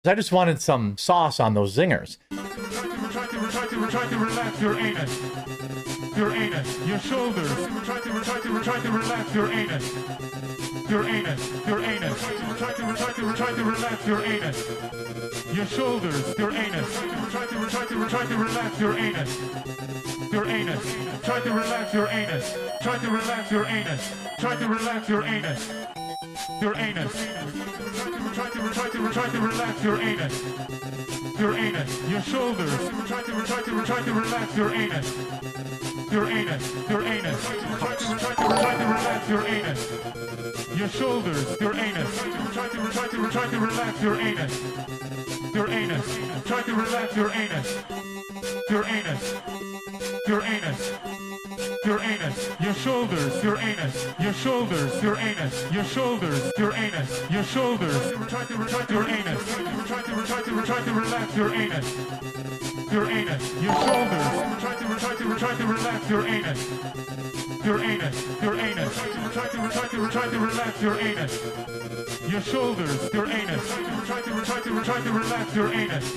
I just wanted some sauce on those zingers. Try to relax your anus. Your anus. Your shoulders. Try to relax your anus. Your anus. Your anus. Try to relax your anus. Your shoulders. Your anus. Try to relax your anus. Your anus. Try to relax your anus. Try to relax your anus. Try to relax your anus. Your anus. Try to relax your anus. Your anus. Your shoulders. Try to relax your anus. Your anus. Your anus. Try to relax your anus. Your shoulders. Your anus. Try to relax your anus. Your anus. Try to relax your anus. Your anus. Your anus. Your anus, your shoulders, your anus, your shoulders, your anus, your shoulders, your anus, your shoulders. Try to your anus. Try to relax your anus. Your anus, your shoulders. Try to relax your anus. Your anus, your anus. Try to relax your anus. Your shoulders, your anus. Try to relax your anus.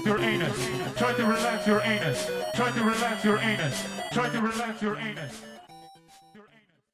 Your anus. Try to relax your anus. Try to relax your anus. Try to relax your anus. Your anus.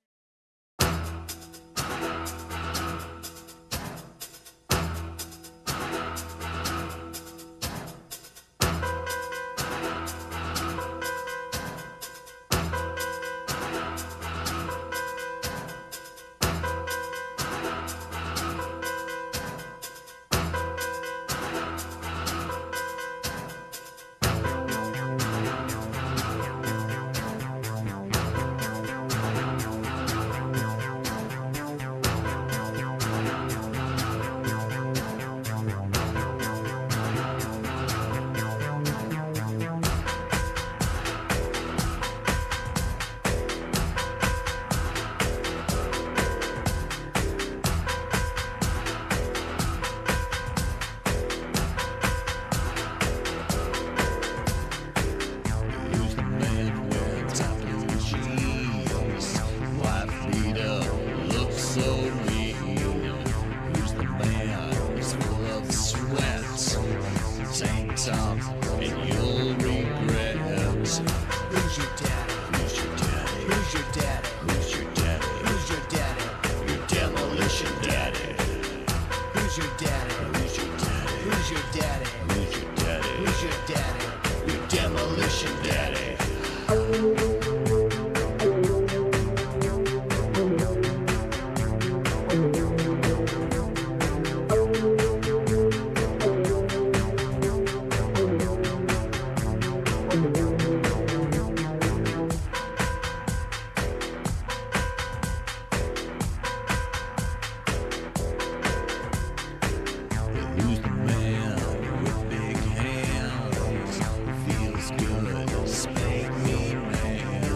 Feels good, spank me, man.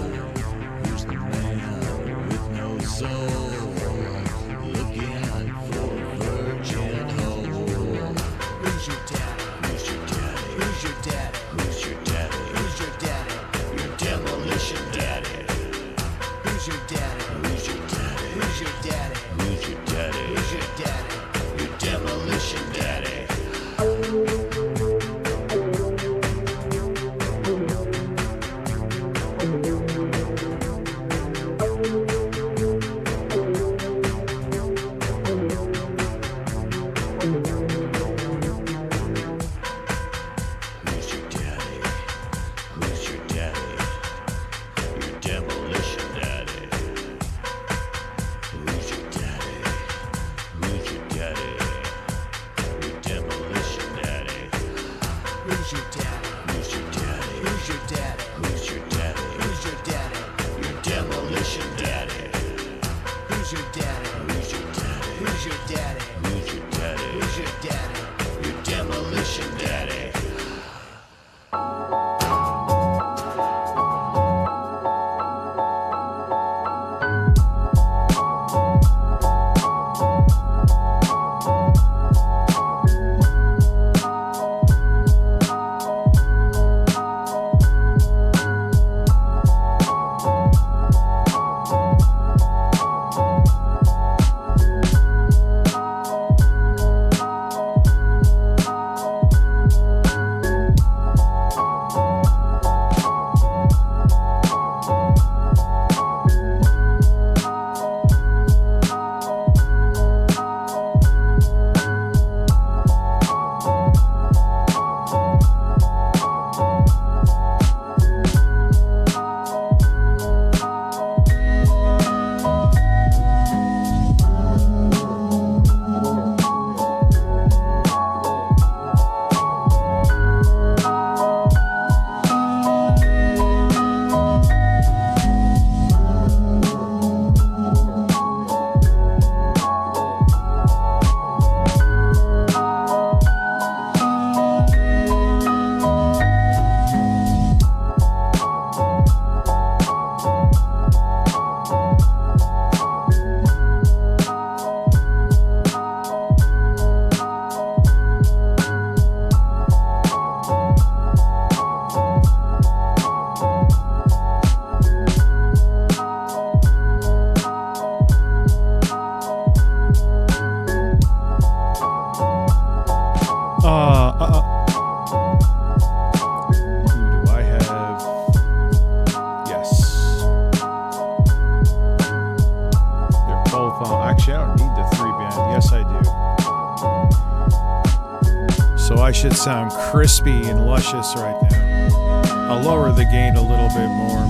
I should sound crispy and luscious right now. I'll lower the gain a little bit more.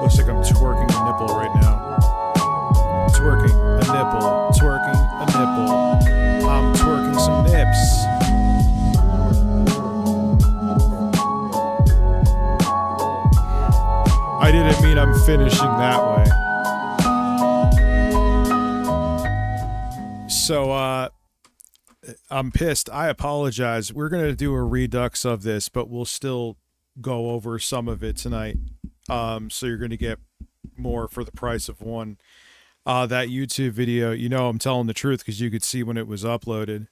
Looks like I'm twerking a nipple right now. Twerking a nipple. Twerking a nipple. I'm twerking some nips. I didn't mean I'm finishing that way. So, I'm pissed. I apologize. We're going to do a redux of this, but we'll still go over some of it tonight. So you're going to get more for the price of one. That YouTube video, you know I'm telling the truth because you could see when it was uploaded,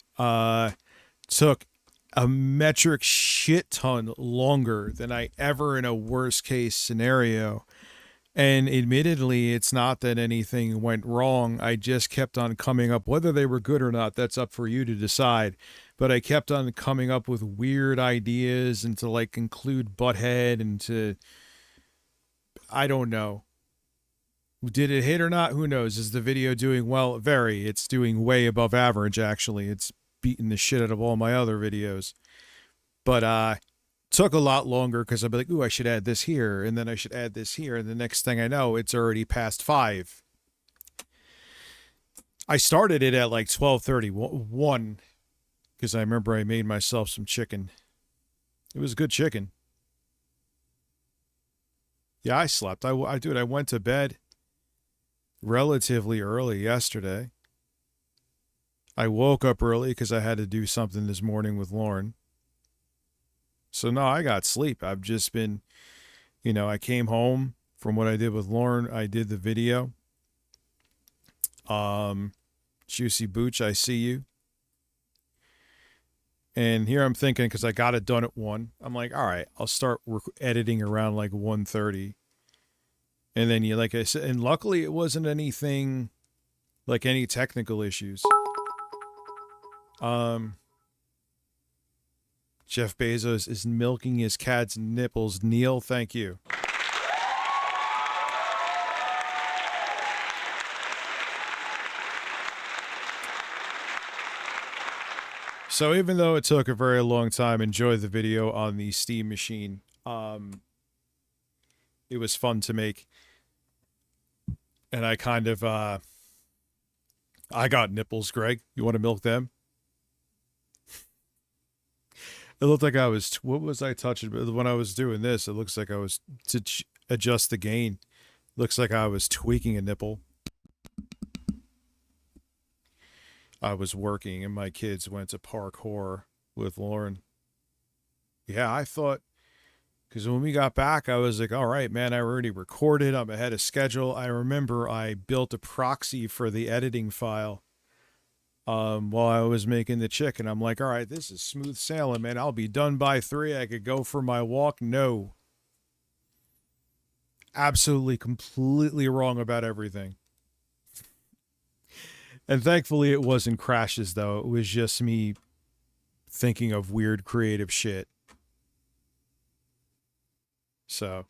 took a metric shit ton longer than I ever in a worst case scenario. And admittedly, it's not that anything went wrong. I just kept on coming up, whether they were good or not, that's up for you to decide. But I kept on coming up with weird ideas and to like include Butthead and to, I don't know. Did it hit or not? Who knows? Is the video doing well? Very. It's doing way above average, actually. It's beating the shit out of all my other videos. But took a lot longer because I'd be like, ooh, I should add this here, and then I should add this here, and the next thing I know, it's already past 5. I started it at like 12:31 because I remember I made myself some chicken. It was good chicken. Yeah, I slept. I went to bed relatively early yesterday. I woke up early because I had to do something this morning with Lauren. So no, I got sleep. I've just been, I came home from what I did with Lauren. I did the video. Juicy Booch, I see you. And here I'm thinking, because I got it done at 1. I'm like, all right, I'll start editing around like 1:30. And then like I said, and luckily it wasn't anything like any technical issues. Jeff Bezos is milking his cat's nipples. Neil, thank you. So even though it took a very long time, enjoy the video on the Steam machine. It was fun to make. And I kind of, I got nipples, Greg. You want to milk them? It looked like I was, what was I touching? When I was doing this, it looks like I was, to adjust the gain, looks like I was tweaking a nipple. I was working and my kids went to parkour with Lauren. Yeah, I thought, because when we got back, I was like, all right, man, I already recorded. I'm ahead of schedule. I remember I built a proxy for the editing file while I was making the chicken. I'm like, all right, this is smooth sailing, man. I'll be done by 3. I could go for my walk. No. Absolutely, completely wrong about everything. And thankfully it wasn't crashes, though. It was just me thinking of weird creative shit. So,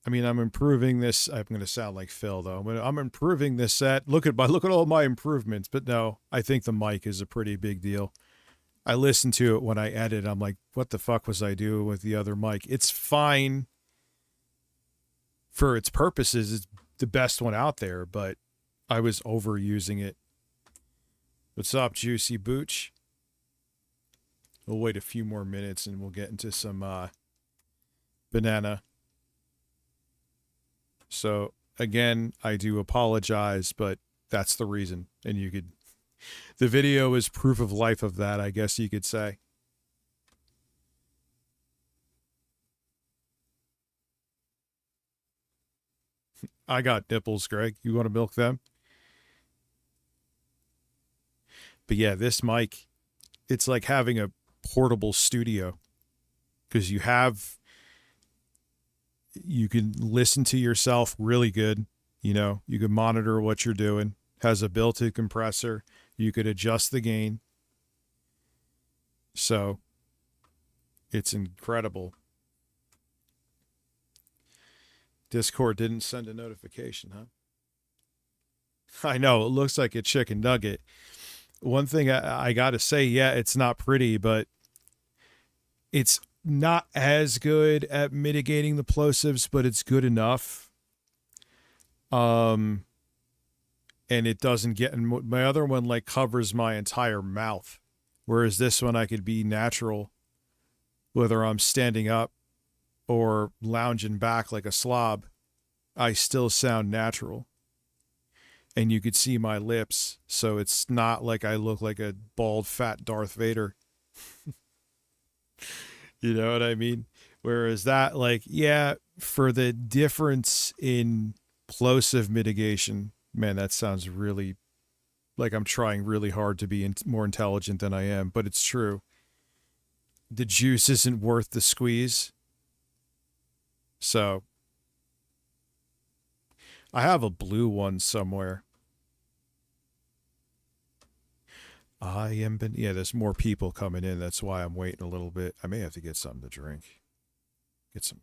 I mean, I'm improving this. I'm going to sound like Phil, though. I'm improving this set. Look at all my improvements. But no, I think the mic is a pretty big deal. I listen to it when I edit. I'm like, what the fuck was I doing with the other mic? It's fine for its purposes. It's the best one out there, but I was overusing it. What's up, Juicy Booch? We'll wait a few more minutes and we'll get into some banana. So again, I do apologize, but that's the reason. And the video is proof of life of that, I guess you could say. I got nipples, Greg. You want to milk them? But yeah, this mic, it's like having a portable studio because you can listen to yourself really good. You can monitor what you're doing. Has a built-in compressor. You could adjust the gain. So it's incredible. Discord didn't send a notification, huh? I know, it looks like a chicken nugget. one thing I got to say, yeah, it's not pretty, but it's not as good at mitigating the plosives, but it's good enough. And it doesn't get in my other one, like, covers my entire mouth, whereas this one I could be natural, whether I'm standing up or lounging back like a slob. I still sound natural. And you could see my lips, so it's not like I look like a bald, fat Darth Vader. You know what I mean? Whereas that, like, yeah, for the difference in plosive mitigation, man, that sounds really like I'm trying really hard to be more intelligent than I am, but it's true. The juice isn't worth the squeeze. So I have a blue one somewhere. Yeah, there's more people coming in. That's why I'm waiting a little bit. I may have to get something to drink. Get some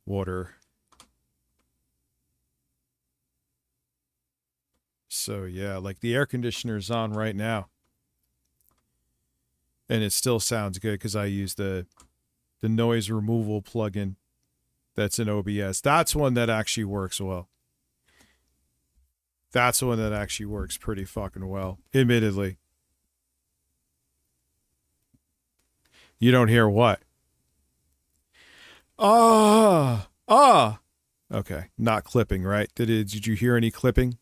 water. So yeah, like the air conditioner's on right now. And it still sounds good because I use the noise removal plugin that's in OBS. That's one that actually works well. That's one that actually works pretty fucking well, admittedly. You don't hear what? Okay, not clipping, right? Did you hear any clipping?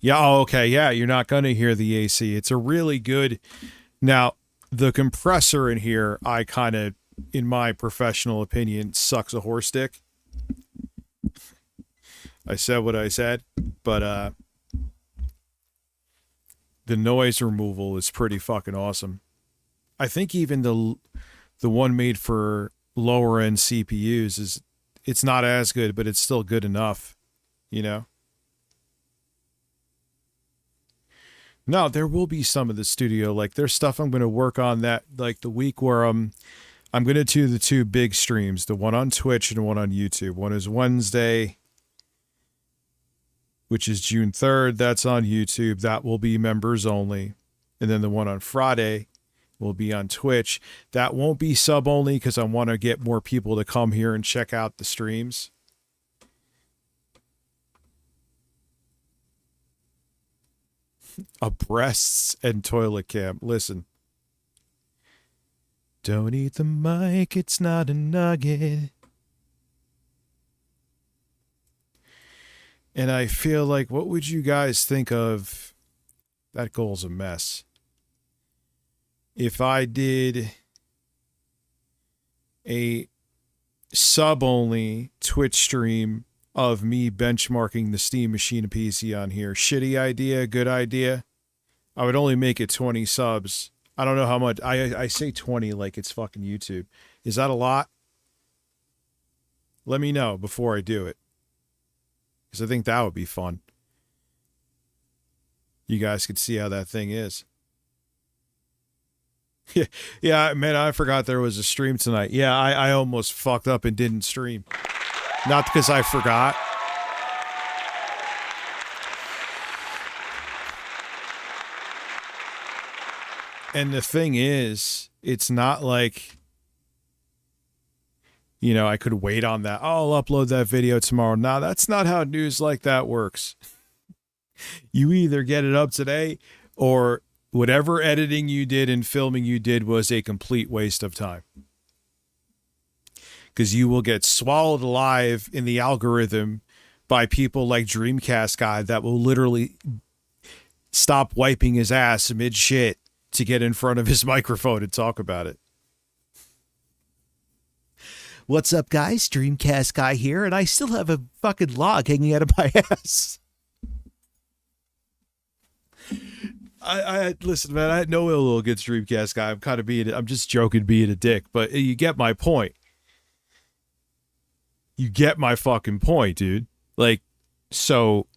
Yeah, oh, okay, yeah, you're not going to hear the AC. It's a really good... Now, the compressor in here, I kind of, in my professional opinion, sucks a horse dick. I said what I said, but the noise removal is pretty fucking awesome. I think even the one made for lower end CPUs it's not as good, but it's still good enough, you know? No, there will be some of the studio. Like, there's stuff I'm going to work on that, like, the week where I'm going to do the two big streams, the one on Twitch and one on YouTube. One is Wednesday, which is June 3rd. That's on YouTube. That will be members only. And then the one on Friday will be on Twitch. That won't be sub only because I want to get more people to come here and check out the streams. A breasts and toilet cam. Listen. Don't eat the mic, it's not a nugget. And I feel like, what would you guys think of... That goal's a mess. If I did a sub-only Twitch stream of me benchmarking the Steam Machine PC on here. Shitty idea, good idea. I would only make it 20 subs. I don't know how much. I say 20 like it's fucking YouTube. Is that a lot? Let me know before I do it. Because I think that would be fun. You guys could see how that thing is. Yeah, man, I forgot there was a stream tonight. Yeah, I almost fucked up and didn't stream. Not because I forgot. And the thing is, it's not like, you know, I could wait on that. Oh, I'll upload that video tomorrow. Nah, that's not how news like that works. You either get it up today or whatever editing you did and filming you did was a complete waste of time. Because you will get swallowed alive in the algorithm by people like Dreamcast Guy that will literally stop wiping his ass mid shit to get in front of his microphone and talk about it. What's up, guys? Dreamcast Guy here, and I still have a fucking log hanging out of my ass. I listen, man, I had no ill will against Dreamcast Guy. I'm just joking, being a dick, but you get my point. You get my fucking point, dude. Like, so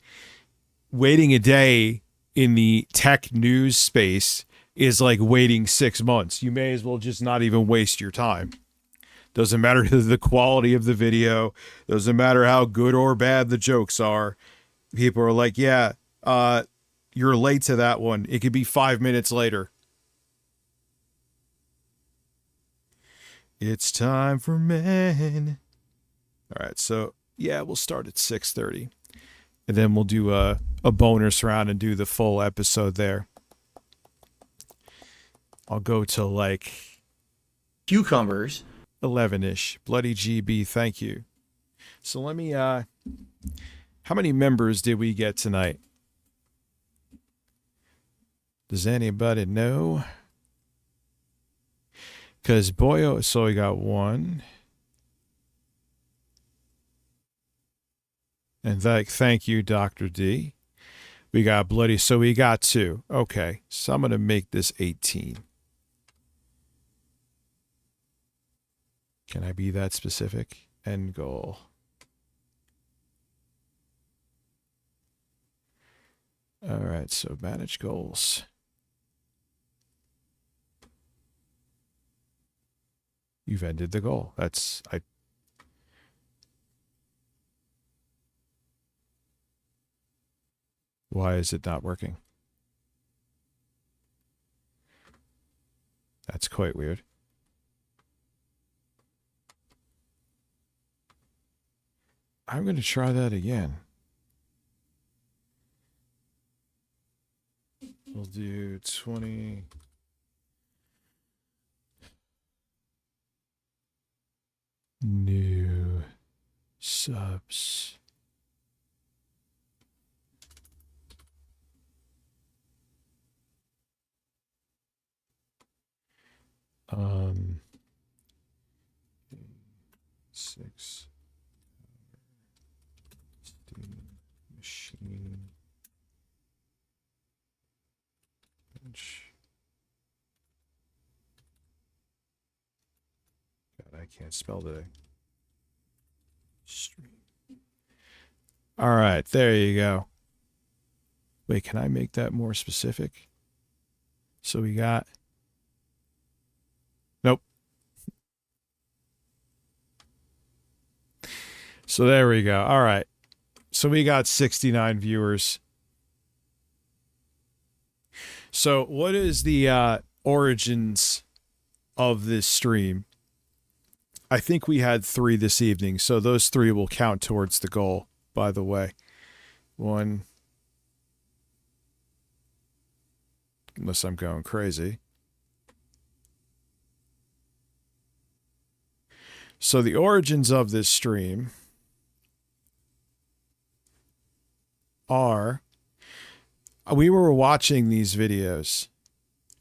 waiting a day in the tech news space is like waiting 6 months. You may as well just not even waste your time. Doesn't matter the quality of the video. Doesn't matter how good or bad the jokes are. People are like, yeah, you're late to that one. It could be 5 minutes later. It's time for men. All right, so yeah, we'll start at 6:30. And then we'll do a bonus round and do the full episode there. I'll go to like cucumbers. 11-ish. Bloody GB, thank you. So let me, how many members did we get tonight? Does anybody know? Because boy, so we got 1. And thank you, Dr. D. We got Bloody, so we got 2. Okay, so I'm going to make this 18. Can I be that specific? End goal. All right, so manage goals. You've ended the goal. Why is it not working? That's quite weird. I'm going to try that again. We'll do 20. New subs. Six. Machine. Bench. God, I can't spell today. Stream. All right, there you go. Wait, can I make that more specific? So we got... Nope. So there we go. All right. So we got 69 viewers. So what is the origins of this stream? I think we had 3 this evening, so those 3 will count towards the goal, by the way. 1. Unless I'm going crazy. So the origins of this stream are... We were watching these videos.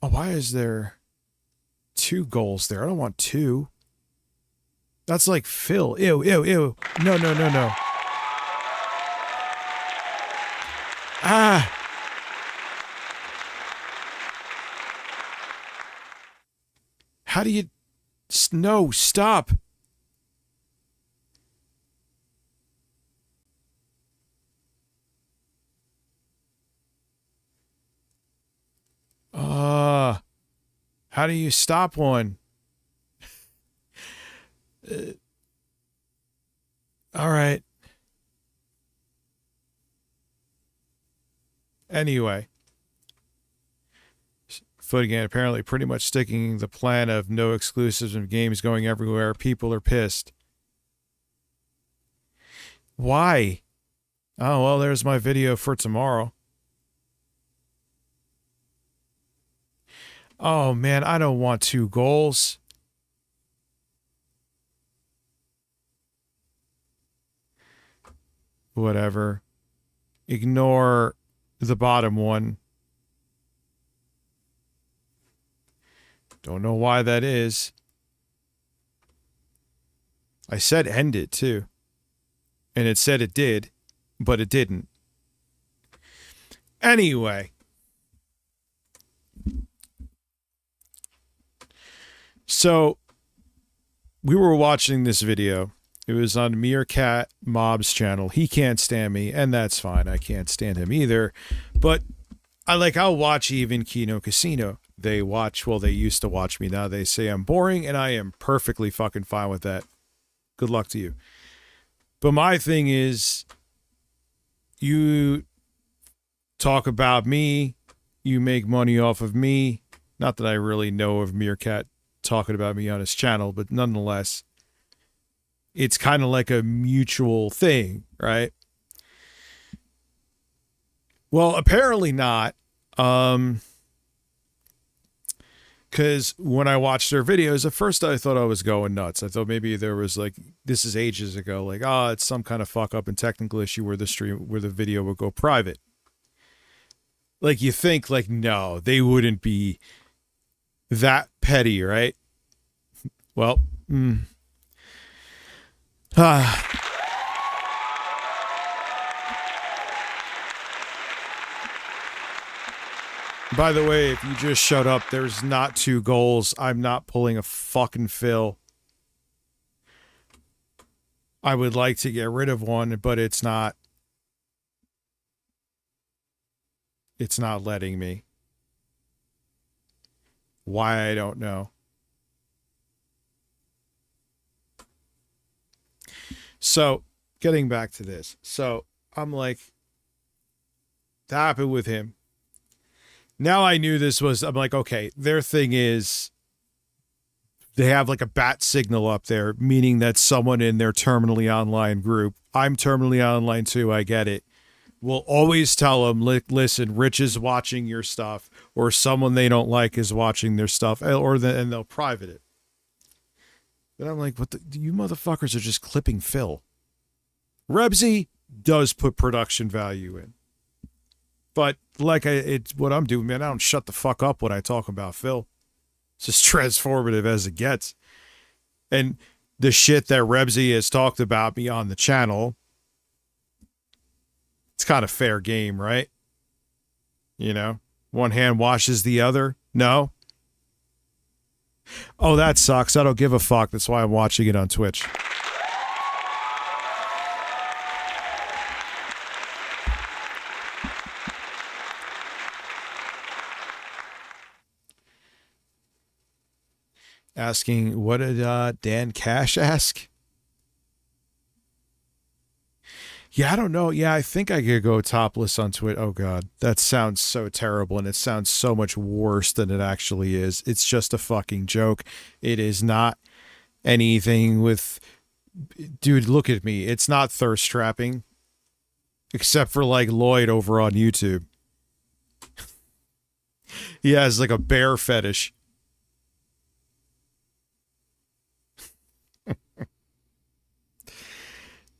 Oh, why is there 2 goals there? I don't want 2. That's like Phil. Ew, ew, ew. No, no, no, no. Ah! How do you... No, stop! How do you stop one? All right. Anyway. Foot again, apparently pretty much sticking the plan of no exclusives and games going everywhere. People are pissed. Why? Oh, well, there's my video for tomorrow. Oh, man, I don't want 2 goals. Whatever. Ignore the bottom one. Don't know why that is. I said end it, too. And it said it did, but it didn't. Anyway. So, we were watching this video. It was on Meerkat Mob's channel. He can't stand me, and that's fine. I can't stand him either. But I'll watch even Kino Casino. They used to watch me. Now they say I'm boring, and I am perfectly fucking fine with that. Good luck to you. But my thing is, talk about me. You make money off of me. Not that I really know of Meerkat talking about me on his channel, but nonetheless, it's kind of like a mutual thing, right? Well, apparently not. Because when I watched their videos, at first I thought I was going nuts. I thought maybe there was like, this is ages ago, like, oh, it's some kind of fuck up and technical issue where the video would go private. Like, you think, like, no, they wouldn't be that petty, right? Well, By the way, if you just showed up, there's not 2 goals. I'm not pulling a fucking Phil. I would like to get rid of one, but it's not. It's not letting me. Why, I don't know. So, getting back to this. So, I'm like, that happened with him. Now I knew this was, I'm like, okay, their thing is they have like a bat signal up there, meaning that someone in their terminally online group, I'm terminally online too, I get it, will always tell them, listen, Rich is watching your stuff, or someone they don't like is watching their stuff, and they'll private it. Then I'm like, you motherfuckers are just clipping Phil. Rebsy does put production value in. But like it's what I'm doing, man. I don't shut the fuck up when I talk about Phil. It's as transformative as it gets. And the shit that Rebsy has talked about me on the channel, it's kind of fair game, right? You know, one hand washes the other. No. Oh, that sucks. I don't give a fuck. That's why I'm watching it on Twitch. Asking, what did Dan Cash ask? Yeah, I don't know. Yeah, I think I could go topless on Twitch. Oh, God. That sounds so terrible, and it sounds so much worse than it actually is. It's just a fucking joke. It is not anything with... Dude, look at me. It's not thirst trapping. Except for, like, Lloyd over on YouTube. He has, like, a bear fetish.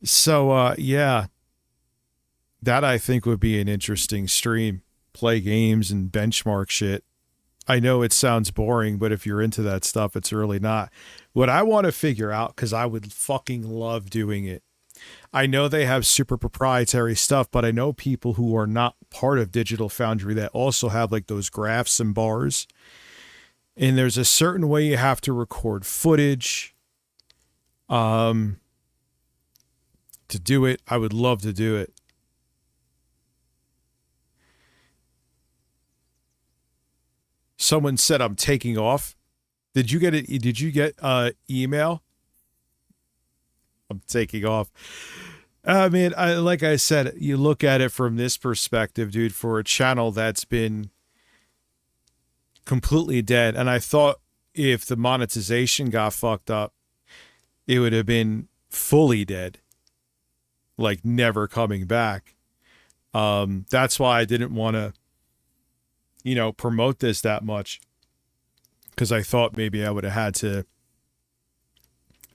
So, yeah, that I think would be an interesting stream. Play games and benchmark shit. I know it sounds boring, but if you're into that stuff, it's really not. What I want to figure out, because I would fucking love doing it. I know they have super proprietary stuff, but I know people who are not part of Digital Foundry that also have like those graphs and bars. And there's a certain way you have to record footage. To do it, I would love to do it. Someone said I'm taking off. Did you get it? Did you get email? I'm taking off. I mean, like I said, you look at it from this perspective, dude, for a channel that's been completely dead. And I thought if the monetization got fucked up, it would have been fully dead. Like never coming back. That's why I didn't want to, you know, promote this that much. Because I thought maybe I would have had to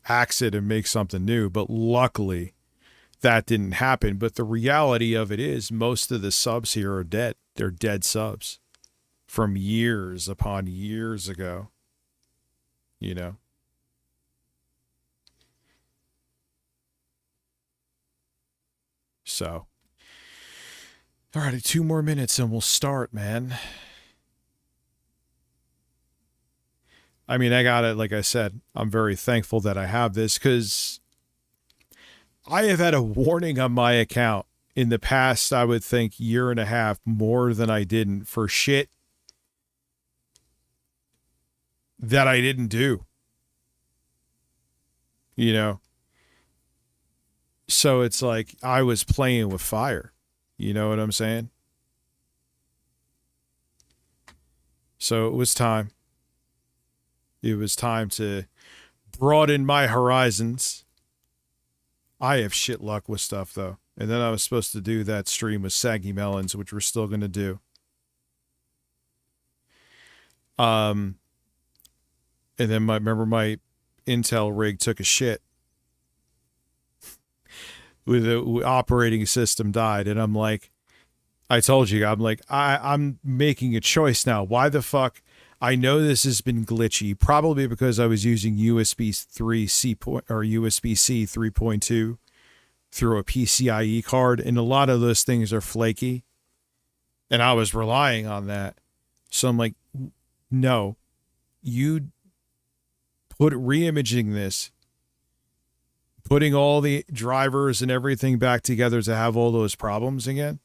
axe it and make something new. But luckily, that didn't happen. But the reality of it is most of the subs here are dead. They're dead subs from years upon years ago. You know? So, all right, 2 more minutes and we'll start, man. I mean, I got it. Like I said, I'm very thankful that I have this because I have had a warning on my account in the past, I would think, 1.5 years more than I didn't for shit that I didn't do. You know? So it's like I was playing with fire. You know what I'm saying? So it was time. It was time to broaden my horizons. I have shit luck with stuff, though. And then I was supposed to do that stream with Saggy Melons, which we're still going to do. And then remember my Intel rig took a shit. With the operating system died. And I'm like, I told you, I'm making a choice now. Why the fuck? I know this has been glitchy, probably because I was using USB-C 3.2 through a PCIe card, and a lot of those things are flaky, and I was relying on that. So I'm like, no, you put reimaging this, putting all the drivers and everything back together to have all those problems again.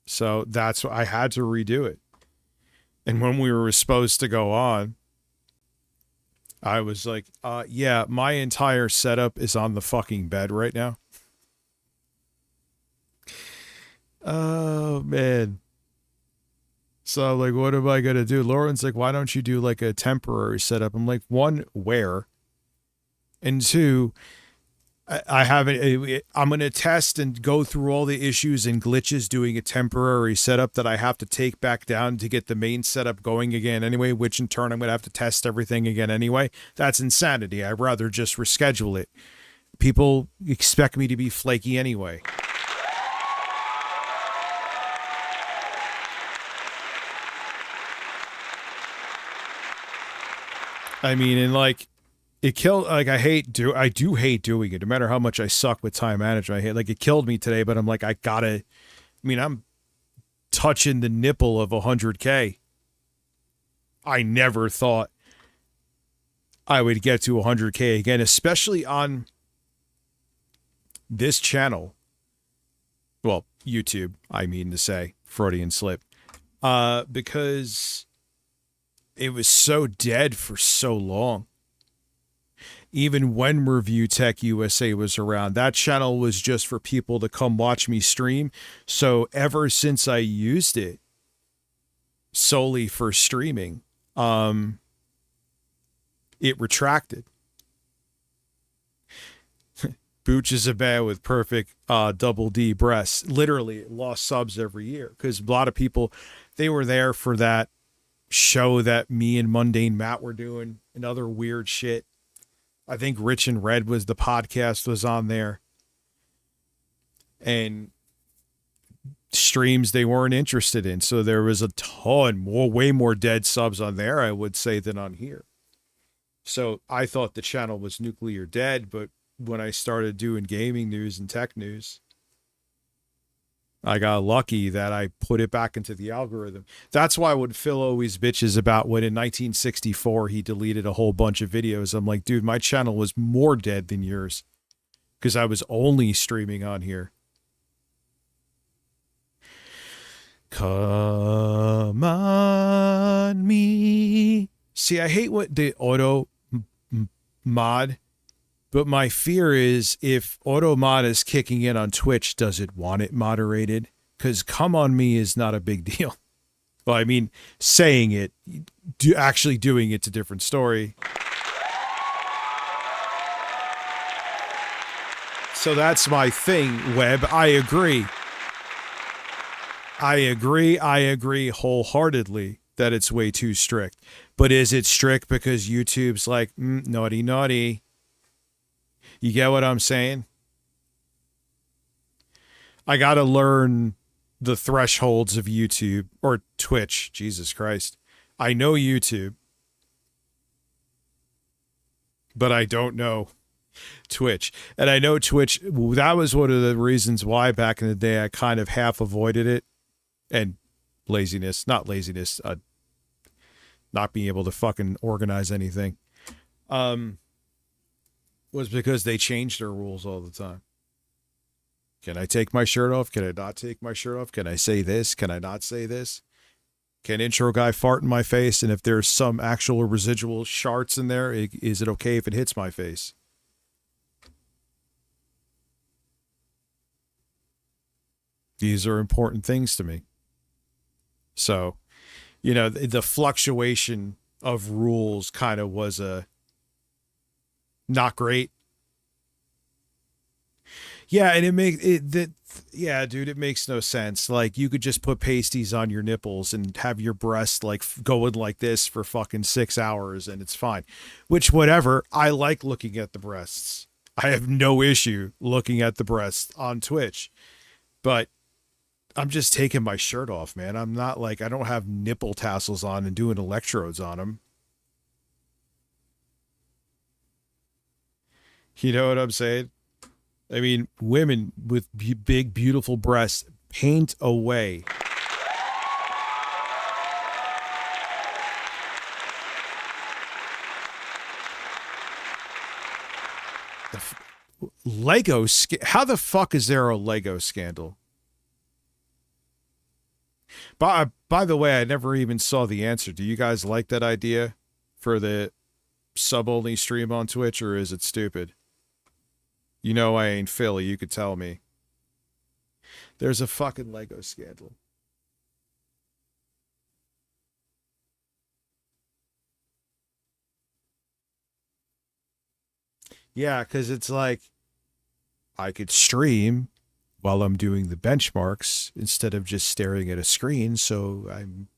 So that's what I had to redo it. And when we were supposed to go on, I was like, yeah, my entire setup is on the fucking bed right now. Oh, man. So, like, what am I going to do? Lauren's like, why don't you do, like, a temporary setup? I'm like, one, where? And two, I'm going to test and go through all the issues and glitches doing a temporary setup that I have to take back down to get the main setup going again anyway, which in turn I'm going to have to test everything again anyway. That's insanity. I'd rather just reschedule it. People expect me to be flaky anyway. I mean, and like, it killed, like, I do hate doing it, no matter how much I suck with time management. I hate, like, it killed me today, but I'm like, I'm touching the nipple of 100K. I never thought I would get to 100K again, especially on this channel. Well, YouTube, I mean to say, Freudian slip. Because it was so dead for so long. Even when ReviewTechUSA was around, that channel was just for people to come watch me stream. So ever since I used it solely for streaming, it retracted. Booch is a man with perfect double D breasts. Literally lost subs every year because a lot of people, they were there for that show that me and Mundane Matt were doing and other weird shit. I think Rich and Red was the podcast was on there. And streams they weren't interested in. So there was a ton way more dead subs on there, I would say, than on here. So I thought the channel was nuclear dead, but when I started doing gaming news and tech news, I got lucky that I put it back into the algorithm. That's why when Phil always bitches about when in 1964 he deleted a whole bunch of videos, I'm like, dude, my channel was more dead than yours because I was only streaming on here. Come on me. See, I hate what the auto mod, but my fear is if auto mod is kicking in on Twitch, does it want it moderated? Because come on me is not a big deal. Well, I mean, saying it, actually doing it's a different story. So that's my thing, Webb. I agree. I agree wholeheartedly that it's way too strict. But is it strict because YouTube's like, naughty, naughty? You get what I'm saying? I got to learn the thresholds of YouTube or Twitch. Jesus Christ. I know YouTube, but I don't know Twitch. And I know Twitch, that was one of the reasons why back in the day I kind of half avoided it. And laziness, not being able to fucking organize anything. Was because they change their rules all the time. Can I take my shirt off? Can I not take my shirt off? Can I say this? Can I not say this? Can intro guy fart in my face? And if there's some actual residual sharts in there, is it okay if it hits my face? These are important things to me. So you know, the fluctuation of rules kind of was not great. Yeah, and it makes it that yeah, dude, it makes no sense. Like you could just put pasties on your nipples and have your breast like going like this for fucking 6 hours and it's fine. Which whatever, I like looking at the breasts. I have no issue looking at the breasts on Twitch. But I'm just taking my shirt off, man. I'm not like I don't have nipple tassels on and doing electrodes on them. You know what I'm saying? I mean, women with big, beautiful breasts paint away. Lego, how the fuck is there a Lego scandal? By the way, I never even saw the answer. Do you guys like that idea for the sub-only stream on Twitch, or is it stupid? You know I ain't Philly, you could tell me. There's a fucking Lego scandal. Yeah, because it's like, I could stream while I'm doing the benchmarks instead of just staring at a screen, so I'm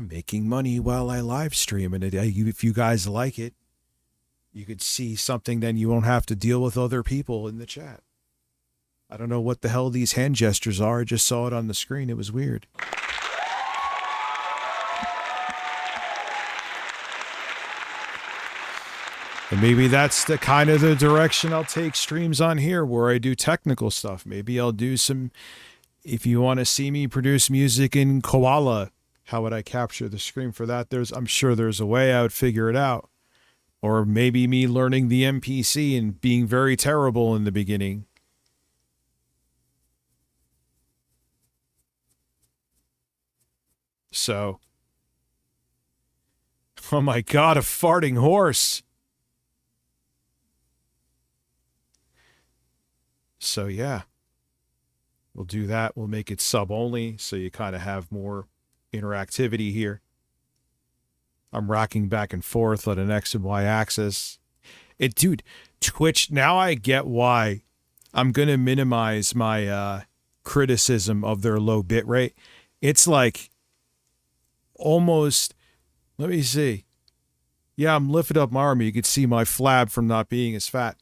making money while I live stream, and if you guys like it, you could see something, then you won't have to deal with other people in the chat. I don't know what the hell these hand gestures are. I just saw it on the screen. It was weird. And maybe that's the kind of the direction I'll take streams on here, where I do technical stuff. Maybe I'll do some, if you want to see me produce music in Koala, how would I capture the screen for that? I'm sure there's a way I would figure it out. Or maybe me learning the MPC and being very terrible in the beginning. So. Oh my God, a farting horse. So yeah. We'll do that. We'll make it sub only so you kind of have more interactivity here. I'm rocking back and forth on an X and Y axis. Dude, Twitch, now I get why I'm going to minimize my criticism of their low bit rate. It's like almost, let me see. Yeah, I'm lifting up my arm. You can see my flab from not being as fat.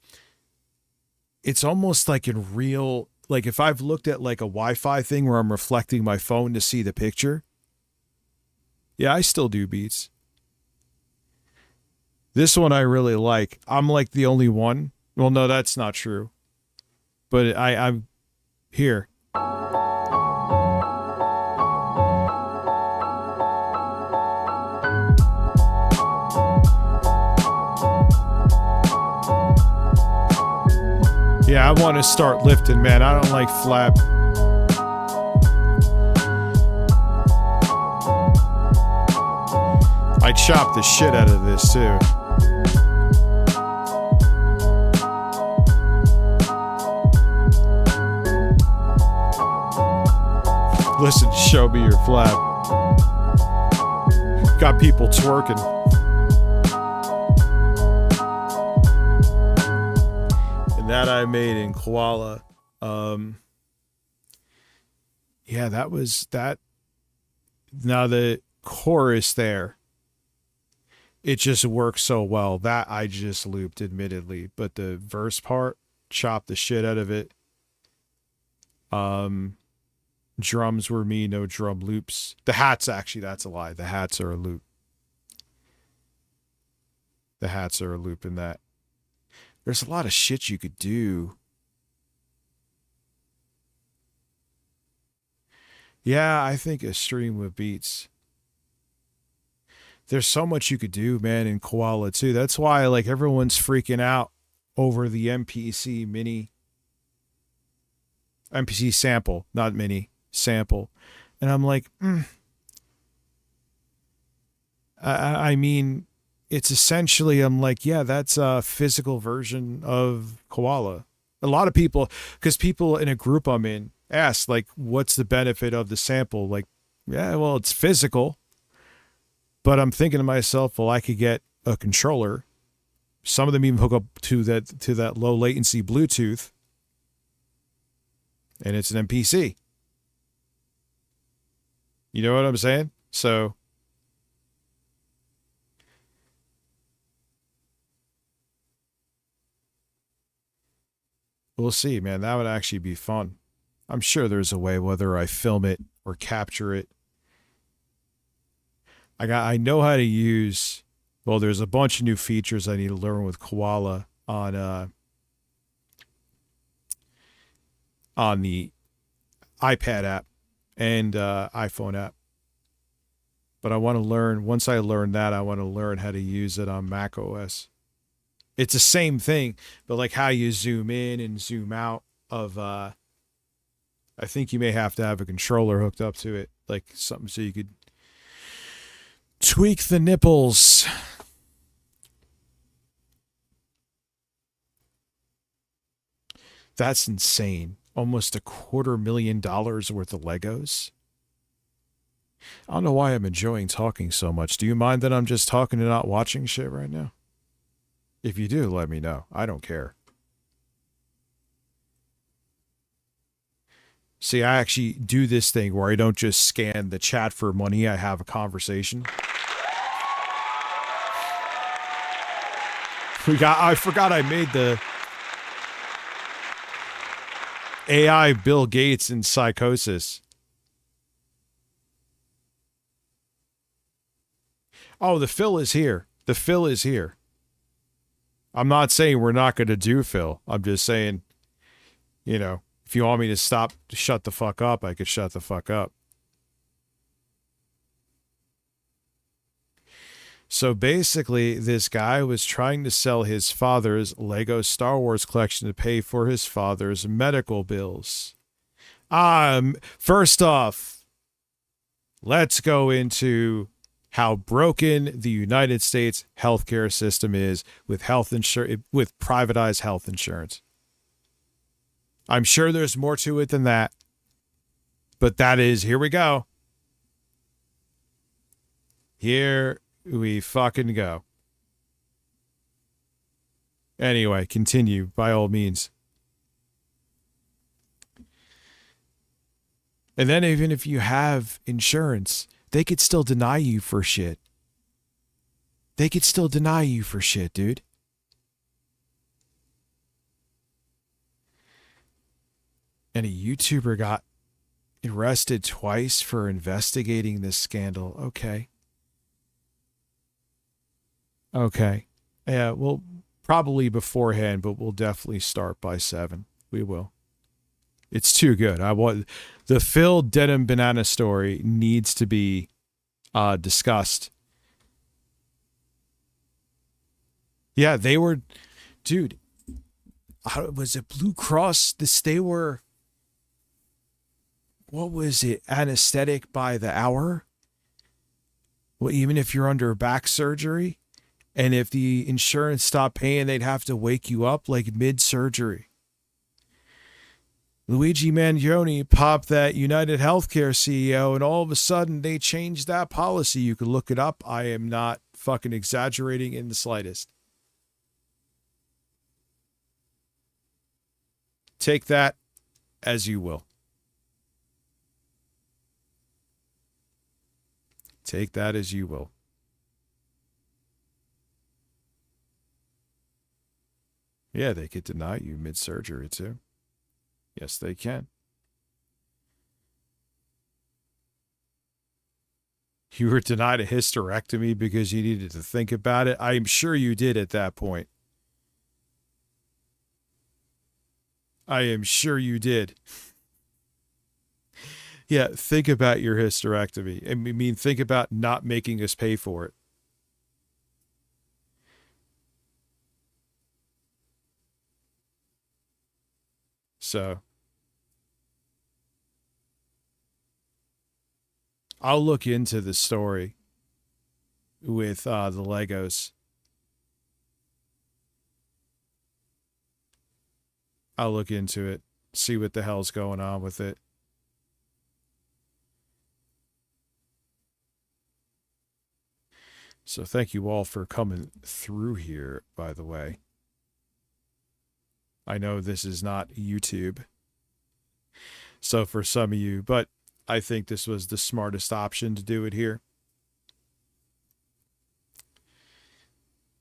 It's almost like in real, like if I've looked at like a Wi-Fi thing where I'm reflecting my phone to see the picture. Yeah, I still do beats. This one I really like. I'm like the only one. Well, no, that's not true. But I'm here. Yeah, I want to start lifting, man. I don't like flap. I chop the shit out of this too. Listen, show me your flap. Got people twerking. And that I made in Koala. Yeah, that was that. Now the chorus there, it just works so well. That I just looped, admittedly. But the verse part, chopped the shit out of it. Drums were me, no drum loops. The hats, actually, that's a lie. The hats are a loop. The hats are a loop in that. There's a lot of shit you could do. Yeah, I think a stream with beats. There's so much you could do, man, in Koala, too. That's why, like, everyone's freaking out over the MPC mini. MPC sample, not mini. Sample. And I'm like, I mean, it's essentially, I'm like, yeah, that's a physical version of Koala. A lot of people, because people in a group I'm in ask, like, what's the benefit of the sample? Like, yeah, well, it's physical. But I'm thinking to myself, well, I could get a controller. Some of them even hook up to that low latency Bluetooth, and it's an MPC. You know what I'm saying? So we'll see, man. That would actually be fun. I'm sure there's a way, whether I film it or capture it. I know how to use, well, there's a bunch of new features I need to learn with Koala on the iPad app and iPhone app. But I want to learn, once I learn that, I want to learn how to use it on Mac OS. It's the same thing, but like how you zoom in and zoom out of, I think you may have to have a controller hooked up to it, like something so you could tweak the nipples. That's insane. Almost $250,000 worth of Legos. I don't know why I'm enjoying talking so much. Do you mind that I'm just talking and not watching shit right now? If you do, let me know. I don't care. See, I actually do this thing where I don't just scan the chat for money. I have a conversation. I forgot I made the AI Bill Gates in Psychosis. Oh, the Phil is here. The Phil is here. I'm not saying we're not going to do Phil. I'm just saying, you know, if you want me to shut the fuck up, I could shut the fuck up. So basically, this guy was trying to sell his father's Lego Star Wars collection to pay for his father's medical bills. First off, let's go into how broken the United States healthcare system is with with privatized health insurance. I'm sure there's more to it than that, but here we go. Here we fucking go. Anyway, continue by all means. And then even if you have insurance, they could still deny you for shit. They could still deny you for shit, dude. And a YouTuber got arrested twice for investigating this scandal. Okay. Yeah, well, probably beforehand, but we'll definitely start by 7. We will. It's too good. The Phil Denim Banana story needs to be discussed. Yeah, they were, dude. Was it Blue Cross? They were. What was it? Anesthetic by the hour? Well, even if you're under back surgery, and if the insurance stopped paying, they'd have to wake you up like mid-surgery. Luigi Mangione popped that United Healthcare CEO, and all of a sudden they changed that policy. You could look it up. I am not fucking exaggerating in the slightest. Take that as you will. Take that as you will. Yeah, they could deny you mid-surgery too. Yes, they can. You were denied a hysterectomy because you needed to think about it. I'm sure you did at that point. I am sure you did. Yeah, think about your hysterectomy. I mean, think about not making us pay for it. So I'll look into the story with the Legos. I'll look into it, see what the hell's going on with it. So thank you all for coming through here, by the way. I know this is not YouTube. So for some of you, but I think this was the smartest option to do it here.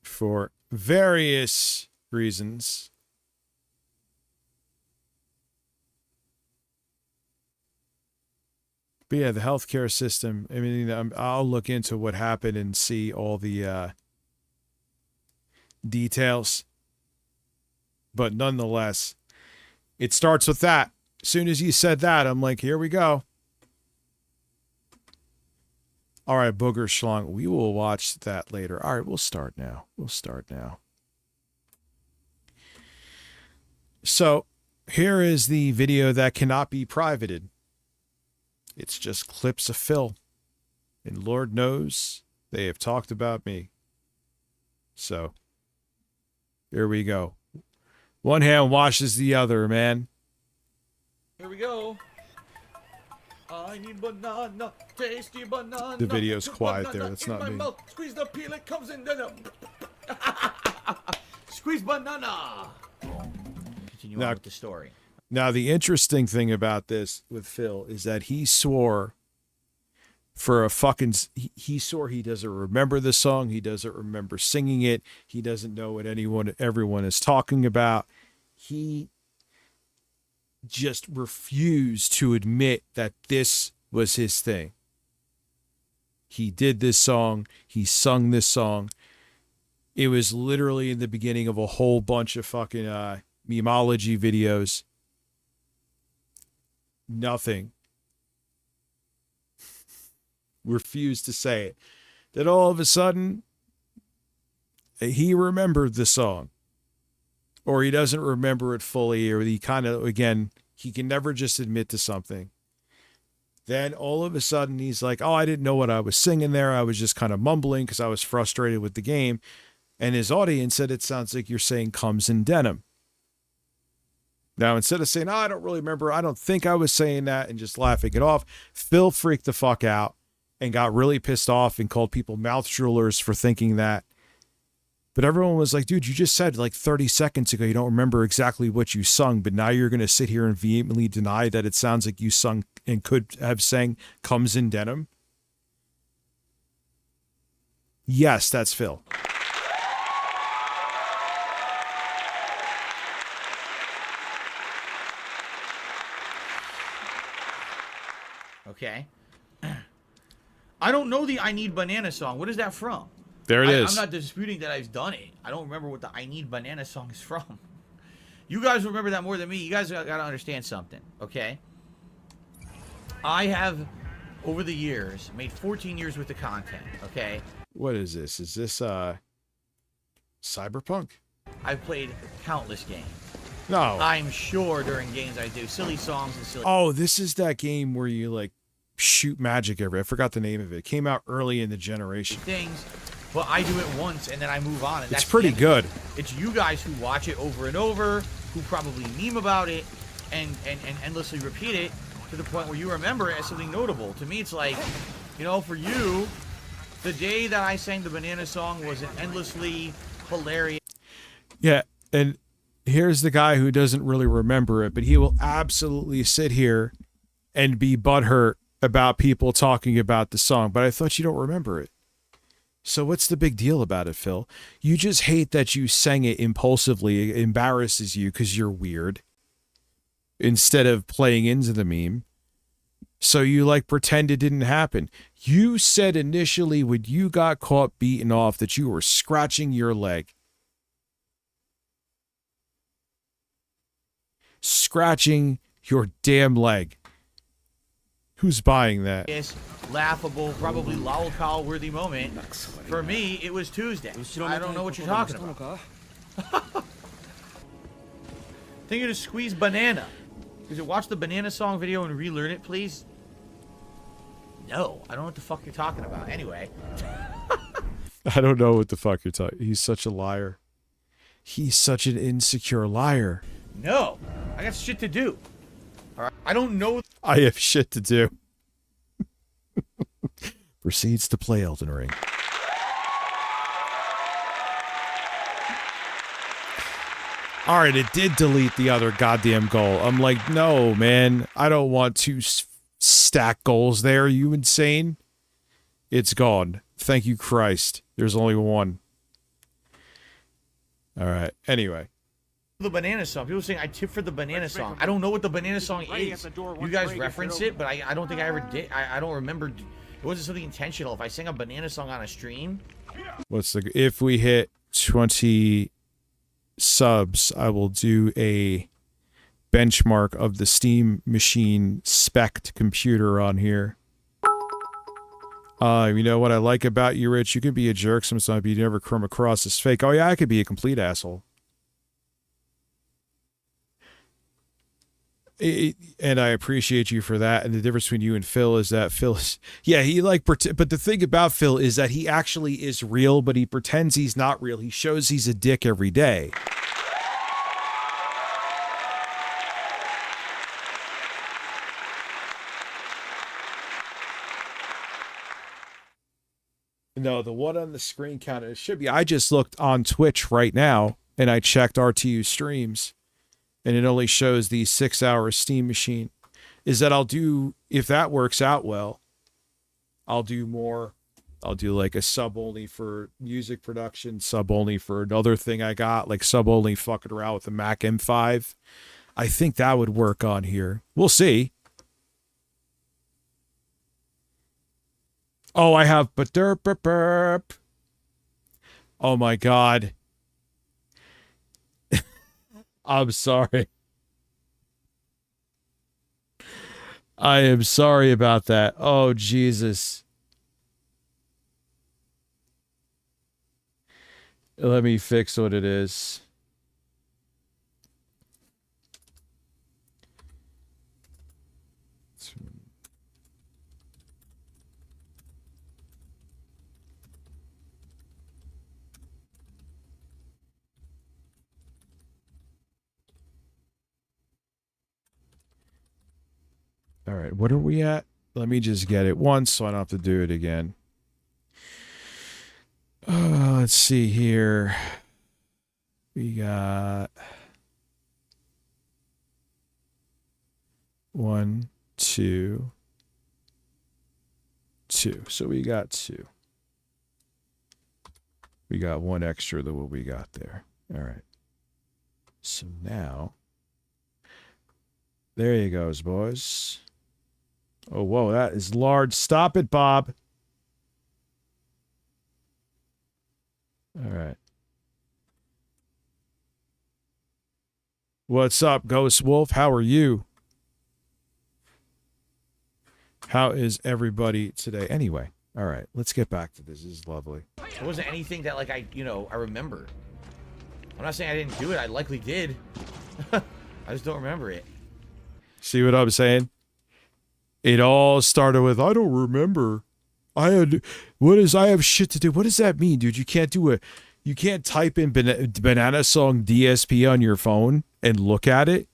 For various reasons. But yeah, the healthcare system, I mean, I'll look into what happened and see all the details. But nonetheless, it starts with that. As soon as you said that, I'm like, here we go. All right, Booger Schlong, we will watch that later. All right, we'll start now. So, here is the video that cannot be privated. It's just clips of Phil. And Lord knows they have talked about me. So, here we go. One hand washes the other, man. Here we go. I need banana, tasty banana. The video's quiet banana there. That's in not my me. mouth. Squeeze the peel, it comes in. Squeeze banana. Continue on with the story. Now, the interesting thing about this with Phil is that he swore for a fucking... He swore he doesn't remember the song. He doesn't remember singing it. He doesn't know what everyone is talking about. He just refused to admit that this was his thing. He did this song. He sung this song. It was literally in the beginning of a whole bunch of fucking memology videos. Nothing. Refused to say it. Then all of a sudden, he remembered the song. Or he doesn't remember it fully, or he kind of, again, he can never just admit to something. Then all of a sudden he's like, oh, I didn't know what I was singing there. I was just kind of mumbling because I was frustrated with the game. And his audience said, it sounds like you're saying comes in denim. Now, instead of saying, oh, I don't really remember, I don't think I was saying that, and just laughing it off, Phil freaked the fuck out and got really pissed off and called people mouth droolers for thinking that. But everyone was like, dude, you just said like 30 seconds ago you don't remember exactly what you sung, but now you're going to sit here and vehemently deny that it sounds like you sung and could have sang Comes in Denim? Yes, that's Phil. Okay. I don't know the I Need Banana song. What is that from? There it is. I'm not disputing that I've done it. I don't remember what the I Need Banana song is from. You guys remember that more than me. You guys got to understand something, okay? I have, over the years, made 14 years worth of content, okay? What is this? Is this Cyberpunk? I've played countless games. No. I'm sure during games I do silly songs and silly... Oh, this is that game where you like shoot magic every... I forgot the name of it. It came out early in the generation. ...things, but I do it once and then I move on. And it's pretty good. It's you guys who watch it over and over, who probably meme about it and endlessly repeat it to the point where you remember it as something notable. To me, it's like, you know, for you, the day that I sang the Banana song was an endlessly hilarious... Yeah, and here's the guy who doesn't really remember it, but he will absolutely sit here and be butthurt about people talking about the song. But I thought you don't remember it. So what's the big deal about it, Phil? You just hate that you sang it impulsively. It embarrasses you because you're weird. Instead of playing into the meme. So you like pretend it didn't happen. You said initially when you got caught beaten off that you were scratching your leg. Scratching your damn leg. Who's buying that? Laughable, probably lolcow worthy moment. For me, it was Tuesday. I don't know what you're talking about. Think you to squeeze banana. Did you watch the Banana song video and relearn it, please? No, I don't know what the fuck you're talking about. Anyway. I don't know what the fuck you're talking. He's such a liar. He's such an insecure liar. No, I got shit to do. All right, I don't know. I have shit to do. Proceeds to play Elden Ring. All right, it did delete the other goddamn goal. I'm like, no, man. I don't want to stack goals there. Are you insane? It's gone. Thank you, Christ. There's only one. All right. Anyway. The banana song. People saying I tip for the banana song. I don't know what the banana song is. You guys reference it, but I don't think I ever did. I don't remember. It wasn't something intentional. If I sing a banana song on a stream. What's the... If we hit 20 subs, I will do a benchmark of the Steam Machine spec'd computer on here. You know what I like about you, Rich? You can be a jerk sometimes, but you never come across as fake. Oh yeah, I could be a complete asshole. And I appreciate you for that. And the difference between you and Phil is that Phil is, yeah, he like, but the thing about Phil is that he actually is real, but he pretends he's not real. He shows he's a dick every day. No, the one on the screen counter, it should be. I just looked on Twitch right now and I checked RTU streams. And it only shows the 6-hour Steam Machine. Is that I'll do, if that works out well, I'll do more. I'll do like a sub only for music production, sub only for another thing I got, like sub only fucking around with the Mac M5. I think that would work on here. We'll see. Oh, I have burp. Oh my God. I'm sorry. I am sorry about that. Oh, Jesus. Let me fix what it is. All right, what are we at? Let me just get it once so I don't have to do it again. Let's see here. We got 1, 2, 2. So we got 2. We got 1 extra than what we got there. All right. So now, there you goes, boys. Oh, whoa, that is large. Stop it, Bob. All right. What's up, Ghost Wolf? How are you? How is everybody today? Anyway, all right, let's get back to this. This is lovely. It wasn't anything that, like, I remember. I'm not saying I didn't do it. I likely did. I just don't remember it. See what I'm saying? It all started with, I don't remember. I have shit to do. What does that mean, dude? You can't type in Banana Song DSP on your phone and look at it?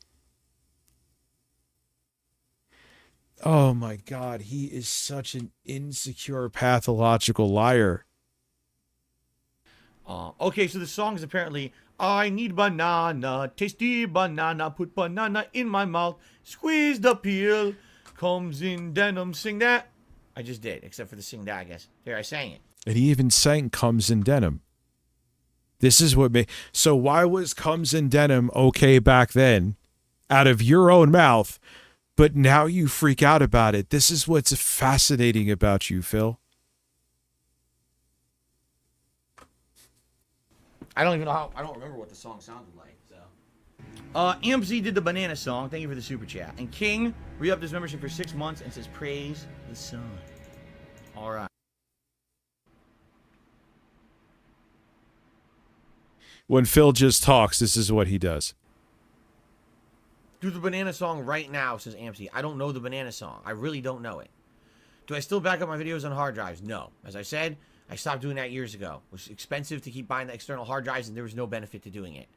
Oh my God, he is such an insecure, pathological liar. Okay, so the song is apparently, I need banana, tasty banana, put banana in my mouth, squeeze the peel, comes in denim, sing that. I just did, except for the sing that, I guess. There, I sang it. And he even sang Comes in Denim. This is what made... So why was Comes in Denim okay back then, out of your own mouth, but now you freak out about it? This is what's fascinating about you, Phil. I don't even know how... I don't remember what the song sounded like, so... AmpZ did the banana song. Thank you for the super chat. And King re-upped his membership for 6 months and says, praise the sun. All right. When Phil just talks, this is what he does. Do the banana song right now, says AmpZ. I don't know the banana song. I really don't know it. Do I still back up my videos on hard drives? No. As I said, I stopped doing that years ago. It was expensive to keep buying the external hard drives, and there was no benefit to doing it.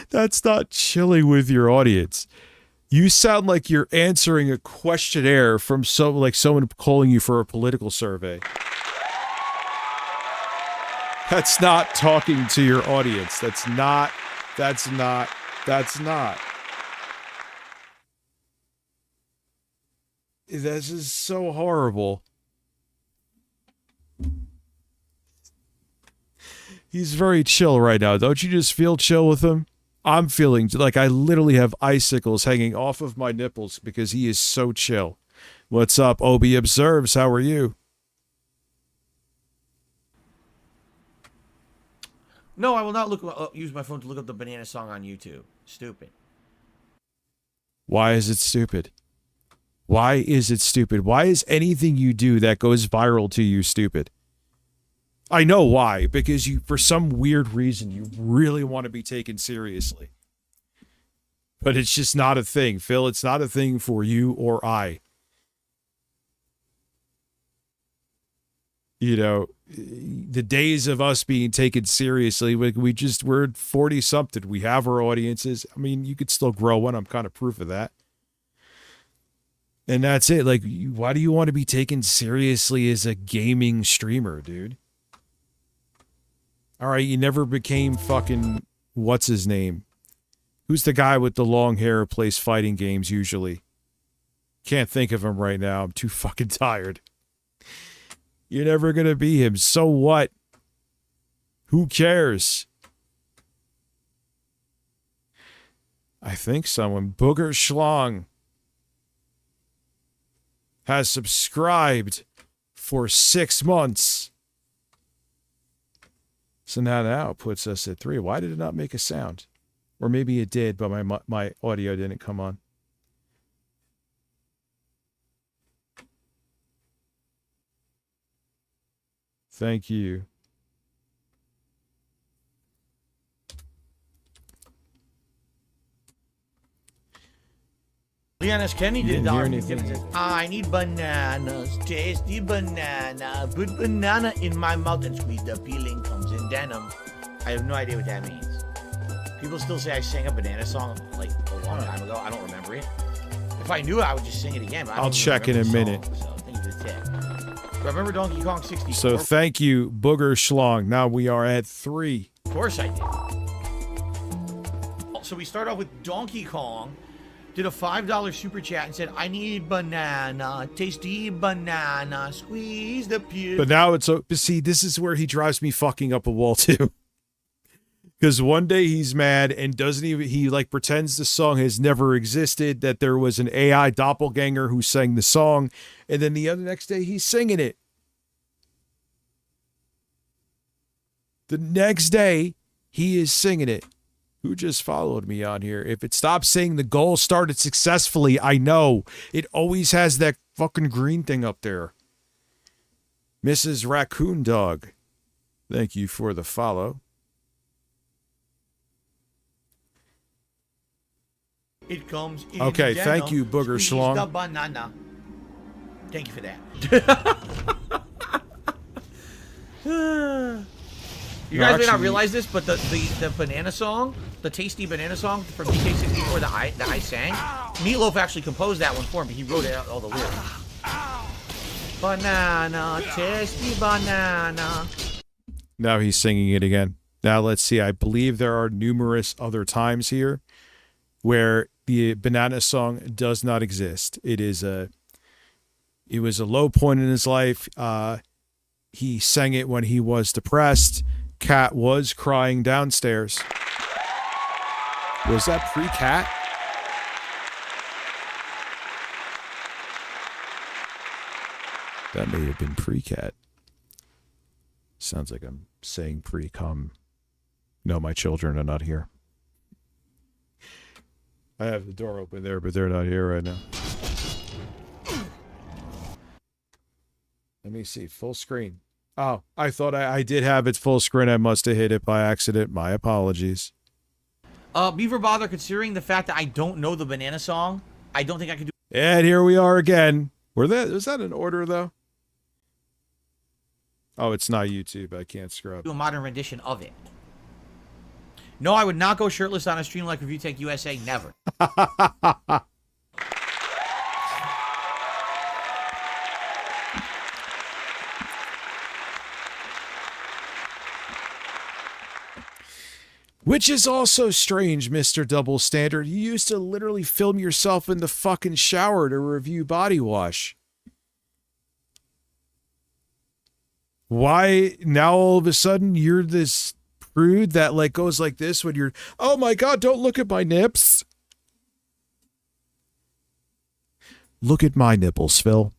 That's not chilling with your audience. You sound like you're answering a questionnaire from someone calling you for a political survey. That's not talking to your audience. That's not. This is so horrible. He's very chill right now. Don't you just feel chill with him? I'm feeling like I literally have icicles hanging off of my nipples because he is so chill. What's up, Obi Observes? How are you? No, I will not use my phone to look up the banana song on YouTube. Stupid. Why is it stupid? Why is it stupid? Why is anything you do that goes viral to you stupid? I know why. Because you, for some weird reason, you really want to be taken seriously. But it's just not a thing, Phil. It's not a thing for you or I. You know, the days of us being taken seriously, we're 40-something. We have our audiences. I mean, you could still grow one. I'm kind of proof of that. And that's it. Like, why do you want to be taken seriously as a gaming streamer, dude? All right, you never became fucking, what's his name? Who's the guy with the long hair who plays fighting games usually? Can't think of him right now. I'm too fucking tired. You're never going to be him. So what? Who cares? I think someone, Booger Schlong, has subscribed for 6 months. So now it puts us at 3. Why did it not make a sound? Or maybe it did, but my audio didn't come on. Thank you. Leon Kenny did Didn't hear I need bananas, tasty banana. Put banana in my mouth and squeeze the peeling comes in denim. I have no idea what that means. People still say I sang a banana song like a long time ago. I don't remember it. If I knew it, I would just sing it again. But I don't I'll check in a minute. So thank you for the tip. Do I remember Donkey Kong 64? So thank you, Booger Schlong. Now we are at 3. Of course I did. So we start off with Donkey Kong. Did a $5 super chat and said, I need banana, tasty banana, squeeze the peel. But now it's, see, this is where he drives me fucking up a wall too. Because one day he's mad and he like pretends the song has never existed, that there was an AI doppelganger who sang the song, and then the next day he's singing it. The next day he is singing it. Who just followed me on here? If it stops saying the goal started successfully, I know. It always has that fucking green thing up there. Mrs. Raccoon Dog. Thank you for the follow. It comes in okay, denim, thank you, Booger squeeze Schlong. the banana. Thank you for that. You guys may not realize this, but the banana song, the tasty banana song from DK64 that I sang, Meatloaf actually composed that one for me. He wrote out all the lyrics. Banana, tasty banana. Now he's singing it again. Now let's see. I believe there are numerous other times here where the banana song does not exist. It was a low point in his life. He sang it when he was depressed. Cat was crying downstairs. Was that pre-Cat? That may have been pre-Cat. Sounds like I'm saying pre-cum. No, my children are not here. I have the door open there, but they're not here right now. Let me see. Full screen. Oh, I thought I did have it full screen. I must have hit it by accident. My apologies. Beaver Bother, considering the fact that I don't know the banana song, I don't think I could do. And here we are again. Was that an order, though? Oh, it's not YouTube. I can't scrub. Do a modern rendition of it. No, I would not go shirtless on a stream like ReviewTechUSA. Never. Which is also strange, Mr. Double Standard. You used to literally film yourself in the fucking shower to review body wash. Why now all of a sudden you're this prude that like goes like this when you're, oh my God, don't look at my nips. Look at my nipples, Phil.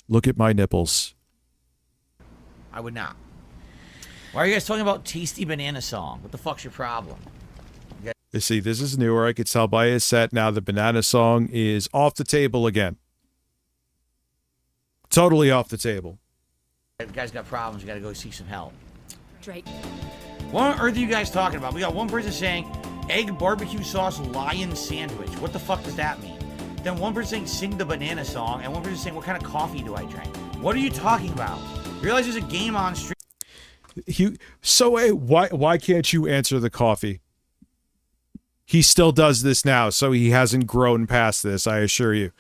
Look at my nipples. I would not. Why are you guys talking about Tasty Banana Song? What the fuck's your problem? You see, this is newer. I could tell by his set. Now the banana song is off the table again. Totally off the table. If you guys got problems, you gotta go seek some help. Drake. What on earth are you guys talking about? We got one person saying egg barbecue sauce lion sandwich. What the fuck does that mean? Then one person saying sing the banana song, and one person saying what kind of coffee do I drink? What are you talking about? You realize there's a game on stream. Why can't you answer the coffee? He still does this now, so he hasn't grown past this, I assure you.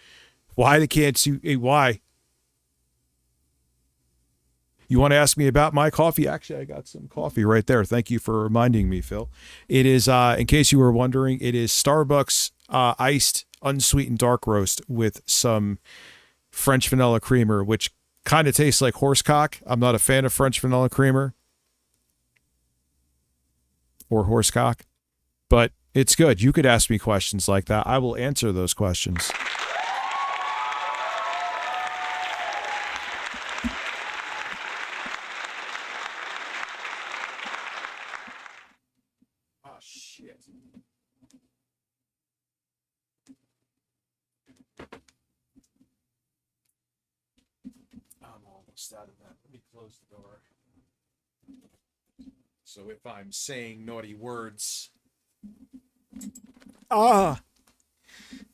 Why can't you? Why? You want to ask me about my coffee? Actually, I got some coffee right there. Thank you for reminding me, Phil. It is, in case you were wondering, it is Starbucks iced unsweetened dark roast with some French vanilla creamer, which kind of tastes like horsecock. I'm not a fan of French vanilla creamer or horsecock, but it's good. You could ask me questions like that. I will answer those questions. Oh, shit. I'm almost out of that. Let me close the door. So if I'm saying naughty words...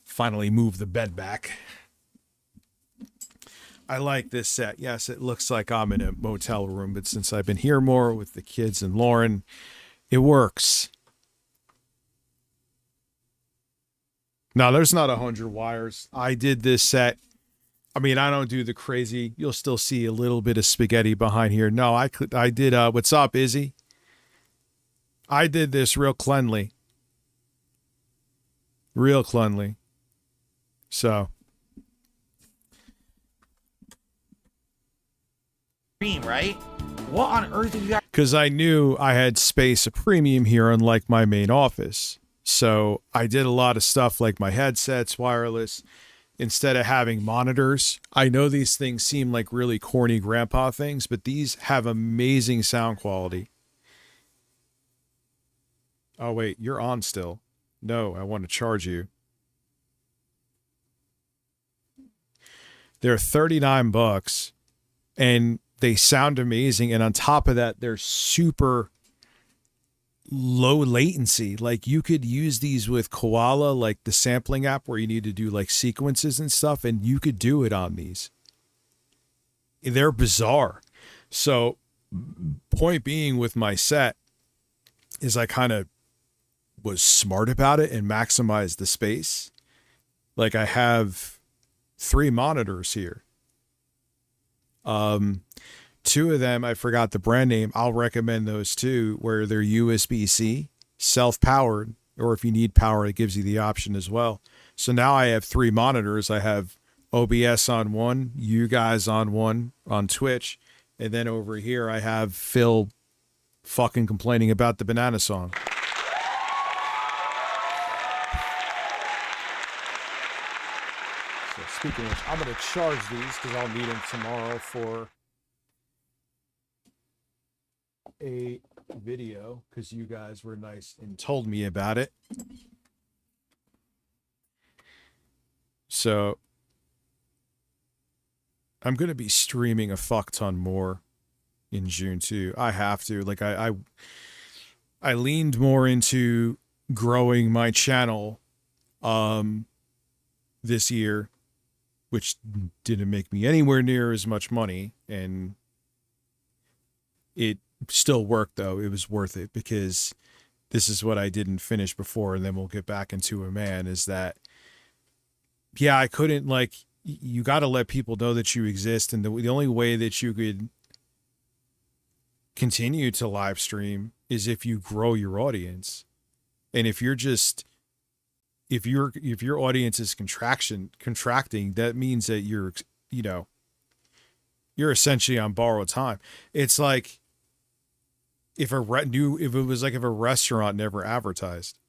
Finally move the bed back. I like this set. Yes, it looks like I'm in a motel room, but since I've been here more with the kids and Lauren, it works. Now, there's not 100 wires. I did this set. I mean, I don't do the crazy. You'll still see a little bit of spaghetti behind here. No, I did, what's up, Izzy? I did this real cleanly. Real cleanly. So. Right? What on earth have you got? Because I knew I had space a premium here, unlike my main office. So I did a lot of stuff like my headsets, wireless, instead of having monitors. I know these things seem like really corny grandpa things, but these have amazing sound quality. Oh, wait, you're on still. No, I want to charge you. They're $39 and they sound amazing. And on top of that, they're super low latency. Like you could use these with Koala, like the sampling app where you need to do like sequences and stuff. And you could do it on these. They're bizarre. So point being with my set is I kind of was smart about it and maximized the space. Like I have 3 monitors here. 2 of them, I forgot the brand name. I'll recommend those 2 where they're USB-C, self-powered, or if you need power, it gives you the option as well. So now I have 3 monitors. I have OBS on one, you guys on one on Twitch, and then over here I have Phil fucking complaining about the banana song. Speaking of which, I'm going to charge these because I'll need them tomorrow for a video because you guys were nice and told me about it. So I'm going to be streaming a fuck ton more in June too. I have to. Like I leaned more into growing my channel this year, which didn't make me anywhere near as much money, and it still worked though. It was worth it because this is what I didn't finish before, and then we'll get back into a man, is that, yeah, I couldn't, like, you got to let people know that you exist, and the only way that you could continue to live stream is if you grow your audience. And if you're just, if your audience is contracting, that means that you're, you know, you're essentially on borrowed time. It's like if a restaurant never advertised,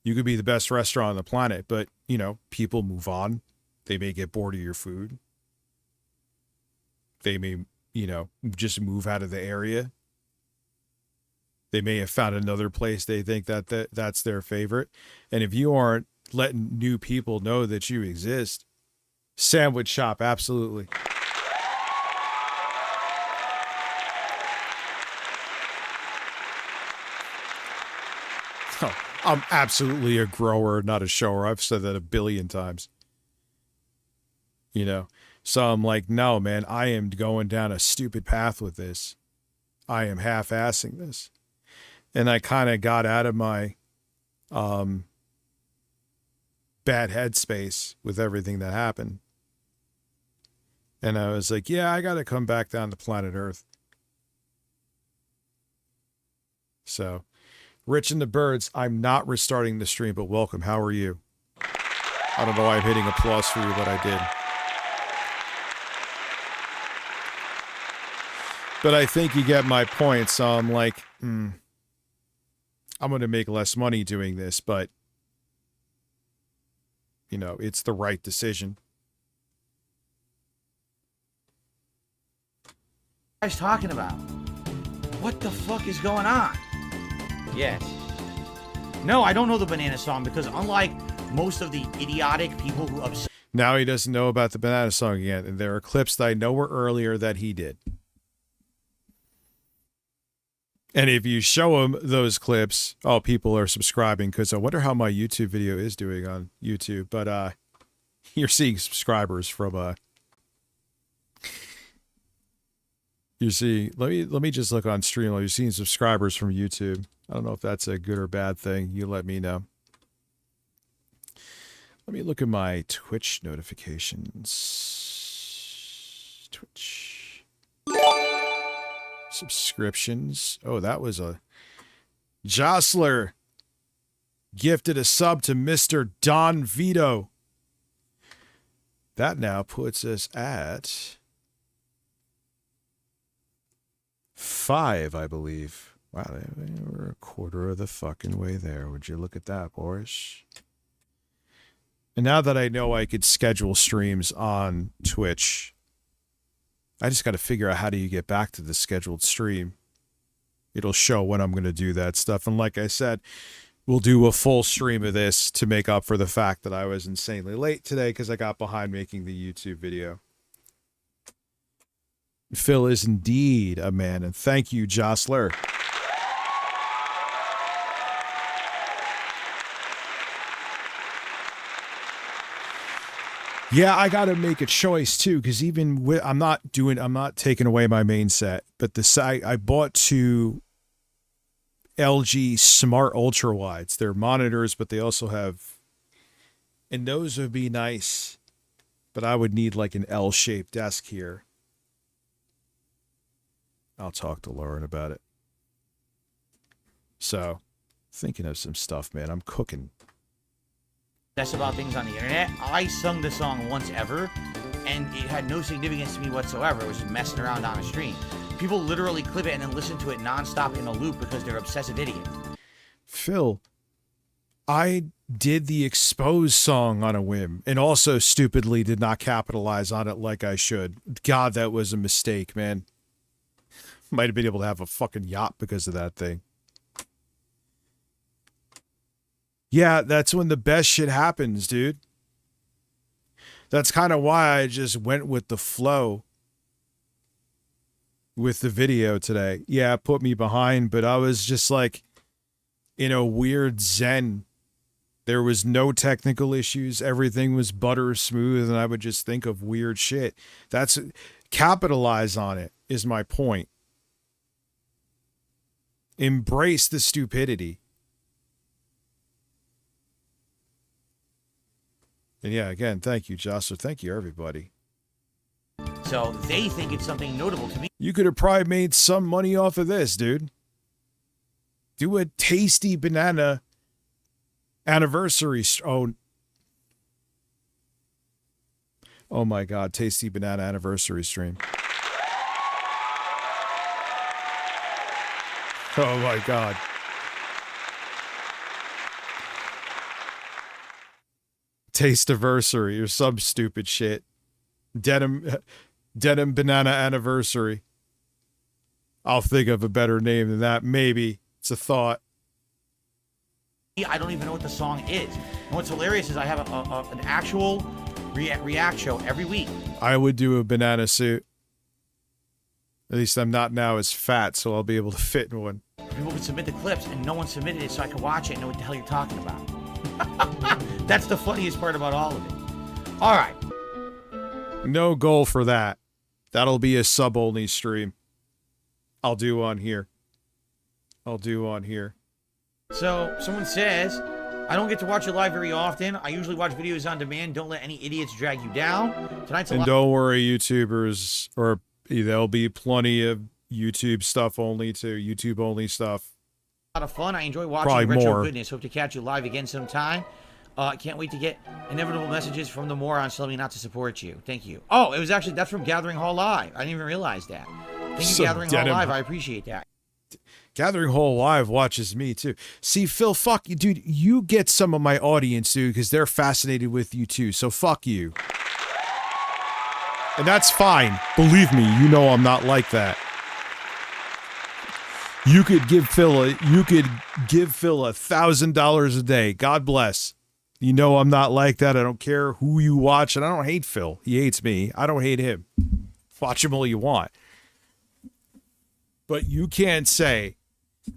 you could be the best restaurant on the planet, but you know, people move on. They may get bored of your food. They may, you know, just move out of the area. They may have found another place they think that's their favorite. And if you aren't letting new people know that you exist, sandwich shop, absolutely. Oh, I'm absolutely a grower, not a shower. I've said that a billion times. You know, so I'm like, no, man, I am going down a stupid path with this. I am half-assing this. And I kind of got out of my bad headspace with everything that happened. And I was like, yeah, I got to come back down to planet Earth. So, Rich and the Birds, I'm not restarting the stream, but welcome. How are you? I don't know why I'm hitting applause for you, but I did. But I think you get my point. So I'm like, I'm going to make less money doing this, but, you know, it's the right decision. What are you guys talking about? What the fuck is going on? Yes. No, I don't know the banana song because unlike most of the idiotic people who now he doesn't know about the banana song again. And there are clips that I know were earlier that he did. And if you show him those clips, oh, people are subscribing because I wonder how my YouTube video is doing on YouTube. But you're seeing subscribers from you see, let me just look on Streamlabs. You're seeing subscribers from YouTube. I don't know if that's a good or bad thing. You let me know. Let me look at my Twitch notifications. Twitch. Subscriptions. Oh, that was a Jostler gifted a sub to Mr. Don Vito. That now puts us at 5, I believe. Wow, we're a quarter of the fucking way there. Would you look at that, boys? And now that I know I could schedule streams on Twitch, I just got to figure out how do you get back to the scheduled stream. It'll show when I'm going to do that stuff. And like I said, we'll do a full stream of this to make up for the fact that I was insanely late today because I got behind making the YouTube video. Phil is indeed a man, and thank you, Jostler. Yeah, I got to make a choice too, because even with, I'm not taking away my main set, but the site I bought 2 LG Smart Ultra Wides. They're monitors, but they also have, and those would be nice, but I would need like an L-shaped desk here. I'll talk to Lauren about it. So, thinking of some stuff, man. I'm cooking. That's about things on the internet. I sung the song once ever, and it had no significance to me whatsoever. It was just messing around on a stream. People literally clip it and then listen to it nonstop in a loop because they're obsessive idiots. Phil, I did the Exposed song on a whim and also stupidly did not capitalize on it like I should. God, that was a mistake, man. Might have been able to have a fucking yacht because of that thing. Yeah, that's when the best shit happens, dude. That's kind of why I just went with the flow with the video today. Yeah, it put me behind, but I was just like in a weird zen. There was no technical issues. Everything was butter smooth, and I would just think of weird shit. That's capitalize on it is my point. Embrace the stupidity. And yeah, again, thank you, Jostler. Thank you, everybody. So So they think it's something notable. To me, You could have probably made some money off of this, dude. Do a tasty banana anniversary. Oh my God, tasty banana anniversary stream. Oh my God. Taste-iversary or some stupid shit. Denim banana anniversary. I'll think of a better name than that. Maybe. It's a thought. I don't even know what the song is. And what's hilarious is I have an actual react show every week. I would do a banana suit. At least I'm not now as fat, so I'll be able to fit in one. People can submit the clips, and no one submitted it, so I can watch it and know what the hell you're talking about. That's the funniest part about all of it. All right. No goal for that. That'll be a sub-only stream. I'll do on here. So, someone says, I don't get to watch it live very often. I usually watch videos on demand. Don't let any idiots drag you down. Tonight's a And don't worry, YouTubers, or there'll be plenty of YouTube stuff only too. YouTube only stuff. lot of fun. I enjoy watching Probably retro more. goodness. Hope to catch you live again sometime. Can't wait to get inevitable messages from the morons telling me not to support you. Thank you. Oh, it was actually, that's from Gathering Hall Live. I didn't even realize that. Thank you, So Gathering Hall denim. Live. I appreciate that. Gathering Hall Live watches me too. See, Phil, fuck you, dude. You get some of my audience, dude, because they're fascinated with you too. So fuck you. And that's fine. Believe me, you know I'm not like that. You could give Phil $1,000 a day. God bless. You know I'm not like that. I don't care who you watch, and I don't hate Phil. He hates me. I don't hate him. Watch him all you want. But you can't say,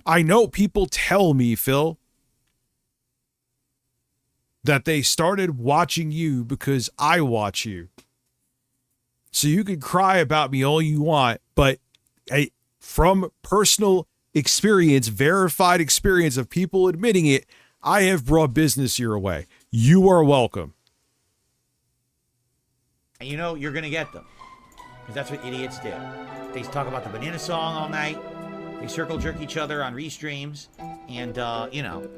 I know people tell me, Phil, that they started watching you because I watch you. So you can cry about me all you want, but from personal experience, verified experience of people admitting it, I have brought business your way. You are welcome. And you know, you're going to get them. Because that's what idiots do. They talk about the banana song all night. They circle jerk each other on restreams. And, you know,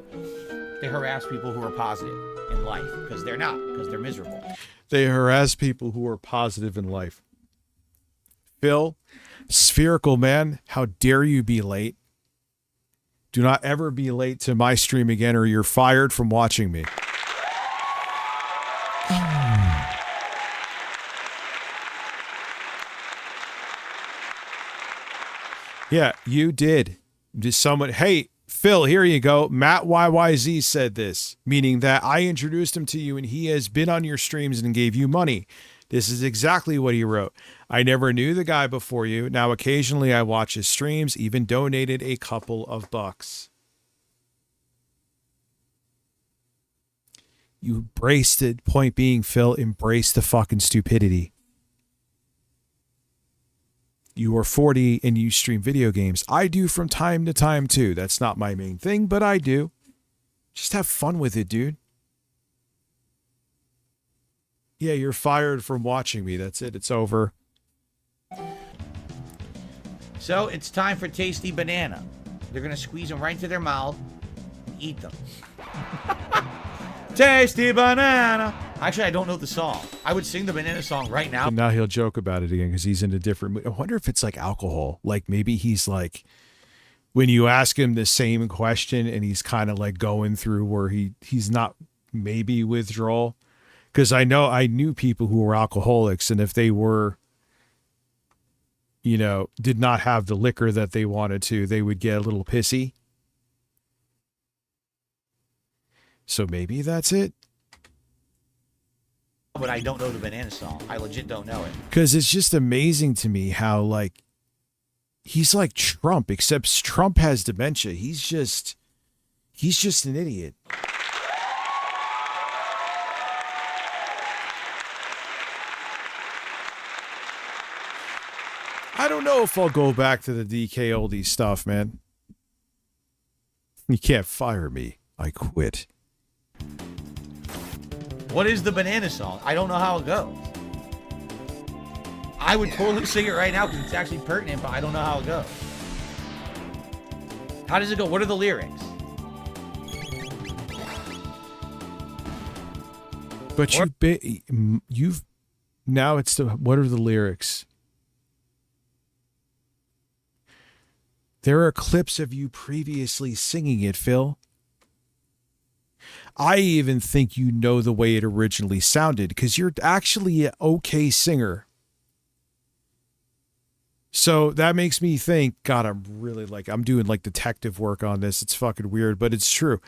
they harass people who are positive in life. Because they're not. Because they're miserable. They harass people who are positive in life. Phil, Spherical Man, how dare you be late? Do not ever be late to my stream again or you're fired from watching me. Yeah, you did. Just someone, hey, Phil, here you go. Matt YYZ said this, meaning that I introduced him to you and he has been on your streams and gave you money. This is exactly what he wrote. I never knew the guy before you. Now occasionally I watch his streams, even donated a couple of bucks. You embraced it. Point being, Phil, embrace the fucking stupidity. You are 40 and you stream video games. I do from time to time too. That's not my main thing, but I do. Just have fun with it, dude. Yeah, you're fired from watching me. That's it. It's over. So it's time for Tasty Banana. They're going to squeeze them right into their mouth and eat them. Tasty Banana. Actually, I don't know the song. I would sing the banana song right now. And now he'll joke about it again because he's in a different mood. I wonder if it's like alcohol. Like maybe he's like, when you ask him the same question and he's kind of like going through where he's not maybe withdrawal. Because I knew people who were alcoholics, and if they were, you know, did not have the liquor that they wanted to, they would get a little pissy. So maybe that's it. But I don't know the banana song. I legit don't know it. Because it's just amazing to me how, like, he's like Trump, except Trump has dementia. He's just an idiot. I don't know if I'll go back to the DK oldie stuff, man. You can't fire me. I quit. What is the banana song? I don't know how it goes. I would totally sing it right now because it's actually pertinent, but I don't know how it goes. How does it go? What are the lyrics? But you've now it's the what are the lyrics? There are clips of you previously singing it, Phil. I even think you know the way it originally sounded because you're actually an okay singer. So that makes me think, God, I'm doing like detective work on this. It's fucking weird, but it's true.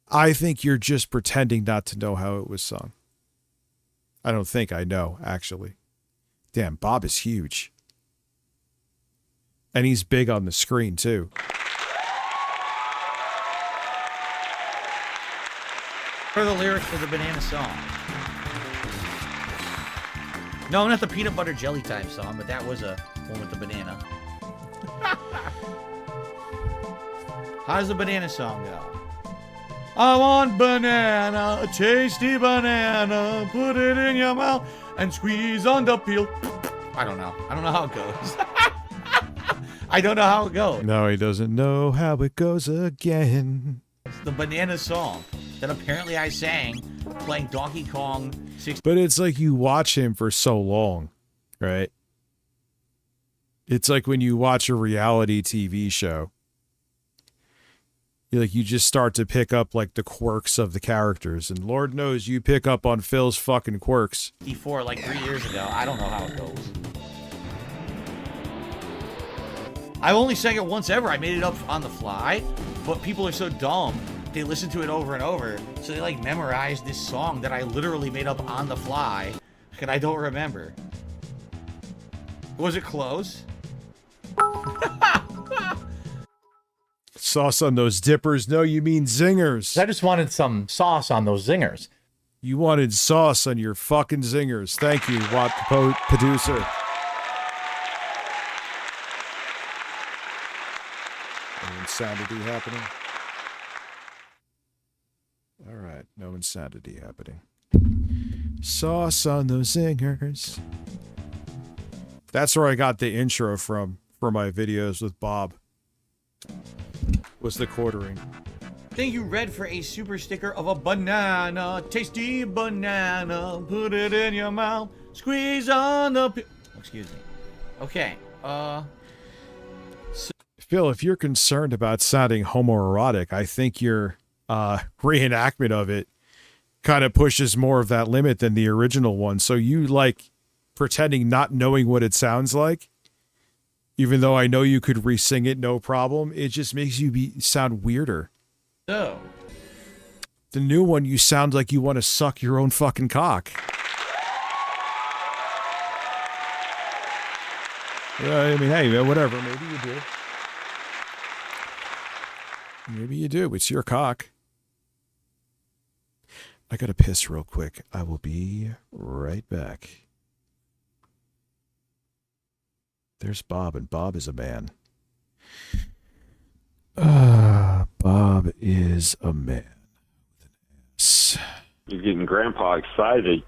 I think you're just pretending not to know how it was sung. I don't think I know, actually. Damn, Bob is huge. And he's big on the screen, too. What are the lyrics for the banana song? No, not the peanut butter jelly time song, but that was a one with the banana. How does the banana song go? I want banana, a tasty banana, put it in your mouth and squeeze on the peel. I don't know. I don't know how it goes. I don't know how it goes. No, he doesn't know how it goes again. It's the banana song that apparently I sang playing Donkey Kong 6. But it's like you watch him for so long, right? It's like when you watch a reality TV show. You just start to pick up like the quirks of the characters, and Lord knows you pick up on Phil's fucking quirks. Before like 3 years ago. I don't know how it goes. I've only sang it once ever. I made it up on the fly, but people are so dumb. They listen to it over and over, so they like memorized this song that I literally made up on the fly, and I don't remember. Was it close? Sauce on those dippers? No, you mean zingers. I just wanted some sauce on those zingers. You wanted sauce on your fucking zingers. Thank you, Watt the producer. No insanity happening. All right, no insanity happening. Sauce on those zingers. That's where I got the intro from for my videos with Bob. Was the quartering. Thank you, Red, for a super sticker of a banana. Tasty banana. Put it in your mouth. Squeeze on the... Excuse me. Okay. Phil, if you're concerned about sounding homoerotic, I think your reenactment of it kind of pushes more of that limit than the original one. So you like pretending not knowing what it sounds like, even though I know you could re-sing it no problem. It just makes you sound weirder. So, the new one, you sound like you want to suck your own fucking cock. I mean, hey, whatever. Maybe you do. Maybe you do. It's your cock. I gotta piss real quick. I will be right back. There's Bob, and Bob is a man. Bob is a man. You're getting Grandpa excited.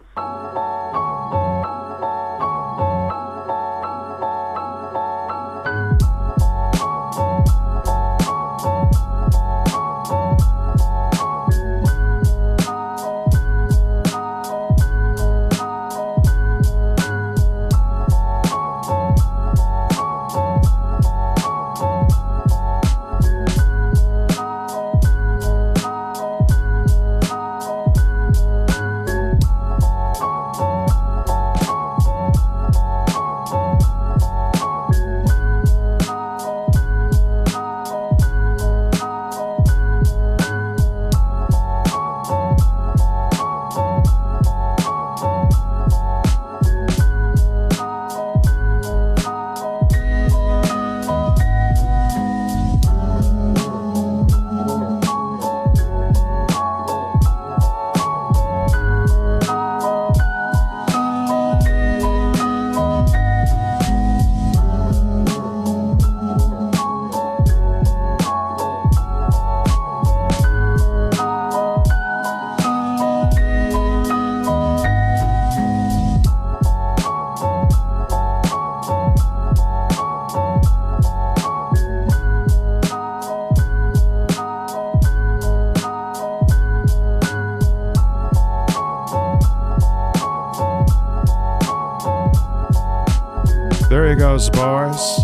he goes, boys.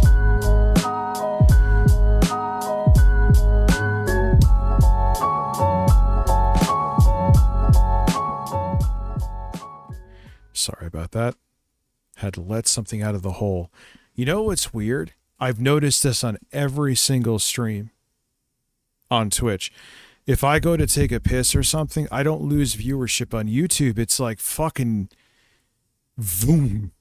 Sorry about that. Had to let something out of the hole. You know what's weird? I've noticed this on every single stream on Twitch. If I go to take a piss or something, I don't lose viewership on YouTube. It's like fucking boom.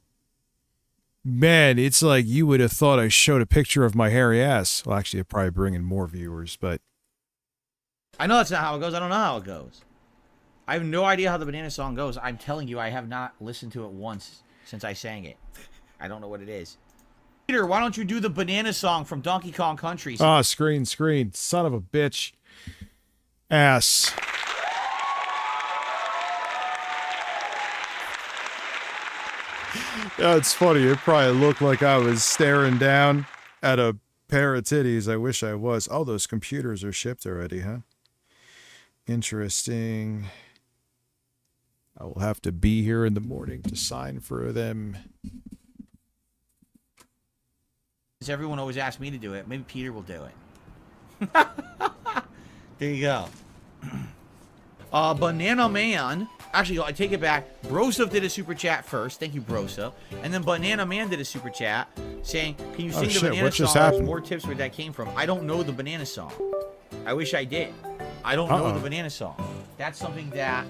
Man, it's like you would have thought I showed a picture of my hairy ass. Well, actually, it'd probably bring in more viewers, but... I know that's not how it goes. I don't know how it goes. I have no idea how the banana song goes. I'm telling you, I have not listened to it once since I sang it. I don't know what it is. Peter, why don't you do the banana song from Donkey Kong Country? Ah, screen. Son of a bitch. Ass. Yeah, it's funny. It probably looked like I was staring down at a pair of titties. I wish I was. Oh, those computers are shipped already, huh? Interesting. I will have to be here in the morning to sign for them. Everyone always asks me to do it. Maybe Peter will do it. There you go. Banana Man. Actually, I take it back. Brosov did a super chat first. Thank you, Brosov. And then Banana Man did a super chat saying, can you sing the banana song? There's more tips where that came from. I don't know the banana song. I wish I did. I don't know the banana song. That's something that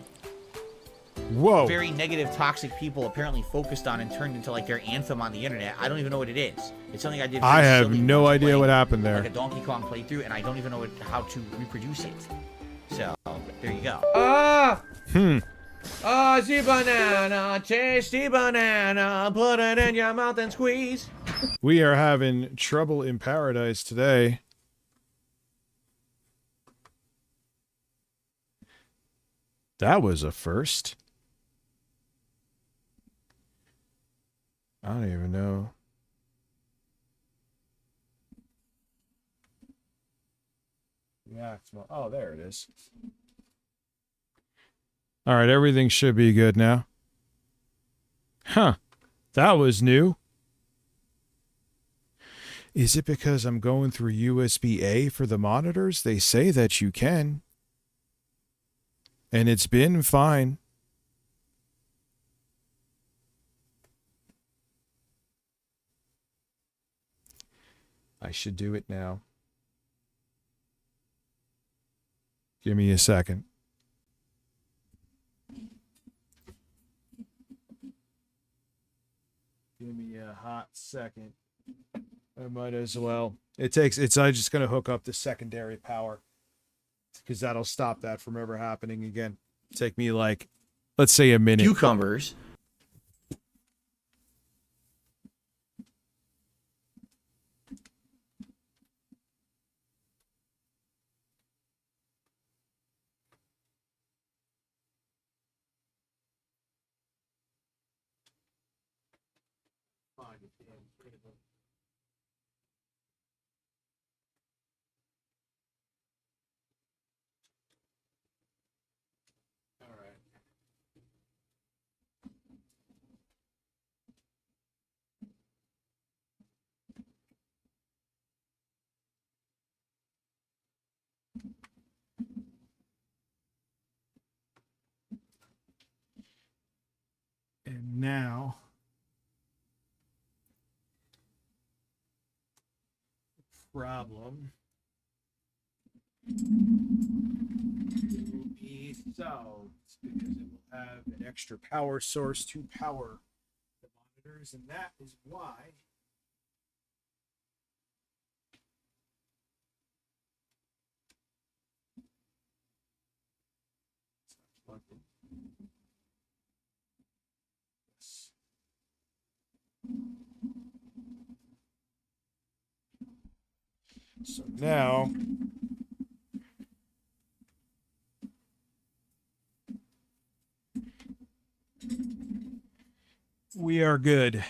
very negative, toxic people apparently focused on and turned into like their anthem on the internet. I don't even know what it is. It's something I did. I have no idea what happened there. Like a Donkey Kong playthrough, and I don't even know how to reproduce it. So there you go. The banana, tasty banana, put it in your mouth and squeeze. We are having trouble in paradise today. That was a first. I don't even know. Yeah, oh, there it is. All right, everything should be good now. Huh. That was new. Is it because I'm going through USB-A for the monitors? They say that you can. And it's been fine. I should do it now. Give me a second. Give me a hot second. I might as well. I'm just going to hook up the secondary power because that'll stop that from ever happening again. Take me like, let's say a minute. Cucumbers. And now, problem will be solved because it will have an extra power source to power the monitors, and that is why it's not plugged in. So now we are good.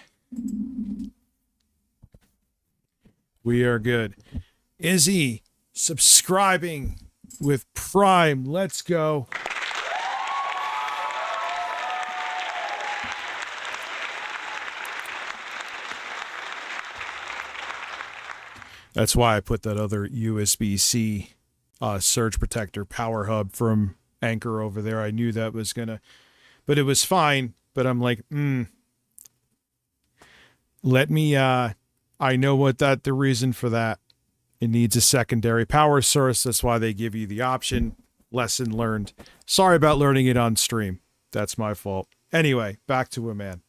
We are good. Izzy subscribing with Prime. Let's go. That's why I put that other USB-C surge protector power hub from Anchor over there. I knew that was gonna, but it was fine. But I'm like, let me. I know what the reason for that. It needs a secondary power source. That's why they give you the option. Lesson learned. Sorry about learning it on stream. That's my fault. Anyway, back to a man.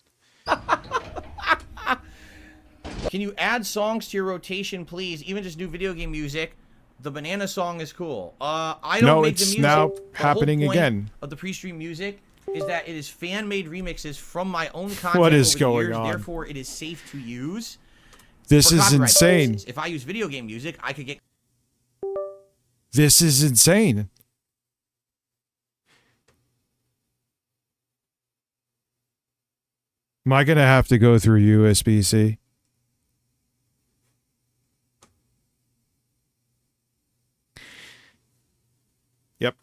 Can you add songs to your rotation, please? Even just new video game music. The banana song is cool. I don't No, make the it's music. now The happening whole point again. of the pre-stream music is that it is fan-made remixes from my own content What is over the going years. on? Therefore, it is safe to use. This for is copyright insane. purposes. If I use video game music, I could get. This is insane. Am I going to have to go through USB-C? Yep.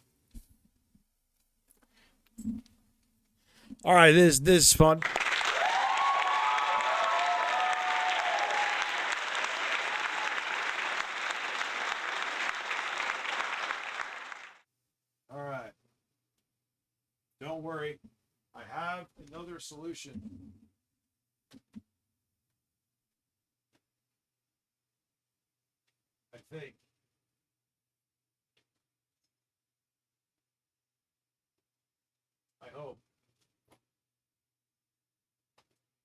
All right, this is fun. All right. Don't worry. I have another solution. I think. I hope.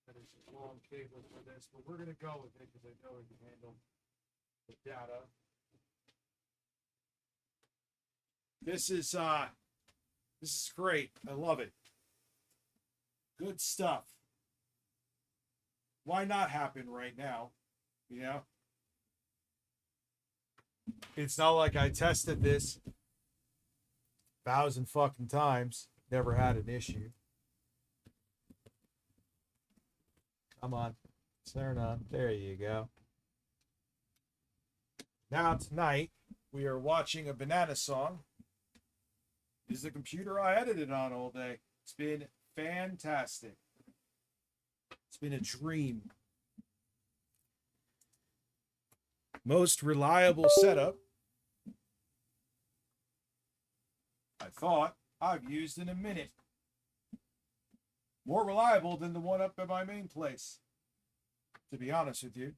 That is a long cable for this, but we're going to go with it because I know it can handle the data. This is great. I love it. Good stuff. Why not happen right now? You know? It's not like I tested this 1,000 fucking times. Never had an issue. Come on. Turn on. There you go. Now tonight, we are watching a banana song. This is the computer I edited on all day. It's been fantastic. It's been a dream. Most reliable setup I thought I've used in a minute. More reliable than the one up at my main place. To be honest with you.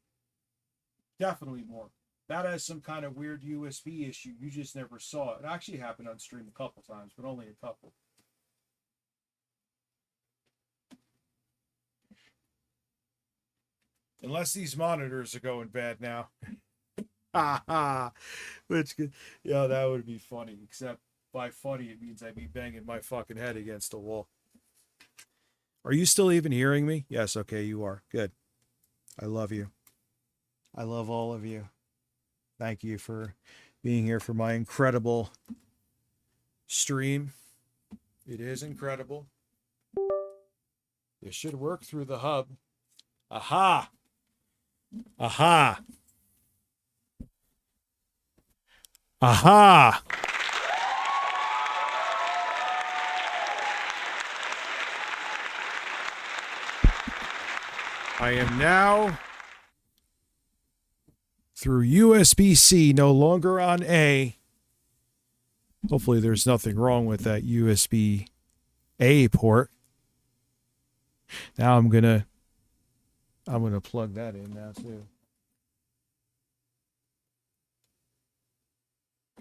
Definitely more. That has some kind of weird USB issue. You just never saw it. It actually happened on stream a couple times, but only a couple. Unless these monitors are going bad now. Which could, yeah, that would be funny. Except by funny, it means I'd be banging my fucking head against the wall. Are you still even hearing me? Yes, okay, you are. Good. I love you. I love all of you. Thank you for being here for my incredible stream. It is incredible. It should work through the hub. Aha! Aha! Aha! I am now through USB-C, no longer on A. Hopefully there's nothing wrong with that USB-A port. Now I'm gonna plug that in now too.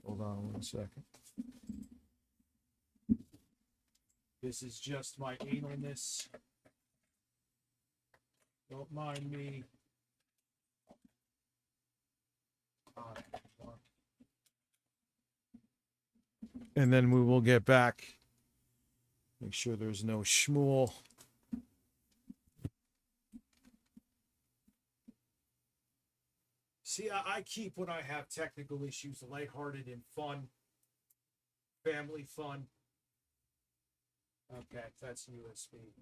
Hold on 1 second. This is just my analness. Don't mind me. And then we will get back. Make sure there's no schmool. See, I keep when I have technical issues lighthearted and fun. Family fun. Okay, that's USB.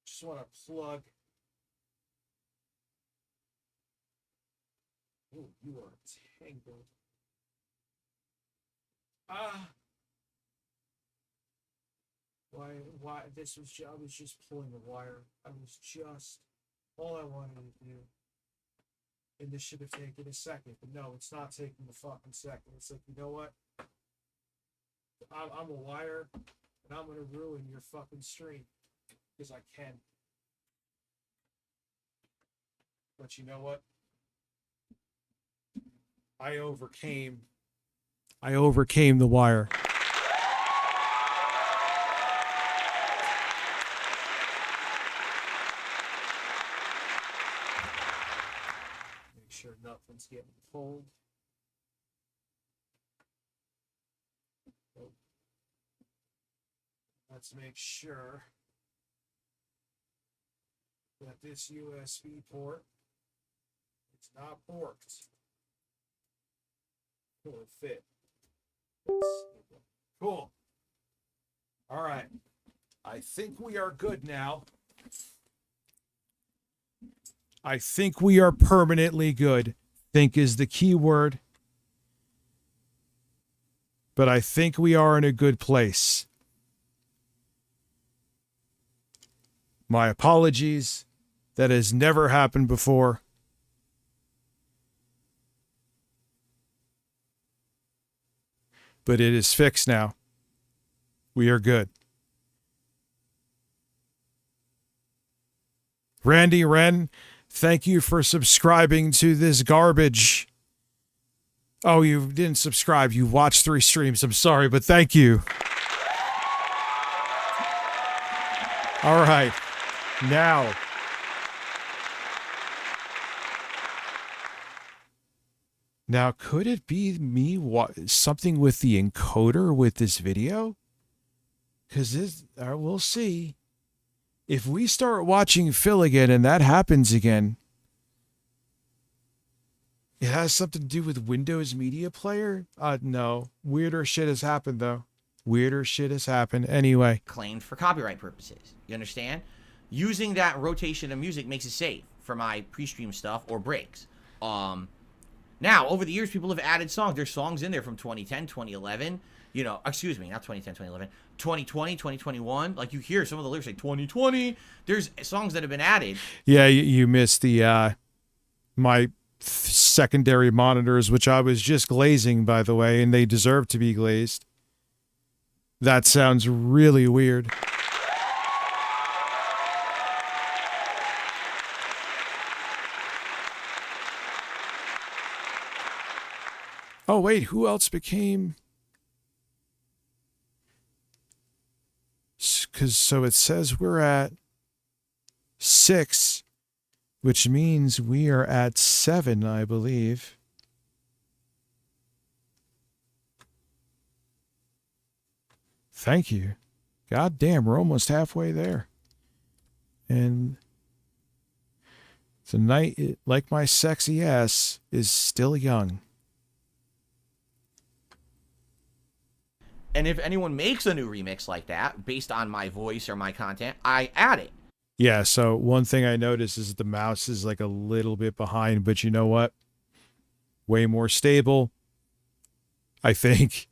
Just want to plug. Oh, you are tangled. Why, this was, I was just pulling the wire. I was just all I wanted to do. And this should have taken a second, but no, it's not taking a fucking second. It's like, you know what? I'm a liar, and I'm gonna ruin your fucking stream because I can. But you know what? I overcame the wire. Make sure nothing's getting pulled. Oh. Let's make sure that this USB port is not borked. Will it fit? Cool. All right. I think we are good now. I think we are permanently good. Think is the key word. But I think we are in a good place. My apologies. That has never happened before. But it is fixed now. We are good. Randy Wren, thank you for subscribing to this garbage. Oh, you didn't subscribe. You watched 3 streams. I'm sorry, but thank you. All right. Now. Now, could it be me something with the encoder with this video? Because this, we'll see. If we start watching Phil again and that happens again, it has something to do with Windows Media Player? No. Weirder shit has happened, though. Weirder shit has happened. Anyway. Claimed for copyright purposes. You understand? Using that rotation of music makes it safe for my pre-stream stuff or breaks. Now, over the years, people have added songs. There's songs in there from 2010, 2011. You know, excuse me, not 2010, 2011. 2020, 2021. Like, you hear some of the lyrics like 2020. There's songs that have been added. Yeah, you missed the, my secondary monitors, which I was just glazing, by the way, and they deserve to be glazed. That sounds really weird. Oh, wait, who else became... So it says we're at 6, which means we are at 7, I believe. Thank you. God damn, we're almost halfway there. And tonight, like my sexy ass, is still young. And if anyone makes a new remix like that, based on my voice or my content, I add it. Yeah, so one thing I noticed is the mouse is like a little bit behind, but you know what? Way more stable. I think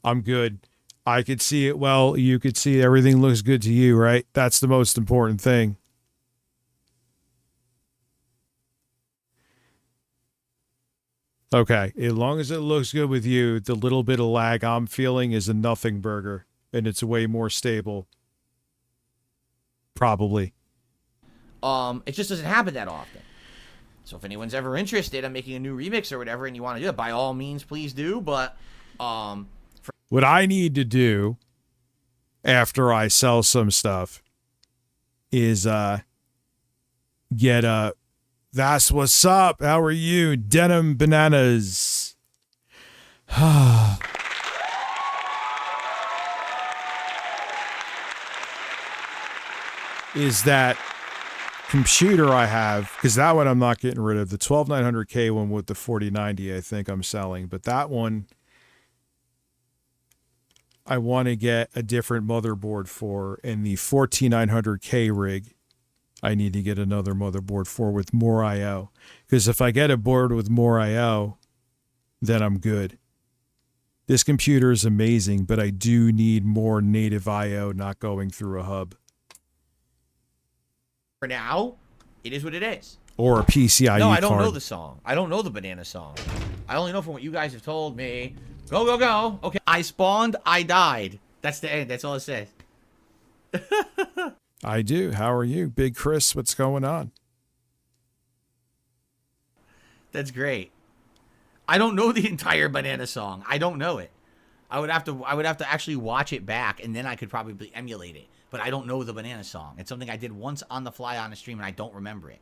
I'm good. I could see it well. You could see everything looks good to you, right? That's the most important thing. Okay, as long as it looks good with you, the little bit of lag I'm feeling is a nothing burger, and it's way more stable. Probably. It just doesn't happen that often. So if anyone's ever interested in making a new remix or whatever, and you want to do it, by all means, please do. But what I need to do after I sell some stuff is get a "That's what's up. How are you, Denim Bananas?" Is that computer I have, because that one I'm not getting rid of. The 12900K one with the 4090 I think I'm selling, but that one I want to get a different motherboard for, and the 14900K rig I need to get another motherboard for with more I/O, because if I get a board with more I/O, then I'm good. This computer is amazing, but I do need more native I/O not going through a hub. for now, It is what it is. Or a PCIe No, I don't card. know the song. I don't know the banana song. I only know from what you guys have told me. Go, go, go. Okay. I spawned, I died. That's the end. That's all it says. I do. How are you? Big Chris, what's going on? That's great. I don't know the entire banana song. I don't know it. I would have to actually watch it back, and then I could probably emulate it. But I don't know the banana song. It's something I did once on the fly on a stream, and I don't remember it.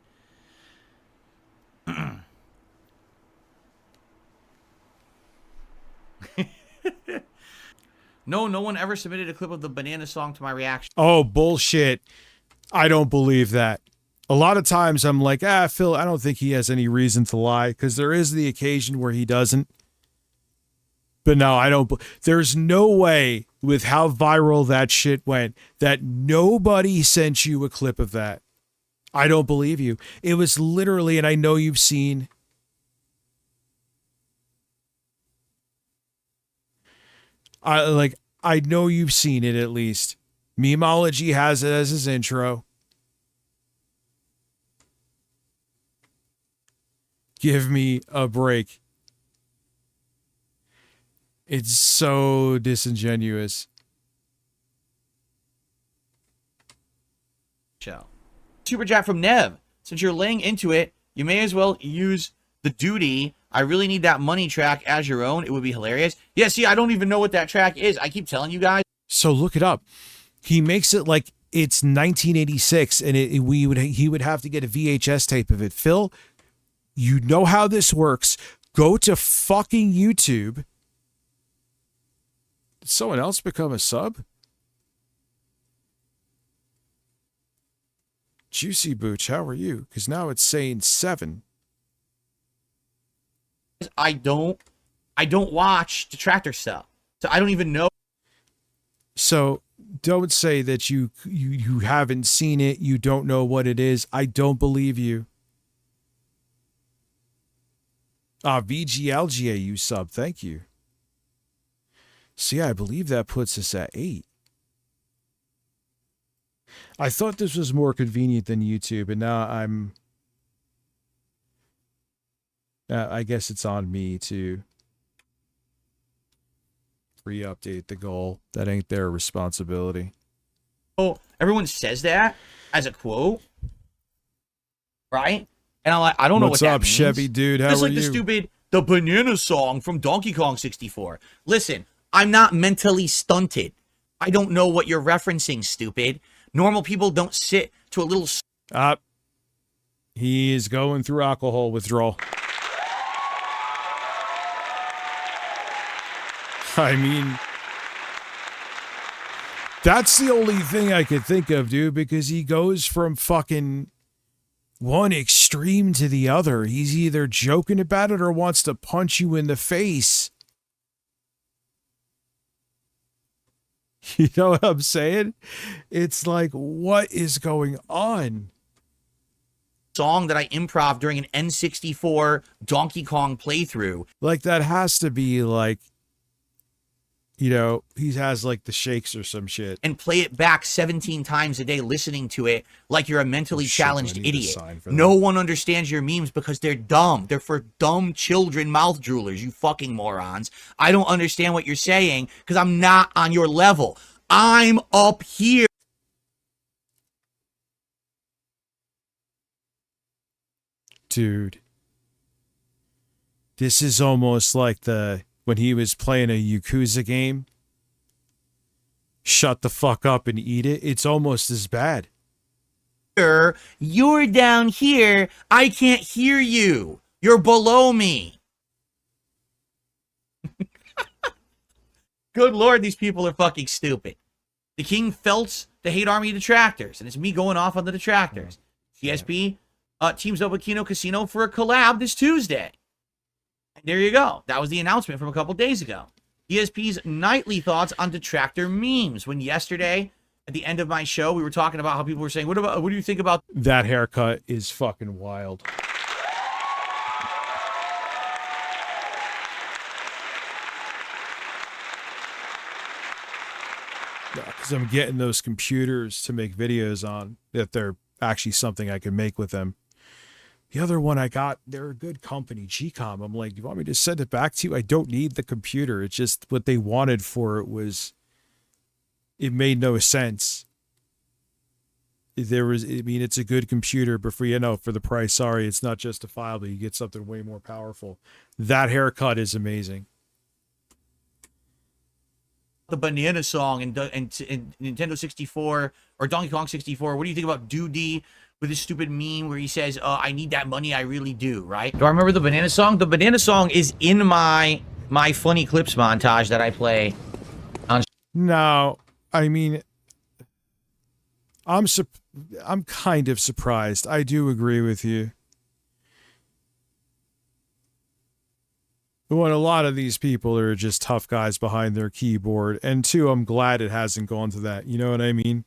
No one ever submitted a clip of the banana song to my reaction. Oh, bullshit. I don't believe that. A lot of times I'm like, Phil, I don't think he has any reason to lie, because there is the occasion where he doesn't. But no, I don't. There's no way, with how viral that shit went, that nobody sent you a clip of that. I don't believe you. It was literally, and I know you've seen. I know you've seen it at least. Memeology has it as his intro. Give me a break. It's so disingenuous. Show. Super chat from Nev. Since you're laying into it, you may as well use the duty. I really need that money track as your own. It would be hilarious. Yeah, see, I don't even know what that track is. I keep telling you guys. So look it up. He makes it like it's 1986, and he would have to get a VHS tape of it. Phil, you know how this works. Go to fucking YouTube. Did someone else become a sub? Juicy Booch, how are you? Because now it's saying 7. I don't watch detractor stuff. So I don't even know. So don't say that you haven't seen it, you don't know what it is. I don't believe you. VGLGA, you sub, thank you. See, I believe that puts us at 8. I thought this was more convenient than YouTube, and now I'm... I guess it's on me to re-update the goal. That ain't their responsibility. Oh, everyone says that as a quote, right? And I'm like, I don't know what that means. What's up, Chevy dude? How It's are like you? the stupid the banana song from Donkey Kong 64. Listen, I'm not mentally stunted. I don't know what you're referencing, stupid. Normal people don't sit to a little. He is going through alcohol withdrawal. I mean, that's the only thing I could think of, dude, because he goes from fucking one extreme to the other. He's either joking about it or wants to punch you in the face. You know what I'm saying? It's like, what is going on? Song that I improv during an N64 Donkey Kong playthrough. Like, that has to be like, you know, he has like the shakes or some shit. And play it back 17 times a day, listening to it like you're a mentally challenged idiot. No one understands your memes because they're dumb. They're for dumb children mouth droolers, you fucking morons. I don't understand what you're saying because I'm not on your level. I'm up here. Dude. This is almost like when he was playing a Yakuza game. Shut the fuck up and eat it. It's almost as bad. You're down here. I can't hear you. You're below me. Good Lord, these people are fucking stupid. The king felts the hate army detractors, and it's me going off on the detractors. GSP teams up with Kino Casino for a collab this Tuesday. There you go. That was the announcement from a couple days ago. ESP's nightly thoughts on detractor memes. When yesterday, at the end of my show, we were talking about how people were saying, what do you think about that haircut is fucking wild. Because I'm getting those computers to make videos on that they're actually something I can make with them. The other one I got, they're a good company, GCOM. I'm like, you want me to send it back to you? I don't need the computer. It's just what they wanted for it was, it made no sense. It's a good computer, but for the price, sorry, it's not justifiable. You get something way more powerful. That haircut is amazing. The banana song in Nintendo 64 or Donkey Kong 64. What do you think about Doody with his stupid meme where he says, I need that money, I really do, right? Do I remember the banana song? The banana song is in my funny clips montage that I play on. No, I mean, I'm kind of surprised. I do agree with you. One, a lot of these people are just tough guys behind their keyboard. And two, I'm glad it hasn't gone to that. You know what I mean?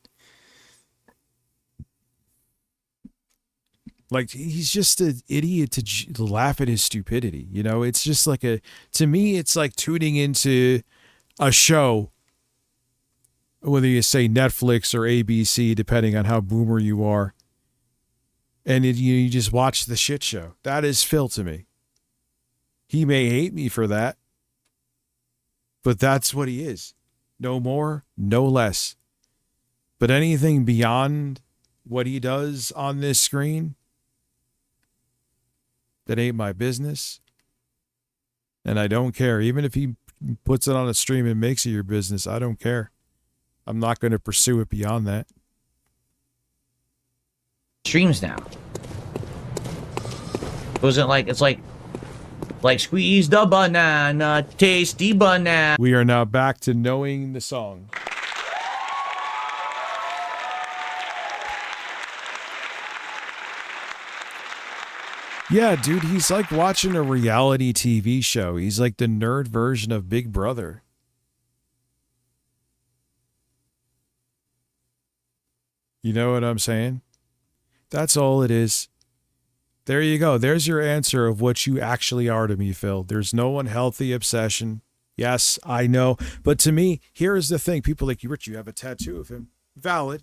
Like, he's just an idiot to laugh at his stupidity. You know, it's just like to me, it's like tuning into a show, whether you say Netflix or ABC, depending on how boomer you are. And you just watch the shit show. That is Phil to me. He may hate me for that, but that's what he is. No more, no less. But anything beyond what he does on this screen, that ain't my business. And I don't care. Even if he puts it on a stream and makes it your business, I don't care. I'm not going to pursue it beyond that. Streams now. Wasn't like, it's like squeeze the banana, tasty banana. We are now back to knowing the song. Yeah, dude, he's like watching a reality TV show. He's like the nerd version of Big Brother. You know what I'm saying? That's all it is. There you go. There's your answer of what you actually are to me, Phil. There's no unhealthy obsession. Yes, I know. But to me, here is the thing. People like you, Rich, you have a tattoo of him. Valid.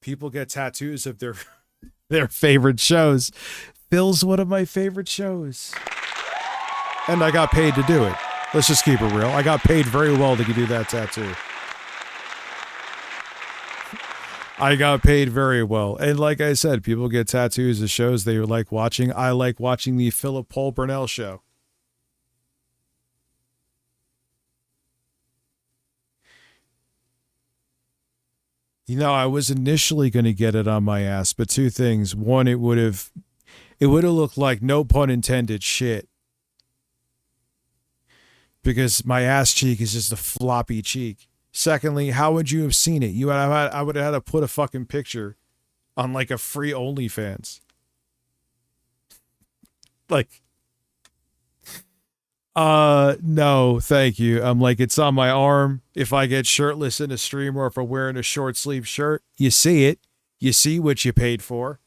People get tattoos of their favorite shows. Phil's one of my favorite shows. And I got paid to do it. Let's just keep it real. I got paid very well to do that tattoo. I got paid very well. And like I said, people get tattoos of shows they like watching. I like watching the Philip Paul Burnell show. You know, I was initially going to get it on my ass, but two things. One, it would have looked like, no pun intended, shit. Because my ass cheek is just a floppy cheek. Secondly, how would you have seen it? I would have had to put a fucking picture on like a free OnlyFans. Like, no, thank you. I'm like, it's on my arm. If I get shirtless in a stream or if I'm wearing a short sleeve shirt, you see it. You see what you paid for.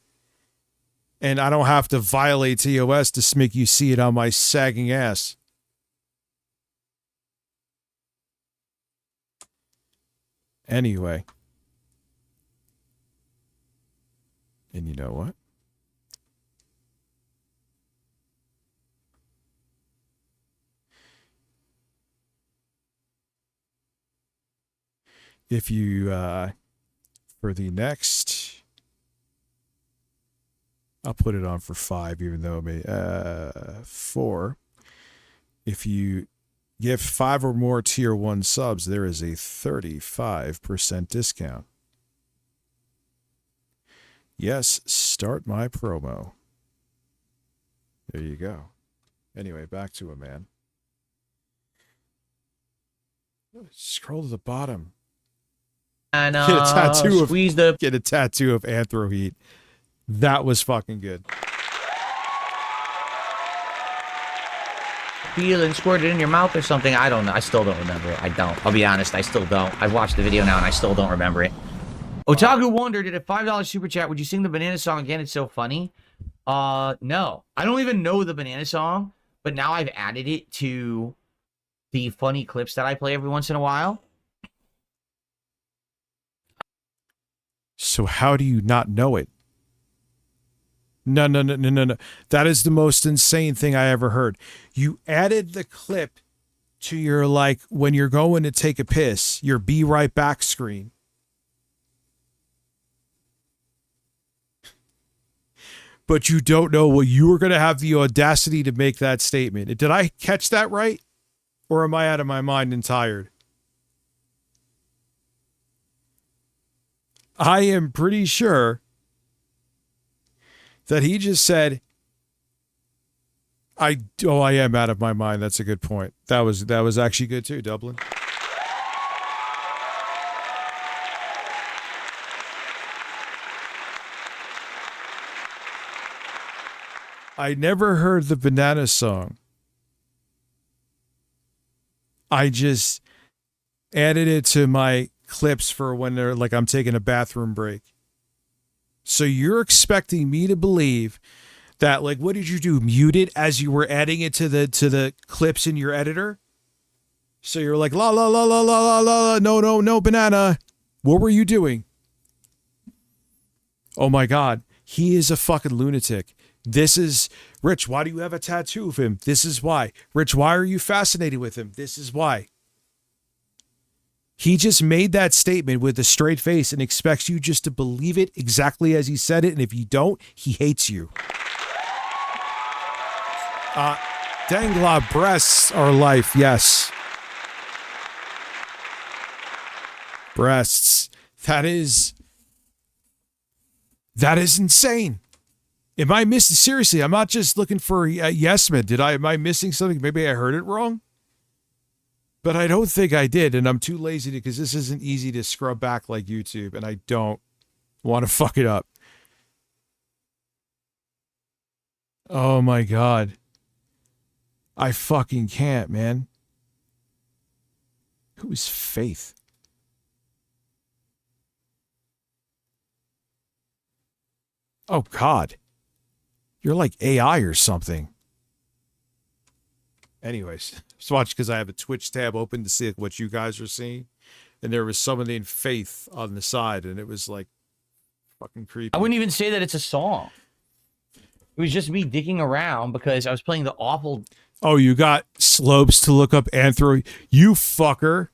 And I don't have to violate TOS to make you see it on my sagging ass. Anyway. And you know what? If you, for the next, I'll put it on for 5, even though it may, 4. If you give 5 or more tier 1 subs, there is a 35% discount. Yes, start my promo. There you go. Anyway, back to it, man. Scroll to the bottom. And get a tattoo squeeze get a tattoo of Anthro Heat. That was fucking good. Feel and squirt it in your mouth or something. I don't know. I still don't remember it. I don't. I'll be honest. I still don't. I've watched the video now and I still don't remember it. Otaku Wonder did a $5 super chat. Would you sing the banana song again? It's so funny. No. I don't even know the banana song, but now I've added it to the funny clips that I play every once in a while. So how do you not know it? No. That is the most insane thing I ever heard. You added the clip to your, like, when you're going to take a piss, your be right back screen. But you don't know what you were going to have the audacity to make that statement. Did I catch that right? Or am I out of my mind and tired? I am pretty sure that he just said, I am out of my mind. That's a good point. That was actually good too, Dublin. I never heard the banana song. I just added it to my clips for when they're like I'm taking a bathroom break. So you're expecting me to believe that, like, what did you do? Mute it as you were adding it to the clips in your editor? So you're like, la la la la la la la, no banana. What were you doing? Oh my God, he is a fucking lunatic. This is Rich. Why do you have a tattoo of him? This is why. Rich, why are you fascinated with him? This is why. He just made that statement with a straight face and expects you just to believe it exactly as he said it. And if you don't, he hates you. Dangla, breasts are life. Yes. Breasts. That is insane. Am I missing? Seriously, I'm not just looking for a yes man. Am I missing something? Maybe I heard it wrong. But I don't think I did, and I'm too lazy to, because this isn't easy to scrub back like YouTube, and I don't want to fuck it up. Oh my God. I fucking can't, man. Who is Faith? Oh God. You're like AI or something. Anyways, just watch because I have a Twitch tab open to see what you guys are seeing. And there was someone named Faith on the side, and it was like fucking creepy. I wouldn't even say that it's a song. It was just me digging around because I was playing the awful... Oh, you got Slopes to look up Anthro. You fucker.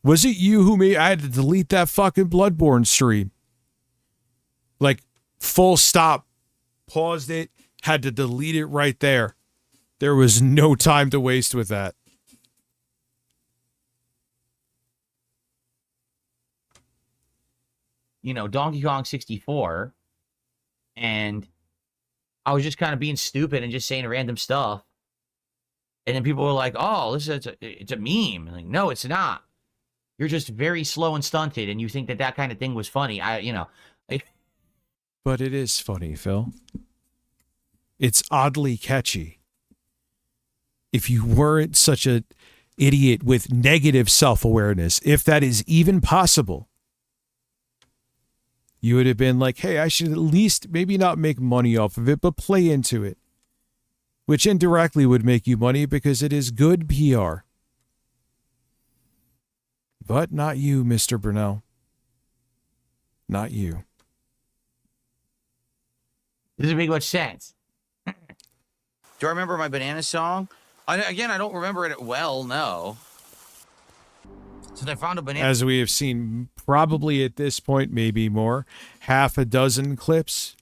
Was it you who made... I had to delete that fucking Bloodborne stream. Like, full stop. Paused it. Had to delete it right there. There was no time to waste with that. You know, Donkey Kong 64. And I was just kind of being stupid and just saying random stuff. And then people were like, oh, it's a meme. I'm like, no, it's not. You're just very slow and stunted, and you think that kind of thing was funny. But it is funny, Phil. It's oddly catchy. If you weren't such an idiot with negative self-awareness, if that is even possible, you would have been like, hey, I should at least maybe not make money off of it, but play into it. Which indirectly would make you money because it is good PR. But not you, Mr. Brunel. Not you. Doesn't make much sense. Do I remember my banana song? I don't remember it well, no. Since I found a banana... As we have seen, probably at this point, maybe more, half a dozen clips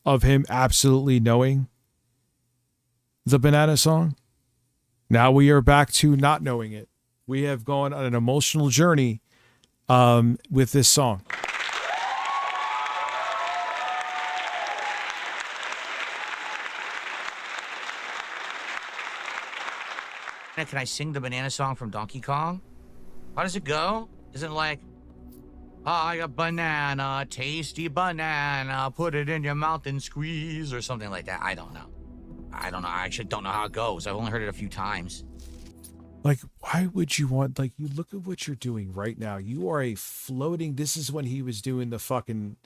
of him absolutely knowing the banana song. Now we are back to not knowing it. We have gone on an emotional journey with this song. Can I sing the banana song from Donkey Kong? How does it go? Isn't it like, I got banana, tasty banana, put it in your mouth and squeeze, or something like that? I don't know. I actually don't know how it goes. I've only heard it a few times. Like, why would you want, like, you look at what you're doing right now. You are a floating, this is when he was doing the fucking,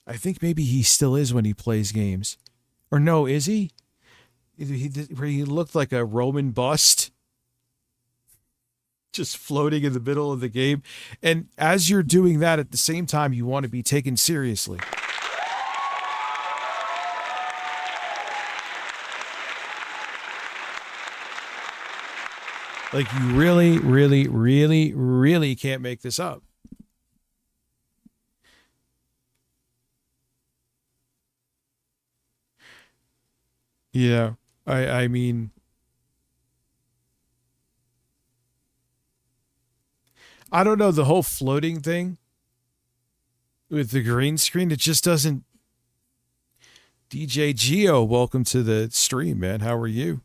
I think maybe he still is when he plays games. Or no, is he? Where he looked like a Roman bust. just floating in the middle of the game. And as you're doing that at the same time, you want to be taken seriously. Like, you really, really, really, really can't make this up. Yeah, I mean, I don't know, the whole floating thing with the green screen, it just doesn't. DJ Geo, welcome to the stream, man. How are you?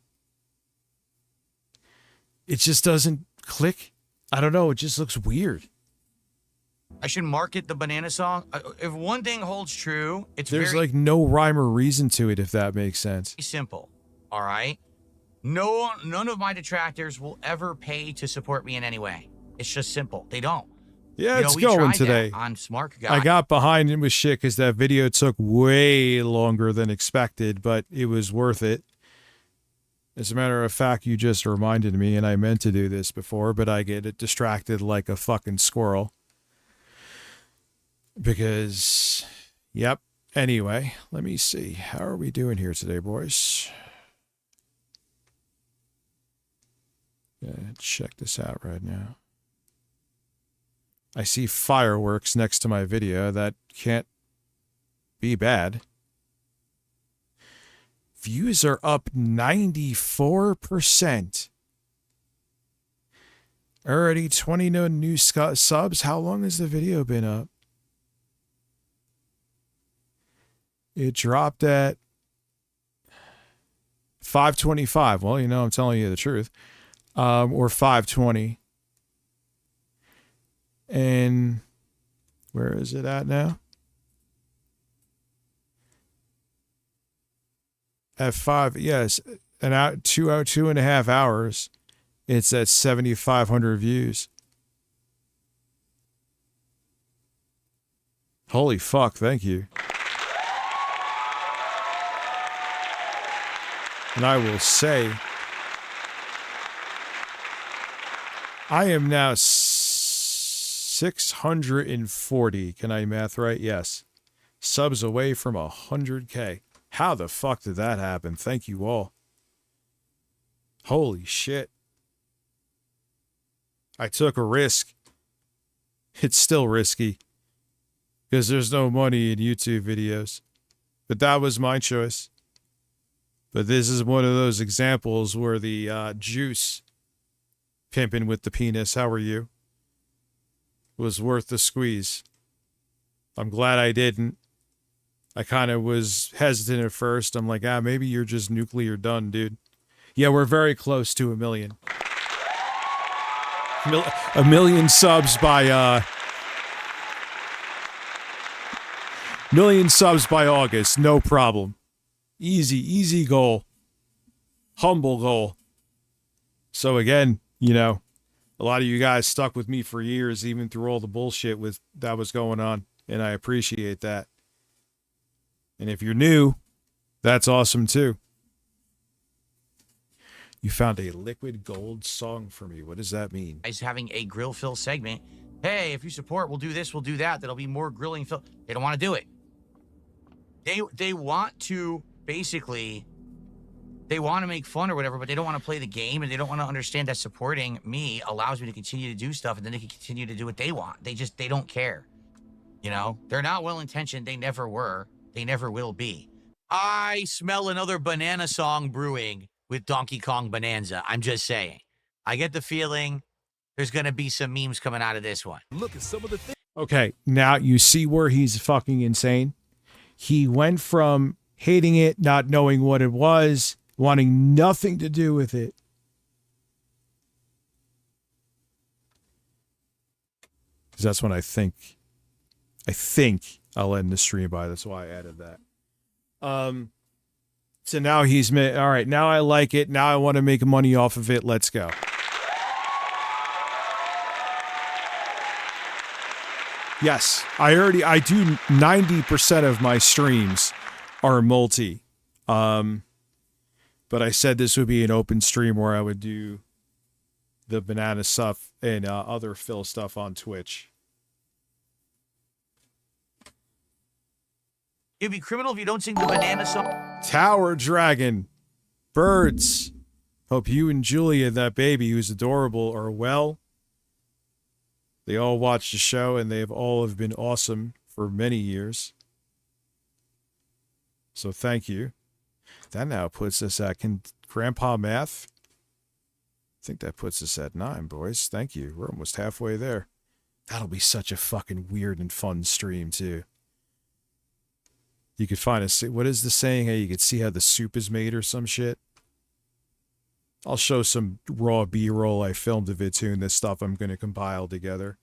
It just doesn't click. I don't know. It just looks weird. I should market the banana song. If one thing holds true, There's like no rhyme or reason to it, if that makes sense. Simple. All right. None of my detractors will ever pay to support me in any way. It's just simple. They don't. Yeah, You know, it's we going tried today. that on Smart Guy. I got behind it with shit because that video took way longer than expected, but it was worth it. As a matter of fact, you just reminded me, and I meant to do this before, but I get distracted like a fucking squirrel. Because, yep. Anyway, let me see. How are we doing here today, boys? Check this out right now. I see fireworks next to my video. That can't be bad. Views are up 94%. Already 20 new subs. How long has the video been up? It dropped at 5:25. Well, you know, I'm telling you the truth. Or 5:20. And where is it at now? At 5, yes, an hour, 2.5 hours. It's at 7,500 views. Holy fuck! Thank you. And I will say, I am now 640. Can I math right? Yes. Subs away from 100K. How the fuck did that happen? Thank you all. Holy shit. I took a risk. It's still risky because there's no money in YouTube videos. But that was my choice. But this is one of those examples where the juice, pimping with the penis, how are you, was worth the squeeze. I'm glad I didn't. I kind of was hesitant at first. I'm like, maybe you're just nuclear done, dude. Yeah, we're very close to 1 million. 1 million subs by, million subs by August. No problem. Easy goal. Humble goal. So again, you know, a lot of you guys stuck with me for years, even through all the bullshit that was going on. And I appreciate that. And if you're new, that's awesome too. You found a liquid gold song for me. What does that mean? Is having a grill fill segment. Hey, if you support, we'll do this, we'll do that. There'll be more grilling fill. They don't want to do it. They want to basically, they want to make fun or whatever, but they don't want to play the game, and they don't want to understand that supporting me allows me to continue to do stuff, and then they can continue to do what they want. They don't care. You know, they're not well-intentioned. They never were. They never will be. I smell another banana song brewing with Donkey Kong Bonanza. I'm just saying. I get the feeling there's going to be some memes coming out of this one. Look at some of the things. Okay, now you see where he's fucking insane? He went from hating it, not knowing what it was, wanting nothing to do with it. Because that's when I think I'll end the stream by. That's why I added that. So now he's all right. Now I like it. Now I want to make money off of it. Let's go. Yes, I do 90% of my streams are multi. But I said this would be an open stream where I would do the banana stuff and other Phil stuff on Twitch. It'd be criminal if you don't sing the banana song. Tower Dragon. Birds. Hope you and Julia, that baby who's adorable, are well. They all watch the show and they've all have been awesome for many years. So thank you. That now puts us at Grandpa Math. I think that puts us at 9, boys. Thank you. We're almost halfway there. That'll be such a fucking weird and fun stream, too. You could find a... What is the saying? Hey, you could see how the soup is made or some shit. I'll show some raw B-roll I filmed of it, too, and this stuff I'm going to compile together.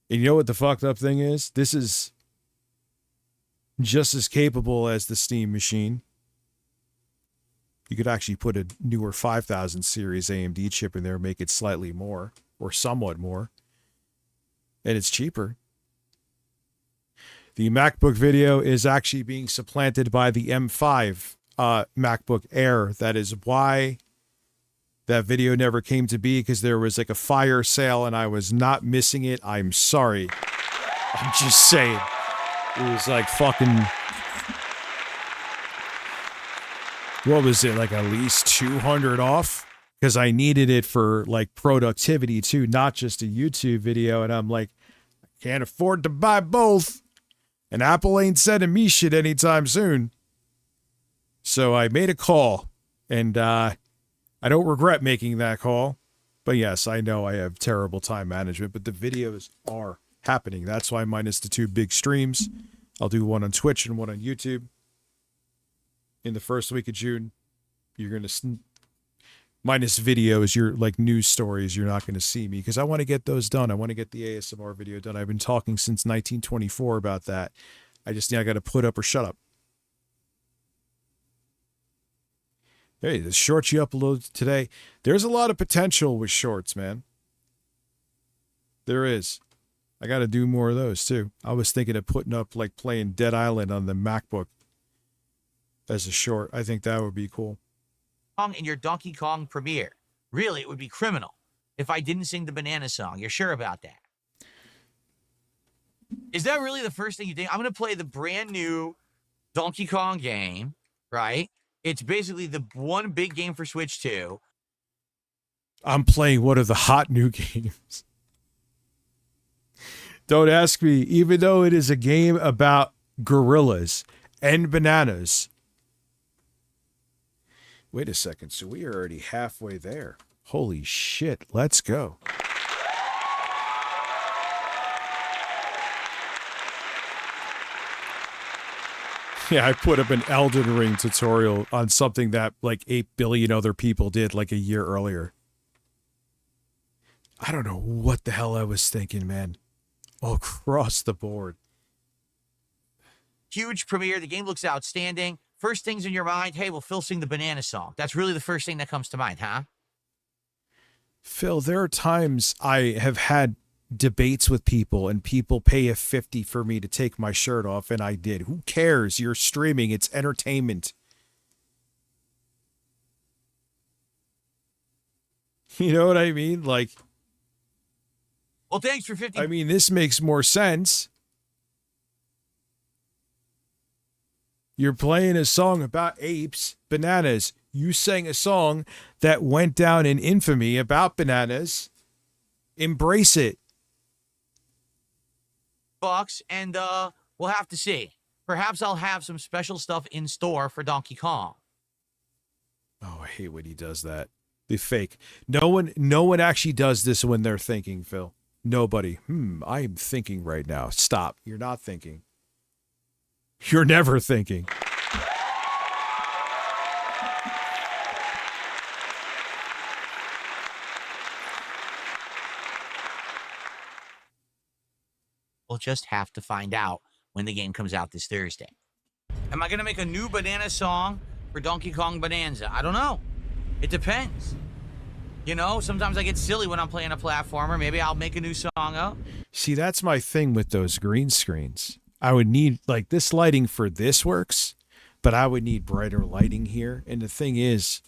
And you know what the fucked up thing is? This is just as capable as the Steam machine. You could actually put a newer 5000 series AMD chip in there and make it slightly more, or somewhat more. And it's cheaper. The MacBook video is actually being supplanted by the M5 MacBook Air. That is why that video never came to be, because there was like a fire sale and I was not missing it. I'm sorry. I'm just saying. It was like fucking... What was it, like at least 200 off? Because I needed it for like productivity too, not just a YouTube video. And I'm like, I can't afford to buy both. And Apple ain't sending me shit anytime soon. So I made a call. And I don't regret making that call. But yes, I know I have terrible time management. But the videos are happening. That's why minus the 2 big streams. I'll do one on Twitch and one on YouTube. In the first week of June, you're going to... Minus videos, your like news stories, you're not going to see me. Because I want to get those done. I want to get the ASMR video done. I've been talking since 1924 about that. I got to put up or shut up. Hey, the shorts you uploaded today. There's a lot of potential with shorts, man. There is. I got to do more of those, too. I was thinking of putting up, like, playing Dead Island on the MacBook as a short. I think that would be cool. In your Donkey Kong premiere. Really, it would be criminal if I didn't sing the banana song. You're sure about that? Is that really the first thing you think? I'm going to play the brand new Donkey Kong game, right? It's basically the one big game for Switch 2. I'm playing one of the hot new games. Don't ask me, even though it is a game about gorillas and bananas. Wait a second, so we are already halfway there. Holy shit, let's go. Yeah, I put up an Elden Ring tutorial on something that like 8 billion other people did like a year earlier. I don't know what the hell I was thinking, man. All across the board. Huge premiere. The game looks outstanding. First things in your mind, hey, will Phil sing the banana song? That's really the first thing that comes to mind, huh? Phil, there are times I have had debates with people and people pay a 50 for me to take my shirt off, and I did. Who cares? You're streaming. It's entertainment. You know what I mean? Like, well, thanks for 50. I mean, this makes more sense. You're playing a song about apes, bananas. You sang a song that went down in infamy about bananas. Embrace it. Bucks, and we'll have to see. Perhaps I'll have some special stuff in store for Donkey Kong. Oh, I hate when he does that. They fake. No one actually does this when they're thinking, Phil. Nobody. I'm thinking right now. Stop. You're not thinking. You're never thinking. We'll just have to find out when the game comes out this Thursday. Am I going to make a new banana song for Donkey Kong Bonanza? I don't know. It depends. You know, sometimes I get silly when I'm playing a platformer. Maybe I'll make a new song up. See, that's my thing with those green screens. I would need, like, this lighting for this works, but I would need brighter lighting here. And the thing is,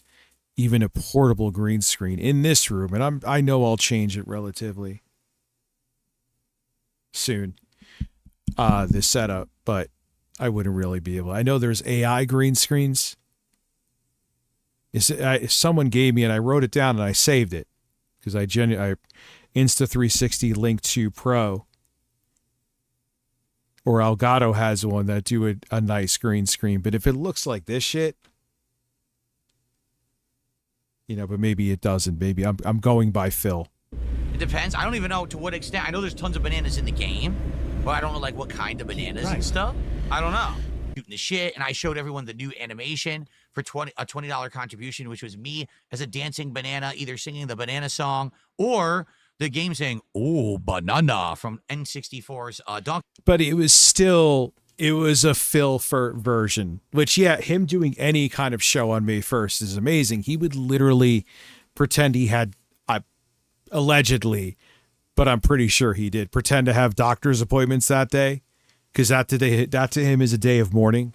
even a portable green screen in this room, and I know I'll change it relatively soon, this setup, but I wouldn't really be able. I know there's AI green screens. Someone gave me, and I wrote it down and I saved it because I Insta360 Link 2 Pro or Elgato has one that do a nice green screen. But if it looks like this shit, you know, but maybe it doesn't. Maybe I'm going by Phil. It depends. I don't even know to what extent. I know there's tons of bananas in the game, but I don't know like what kind of bananas and stuff. I don't know. Shooting the shit, and I showed everyone the new animation for a $20 contribution, which was me as a dancing banana, either singing the banana song or the game saying "Oh banana" from N64's Donkey. But it was a Phil version, which, yeah, him doing any kind of show on May 1st is amazing. He would literally pretend he had, allegedly, but I'm pretty sure he did, pretend to have doctor's appointments that day, because that to him is a day of mourning.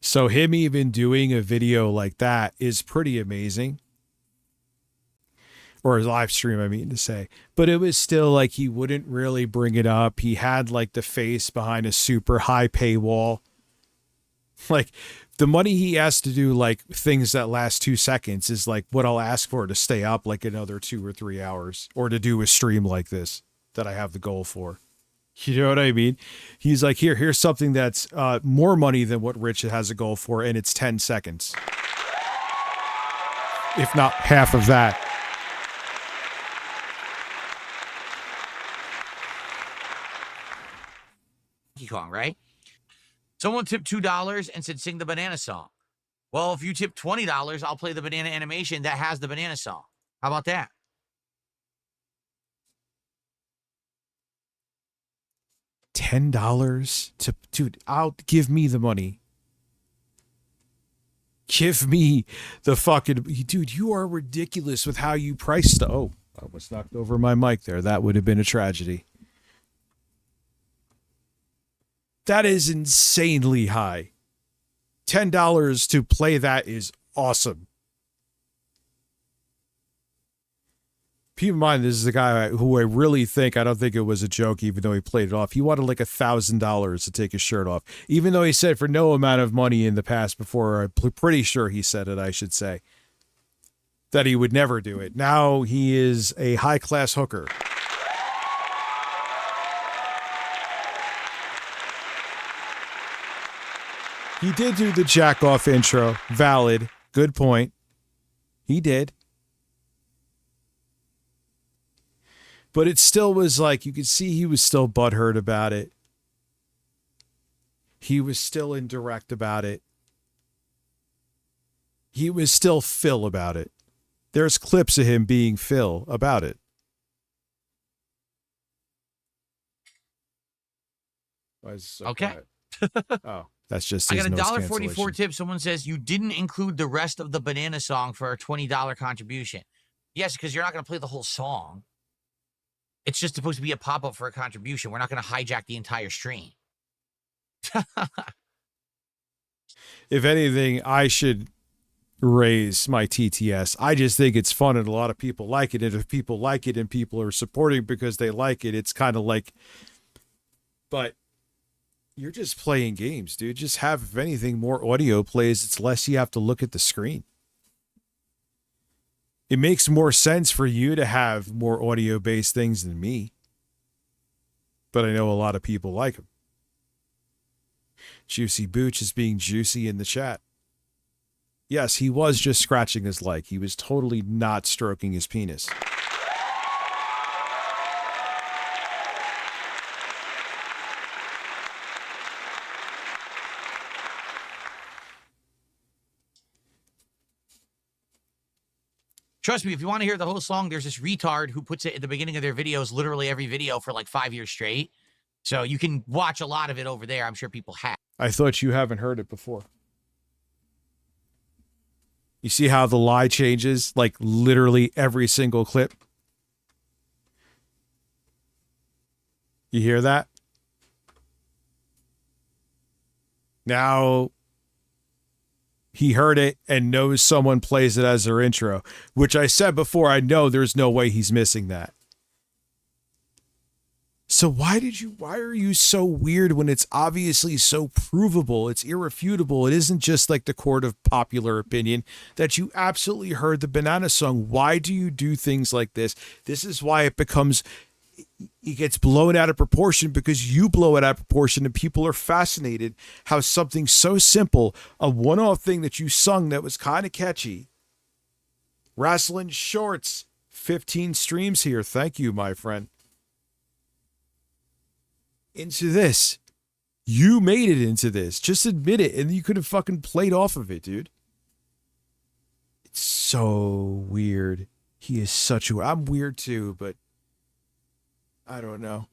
So him even doing a video like that is pretty amazing. Or a live stream, I mean to say. But it was still like he wouldn't really bring it up. He had like the face behind a super high paywall. Like the money he has to do like things that last 2 seconds is like what I'll ask for to stay up like another 2 or 3 hours. Or to do a stream like this that I have the goal for. You know what I mean? He's like, here's something that's more money than what Rich has a goal for, and it's 10 seconds. If not half of that. Donkey Kong, right? Someone tipped $2 and said sing the banana song. Well, if you tip $20, I'll play the banana animation that has the banana song. How about that? $10 to, dude, give me the money. Give me the fucking, dude, you are ridiculous with how you price stuff. Oh, I almost knocked over my mic there. That would have been a tragedy. That is insanely high. $10 to play that is awesome. Keep in mind, this is a guy who I really think, I don't think it was a joke, even though he played it off. He wanted like $1,000 to take his shirt off, even though he said for no amount of money in the past before. I'm pretty sure he said it, I should say, that he would never do it. Now he is a high-class hooker. He did do the jack-off intro. Valid. Good point. He did. But it still was like, you could see he was still butthurt about it. He was still indirect about it. He was still Phil about it. There's clips of him being Phil about it. Why is it so Okay. quiet? Oh, that's just I his got a noise $1.44 cancellation. tip. Someone says you didn't include the rest of the banana song for a $20 contribution. Yes, because you're not going to play the whole song. It's just supposed to be a pop-up for a contribution. We're not going to hijack the entire stream. If anything, I should raise my TTS. I just think it's fun and a lot of people like it. And if people like it and people are supporting because they like it, it's kind of like, but you're just playing games, dude. Just have, if anything, more audio plays. It's less you have to look at the screen. It makes more sense for you to have more audio-based things than me. But I know a lot of people like them. Juicy Booch is being juicy in the chat. Yes, he was just scratching his leg. He was totally not stroking his penis. Trust me, if you want to hear the whole song, there's this retard who puts it at the beginning of their videos, literally every video for like 5 years straight. So you can watch a lot of it over there. I'm sure people have. I thought you haven't heard it before. You see how the lie changes? Like literally every single clip? You hear that? Now he heard it and knows someone plays it as their intro, which I said before, I know there's no way he's missing that. So why are you so weird when it's obviously so provable? It's irrefutable. It isn't just like the court of popular opinion that you absolutely heard the Banana Song. Why do you do things like this? This is why it gets blown out of proportion, because you blow it out of proportion and people are fascinated how something so simple, a one-off thing that you sung that was kind of catchy. Wrestling Shorts, 15 streams here. Thank you, my friend. Into this. You made it into this. Just admit it, and you could have fucking played off of it, dude. It's so weird. He is such a... I'm weird too, but I don't know.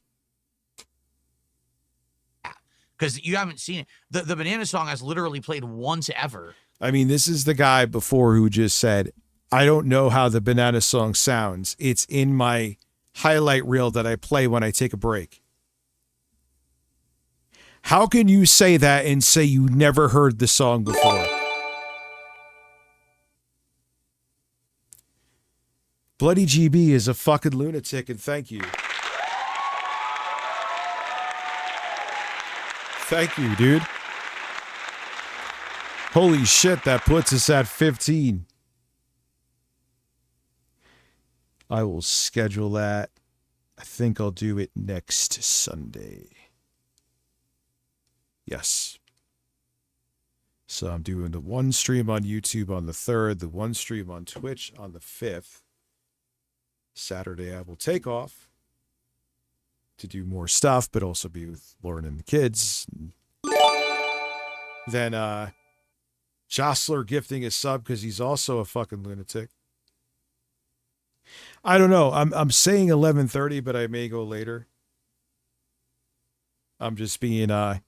Because you haven't seen it. The Banana Song has literally played once ever. I mean, this is the guy before who just said, I don't know how the Banana Song sounds. It's in my highlight reel that I play when I take a break. How can you say that and say you never heard the song before? Bloody GB is a fucking lunatic, and thank you. Thank you, dude. Holy shit, that puts us at 15. I will schedule that. I think I'll do it next Sunday. Yes. So I'm doing the one stream on YouTube on the 3rd, the one stream on Twitch on the 5th. Saturday I will take off to do more stuff, but also be with Lauren and the kids. Then Jostler gifting a sub because he's also a fucking lunatic. I don't know. I'm saying 11:30, but I may go later. I'm just being I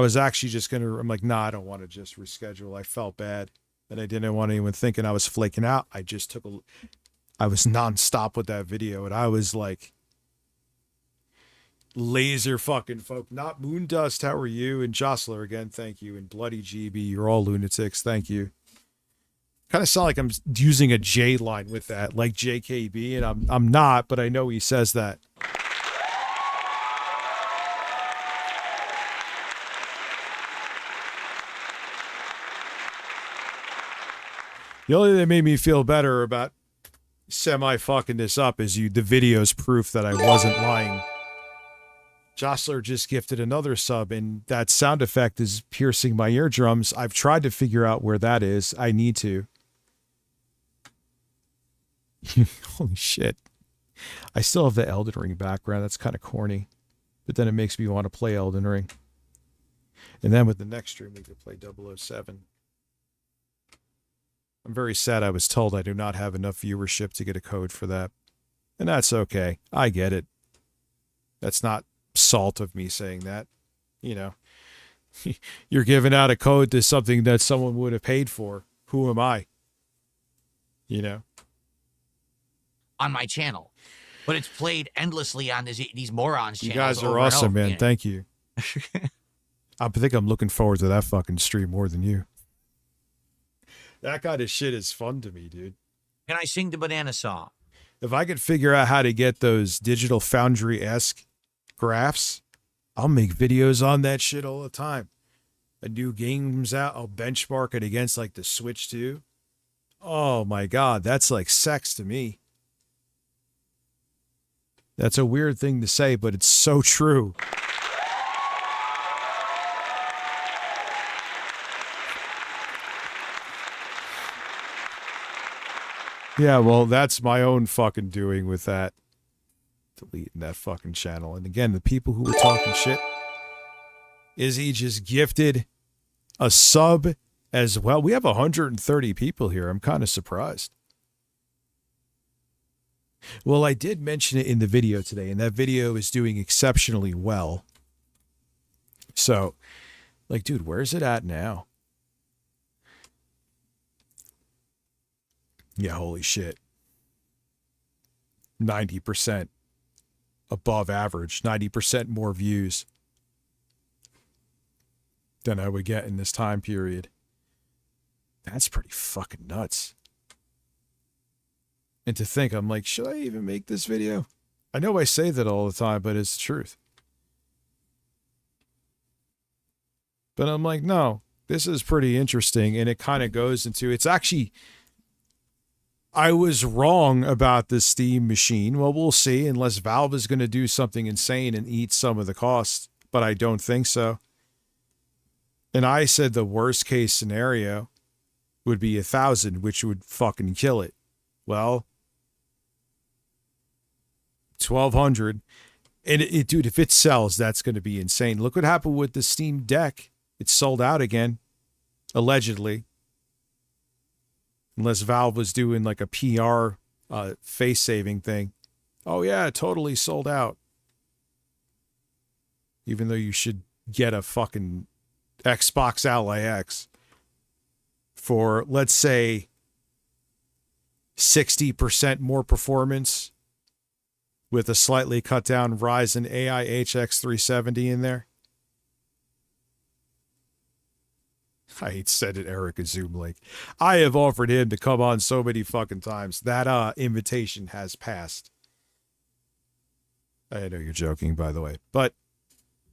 was actually just I'm like, nah, I don't want to just reschedule. I felt bad. And I didn't want anyone thinking I was flaking out. I just I was nonstop with that video. And I was like, laser fucking folk. Not Moondust, how are you? And Jostler, again, thank you. And Bloody GB, you're all lunatics. Thank you. Kind of sound like I'm using a J line with that, like JKB. And I'm not, but I know he says that. The only thing that made me feel better about semi-fucking this up is the video's proof that I wasn't lying. Jostler just gifted another sub, and that sound effect is piercing my eardrums. I've tried to figure out where that is. I need to. Holy shit. I still have the Elden Ring background. That's kind of corny. But then it makes me want to play Elden Ring. And then with the next stream, we could play 007. I'm very sad I was told I do not have enough viewership to get a code for that. And that's okay. I get it. That's not salt of me saying that. You know, you're giving out a code to something that someone would have paid for. Who am I? You know? On my channel. But it's played endlessly on these morons' channels. You guys are awesome, man. Yeah. Thank you. I think I'm looking forward to that fucking stream more than you. That kind of shit is fun to me, dude. Can I sing the Banana Song? If I could figure out how to get those Digital Foundry-esque graphs, I'll make videos on that shit all the time. A new game's out, I'll benchmark it against like the Switch 2. Oh my God, that's like sex to me. That's a weird thing to say, but it's so true. Yeah, well, that's my own fucking doing with that. Deleting that fucking channel. And again, the people who were talking shit, Izzy just gifted a sub as well. We have 130 people here. I'm kind of surprised. Well, I did mention it in the video today, and that video is doing exceptionally well. So, like, dude, where's it at now? Yeah, holy shit. 90%. above average, 90% more views than I would get in this time period. That's pretty fucking nuts. And to think, I'm like, should I even make this video? I know I say that all the time, but it's the truth. But I'm like, no, this is pretty interesting. And it kind of goes into, it's actually, I was wrong about the Steam machine. Well, we'll see, unless Valve is going to do something insane and eat some of the cost. But I don't think so. And I said the worst case scenario would be 1,000, which would fucking kill it. Well, 1,200. And dude, if it sells, that's going to be insane. Look what happened with the Steam Deck. It's sold out again, allegedly. Unless Valve was doing like a PR face-saving thing. Oh yeah, totally sold out. Even though you should get a fucking Xbox Ally X for, let's say, 60% more performance with a slightly cut down Ryzen AI HX 370 in there. I said it, Eric at Zoom Link. I have offered him to come on so many fucking times. That invitation has passed. I know you're joking, by the way, but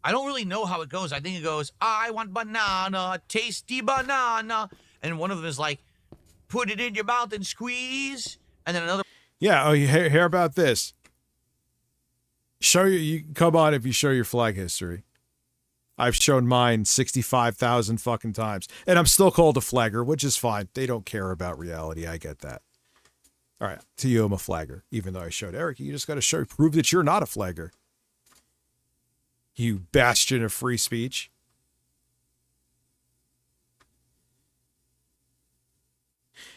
I don't really know how it goes. I think it goes, I want banana, tasty banana. And one of them is like, put it in your mouth and squeeze. And then another. Yeah, oh, you hear about this? You come on if you show your flag history. I've shown mine 65,000 fucking times. And I'm still called a flagger, which is fine. They don't care about reality. I get that. All right, to you, I'm a flagger. Even though I showed Eric, you just got to prove that you're not a flagger. You bastion of free speech.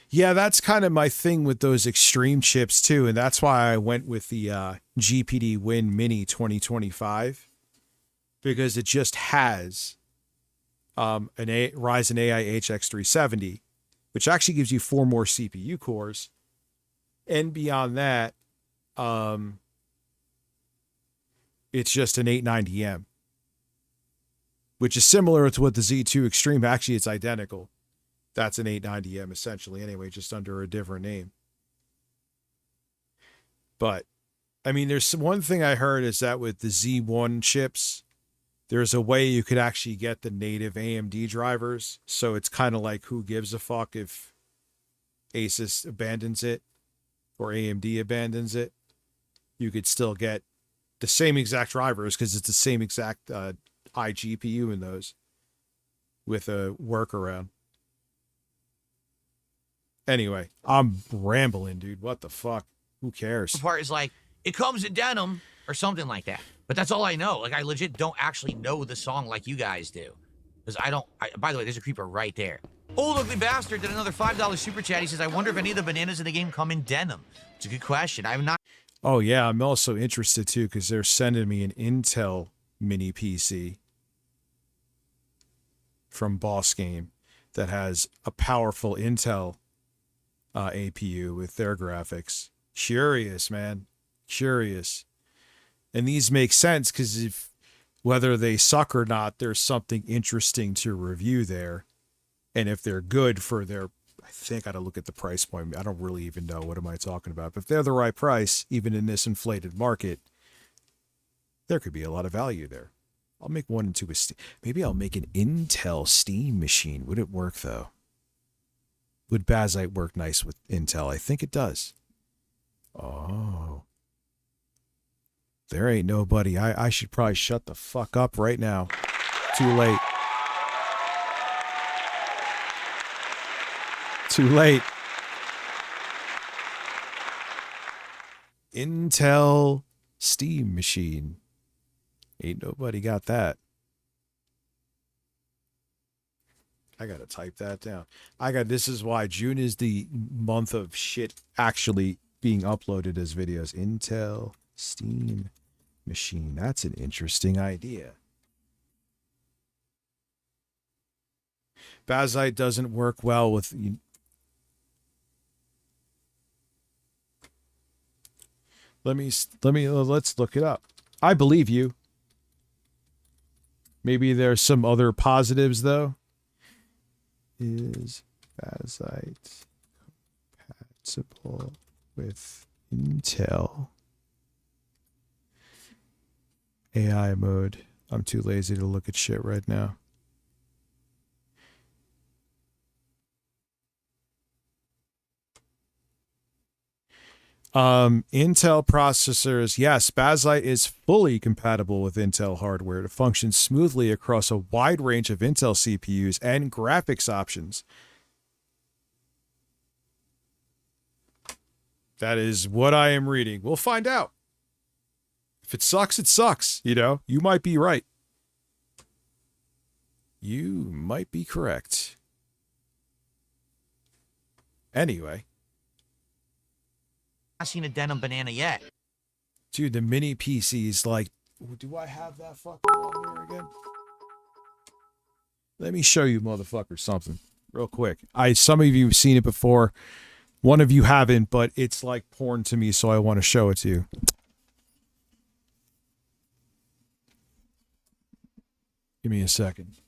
Yeah, that's kind of my thing with those extreme chips too, and that's why I went with the GPD Win Mini 2025, because it just has Ryzen AI HX 370, which actually gives you 4 more CPU cores, and beyond that, it's just an 890M, which is similar to what the Z2 Extreme. Actually, it's identical. That's an 890M essentially anyway, just under a different name. But, I mean, there's one thing I heard is that with the Z1 chips, there's a way you could actually get the native AMD drivers. So it's kind of like, who gives a fuck if Asus abandons it or AMD abandons it? You could still get the same exact drivers because it's the same exact iGPU in those with a workaround. Anyway, I'm rambling, dude. What the fuck? Who cares? The part is like, it comes in denim or something like that. But that's all I know. Like, I legit don't actually know the song like you guys do. Because by the way, there's a creeper right there. Old Ugly Bastard did another $5 super chat. He says, I wonder if any of the bananas in the game come in denim. It's a good question. I'm not. Oh, yeah. I'm also interested, too, because they're sending me an Intel mini PC from Boss Game that has a powerful Intel APU with their graphics. Curious, man. Curious. And these make sense because if whether they suck or not, there's something interesting to review there. And if they're good for their, I think I gotta look at the price point. I don't really even know. What am I talking about? But if they're the right price, even in this inflated market, there could be a lot of value there. I'll make one into a Steam. Maybe I'll make an Intel Steam machine. Would it work though? Would Bazite work nice with Intel? I think it does. Oh. There ain't nobody. I should probably shut the fuck up right now. Too late. Too late. Intel Steam machine. Ain't nobody got that. I gotta type that down. This is why June is the month of shit actually being uploaded as videos. Intel Steam machine. That's an interesting idea. Bazite doesn't work well with Let's look it up. I believe you. Maybe there's some other positives though. Is Bazite compatible with Intel AI mode? I'm too lazy to look at shit right now. Intel processors, yes, Bazite is fully compatible with Intel hardware to function smoothly across a wide range of Intel CPUs and graphics options. That is what I am reading. We'll find out. If it sucks, it sucks. You know, you might be right. You might be correct. Anyway. Not seen a denim banana yet. Dude, the mini PC's like, do I have that fucking on here again? Let me show you motherfuckers something real quick. Some of you have seen it before. One of you haven't, but it's like porn to me, so I want to show it to you. Give me a second.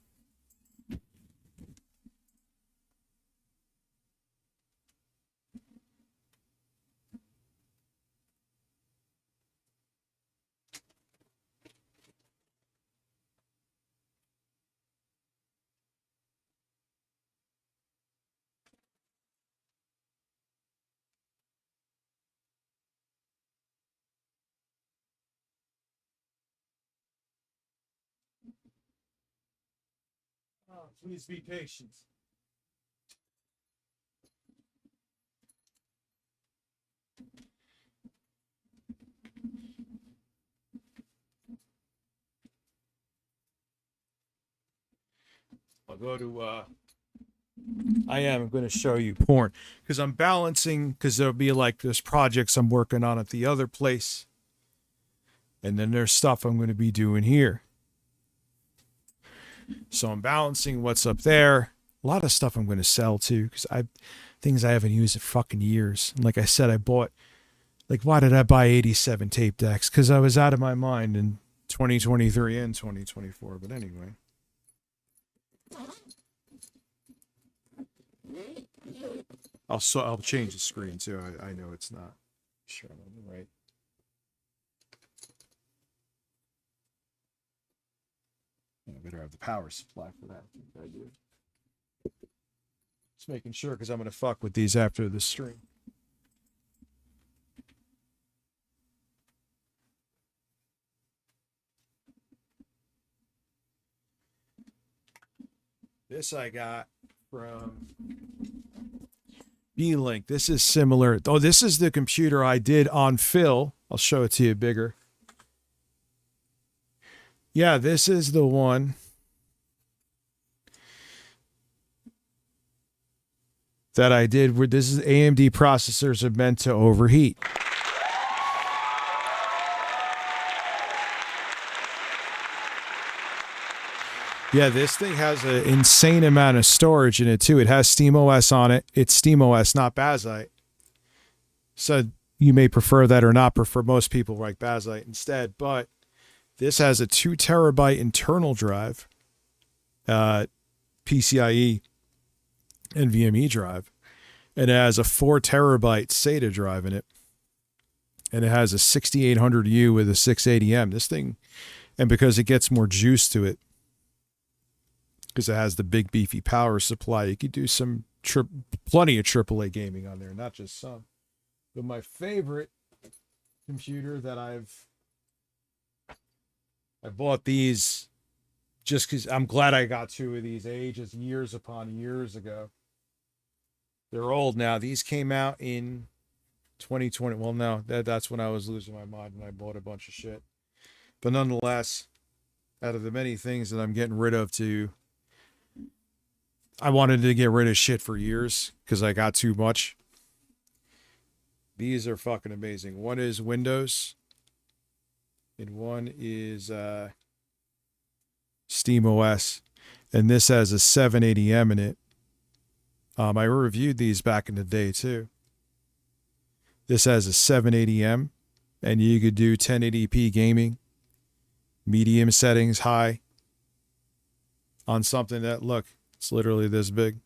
Oh, please be patient. I'll go to, I'm going to show you porn because I'm balancing, because there'll be like there's projects I'm working on at the other place. And then there's stuff I'm going to be doing here. So I'm balancing what's up there. A lot of stuff I'm going to sell too, because things I haven't used in fucking years. And like I said, I bought, like, why did I buy 87 tape decks? Because I was out of my mind in 2023 and 2024. But anyway. I'll change the screen too. I know it's not sure I'm on the right. I better have the power supply for that. I do. Just making sure, because I'm going to fuck with these after the stream. This I got from B-Link. This is similar. Oh, this is the computer I did on Phil. I'll show it to you bigger. Yeah, this is the one that I did where this is AMD processors are meant to overheat. Yeah, this thing has an insane amount of storage in it too. It has SteamOS on it. It's SteamOS, not Bazite. So you may prefer that or not prefer. Most people like Bazite instead, but this has a 2 terabyte internal drive, PCIe NVMe drive, and it has a 4 terabyte SATA drive in it, and it has a 6800U with a 680M. This thing, and because it gets more juice to it, because it has the big beefy power supply, you could do some plenty of AAA gaming on there, not just some. But my favorite computer that I bought these just because I'm glad I got 2 of these ages, years upon years ago. They're old now. These came out in 2020. Well, no, that's when I was losing my mind and I bought a bunch of shit. But nonetheless, out of the many things that I'm getting rid of I wanted to get rid of shit for years because I got too much. These are fucking amazing. One is Windows. And one is SteamOS, and this has a 780M in it. I reviewed these back in the day too. This has a 780M, and you could do 1080p gaming, medium settings, high, on something that, look, it's literally this big.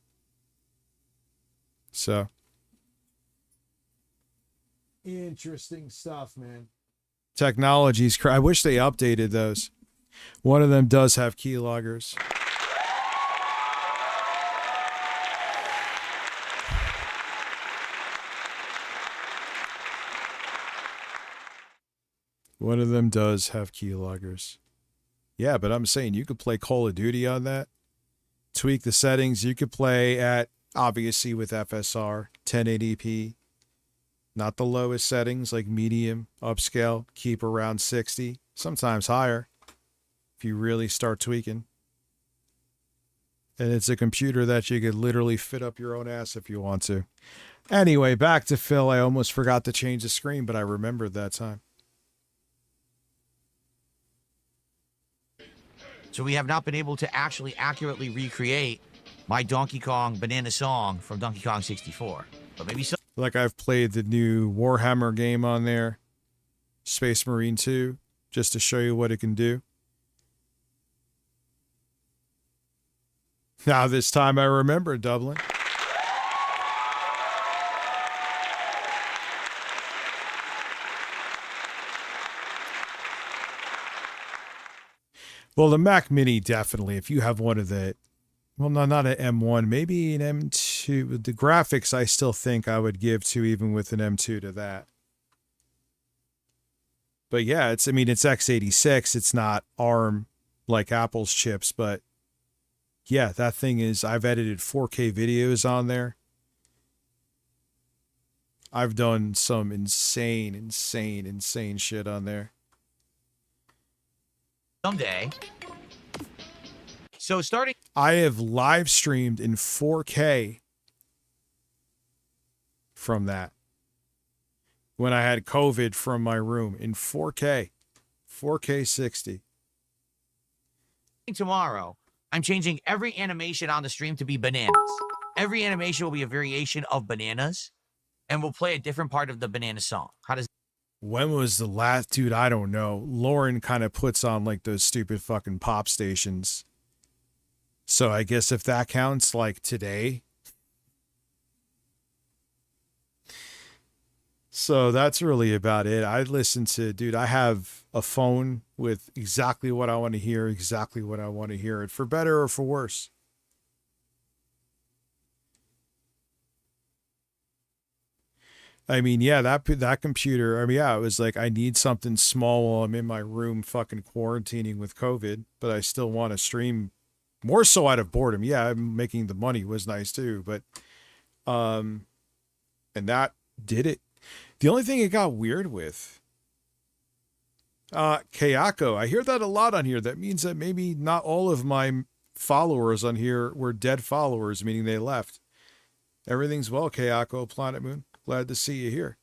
So, interesting stuff, man. Technologies, I wish they updated those. One of them does have keyloggers. One of them does have keyloggers. Yeah, but I'm saying you could play Call of Duty on that. Tweak the settings. You could play at, obviously with FSR, 1080p. Not the lowest settings, like medium, upscale. Keep around 60. Sometimes higher, if you really start tweaking. And it's a computer that you could literally fit up your own ass if you want to. Anyway, back to Phil. I almost forgot to change the screen, but I remembered that time. So we have not been able to actually accurately recreate my Donkey Kong banana song from Donkey Kong 64. But maybe so. Like I've played the new Warhammer game on there, Space Marine 2, just to show you what it can do. Now this time I remember Dublin. Well, the Mac Mini definitely, if you have one of the, well, no, not an M1, maybe an M2. The graphics I still think I would give to even with an M2 to that. But yeah, it's, I mean, it's x86. It's not ARM like Apple's chips, but yeah, that thing is, I've edited 4K videos on there. I've done some insane shit on there. Someday. So starting. I have live streamed in 4K from that. When I had COVID from my room in 4K. 4K 60. Tomorrow, I'm changing every animation on the stream to be bananas. Every animation will be a variation of bananas, and we'll play a different part of the banana song. How does? When was the last, dude? I don't know. Lauren kind of puts on like those stupid fucking pop stations. So I guess if that counts, like today. So that's really about it. I listen to, dude, I have a phone with exactly what I want to hear, exactly what I want to hear it, for better or for worse. I mean, yeah, that computer, I mean, yeah, it was like, I need something small while I'm in my room fucking quarantining with COVID, but I still want to stream more so out of boredom. Yeah, I'm making the money was nice too, but, and that did it. The only thing it got weird with, Kayako, I hear that a lot on here. That means that maybe not all of my followers on here were dead followers, meaning they left. Everything's well, Kayako, Planet Moon. Glad to see you here.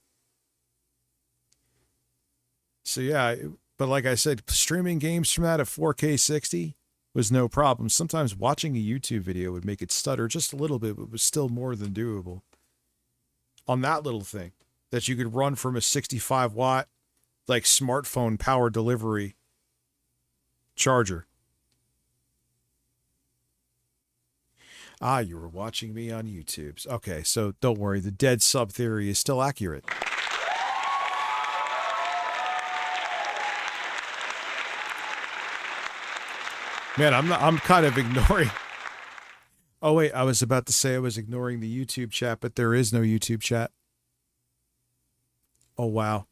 So yeah, but like I said, streaming games from that at 4K 60 was no problem. Sometimes watching a YouTube video would make it stutter just a little bit, but was still more than doable. On that little thing that you could run from a 65 watt, like smartphone power delivery charger. Ah, you were watching me on YouTube. Okay, so don't worry. The dead sub theory is still accurate. Man, I'm kind of ignoring. Oh, wait, I was about to say I was ignoring the YouTube chat, but there is no YouTube chat. Oh, wow.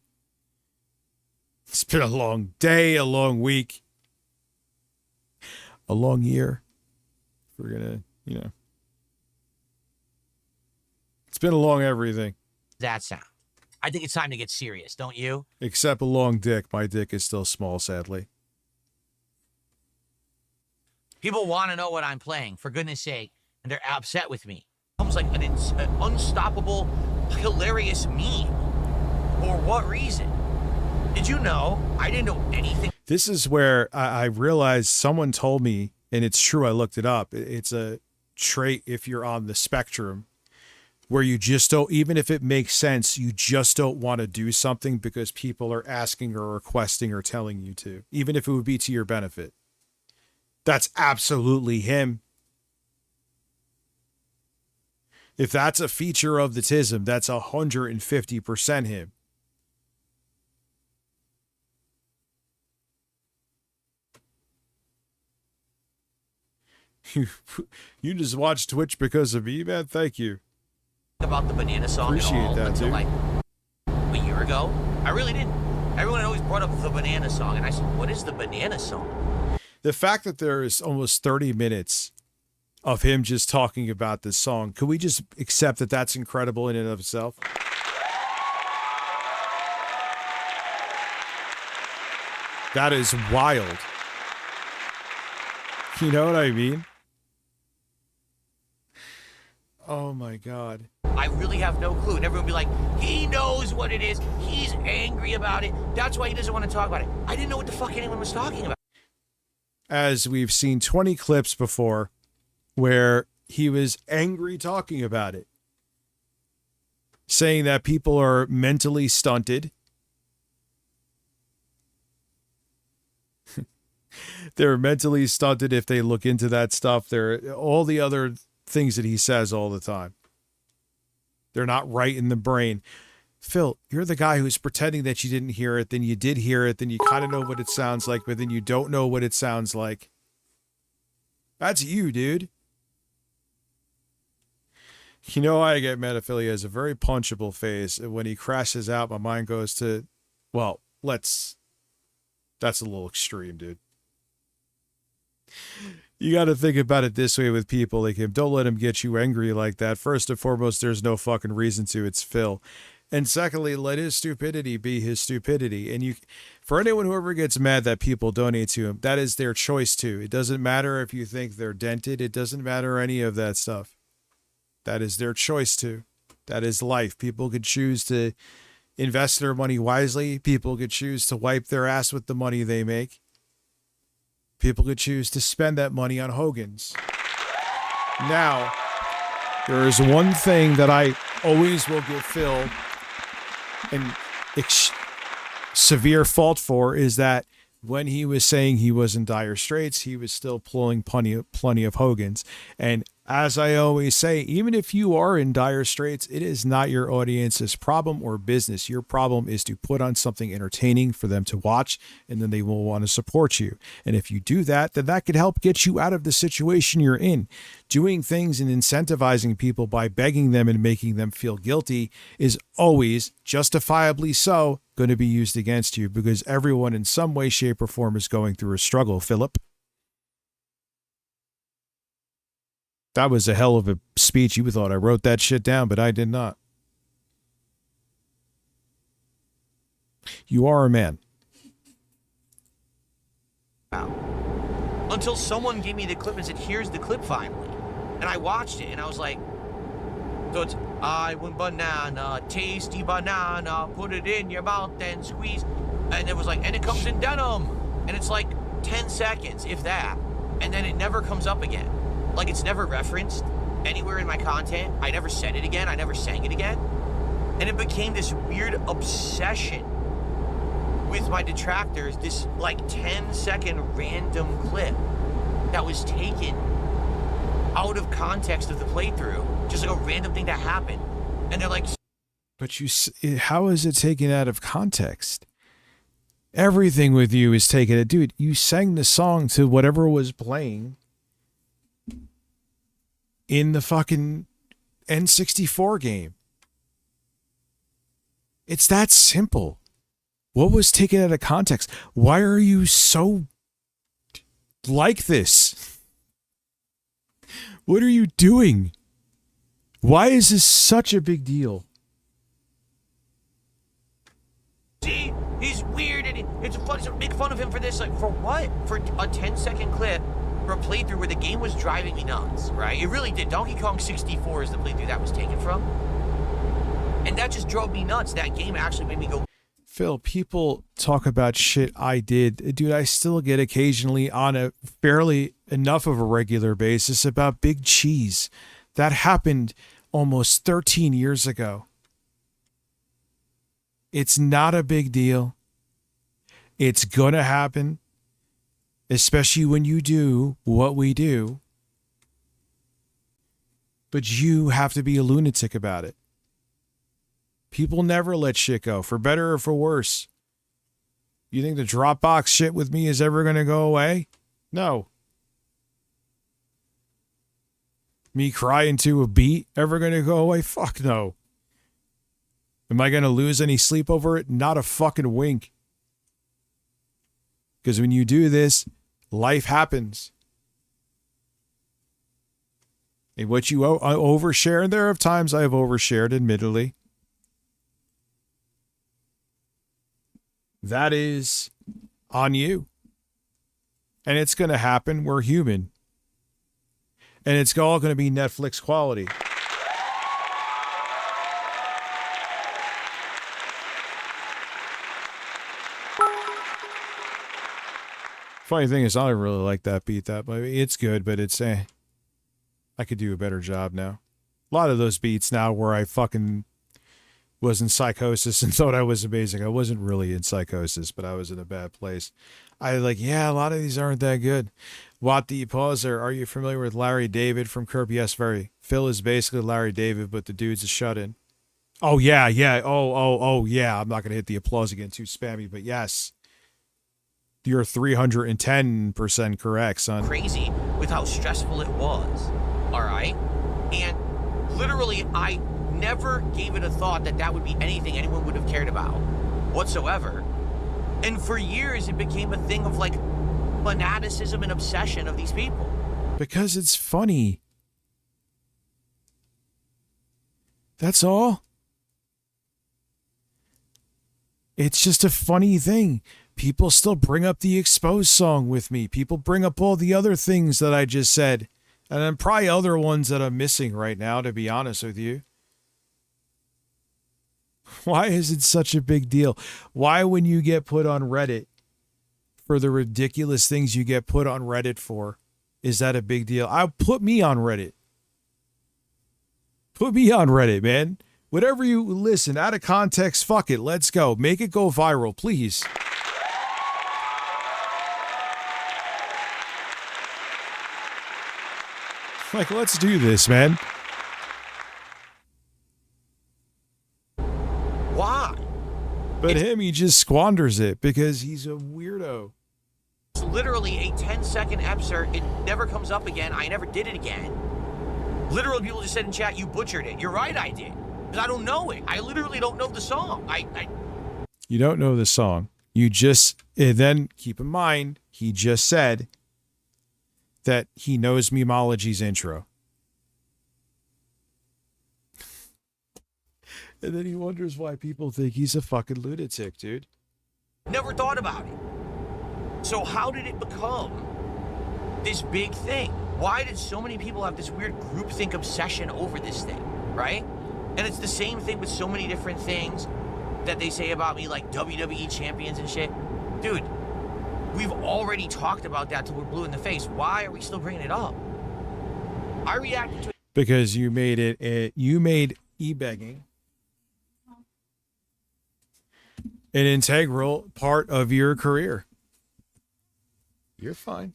It's been a long day, a long week, a long year. We're going to, you know. It's been a long everything. That sound. I think it's time to get serious, don't you? Except a long dick. My dick is still small, sadly. People want to know what I'm playing, for goodness sake, and they're upset with me. Almost like an unstoppable, hilarious meme. For what reason? Did you know I didn't know anything? This is where I realized someone told me, and it's true, I looked it up. It's a trait if you're on the spectrum, where you just don't, even if it makes sense, you just don't want to do something because people are asking or requesting or telling you to, even if it would be to your benefit. That's absolutely him. If that's a feature of the tism, that's 150% him. You just watch Twitch because of me, man? Thank you. About the banana song Appreciate at all that, until dude. like a year ago. I really didn't. Everyone always brought up the banana song, and I said, what is the banana song? The fact that there is almost 30 minutes of him just talking about this song, could we just accept that that's incredible in and of itself? That is wild. You know what I mean? Oh my God. I really have no clue. And everyone would be like, he knows what it is. He's angry about it. That's why he doesn't want to talk about it. I didn't know what the fuck anyone was talking about. As we've seen 20 clips before where he was angry talking about it, saying that people are mentally stunted. They're mentally stunted if they look into that stuff. They're all the other things that he says all the time. They're not right in the brain. Phil, you're the guy who's pretending that you didn't hear it, then you did hear it, then you kind of know what it sounds like, but then you don't know what it sounds like. That's you, dude. You know, I get mad at Phil. He has a very punchable face. And when he crashes out, my mind goes to, well, that's a little extreme, dude. You got to think about it this way with people like him. Don't let him get you angry like that. First and foremost, there's no fucking reason to. It's Phil. And secondly, let his stupidity be his stupidity. And you, for anyone who ever gets mad that people donate to him, that is their choice too. It doesn't matter if you think they're dented. It doesn't matter any of that stuff. That is their choice too. That is life. People could choose to invest their money wisely. People could choose to wipe their ass with the money they make. People could choose to spend that money on Hogan's. Now, there is one thing that I always will give Phil an severe fault for, is that when he was saying he was in dire straits, he was still pulling plenty of Hogan's. And as I always say, even if you are in dire straits, it is not your audience's problem or business. Your problem is to put on something entertaining for them to watch, and then they will want to support you. And if you do that, then that could help get you out of the situation you're in. Doing things and incentivizing people by begging them and making them feel guilty is always, justifiably so, going to be used against you, because everyone in some way, shape, or form is going through a struggle, Philip. That was a hell of a speech. You thought I wrote that shit down, but I did not. You are a man. Until someone gave me the clip and said, here's the clip finally. And I watched it and I was like, so it's, I went banana, tasty banana, put it in your mouth and squeeze. And it was like, and it comes in denim. And it's like 10 seconds, if that. And then it never comes up again. Like, it's never referenced anywhere in my content. I never said it again. I never sang it again. And it became this weird obsession with my detractors, this like 10-second random clip that was taken out of context of the playthrough. Just like a random thing that happened. And they're like... But how is it taken out of context? Everything with you is taken... Dude, you sang the song to whatever was playing in the fucking N64 game. It's that simple. What was taken out of context? Why are you so like this? What are you doing? Why is this such a big deal? See, he's weird and it's fun to make fun of him for this. Like, for what? For a 10-second clip for a playthrough where the game was driving me nuts, right? It really did. Donkey Kong 64 is the playthrough that was taken from. And that just drove me nuts. That game actually made me go... Phil, people talk about shit I did. Dude, I still get occasionally on a fairly enough of a regular basis about Big Cheese. That happened almost 13 years ago. It's not a big deal. It's gonna happen, especially when you do what we do. But you have to be a lunatic about it. People never let shit go, for better or for worse. You think the Dropbox shit with me is ever going to go away? No. Me crying to a beat ever going to go away? Fuck no. Am I going to lose any sleep over it? Not a fucking wink. Because when you do this, life happens. And what you overshare, and there are times I have overshared, admittedly. That is on you. And it's going to happen. We're human. And it's all going to be Netflix quality. Funny thing is, I don't really like that beat. That, but it's good, but it's I could do a better job now. A lot of those beats now where I fucking was in psychosis and thought I was amazing. I wasn't really in psychosis, but I was in a bad place. I like, yeah, a lot of these aren't that good. What do you pause there? Are you familiar with Larry David from Curb? Yes, very. Phil is basically Larry David, but the dude's a shut-in. Oh, yeah, yeah. Oh, yeah. I'm not going to hit the applause again. Too spammy, but yes. You're 310% correct, son. Crazy with how stressful it was. All right? And literally, I never gave it a thought that that would be anything anyone would have cared about whatsoever. And for years, it became a thing of like fanaticism and obsession of these people. Because it's funny. That's all. It's just a funny thing. People still bring up the Exposed song with me. People bring up all the other things that I just said. And then probably other ones that I'm missing right now, to be honest with you. Why is it such a big deal? Why, when you get put on Reddit for the ridiculous things you get put on Reddit for, is that a big deal? I'll put me on Reddit. Put me on Reddit, man. Whatever you listen, out of context, fuck it. Let's go. Make it go viral, please. Like, let's do this, man. Why? But him, he just squanders it because he's a weirdo. It's literally a 10-second excerpt. It never comes up again. I never did it again. Literally, people just said in chat, you butchered it. You're right, I did. Because I don't know it. I literally don't know the song. You don't know the song. You just, and then keep in mind, he just said that he knows Memology's intro. And then he wonders why people think he's a fucking lunatic, dude. Never thought about it. So how did it become this big thing? Why did so many people have this weird groupthink obsession over this thing, right? And it's the same thing with so many different things that they say about me, like WWE champions and shit. Dude, we've already talked about that till we're blue in the face. Why are we still bringing it up? I reacted to it because you made it. You made e-begging an integral part of your career. You're fine.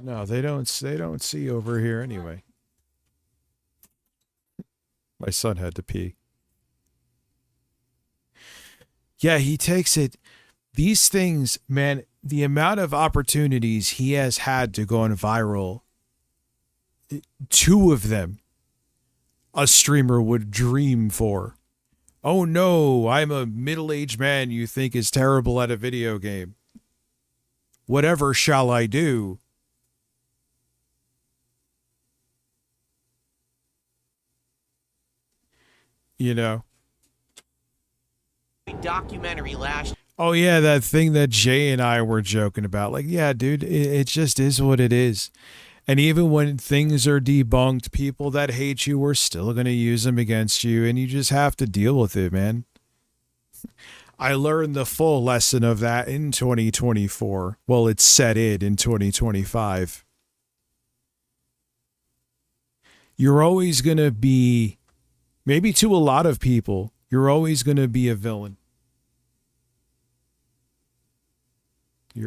No, they don't see over here anyway. My son had to pee. Yeah, he takes it. These things, man, the amount of opportunities he has had to go on viral, 2 of them, a streamer would dream for. Oh no, I'm a middle-aged man you think is terrible at a video game. Whatever shall I do? You know. documentary last. Oh yeah, that thing that Jay and I were joking about. Like, yeah, dude, it just is what it is. And even when things are debunked, people that hate you are still going to use them against you, and you just have to deal with it, man. I learned the full lesson of that in 2024. Well, it's set in 2025. you're always going to be, maybe to a lot of people, you're always going to be a villain.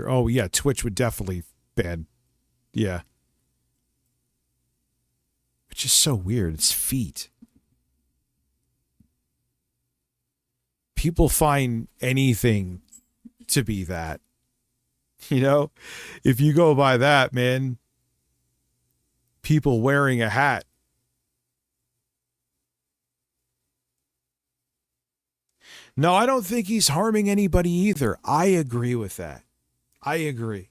Oh yeah, Twitch would definitely ban. Yeah. Which is so weird. It's feet. People find anything to be that. You know, if you go by that, man, people wearing a hat. No, I don't think he's harming anybody either. I agree with that. I agree.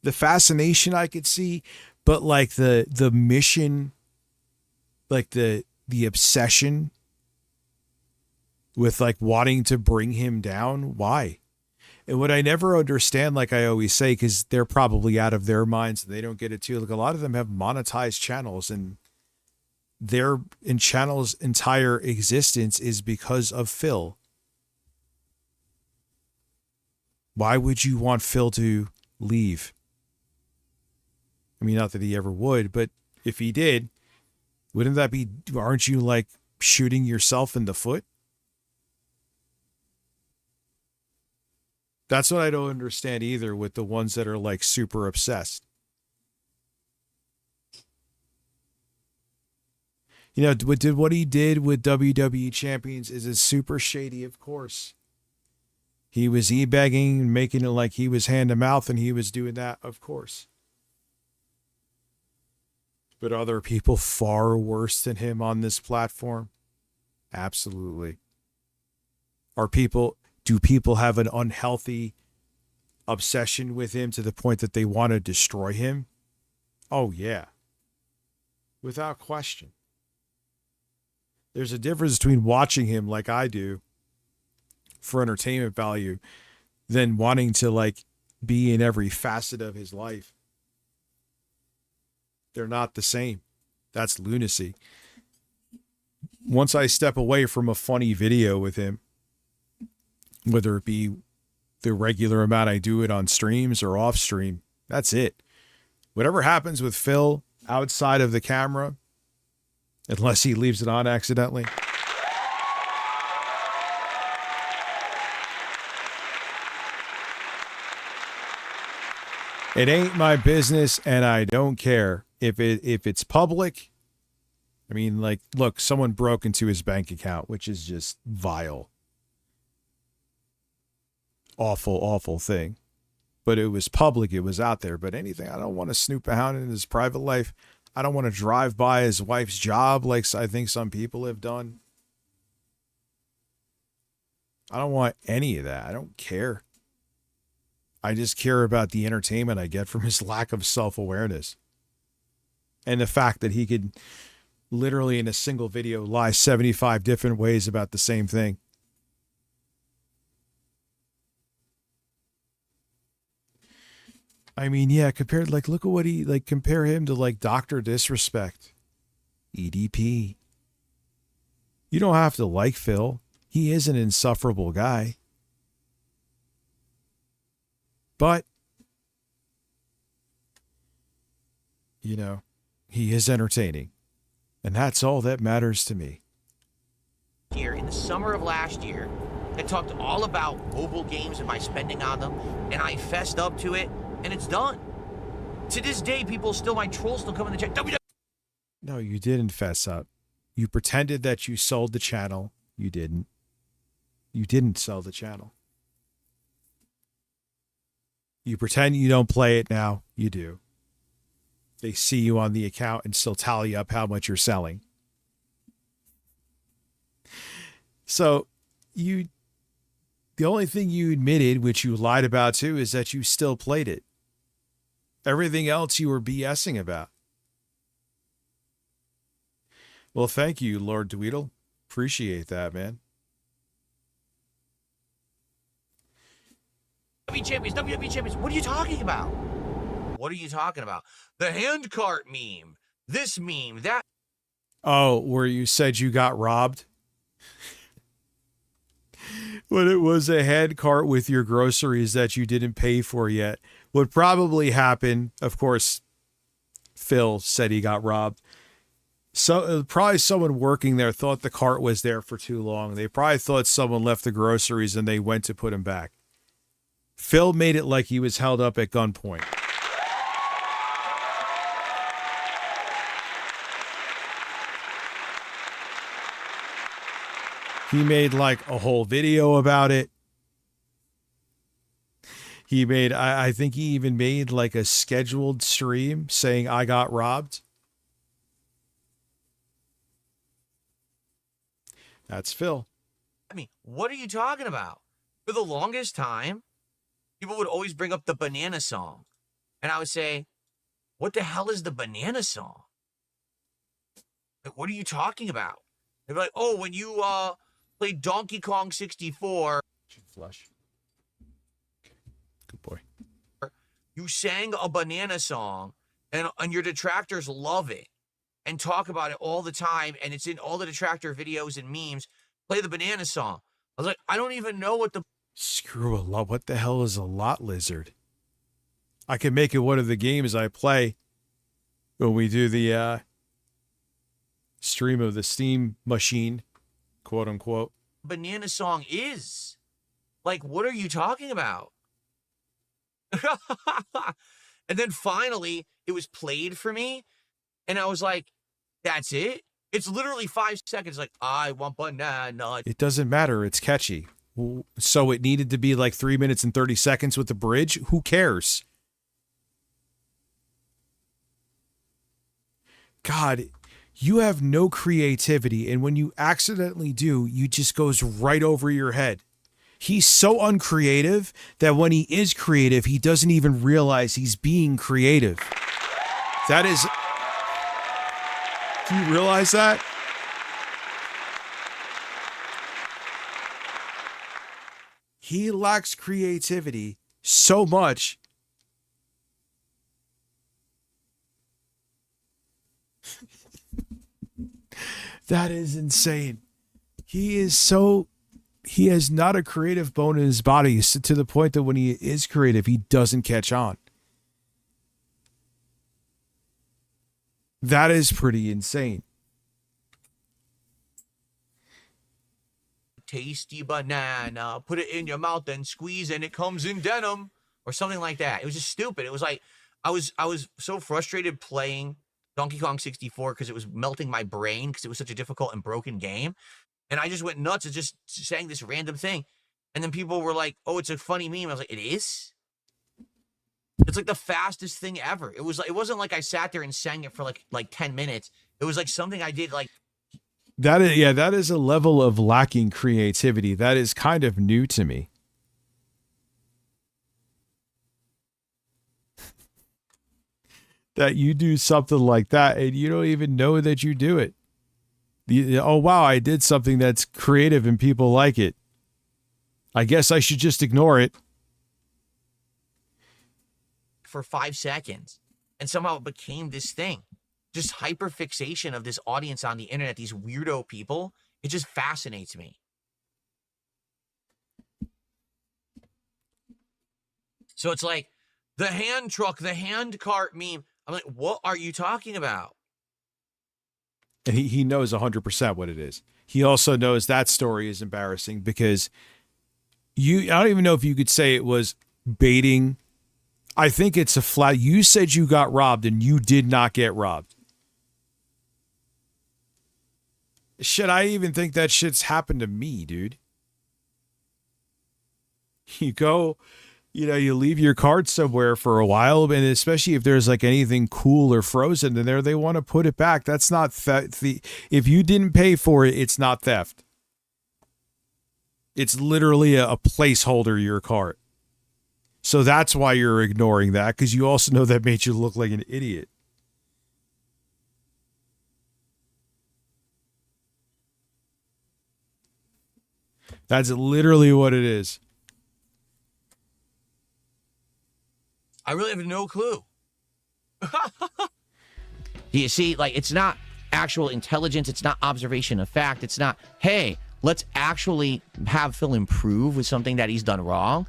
The fascination I could see, but like the mission, like the obsession with like wanting to bring him down. Why? And what I never understand, like I always say, because they're probably out of their minds and they don't get it too. Like a lot of them have monetized channels, and their channel's entire existence is because of Phil. Why would you want Phil to leave? I mean, not that he ever would, but if he did, wouldn't that be, aren't you like shooting yourself in the foot? That's what I don't understand either with the ones that are like super obsessed. You know, what he did with WWE Champions is super shady, of course. He was e-begging, making it like he was hand to mouth, and he was doing that, of course. But are there people far worse than him on this platform? Absolutely. Do people have an unhealthy obsession with him to the point that they want to destroy him? Oh, yeah. Without question. There's a difference between watching him like I do for entertainment value than wanting to like be in every facet of his life. They're not the same. That's lunacy. Once I step away from a funny video with him, whether it be the regular amount I do it on streams or off stream, that's it. Whatever happens with Phil outside of the camera, unless he leaves it on accidentally, it ain't my business, and I don't care. If it's public, I mean, like, look, someone broke into his bank account, which is just vile. Awful, awful thing. But it was public, it was out there. But anything, I don't want to snoop around in his private life. I don't want to drive by his wife's job like I think some people have done. I don't want any of that. I don't care. I just care about the entertainment I get from his lack of self-awareness. And the fact that he could literally in a single video lie 75 different ways about the same thing. I mean, yeah, compared, like, look at what he, like, compare him to, like, Dr. Disrespect. EDP. You don't have to like Phil. He is an insufferable guy. But, you know, he is entertaining. And that's all that matters to me. Here in the summer of last year, I talked all about mobile games and my spending on them, and I fessed up to it, and it's done. To this day, people still, my trolls still come in the chat. No, you didn't fess up. You pretended that you sold the channel. You didn't. You didn't sell the channel. You pretend you don't play it now. You do. They see you on the account and still tally up how much you're selling. So the only thing you admitted, which you lied about too, is that you still played it. Everything else you were BSing about. Well, thank you, Lord Dweedle. Appreciate that, man. WWE Champions. What are you talking about? What are you talking about? The handcart meme. This meme. That. Oh, where you said you got robbed? When it was a head cart with your groceries that you didn't pay for yet. What probably happened, of course, Phil said he got robbed. So probably someone working there thought the cart was there for too long. They probably thought someone left the groceries and they went to put him back. Phil made it like he was held up at gunpoint. He made like a whole video about it. He made, I think he even made like a scheduled stream saying I got robbed. That's Phil. I mean, what are you talking about? For the longest time, people would always bring up the banana song. And I would say, what the hell is the banana song? Like, what are you talking about? They'd be like, oh, when you played Donkey Kong 64. Flush. Good boy. You sang a banana song, and your detractors love it and talk about it all the time, and it's in all the detractor videos and memes. Play the banana song. I was like, I don't even know what the... Screw a lot. What the hell is a lot lizard? I can make it one of the games I play when we do the stream of the Steam machine, quote unquote. banana song is. Like, what are you talking about? And then finally, it was played for me, and I was like, that's it? It's literally 5 seconds, like, I want banana. It doesn't matter. It's catchy. So it needed to be like 3 minutes and 30 seconds with the bridge? Who cares? God, you have no creativity, and when you accidentally do, you just goes right over your head. He's so uncreative that when he is creative, he doesn't even realize he's being creative. That is... Do you realize that? He lacks creativity so much. That is insane. He has not a creative bone in his body to the point that when he is creative, he doesn't catch on. That is pretty insane. Tasty banana, put it in your mouth and squeeze and it comes in denim, or something like that. It was just stupid. It was like, I was so frustrated playing Donkey Kong 64 because it was melting my brain because it was such a difficult and broken game. And I just went nuts and just sang this random thing. And then people were like, oh, it's a funny meme. I was like, it is? It's like the fastest thing ever. It was like, it wasn't like I sat there and sang it for like 10 minutes. It was like something I did like. That is a level of lacking creativity. That is kind of new to me. That you do something like that and you don't even know that you do it. Oh, wow, I did something that's creative and people like it. I guess I should just ignore it. For 5 seconds. And somehow it became this thing. Just hyperfixation of this audience on the internet, these weirdo people. It just fascinates me. So it's like the hand truck, the hand cart meme. I'm like, what are you talking about? And he knows 100% what it is. He also knows that story is embarrassing because I don't even know if you could say it was baiting. I think it's a flat. You said you got robbed and you did not get robbed. Shit, I even think that shit's happened to me, dude. You go, you leave your cart somewhere for a while, and especially if there's like anything cool or frozen in there, they want to put it back. That's not theft. If you didn't pay for it, it's not theft. It's literally a placeholder, your cart. So that's why you're ignoring that, because you also know that made you look like an idiot. That's literally what it is. I really have no clue. Do you see, like, it's not actual intelligence. It's not observation of fact. It's not, hey, let's actually have Phil improve with something that he's done wrong.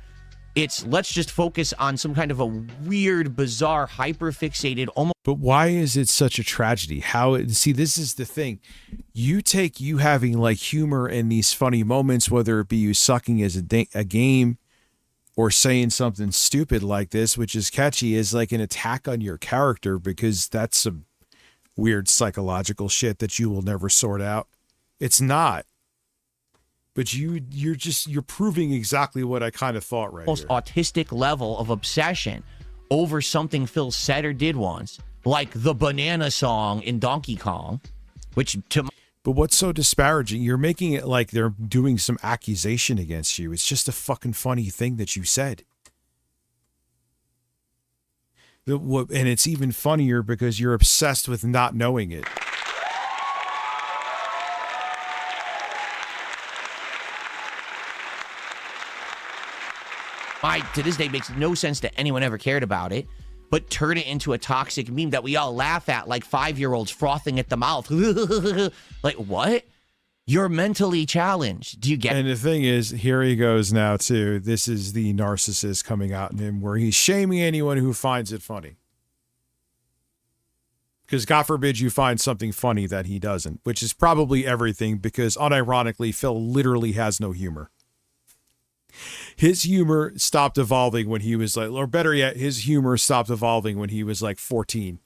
It's let's just focus on some kind of a weird, bizarre, hyper-fixated, almost. But why is it such a tragedy? See, this is the thing. You take you having like humor in these funny moments, whether it be you sucking as a game or saying something stupid like this, which is catchy, is like an attack on your character, because that's some weird psychological shit that you will never sort out. It's not. But you're proving exactly what I kind of thought right Almost here. autistic level of obsession over something Phil said or did once, like the banana song in Donkey Kong, which to But what's so disparaging? You're making it like they're doing some accusation against you. It's just a fucking funny thing that you said. And it's even funnier because you're obsessed with not knowing it. to this day makes no sense that anyone ever cared about it, but turn it into a toxic meme that we all laugh at like 5-year-olds frothing at the mouth. Like, what? You're mentally challenged. Do you get? And the thing is, here he goes now too. This is the narcissist coming out in him, where he's shaming anyone who finds it funny. Because God forbid you find something funny that he doesn't, which is probably everything, because unironically, Phil literally has no humor. His humor stopped evolving when he was like, or better yet, his humor stopped evolving when he was like 14.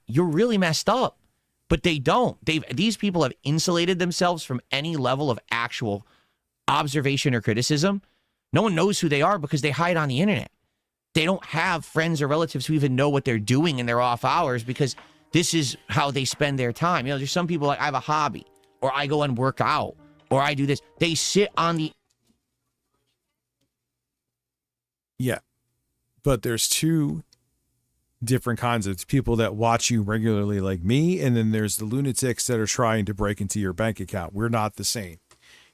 You're really messed up. But they don't. These people have insulated themselves from any level of actual observation or criticism. No one knows who they are because they hide on the internet. They don't have friends or relatives who even know what they're doing in their off hours, because this is how they spend their time. You know, there's some people like, I have a hobby, or I go and work out, or I do this. They sit on the... Yeah. But there's two different kinds of people that watch you regularly, like me, and then there's the lunatics that are trying to break into your bank account. We're not the same.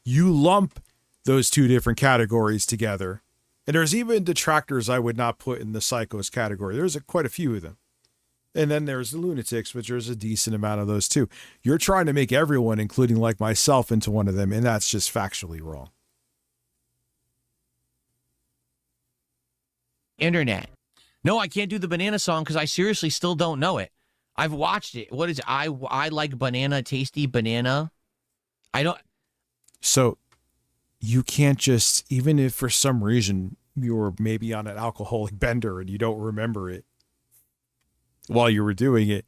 You lump those two different categories together, and there's even detractors I would not put in the psychos category. There's quite a few of them. And then there's the lunatics, which there's a decent amount of those too. You're trying to make everyone, including like myself, into one of them, and that's just factually wrong. Internet. No, I can't do the banana song because I seriously still don't know it. I've watched it. What is it? I like banana, tasty banana. I don't... So you can't just, even if for some reason you were maybe on an alcoholic bender and you don't remember it while you were doing it,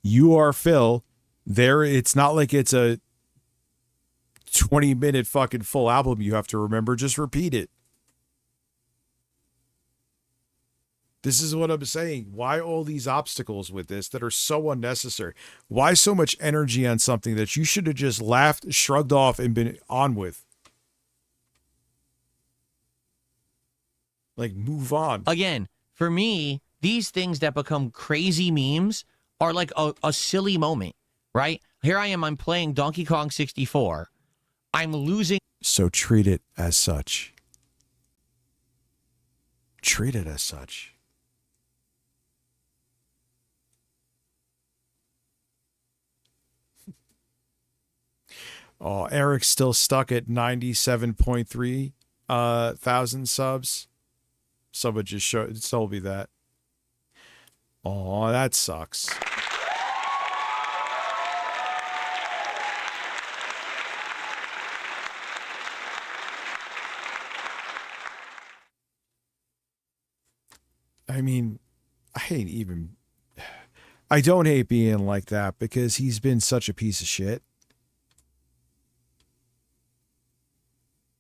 you are Phil. There, it's not like it's a 20-minute fucking full album you have to remember. Just repeat it. This is what I'm saying. Why all these obstacles with this that are so unnecessary? Why so much energy on something that you should have just laughed, shrugged off, and been on with? Like, move on. Again, for me, these things that become crazy memes are like a silly moment, right? Here I am, I'm playing Donkey Kong 64. I'm losing. So treat it as such. Treat it as such. Oh, Eric's still stuck at 97.3 thousand subs. Someone just told me that. Oh, that sucks. I mean, I don't hate being like that because he's been such a piece of shit.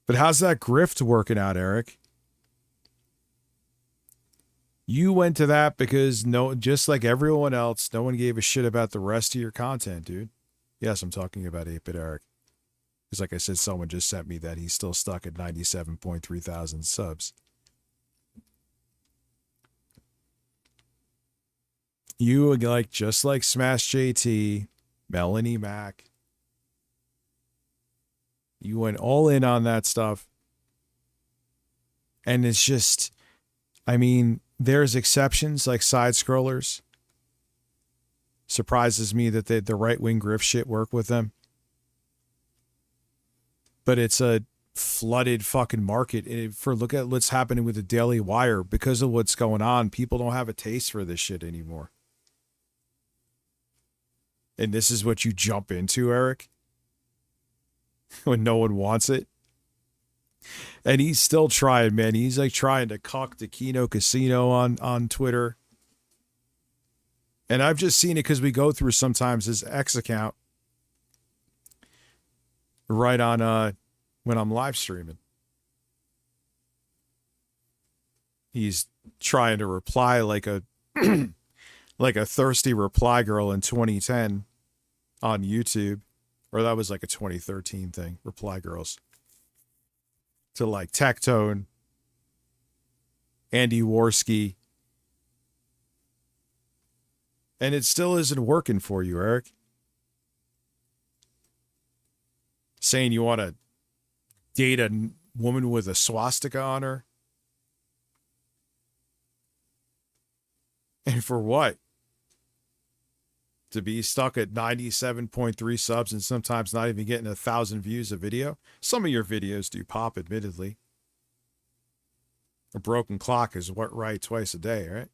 But how's that grift working out, Eric? You went to that because just like everyone else, no one gave a shit about the rest of your content, dude. Yes, I'm talking about 8-Bit Eric. Because like I said, someone just sent me that he's still stuck at 97.3 thousand subs. You, like, just like Smash JT, Melanie Mac, you went all in on that stuff. And it's just, I mean, there's exceptions like side scrollers. Surprises me that the right wing grift shit work with them. but it's a flooded fucking market. And look at what's happening with the Daily Wire. Because of what's going on, people don't have a taste for this shit anymore. And this is what you jump into, Eric, when no one wants it. And he's still trying, man. He's like trying to cuck the Kino Casino on Twitter. And I've just seen it because we go through sometimes his X account right on when I'm live streaming. He's trying to reply like a like a thirsty reply girl in 2010 on YouTube. Or that was like a 2013 thing, reply girls. To like Tectone, Andy Worski. And it still isn't working for you, Eric. Saying you want to date a woman with a swastika on her. And for what? To be stuck at 97.3 subs and sometimes not even getting 1,000 views a video? Some of your videos do pop, admittedly. A broken clock is what right twice a day, right?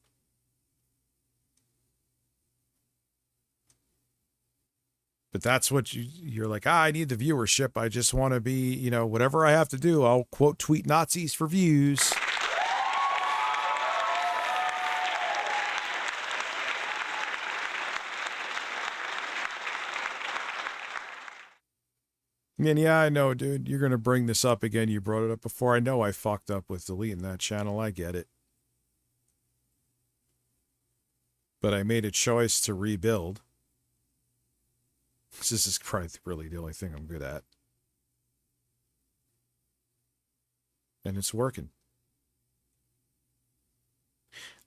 But that's what you're like, I need the viewership. I just want to be, whatever I have to do, I'll quote tweet Nazis for views. And yeah, I know, dude, you're going to bring this up again. You brought it up before. I know I fucked up with deleting that channel. I get it. But I made a choice to rebuild. This is probably really the only thing I'm good at. And it's working.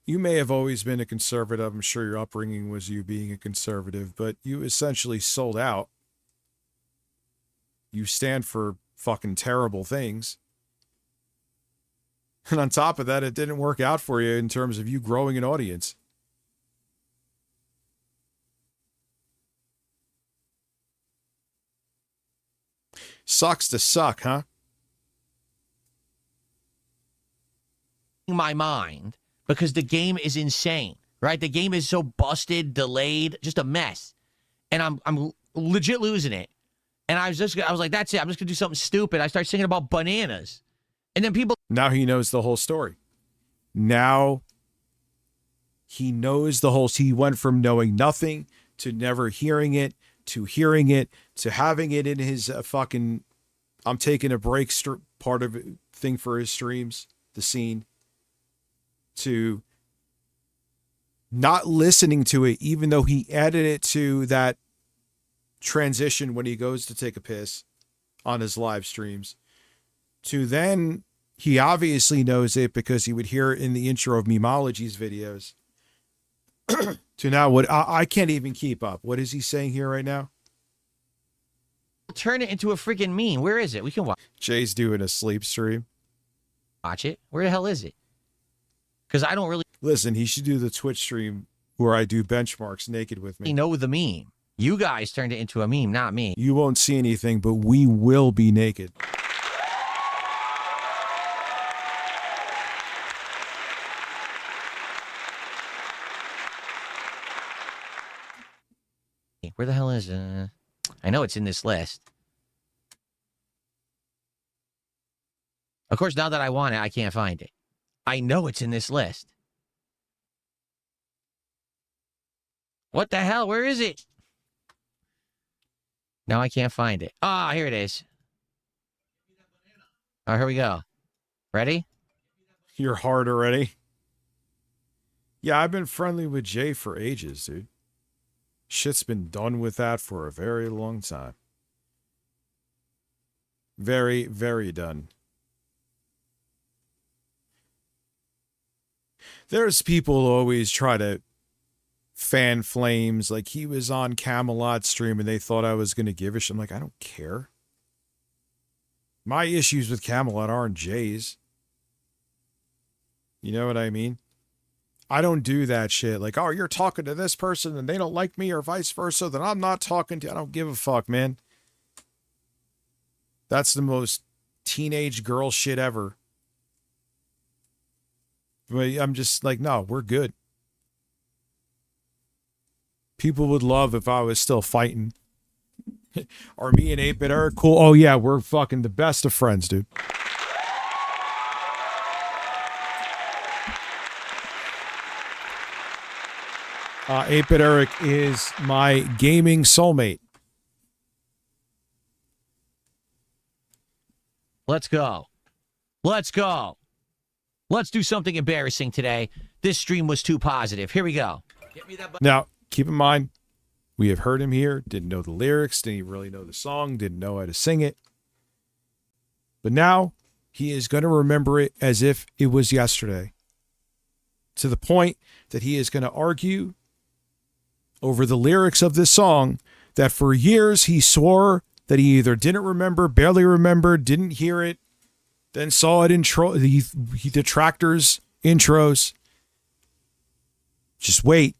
You may have always been a conservative. I'm sure your upbringing was you being a conservative, but you essentially sold out. You stand for fucking terrible things. And on top of that, it didn't work out for you in terms of you growing an audience. Sucks to suck, huh? My mind, because the game is insane, right? The game is so busted, delayed, just a mess. And I'm legit losing it. And I was like, that's it. I'm just gonna do something stupid. I start singing about bananas. And then people. Now he knows the whole story. Now he knows the whole. He went from knowing nothing to never hearing it to hearing it to having it in his fucking. I'm taking a break part of it thing for his streams. The scene. To not listening to it, even though he added it to that transition when he goes to take a piss on his live streams, to then he obviously knows it because he would hear it in the intro of Memology's videos, to now what I can't even keep up. What is he saying here right now? Turn it into a freaking meme. Where is it? We can Jay's doing a sleep stream. watch it. Where the hell is it? Because I don't really Listen, he should do the Twitch stream where I do benchmarks naked with me. know the meme. You guys turned it into a meme, not me. You won't see anything, but we will be naked. Where the hell is I know it's in this list. Of course, now that I want it, I can't find it. I know it's in this list. What the hell? Where is it? Now I can't find it. Ah, here it is. Oh, here we go. Ready? You're hard already. Yeah, I've been friendly with Jay for ages, dude. Shit's been done with that for a very long time. Very, very done. There's people who always try to fan flames, like he was on Camelot stream and they thought I was going to give a shit. I'm like, I don't care. My issues with Camelot aren't Jay's. You know what I mean? I don't do that shit. Like, oh, you're talking to this person and they don't like me or vice versa, then I'm not talking to you. I don't give a fuck, man. That's the most teenage girl shit ever. But I'm just like, no, we're good. People would love if I was still fighting. Are me and 8-Bit Eric cool? Oh yeah, we're fucking the best of friends, dude. 8-Bit Eric is my gaming soulmate. Let's go. Let's go. Let's do something embarrassing today. This stream was too positive. Here we go. Now, keep in mind, we have heard him here, didn't know the lyrics, didn't even really know the song, didn't know how to sing it. But now, he is going to remember it as if it was yesterday. To the point that he is going to argue over the lyrics of this song that for years he swore that he either didn't remember, barely remembered, didn't hear it, then saw it in the detractors' intros. Just wait.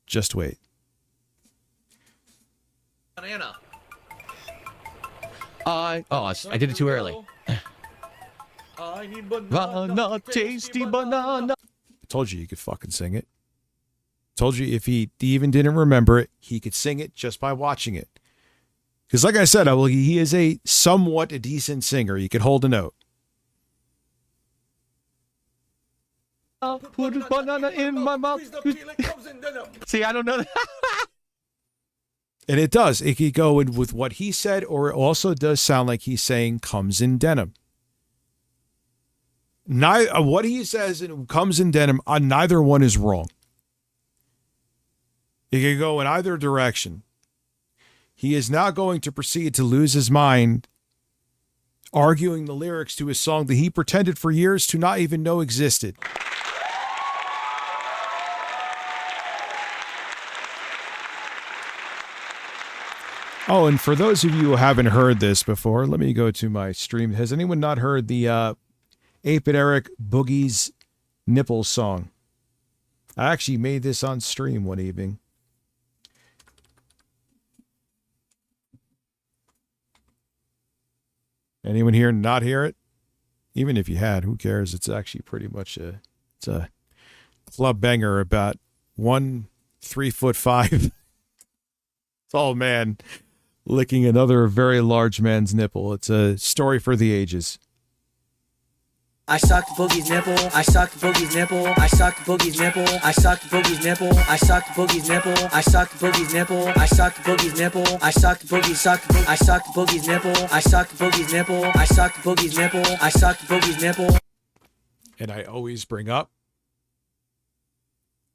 Just wait. Banana. I did it too early. I need banana, tasty banana. I told you could fucking sing it. Told you if he even didn't remember it, he could sing it just by watching it. Because like I said, he is a somewhat a decent singer. He could hold a note. Put a banana in my mouth. See, I don't know that. And it does. It could go in with what he said, or it also does sound like he's saying comes in denim. What he says and comes in denim, neither one is wrong. It could go in either direction. He is now going to proceed to lose his mind, arguing the lyrics to his song that he pretended for years to not even know existed. Oh, and for those of you who haven't heard this before, let me go to my stream. Has anyone not heard the 8-Bit Eric Boogie's Nipples song? I actually made this on stream one evening. Anyone here not hear it? Even if you had, who cares? It's actually pretty much a club banger about 3'5" tall man licking another very large man's nipple. It's a story for the ages. I sucked Boogie's nipple. I sucked Boogie's nipple. I sucked Boogie's nipple. I sucked Boogie's nipple. I sucked Boogie's nipple. I sucked Boogie's nipple. I sucked Boogie's nipple. I sucked Boogie's I sucked Boogie's nipple. I sucked Boogie's nipple. I sucked Boogie's nipple. I sucked Boogie's nipple. And I always bring up,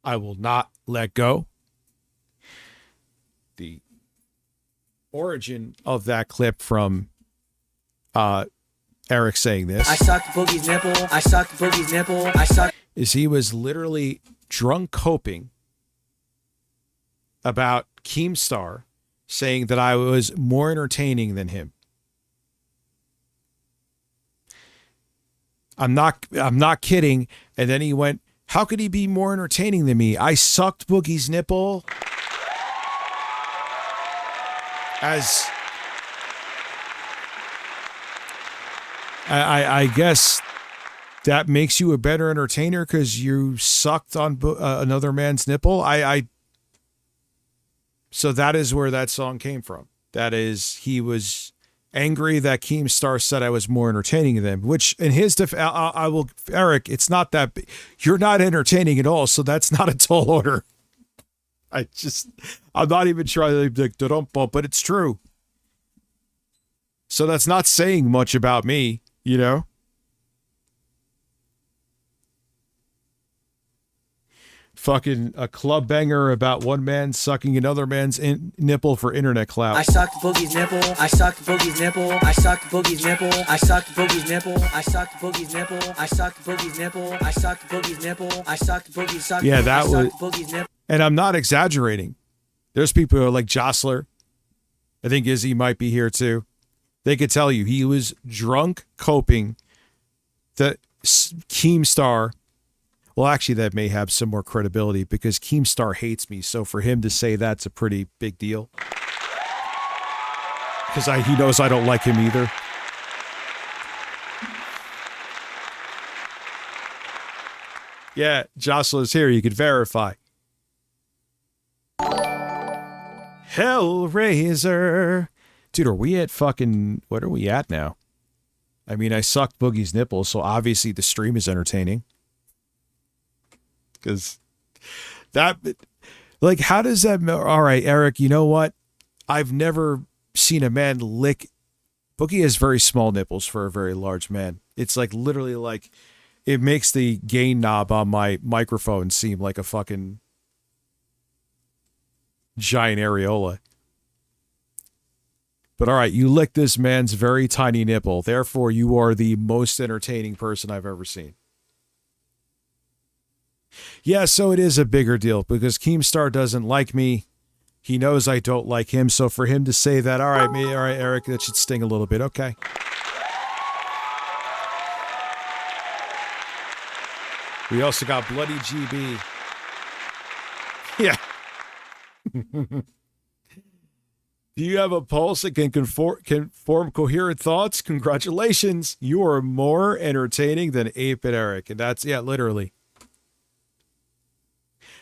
I will not let go. The origin of that clip from Eric saying this. I sucked Boogie's nipple. I sucked Boogie's nipple. I sucked. Is he was literally drunk coping about Keemstar saying that I was more entertaining than him. I'm not kidding. And then he went, how could he be more entertaining than me? I sucked Boogie's nipple. As I guess that makes you a better entertainer because you sucked on another man's nipple. So that is where that song came from. That is, he was angry that Keemstar said I was more entertaining than him, which in his I will, Eric, it's not that, you're not entertaining at all. So that's not a tall order. I'm not even trying to, but it's true. So that's not saying much about me, you know? Fucking a club banger about one man sucking another man's nipple for internet clout. I sucked Boogie's nipple. I sucked Boogie's nipple. I sucked Boogie's nipple. I sucked Boogie's nipple. I sucked Boogie's nipple. I sucked Boogie's nipple. I sucked Boogie's nipple. I sucked Boogie's nipple. Yeah, that was. Boogie's nipple. And I'm not exaggerating. There's people who are like Jostler. I think Izzy might be here too. They could tell you he was drunk coping that Keemstar. Well, actually, that may have some more credibility because Keemstar hates me. So for him to say that's a pretty big deal. Because he knows I don't like him either. Yeah, Jocelyn's here. You can verify. Hellraiser. Dude, are we at fucking... What are we at now? I mean, I sucked Boogie's nipples, so obviously the stream is entertaining. Because that... Like, how does that... All right, Eric, you know what? I've never seen a man lick... Boogie has very small nipples for a very large man. It's like literally like... It makes the gain knob on my microphone seem like a fucking giant areola. But all right, you licked this man's very tiny nipple. Therefore, you are the most entertaining person I've ever seen. Yeah, so it is a bigger deal because Keemstar doesn't like me. He knows I don't like him. So for him to say that, all right, Eric, that should sting a little bit. Okay. We also got Bloody GB. Yeah. Do you have a pulse that can form coherent thoughts? Congratulations. You are more entertaining than 8-Bit Eric. And that's, yeah, literally.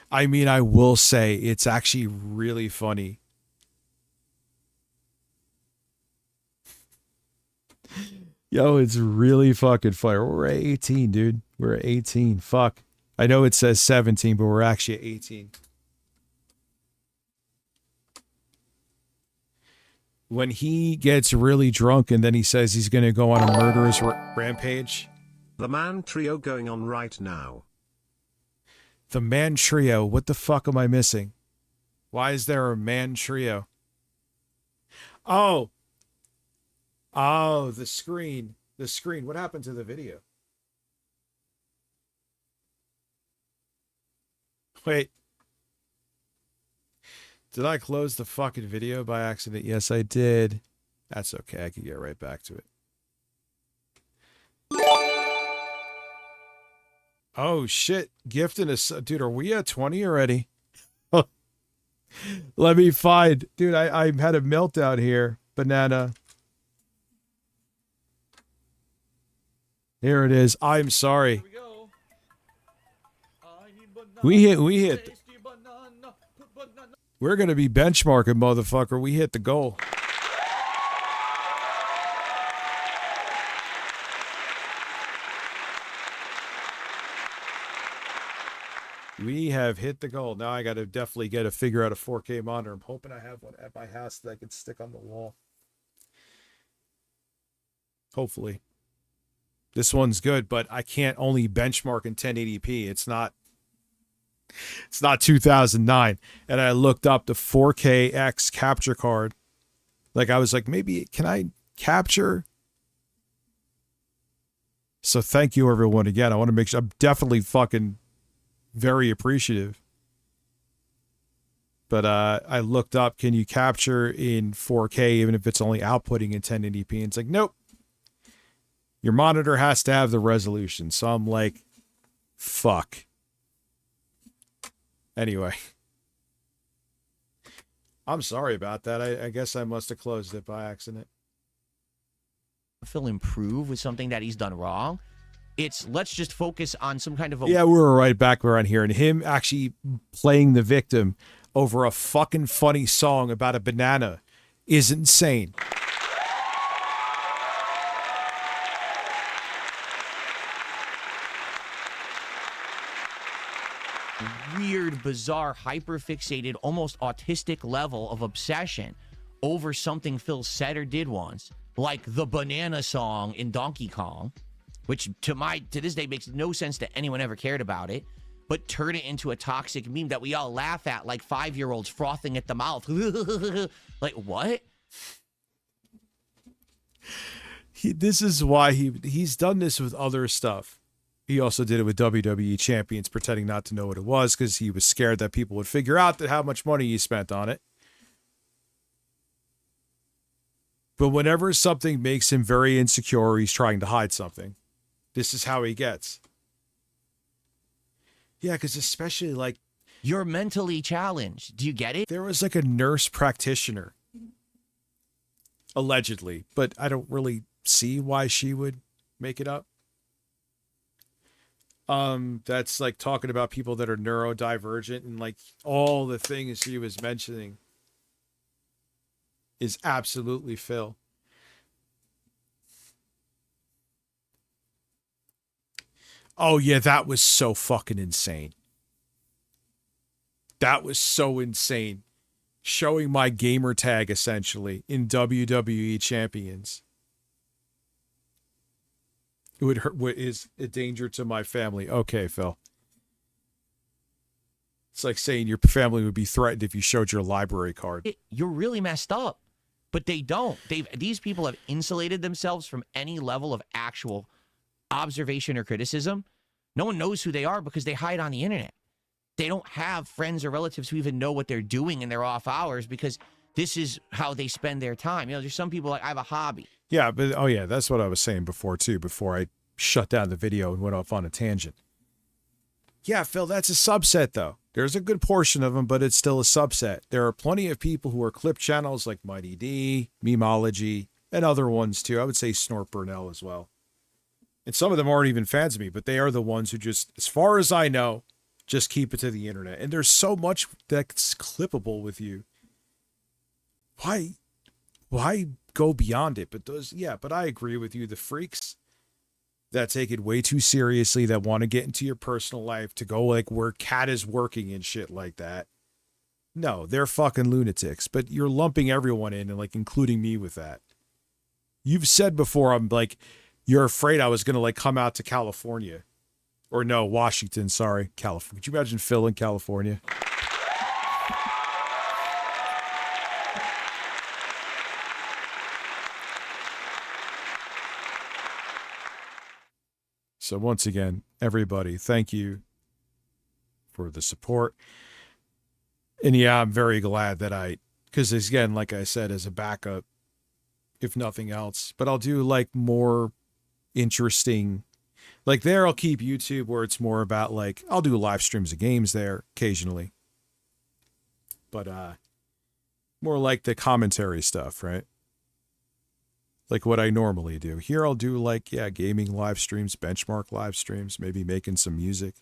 I mean, I will say it's actually really funny. Yo, it's really fucking funny. We're at 18, dude. We're at 18. Fuck. I know it says 17, but we're actually at 18. When he gets really drunk and then he says he's going to go on a murderous rampage. The man trio going on right now. The man trio. What the fuck am I missing? Why is there a man trio? Oh. Oh, the screen. The screen. What happened to the video? Wait. Did I close the fucking video by accident? Yes, I did. That's okay. I can get right back to it. Oh, shit. Gift and a... Dude, are we at 20 already? Let me find... Dude, I had a meltdown here. Banana. Here it is. I'm sorry. We hit. We're going to be benchmarking, motherfucker. We hit the goal. We have hit the goal. Now I got to definitely figure out a 4K monitor. I'm hoping I have one at my house that I can stick on the wall. Hopefully. This one's good, but I can't only benchmark in 1080p. It's not 2009. And I looked up the 4KX capture card. Like I was like, maybe can I capture? So thank you everyone again. I want to make sure I'm definitely fucking very appreciative. But I looked up, can you capture in 4K even if it's only outputting in 1080p? And it's like, nope. Your monitor has to have the resolution. So I'm like, fuck. Anyway. I'm sorry about that. I guess I must have closed it by accident. Phil improve with something that he's done wrong. It's let's just focus on some kind of a... Yeah, we were right back around here. And him actually playing the victim over a fucking funny song about a banana is insane. Weird, bizarre, hyper-fixated, almost autistic level of obsession over something Phil said or did once, like the banana song in Donkey Kong, which to this day makes no sense to anyone ever cared about it, but turn it into a toxic meme that we all laugh at like 5-year-olds frothing at the mouth. Like, what? This is why he's done this with other stuff. He also did it with WWE Champions, pretending not to know what it was because he was scared that people would figure out that how much money he spent on it. But whenever something makes him very insecure, he's trying to hide something. This is how he gets. Yeah, because especially like... allegedly, but I don't really see why she would make it up. That's like talking about people that are neurodivergent, and like all the things she was mentioning is absolutely Phil. Oh yeah, that was so fucking insane. That was so insane. Showing my gamer tag essentially in WWE Champions. It would hurt. What is a danger to my family? Okay, Phil. It's like saying your family would be threatened if you showed your library card. You're really messed up. But they don't. These people have insulated themselves from any level of actual observation or criticism. No one knows who they are because they hide on the internet. They don't have friends or relatives who even know what they're doing in their off hours because this is how they spend their time. You know, there's some people like, I have a hobby. Yeah, but oh yeah, that's what I was saying before too, before I shut down the video and went off on a tangent. Yeah, Phil, that's a subset though. There's a good portion of them, but it's still a subset. There are plenty of people who are clip channels like Mighty D, Memology, and other ones too. I would say Snort Burnell as well. And some of them aren't even fans of me, but they are the ones who just, as far as I know, just keep it to the internet. And there's so much that's clippable with you. Why go beyond it? But those, yeah, but I agree with you. The freaks that take it way too seriously, that want to get into your personal life, to go like where Cat is working and shit like that. No, they're fucking lunatics, but you're lumping everyone in and like including me with that. You've said before, I'm like, you're afraid I was going to like come out to California. Or no, Washington, sorry. California. Could you imagine Phil in California? So once again, everybody, thank you for the support. And yeah, I'm very glad that because again, like I said, as a backup, if nothing else, but I'll do like more interesting, like there I'll keep YouTube where it's more about like, I'll do live streams of games there occasionally. But more like the commentary stuff, right? Like what I normally do. Here I'll do like, yeah, gaming live streams, benchmark live streams, maybe making some music.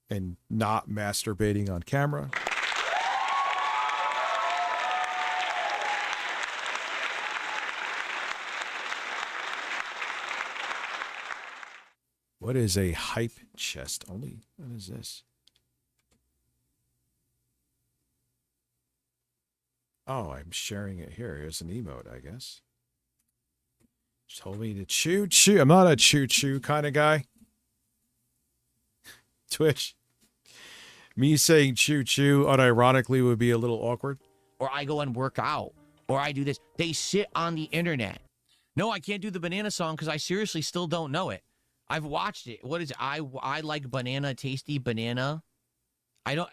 And not masturbating on camera. What is a hype chest only? What is this? Oh, I'm sharing it here. Here's an emote, I guess. She told me to choo choo. I'm not a choo choo kind of guy. Twitch. Me saying choo choo unironically would be a little awkward. Or I go and work out. Or I do this. They sit on the internet. No, I can't do the banana song because I seriously still don't know it. I've watched it. What is it? I like banana, tasty banana. I don't.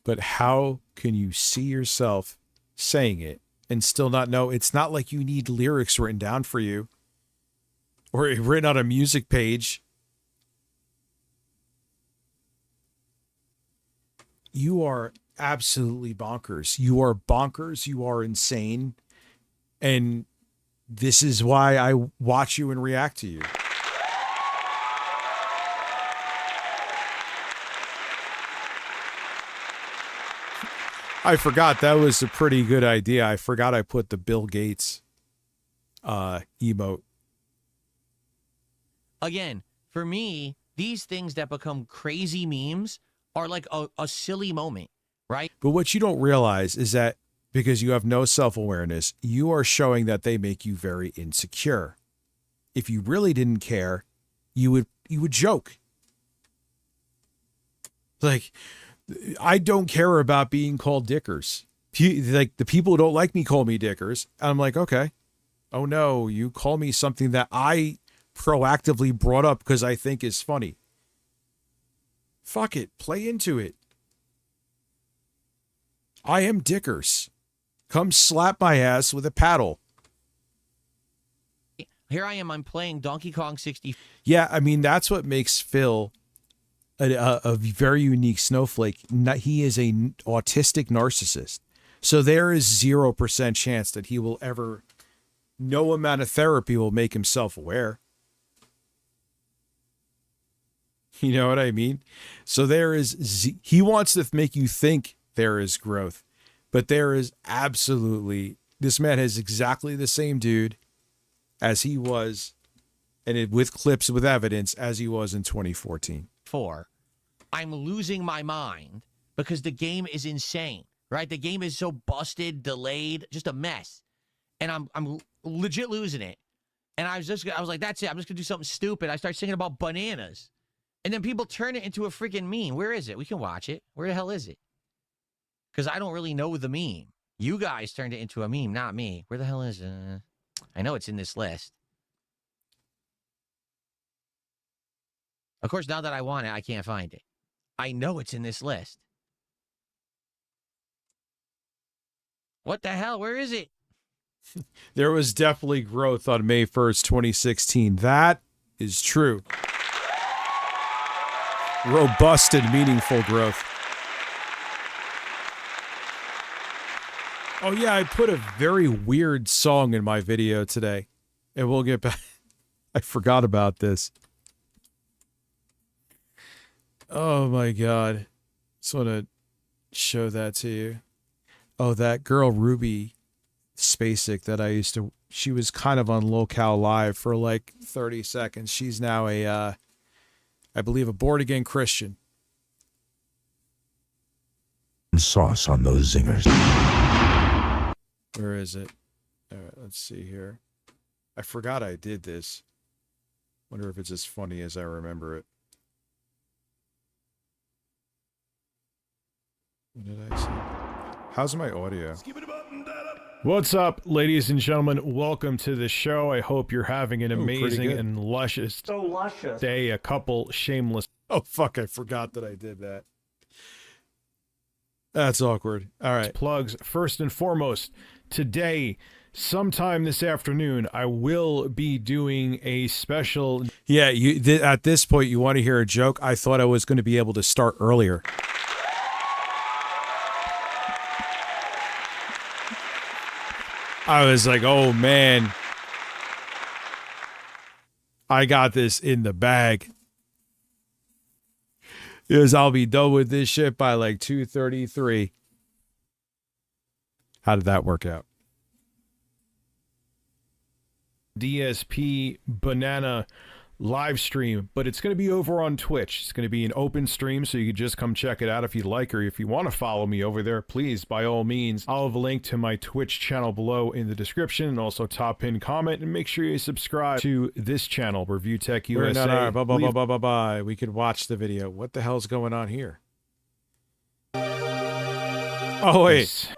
But how can you see yourself saying it and still not know? It's not like you need lyrics written down for you or written on a music page. You are absolutely bonkers. You are bonkers. You are insane. And this is why I watch you and react to you. I forgot that was a pretty good idea. I forgot I put the Bill Gates emote. Again, for me, these things that become crazy memes are like a silly moment, right? But what you don't realize is that because you have no self-awareness, you are showing that they make you very insecure. If you really didn't care, you would joke. Like, I don't care about being called dickers. Like the people who don't like me call me dickers. And I'm like, okay. Oh no, you call me something that I proactively brought up because I think is funny. Fuck it. Play into it. I am dickers. Come slap my ass with a paddle. Here I am. I'm playing Donkey Kong 60. Yeah, I mean, that's what makes Phil a very unique snowflake. He is an autistic narcissist. So there is 0% chance that he will ever, no amount of therapy will make him self-aware. You know what I mean? So there is, he wants to make you think there is growth, but there is absolutely, this man is exactly the same dude as he was, and with clips with evidence, as he was in 2014. I'm losing my mind because the game is insane, right? The game is so busted, delayed, just a mess. And I'm legit losing it. And I was like, that's it. I'm just gonna do something stupid. I start singing about bananas. And then people turn it into a freaking meme. Where is it? We can watch it. Where the hell is it? Because I don't really know the meme. You guys turned it into a meme, not me. Where the hell is it? I know it's in this list. Of course, now that I want it, I can't find it. I know it's in this list. What the hell? Where is it? There was definitely growth on May 1st, 2016. That is true. Robust and meaningful growth. Oh yeah, I put a very weird song in my video today. And we'll get back. I forgot about this. Oh my God. Just want to show that to you. Oh, that girl Ruby Spacek that I used to, she was kind of on Locale Live for like 30 seconds. She's now a, I believe, a born-again Christian. Sauce on those zingers. Where is it? All right, let's see here. I forgot I did this. Wonder if it's as funny as I remember it. What did I say? How's my audio? What's up, ladies and gentlemen? Welcome to the show. I hope you're having an amazing and luscious day. A couple shameless... Oh, fuck, I forgot that I did that. That's awkward. All right. Plugs. First and foremost, today, sometime this afternoon, I will be doing a special... Yeah, at this point, you want to hear a joke? I thought I was going to be able to start earlier. I was like, oh, man. I got this in the bag. Because I'll be done with this shit by like 2:33. How did that work out? DSP Banana live stream, but it's going to be over on Twitch. It's going to be an open stream, so you can just come check it out if you like, or if you want to follow me over there, please, by all means. I'll have a link to my Twitch channel below in the description, and also top pin comment, and make sure you subscribe to this channel, ReviewTechUSA. Bye. We could watch the video. What the hell's going on here? Oh, wait.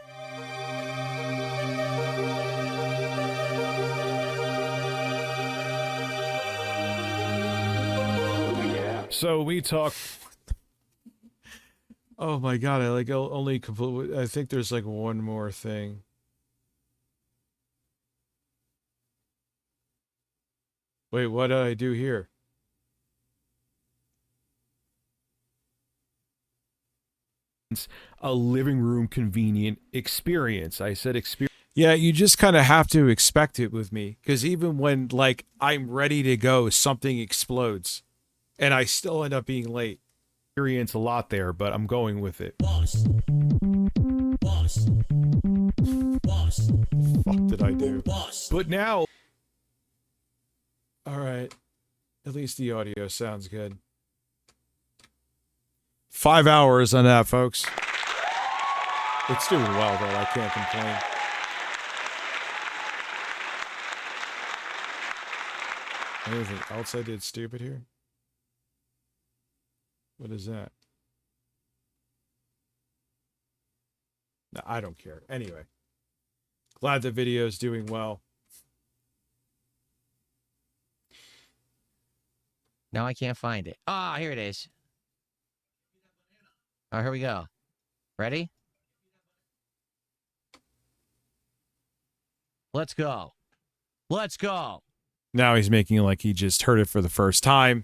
So we talk. Oh my God! I like only complete. I think there's like one more thing. Wait, what did I do here? A living room convenient experience. I said experience. Yeah, you just kind of have to expect it with me, because even when like I'm ready to go, something explodes. And I still end up being late. Experience a lot there, but I'm going with it. Boss. Fuck did I do? Boss. But now... Alright. At least the audio sounds good. 5 hours on that, folks. It's doing well, though. I can't complain. Anything else I did stupid here? What is that? No, I don't care. Anyway. Glad the video is doing well. Now I can't find it. Ah, here it is. Oh, here we go. Ready? Let's go. Let's go. Now he's making it like he just heard it for the first time.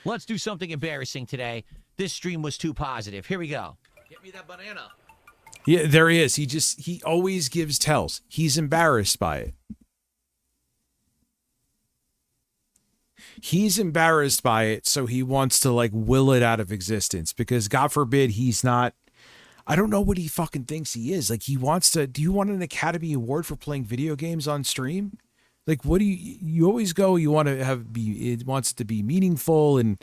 Let's do something embarrassing today. This stream was too positive. Here we go. Get me that banana. Yeah, there he is. He always gives tells. He's embarrassed by it. He's embarrassed by it, so he wants to like will it out of existence because God forbid he's not. I don't know what he fucking thinks he is. Like he wants to. Do you want an Academy Award for playing video games on stream? Like what do you always go? You want to it wants it to be meaningful and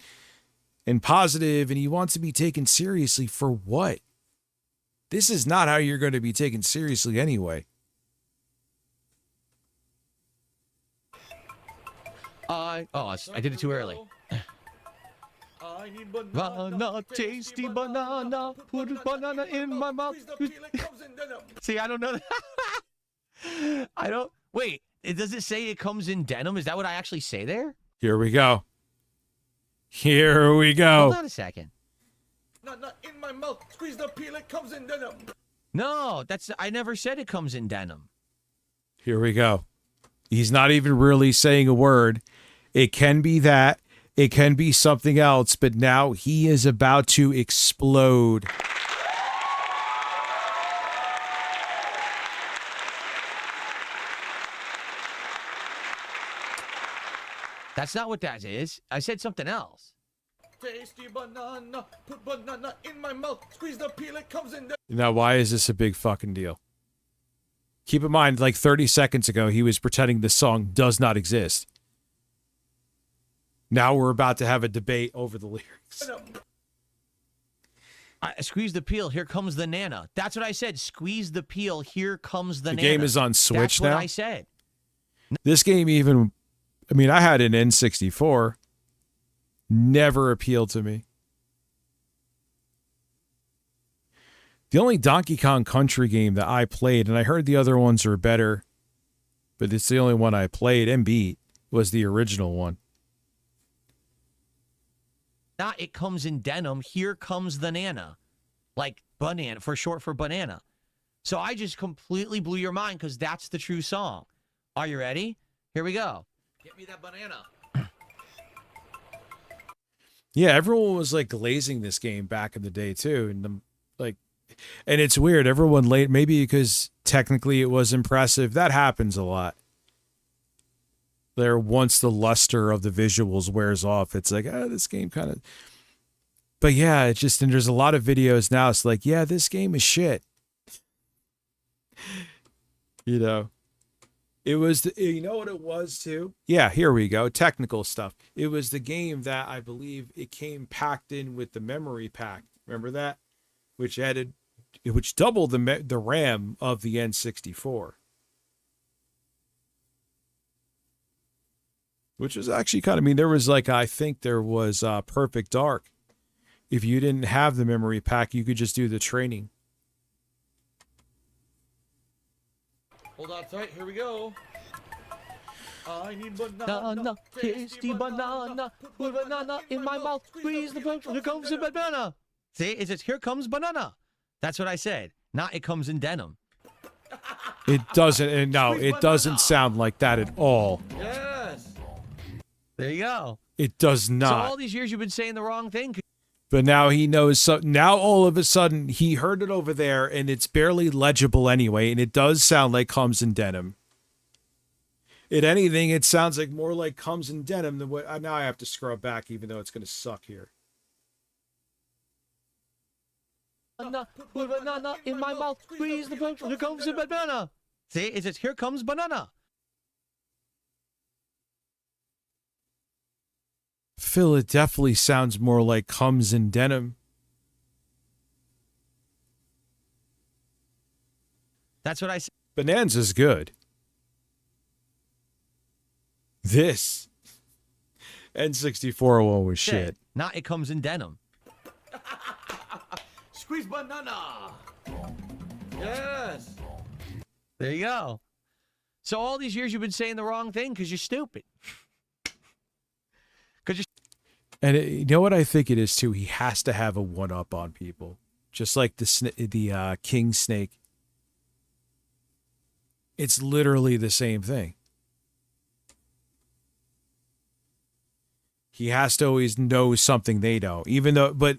positive, and he wants to be taken seriously for what? This is not how you're going to be taken seriously anyway. I did it too early. I need Banana, tasty banana, put a banana in my mouth. See, I don't know that. I don't. Wait, does it say it comes in denim? Is that what I actually say there? Here we go. Here we go. Hold on a second. Not in my mouth. Squeeze the peel. It comes in denim. No, I never said it comes in denim. Here we go. He's not even really saying a word. It can be that. It can be something else, but now he is about to explode. That's not what that is. I said something else. Tasty banana. Put banana in my mouth. Squeeze the peel. It comes in denim. Now, why is this a big fucking deal? Keep in mind, like 30 seconds ago, he was pretending this song does not exist. Now we're about to have a debate over the lyrics. Squeeze the peel. Here comes the nana. That's what I said. Squeeze the peel. Here comes the nana. The game is on Switch now? That's what I said. This game even... I mean, I had an N64. Never appealed to me. The only Donkey Kong Country game that I played, and I heard the other ones are better, but it's the only one I played and beat, was the original one. Not it comes in denim. Here comes the nana. Like banana, for short for banana. So I just completely blew your mind because that's the true song. Are you ready? Here we go. Get me that banana. Yeah, everyone was like glazing this game back in the day too, and it's weird. Everyone late, maybe because technically it was impressive. That happens a lot. There, once the luster of the visuals wears off, it's like, this game kind of. But yeah, it's just, and there's a lot of videos now. It's like, yeah, this game is shit. You know. It was, you know what it was too? Yeah, here we go. Technical stuff. It was the game that I believe it came packed in with the memory pack. Remember that? Which doubled the RAM of the N64. Which was actually kind of, I mean, there was like, I think there was Perfect Dark. If you didn't have the memory pack, you could just do the training. Hold on tight. Here we go. I need Banana, tasty banana, put banana in my mouth, squeeze the banana, here comes the banana. See, it says, here comes banana. That's what I said. Not it comes in denim. It doesn't, and no, it doesn't sound like that at all. Yes. There you go. It does So not. all these years you've been saying the wrong thing. But now he knows. So now all of a sudden he heard it over there, and it's barely legible anyway, and it does sound like comes in denim. If anything, it sounds like more like comes in denim than what. Now I have to scrub back, even though it's going to suck here. Banana, put banana in my mouth, squeeze the banana, here comes the banana. See, it says, here comes banana. Phil, it definitely sounds more like comes in denim. That's what I said. Bonanza's good. This N64 one was shit. Not it comes in denim. Squeeze banana. Yes. There you go. So all these years you've been saying the wrong thing because you're stupid. And you know what I think it is too? He has to have a one-up on people, just like the king snake. It's literally the same thing. He has to always know something they don't, even though. But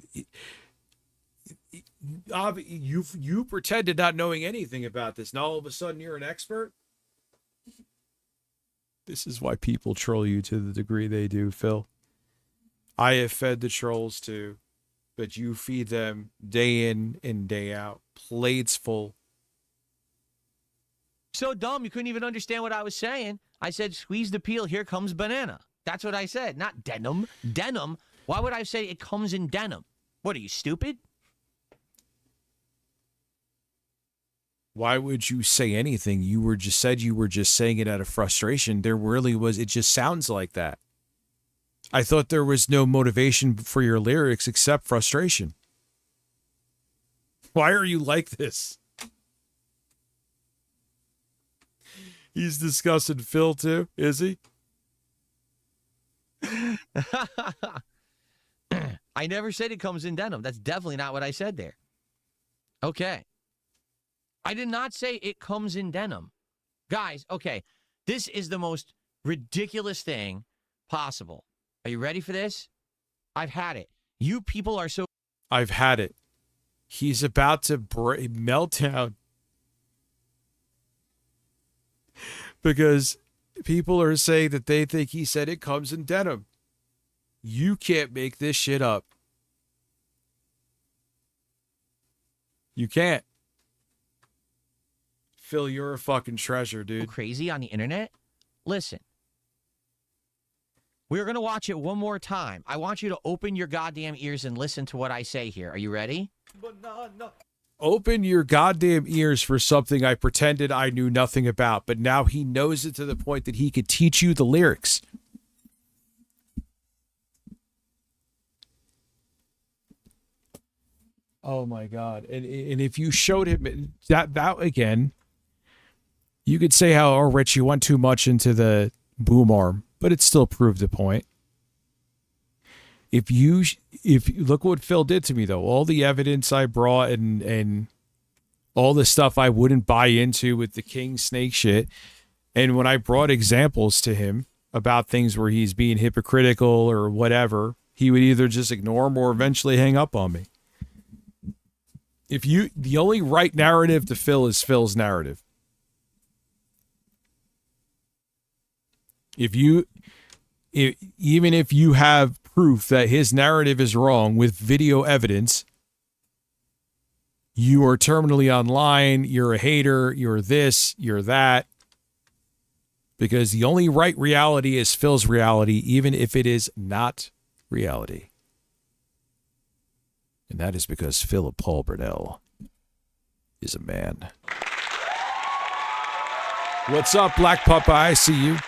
you pretended not knowing anything about this. Now all of a sudden you're an expert. This is why people troll you to the degree they do, Phil. I have fed the trolls too, but you feed them day in and day out. Plates full. So dumb, you couldn't even understand what I was saying. I said, squeeze the peel, here comes banana. That's what I said, not denim. Denim? Why would I say it comes in denim? What, are you stupid? Why would you say anything? You were just saying it out of frustration. There really was, it just sounds like that. I thought there was no motivation for your lyrics except frustration. Why are you like this? He's discussing Phil too, is he? I never said it comes in denim. That's definitely not what I said there. Okay. I did not say it comes in denim. Guys, okay. This is the most ridiculous thing possible. Are you ready for this? I've had it. You people are so... I've had it. He's about to melt down. Because people are saying that they think he said it comes in denim. You can't make this shit up. You can't. Phil, you're a fucking treasure, dude. Crazy on the internet? Listen. We're going to watch it one more time. I want you to open your goddamn ears and listen to what I say here. Are you ready? Open your goddamn ears for something I pretended I knew nothing about, but now he knows it to the point that he could teach you the lyrics. Oh my God. And if you showed him that again, you could say how, oh, Rich, you went too much into the boom arm, but it still proved the point. If you look what Phil did to me though, all the evidence I brought and all the stuff I wouldn't buy into with the King Snake shit. And when I brought examples to him about things where he's being hypocritical or whatever, he would either just ignore them or eventually hang up on me. The only right narrative to Phil is Phil's narrative. Even if you have proof that his narrative is wrong with video evidence, you are terminally online, you're a hater, you're this, you're that. Because the only right reality is Phil's reality, even if it is not reality. And that is because Philip Paul Burnell is a man. What's up, Black Papa? I see you.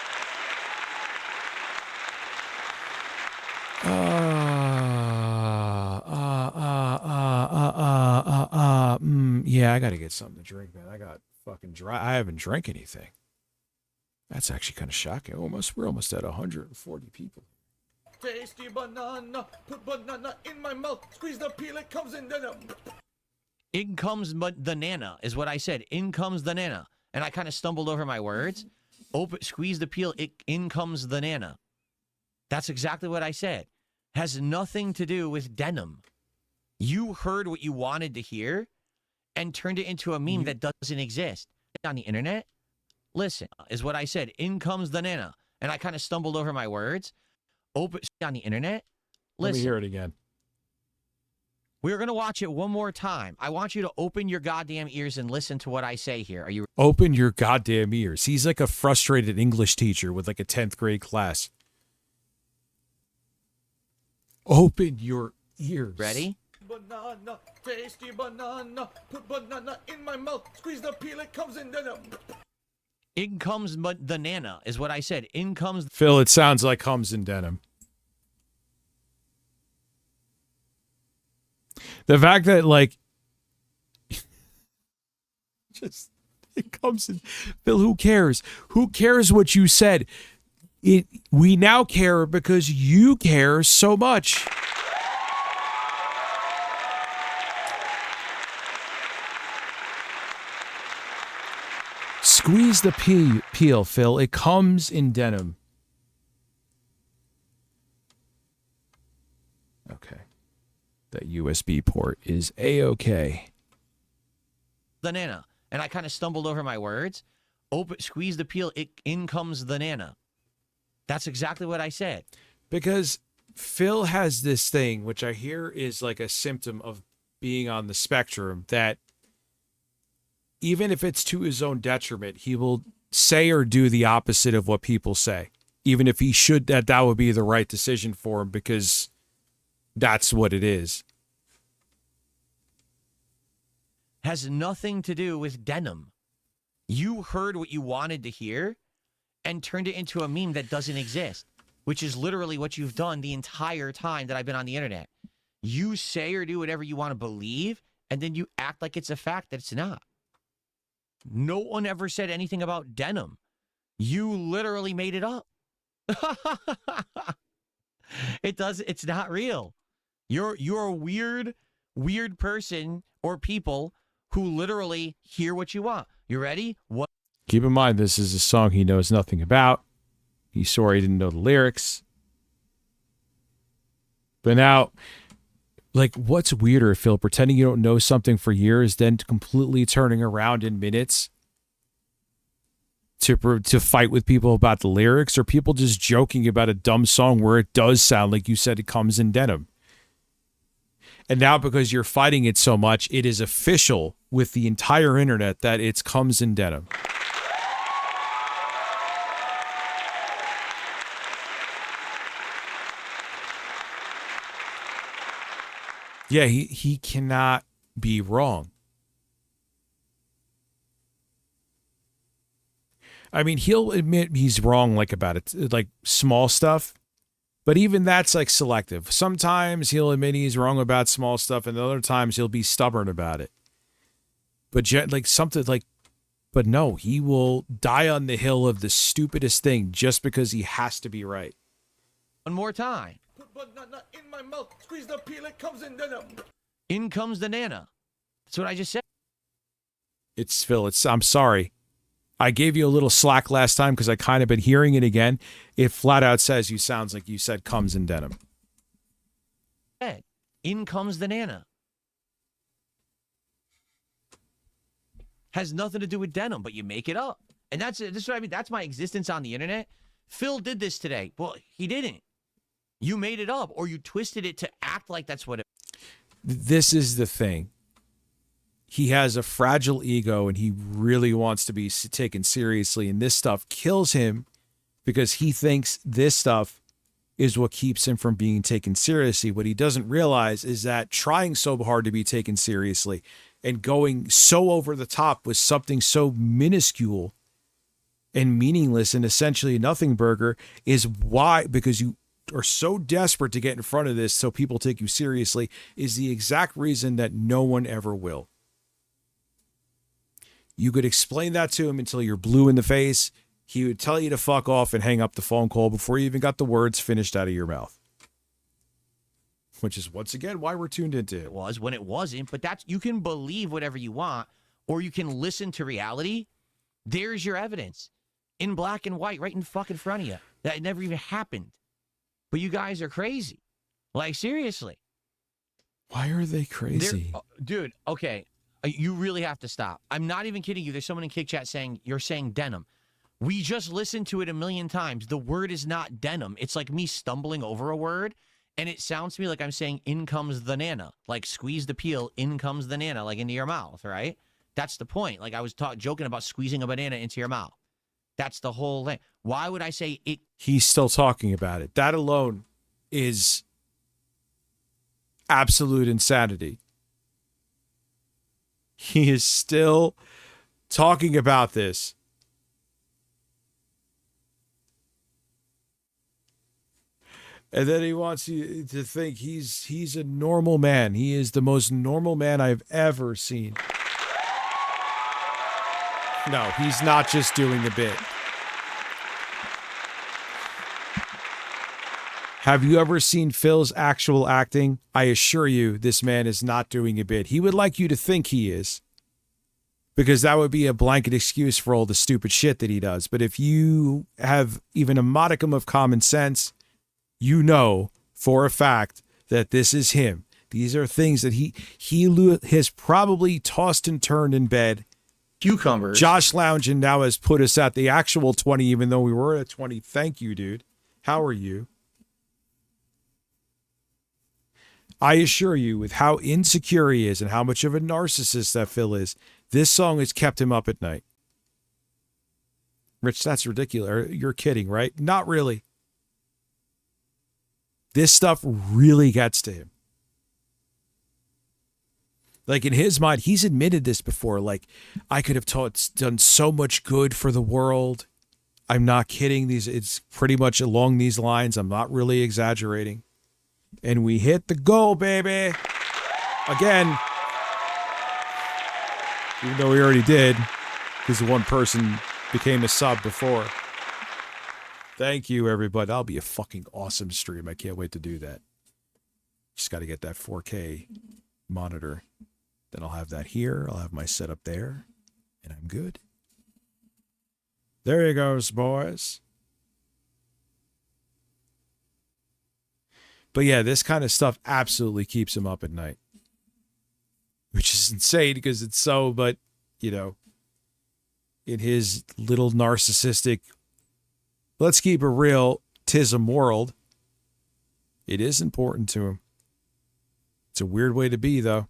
Yeah, I gotta get something to drink, man. I got fucking dry. I haven't drank anything. That's actually kind of shocking. We're almost at 140 people. Tasty banana, put banana in my mouth, squeeze the peel, it comes in denim. In comes the nana is what I said. In comes the nana. And I kind of stumbled over my words. Squeeze the peel, in comes the nana. That's exactly what I said. Has nothing to do with denim. You heard what you wanted to hear and turned it into a meme that doesn't exist on the internet. Listen, is what I said. In comes the nana. And I kind of stumbled over my words. On the internet. Listen. Let me hear it again. We're going to watch it one more time. I want you to open your goddamn ears and listen to what I say here. Are you... Open your goddamn ears. He's like a frustrated English teacher with like a 10th grade class. Open your ears. Ready? Banana, tasty banana, put banana in my mouth, squeeze the peel, it comes in denim. In comes the nana is what I said. In comes... Phil, it sounds like comes in denim. The fact that, like, just, it comes in. Phil, who cares? Who cares what you said? We now care because you care so much. Squeeze the peel, Phil. It comes in denim. Okay. That USB port is A-okay. The Nana. And I kind of stumbled over my words. Open, squeeze the peel, in comes the Nana. That's exactly what I said. Because Phil has this thing, which I hear is like a symptom of being on the spectrum, that even if it's to his own detriment, he will say or do the opposite of what people say. Even if he should, that would be the right decision for him, because that's what it is. Has nothing to do with denim. You heard what you wanted to hear and turned it into a meme that doesn't exist, which is literally what you've done the entire time that I've been on the internet. You say or do whatever you want to believe, and then you act like it's a fact that it's not. No one ever said anything about denim. You literally made it up. It's not real. You're a weird person or people who literally hear what you want. You ready? What? Keep in mind, this is a song he knows nothing about. He's sorry he didn't know the lyrics. But now, like, what's weirder, Phil? Pretending you don't know something for years, then completely turning around in minutes to fight with people about the lyrics, or people just joking about a dumb song where it does sound like you said it comes in denim. And now, because you're fighting it so much, it is official with the entire internet that it comes in denim. Yeah, he cannot be wrong. I mean, he'll admit he's wrong, like, about it, like small stuff. But even that's like selective. Sometimes he'll admit he's wrong about small stuff, and other times he'll be stubborn about it. But like something like, but no, he will die on the hill of the stupidest thing just because he has to be right. One more time. But not in my mouth. Squeeze the peel, it comes in denim. In comes the Nana. That's what I just said. It's Phil. I'm sorry. I gave you a little slack last time because I kind of been hearing it again. It flat out says you sounds like you said comes in denim. In comes the Nana. Has nothing to do with denim, but you make it up. And this is what I mean. That's my existence on the internet. Phil did this today. Well, he didn't. You made it up, or you twisted it to act like that's what it. This is the thing. He has a fragile ego, and he really wants to be taken seriously. And this stuff kills him because he thinks this stuff is what keeps him from being taken seriously. What he doesn't realize is that trying so hard to be taken seriously and going so over the top with something so minuscule and meaningless and essentially a nothing burger is why, because you are so desperate to get in front of this so people take you seriously, is the exact reason that no one ever will. You could explain that to him until you're blue in the face. He would tell you to fuck off and hang up the phone call before you even got the words finished out of your mouth. Which is, once again, why we're tuned into it. It was when it wasn't, but that's, you can believe whatever you want, or you can listen to reality. There's your evidence. In black and white, right in fucking front of you. That never even happened. But you guys are crazy. Like, seriously. Why are they crazy? Dude, okay. You really have to stop. I'm not even kidding you. There's someone in Kick Chat saying, you're saying denim. We just listened to it a million times. The word is not denim. It's like me stumbling over a word, and it sounds to me like I'm saying, in comes the Nana. Like, squeeze the peel, in comes the Nana, like into your mouth, right? That's the point. Like, I was joking about squeezing a banana into your mouth. That's the whole thing. Why would I say it? He's still talking about it. That alone is absolute insanity. He is still talking about this. And then he wants you to think he's a normal man. He is the most normal man I've ever seen. No, he's not just doing the bit. Have you ever seen Phil's actual acting? I assure you, this man is not doing a bit. He would like you to think he is, because that would be a blanket excuse for all the stupid shit that he does. But if you have even a modicum of common sense, you know for a fact that this is him. These are things that he has probably tossed and turned in bed. Cucumbers. Josh Loungin now has put us at the actual 20, even though we were at 20. Thank you, dude. How are you? I assure you, with how insecure he is and how much of a narcissist that Phil is, this song has kept him up at night. Rich, that's ridiculous. You're kidding, right? Not really. This stuff really gets to him. Like, in his mind, he's admitted this before. Like, I could have done so much good for the world. I'm not kidding. It's pretty much along these lines. I'm not really exaggerating. And we hit the goal, baby. Again. Even though we already did, because the one person became a sub before. Thank you, everybody. That'll be a fucking awesome stream. I can't wait to do that. Just got to get that 4K monitor. Then I'll have that here. I'll have my setup there. And I'm good. There he goes, boys. But yeah, this kind of stuff absolutely keeps him up at night. Which is insane because it's so, but, you know, in his little narcissistic, let's keep it real, tism world, it is important to him. It's a weird way to be, though.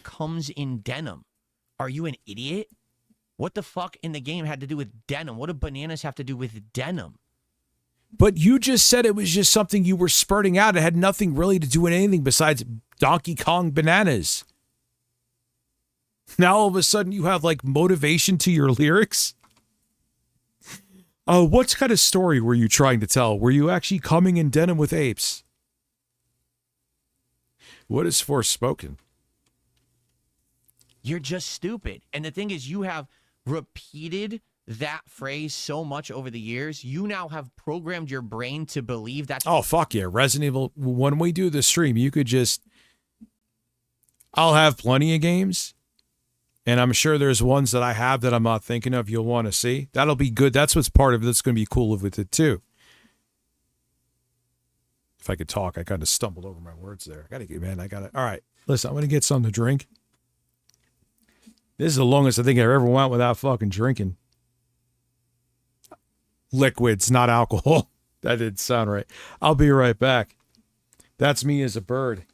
Comes in denim. Are you an idiot? What the fuck in the game had to do with denim? What do bananas have to do with denim? But you just said it was just something you were spurting out. It had nothing really to do with anything besides Donkey Kong bananas. Now all of a sudden you have like motivation to your lyrics? What kind of story were you trying to tell? Were you actually coming in denim with apes? What is Forspoken? You're just stupid. And the thing is, you have repeated that phrase so much over the years. You now have programmed your brain to believe that's... Oh, fuck yeah. Resident Evil, when we do the stream, you could just... I'll have plenty of games. And I'm sure there's ones that I have that I'm not thinking of you'll want to see. That'll be good. That's what's part of it that's going to be cool with it, too. If I could talk, I kind of stumbled over my words there. I got it. All right. Listen, I'm going to get something to drink. This is the longest I think I ever went without fucking drinking. Liquids, not alcohol. That didn't sound right. I'll be right back. That's me as a bird.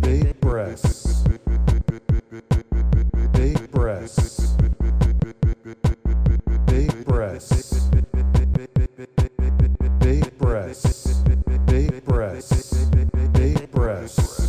Big breasts. Big breasts. Big breasts. Big breasts. Big breasts. Big breasts. Big breasts. Big breasts.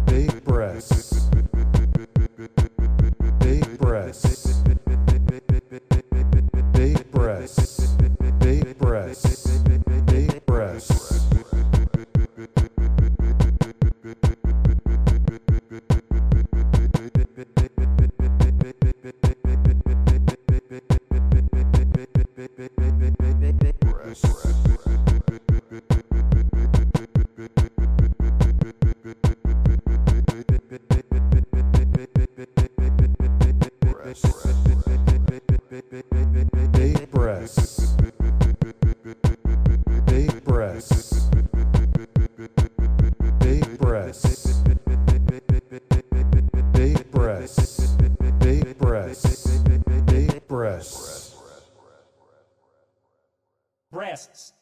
Big breasts. Big breasts. Big breasts. Big breasts. Big breasts. Big breasts. Big breasts. Big breasts. Big breasts. Big breasts. Breasts.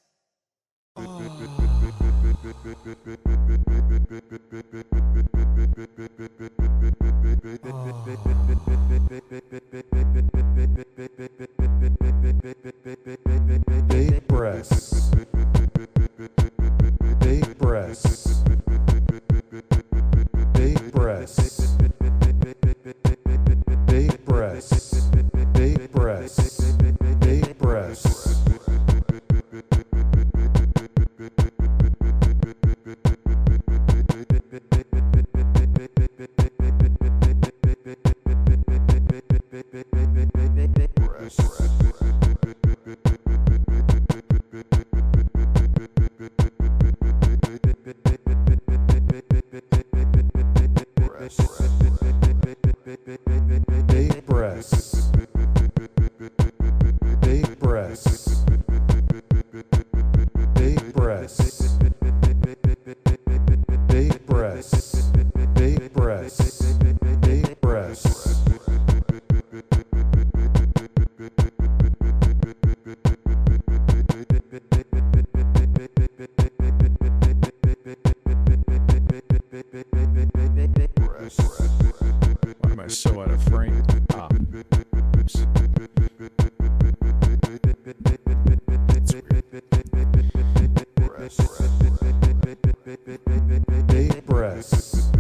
Big breasts. Big breasts. Big breasts. Big breasts. Big breasts. Big breasts. Big breasts. Big breasts. Why am I so out of frame? Ah. Oops. Big breasts.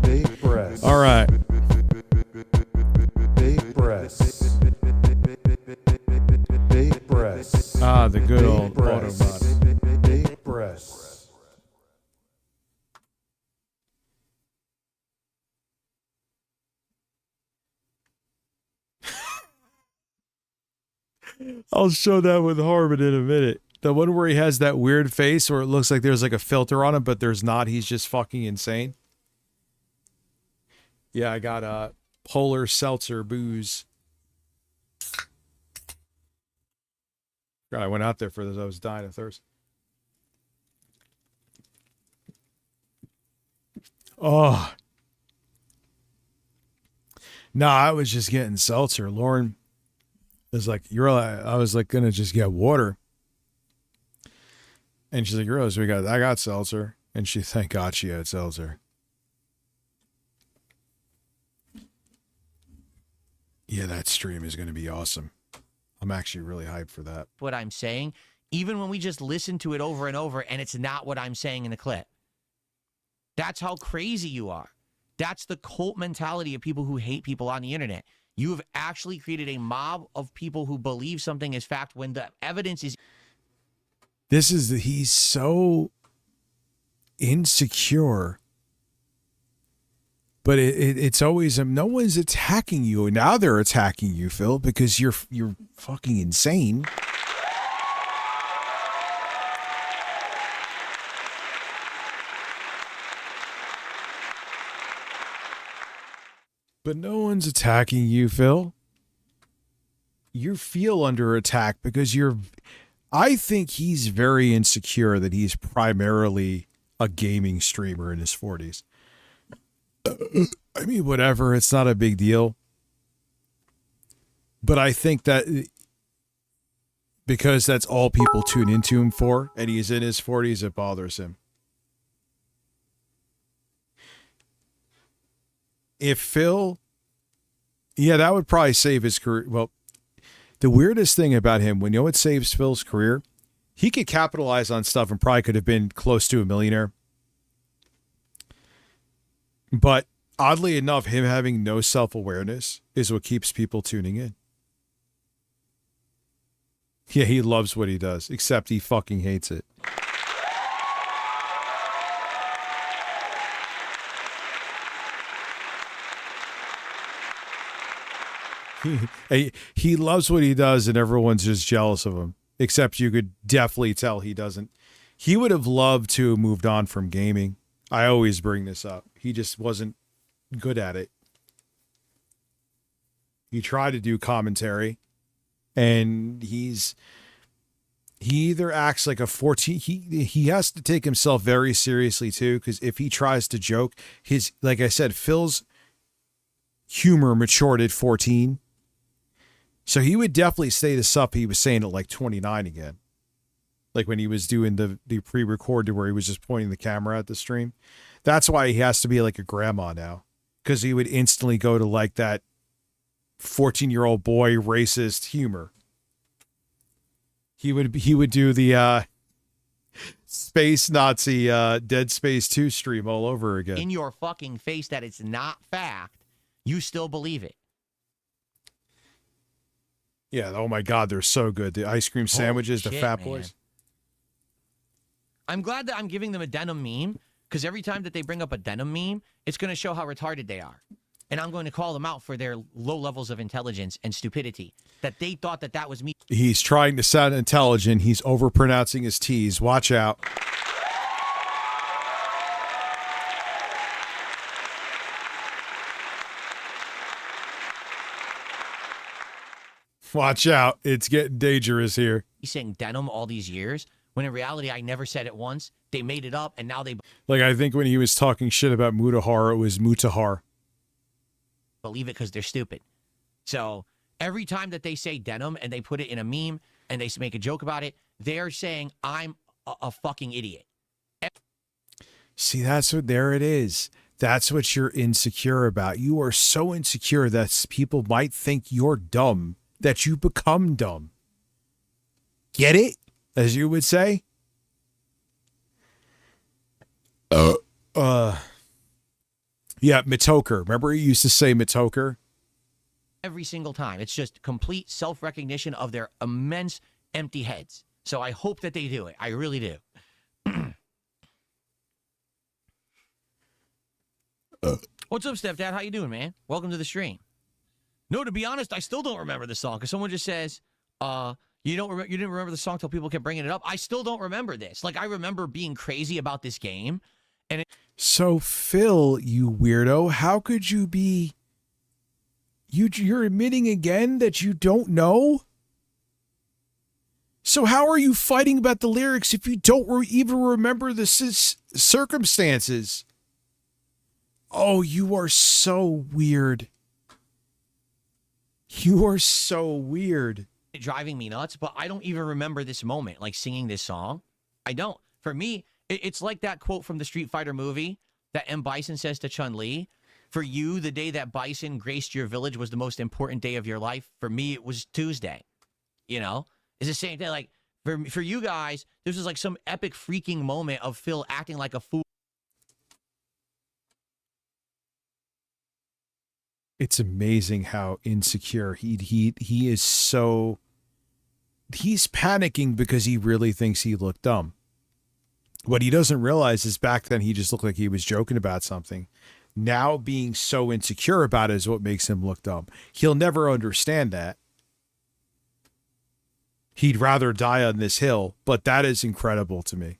Big breasts. All right. Big breasts. Big breasts. Ah, the good Big old breasts. Autobot. Big breasts. I'll show that with Harmon in a minute. The one where he has that weird face where it looks like there's like a filter on him, but there's not. He's just fucking insane. Yeah, I got Polar Seltzer booze. God, I went out there for this. I was dying of thirst. Oh. No, I was just getting seltzer. Lauren was like, I was like, gonna just get water. And she's like, Rose, I got seltzer. And she, thank God she had seltzer. Yeah, that stream is going to be awesome. I'm actually really hyped for that. What I'm saying, even when we just listen to it over and over and it's not what I'm saying in the clip. That's how crazy you are. That's the cult mentality of people who hate people on the internet. You have actually created a mob of people who believe something is fact when the evidence is... He's so insecure. But it's always, no one's attacking you. Now they're attacking you, Phil, because you're fucking insane. But no one's attacking you, Phil. You feel under attack because I think he's very insecure that he's primarily a gaming streamer in his 40s. I mean, whatever. It's not a big deal. But I think that because that's all people tune into him for, and he's in his 40s, it bothers him. If Phil, yeah, that would probably save his career. Well, the weirdest thing about him, when you know what saves Phil's career, he could capitalize on stuff and probably could have been close to a millionaire. But oddly enough, him having no self-awareness is what keeps people tuning in. Yeah, he loves what he does, except he fucking hates it. He loves what he does and everyone's just jealous of him. Except you could definitely tell he doesn't. He would have loved to have moved on from gaming. I always bring this up. He just wasn't good at it. He tried to do commentary and he either acts like a 14, he has to take himself very seriously too, because if he tries to joke, like I said, Phil's humor matured at 14. So he would definitely say the stuff he was saying at like 29 again. Like when he was doing the pre-recorded where he was just pointing the camera at the stream. That's why he has to be like a grandma now. Because he would instantly go to like that 14-year-old boy racist humor. He would do the Space Nazi Dead Space 2 stream all over again. In your fucking face that it's not fact, you still believe it. Yeah, oh my God, they're so good. The ice cream sandwiches, the Fat Boys. I'm glad that I'm giving them a denim meme, because every time that they bring up a denim meme, it's going to show how retarded they are. And I'm going to call them out for their low levels of intelligence and stupidity, that they thought that that was me. He's trying to sound intelligent. He's overpronouncing his T's. Watch out. Watch out. It's getting dangerous here. He's saying denim all these years, when in reality, I never said it once. They made it up, and now they Like, I think when he was talking shit about Mutahar, it was Mutahar. believe it because they're stupid. So every time that they say denim and they put it in a meme and they make a joke about it, they're saying I'm a fucking idiot. See, that's what, there it is. That's what you're insecure about. You are so insecure that people might think you're dumb, that you become dumb. Get it? As you would say? Yeah, Mitoker. Remember he used to say Mitoker? Every single time. It's just complete self-recognition of their immense empty heads. So I hope that they do it. I really do. What's up, stepdad? How you doing, man? Welcome to the stream. No, to be honest, I still don't remember the song because someone just says, you didn't remember the song till people kept bringing it up. I still don't remember this. Like, I remember being crazy about this game. And So, Phil, you weirdo, how could you be... You're admitting again that you don't know? So how are you fighting about the lyrics if you don't even remember the circumstances? Oh, you are so weird. You are so weird. driving me nuts, but I don't even remember this moment, like singing this song. I don't. For me, it's like that quote from the Street Fighter movie that M. Bison says to Chun-Li. For you, the day that Bison graced your village was the most important day of your life. For me, it was Tuesday. You know? It's the same thing. Like, for you guys, this was like some epic freaking moment of Phil acting like a fool. It's amazing how insecure he is. So he's panicking because he really thinks he looked dumb. What he doesn't realize is back then he just looked like he was joking about something. Now being so insecure about it is what makes him look dumb. He'll never understand that. He'd rather die on this hill, but that is incredible to me.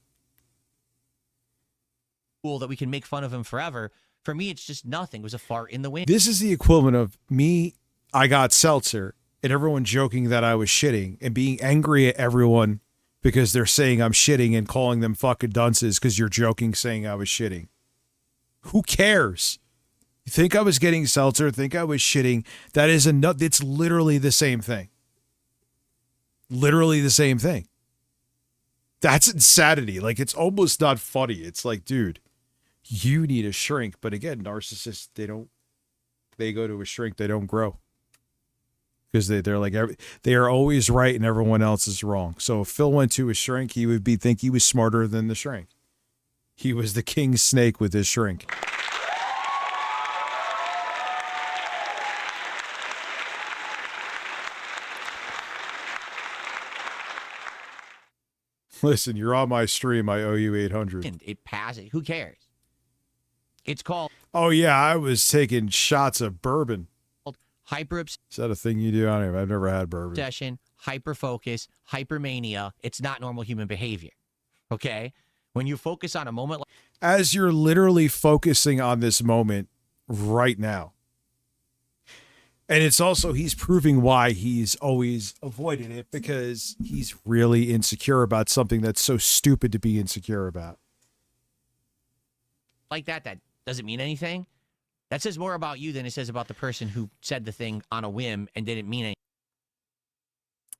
Cool that we can make fun of him forever. For me, it's just nothing. It was a fart in the wind. This is the equivalent of me, I got seltzer, and everyone joking that I was shitting and being angry at everyone because they're saying I'm shitting and calling them fucking dunces because you're joking saying I was shitting. Who cares? You think I was getting seltzer, think I was shitting. That is it's literally the same thing. Literally the same thing. That's insanity. Like, it's almost not funny. It's like, dude, you need a shrink. But again, narcissists, they go to a shrink, they don't grow. Because they're like, they are always right and everyone else is wrong. So if Phil went to a shrink, he would think he was smarter than the shrink. He was the king snake with his shrink. Listen, you're on my stream. I owe you 800. It passes. Who cares? It's called... Oh, yeah, I was taking shots of bourbon. Hyper Is that a thing you do? I don't know. I've never had bourbon. obsession, hyper focus, hypermania. It's not normal human behavior. Okay? When you focus on a moment like... As you're literally focusing on this moment right now. And it's also, he's proving why he's always avoided it, because he's really insecure about something that's so stupid to be insecure about. that doesn't mean anything. That says more about you than it says about the person who said the thing on a whim and didn't mean anything.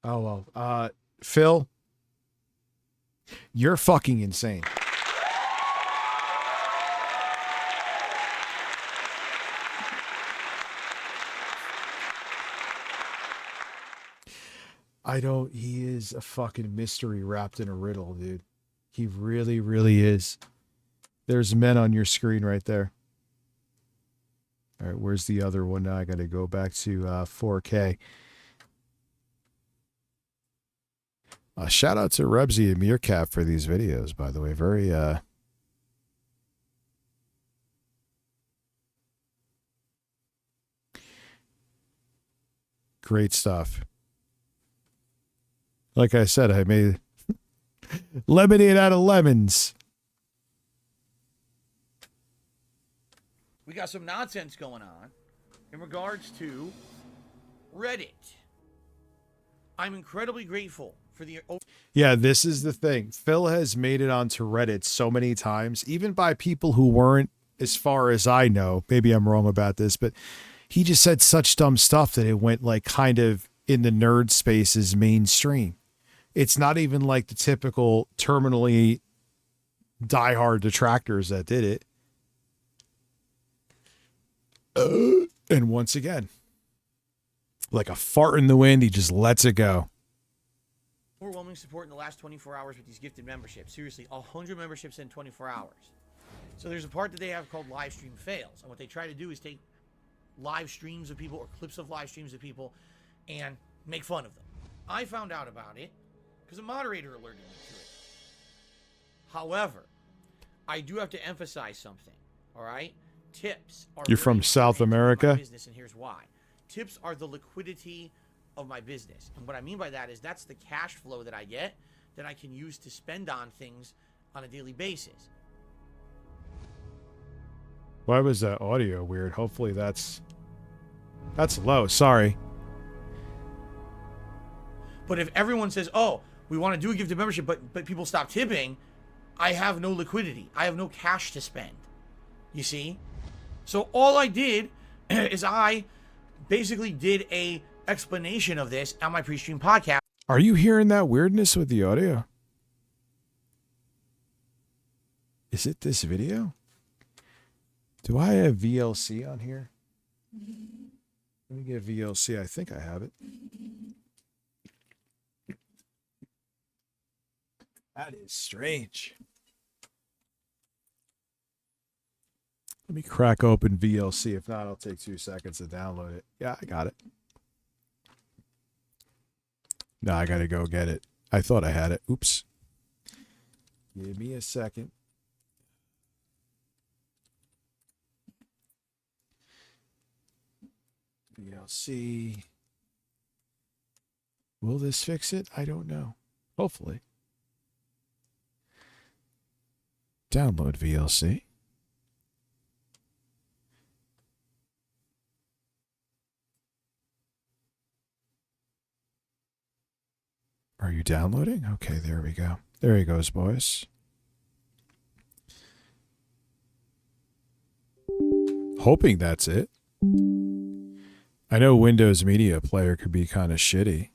Oh, well. Phil, you're fucking insane. He is a fucking mystery wrapped in a riddle, dude. He really, really is. There's men on your screen right there. All right, where's the other one? Now I got to go back to 4K. Shout out to Rebsy and Meerkat for these videos, by the way. Very, great stuff. Like I said, I made lemonade out of lemons. We got some nonsense going on in regards to Reddit. I'm incredibly grateful for the... Yeah, this is the thing. Phil has made it onto Reddit so many times, even by people who weren't, as far as I know, maybe I'm wrong about this, but he just said such dumb stuff that it went like kind of in the nerd spaces mainstream. It's not even like the typical terminally diehard detractors that did it. And once again, like a fart in the wind, he just lets it go. Overwhelming support in the last 24 hours with these gifted memberships. Seriously, 100 memberships in 24 hours. So there's a part that they have called live stream fails. And what they try to do is take live streams of people or clips of live streams of people and make fun of them. I found out about it because a moderator alerted me to it. However, I do have to emphasize something, all right? Tips are... You're from South America? Business, and here's why. Tips are the liquidity of my business. And what I mean by that is that's the cash flow that I get that I can use to spend on things on a daily basis. Why was that audio weird? Hopefully that's low. Sorry. But if everyone says, oh, we want to do a gifted membership, but people stop tipping, I have no liquidity. I have no cash to spend. You see? So all I did is I basically did a explanation of this on my pre-stream podcast. Are you hearing that weirdness with the audio? Is it this video? Do I have VLC on here? Let me get VLC. I think I have it. That is strange. Let me crack open VLC. If not, it'll take 2 seconds to download it. Yeah, I got it. No, I gotta go get it. I thought I had it. Oops. Give me a second. VLC. Will this fix it? I don't know. Hopefully. Download VLC. Are you downloading? Okay, there we go. There he goes, boys. Hoping that's it. I know Windows Media Player could be kind of shitty.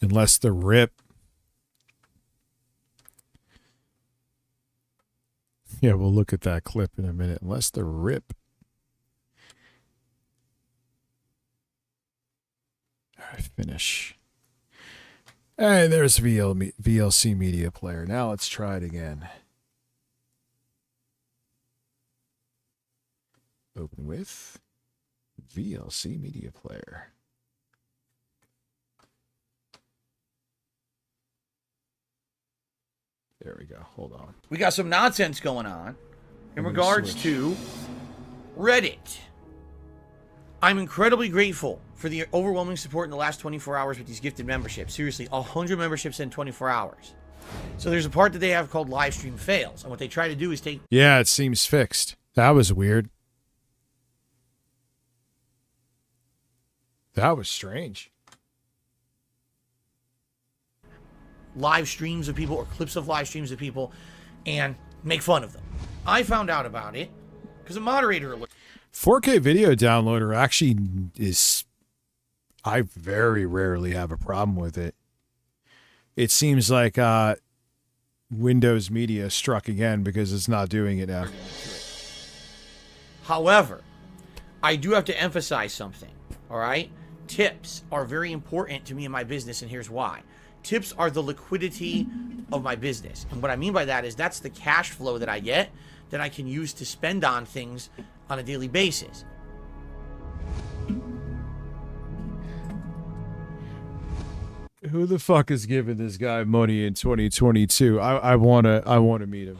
Unless the RIP. Yeah, we'll look at that clip in a minute. Unless the RIP. All right, finish. Hey, there's VLC Media Player. Now let's try it again. Open with VLC Media Player. There we go. Hold on. We got some nonsense going on in regards to Reddit. I'm incredibly grateful for the overwhelming support in the last 24 hours with these gifted memberships. Seriously, 100 memberships in 24 hours. So there's a part that they have called live stream fails. And what they try to do is take... Yeah, it seems fixed. That was weird. That was strange. Live streams of people or clips of live streams of people and make fun of them. I found out about it because a moderator alerted. 4K video downloader actually is... I very rarely have a problem with it. It seems like Windows Media struck again because it's not doing it now. However, I do have to emphasize something, all right? Tips are very important to me in my business, and here's why. Tips are the liquidity of my business. And what I mean by that is that's the cash flow that I get that I can use to spend on things on a daily basis. Who the fuck is giving this guy money in 2022? I wanna meet him.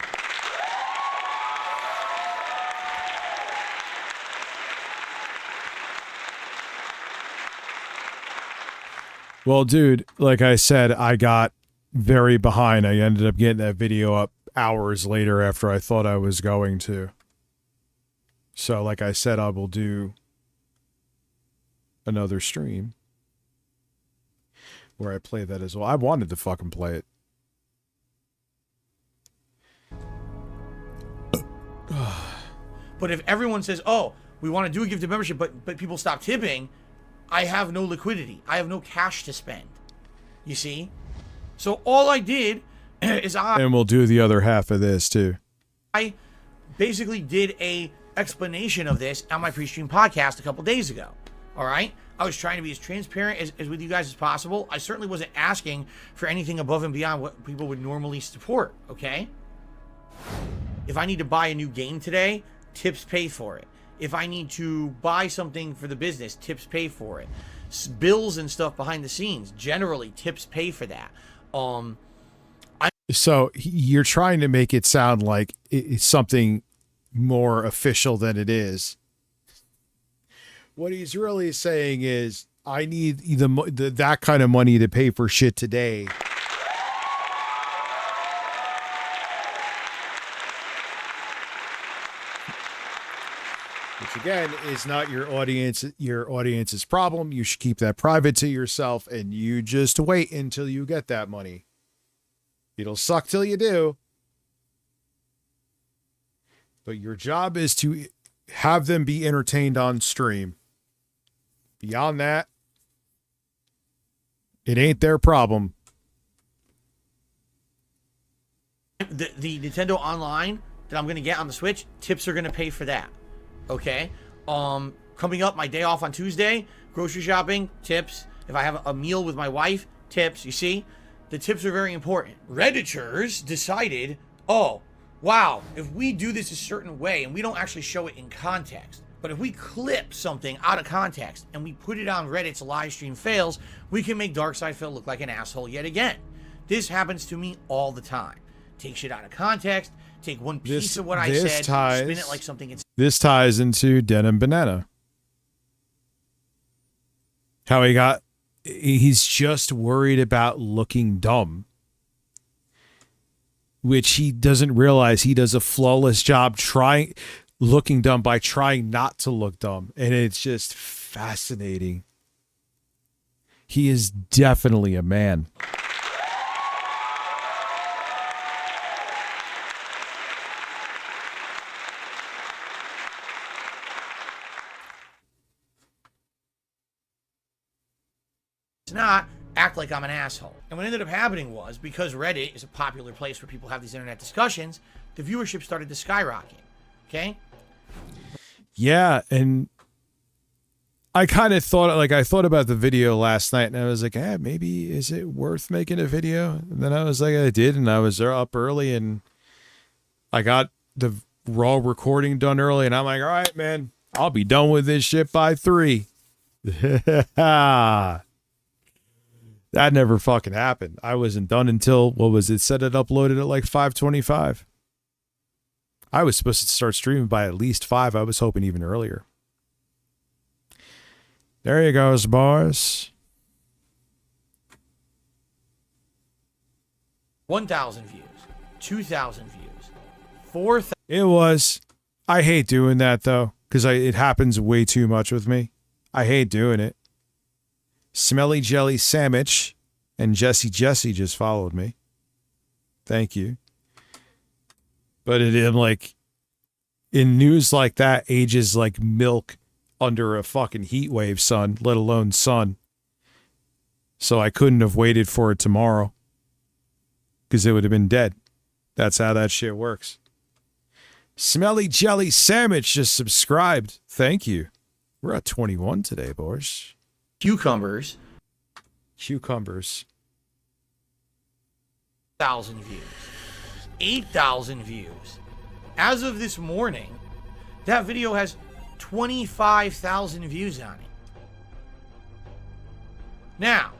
Well, dude, like I said, I got very behind. I ended up getting that video up hours later after I thought I was going to. So, like I said, I will do another stream where I play that as well. I wanted to fucking play it. But if everyone says, oh, we want to do a gifted membership, but people stop tipping, I have no liquidity. I have no cash to spend. You see? So all I did is And we'll do the other half of this too. I basically did a explanation of this on my pre-stream podcast a couple days ago. All right? I was trying to be as transparent as with you guys as possible. I certainly wasn't asking for anything above and beyond what people would normally support, okay? If I need to buy a new game today, tips pay for it. If I need to buy something for the business, tips pay for it. Bills and stuff behind the scenes, generally tips pay for that. So you're trying to make it sound like it's something more official than it is. What he's really saying is, I need that kind of money to pay for shit today. Which again is not your audience's problem. You should keep that private to yourself, and you just wait until you get that money. It'll suck till you do. But your job is to have them be entertained on stream. Beyond that, it ain't their problem. The Nintendo Online that I'm going to get on the Switch, tips are going to pay for that. Okay? Coming up, my day off on Tuesday, grocery shopping, tips. If I have a meal with my wife, tips. You see? The tips are very important. Redditors decided, oh, wow, if we do this a certain way and we don't actually show it in context, but if we clip something out of context and we put it on Reddit's live stream fails, we can make Darkside Phil look like an asshole yet again. This happens to me all the time. Take shit out of context, take one piece of what I said, spin it like something. This ties into Denim Banana. How he's just worried about looking dumb. Which he doesn't realize he does a flawless job looking dumb by trying not to look dumb. And it's just fascinating. He is definitely a man. Not act like I'm an asshole. And what ended up happening was, because Reddit is a popular place where people have these internet discussions, the viewership started to skyrocket. Okay? Yeah, and I kind of thought, I thought about the video last night, and I was like, maybe is it worth making a video? And then I was like, I did, and I was up early, and I got the raw recording done early, and I'm like, all right, man, I'll be done with this shit by 3. That never fucking happened. I wasn't done until, what was it, said it uploaded at like 5:25. I was supposed to start streaming by at least 5. I was hoping even earlier. There you goes, boys. 1,000 views, 2,000 views, 4,000. It was. I hate doing that though, because it happens way too much with me. I hate doing it. Smelly Jelly Sandwich and Jesse just followed me. Thank you. But in news like that, ages like milk under a fucking heat wave, son, let alone sun. So I couldn't have waited for it tomorrow because it would have been dead. That's how that shit works. Smelly Jelly Sandwich just subscribed. Thank you. We're at 21 today, boys. Cucumbers. 1,000 views. 8,000 views. As of this morning, that video has 25,000 views on it. Now,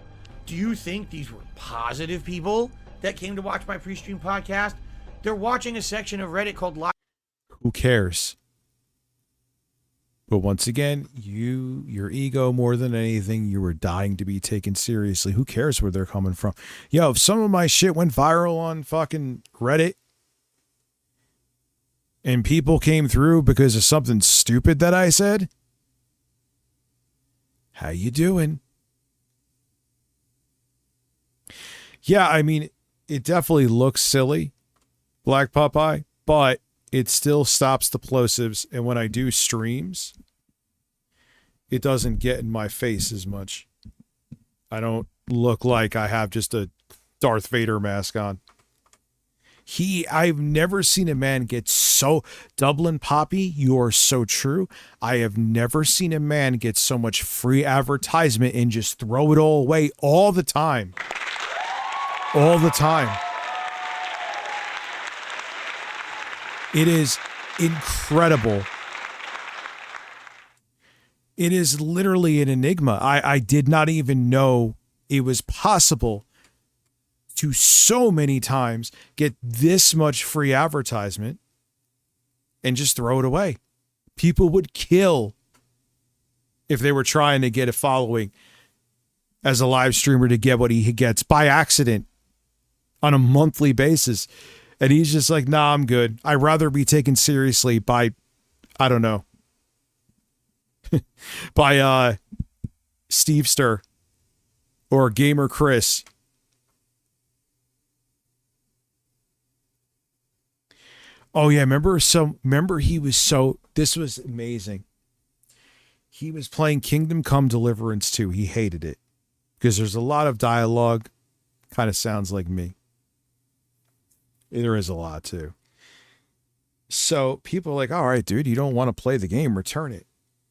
do you think these were positive people that came to watch my pre-stream podcast? They're watching a section of Reddit called Live. Who cares? But once again, your ego more than anything, you were dying to be taken seriously. Who cares where they're coming from? Yo, if some of my shit went viral on fucking Reddit, and people came through because of something stupid that I said, how you doing? Yeah, I mean, it definitely looks silly, Black Popeye, but it still stops the plosives, and when I do streams, it doesn't get in my face as much. I don't look like I have just a Darth Vader mask on. I've never seen a man get so... Dublin Poppy, you are so true. I have never seen a man get so much free advertisement and just throw it all away all the time. All the time. It is incredible. It is literally an enigma. I did not even know it was possible to so many times get this much free advertisement and just throw it away. People would kill if they were trying to get a following as a live streamer to get what he gets by accident on a monthly basis. And he's just like, nah, I'm good. I'd rather be taken seriously by, I don't know, by Steve Stir or Gamer Chris. Oh yeah, remember he was so, this was amazing. He was playing Kingdom Come Deliverance 2. He hated it because there's a lot of dialogue. Kind of sounds like me. There is a lot too. So people are like, all right, dude, you don't want to play the game, return it.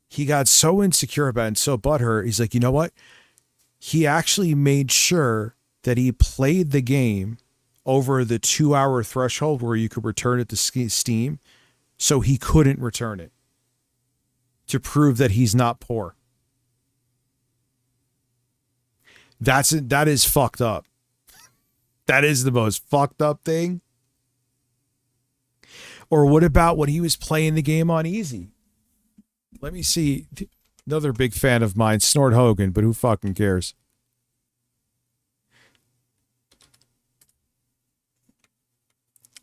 He got so insecure about it and so butthurt. He's like, you know what? He actually made sure that he played the game over the 2-hour threshold where you could return it to Steam, so he couldn't return it to prove that he's not poor. That is fucked up. That is the most fucked up thing. Or what about when he was playing the game on easy? Let me see. Another big fan of mine, Snort Hogan, but who fucking cares?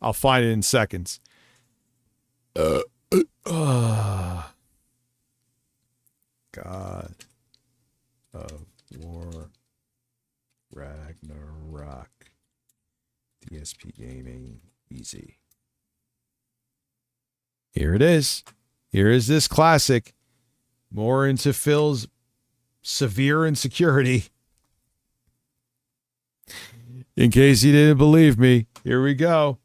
I'll find it in seconds. God of War Ragnarok DSP Gaming Easy. Here it is. Here is this classic. More into Phil's severe insecurity. In case you didn't believe me, here we go.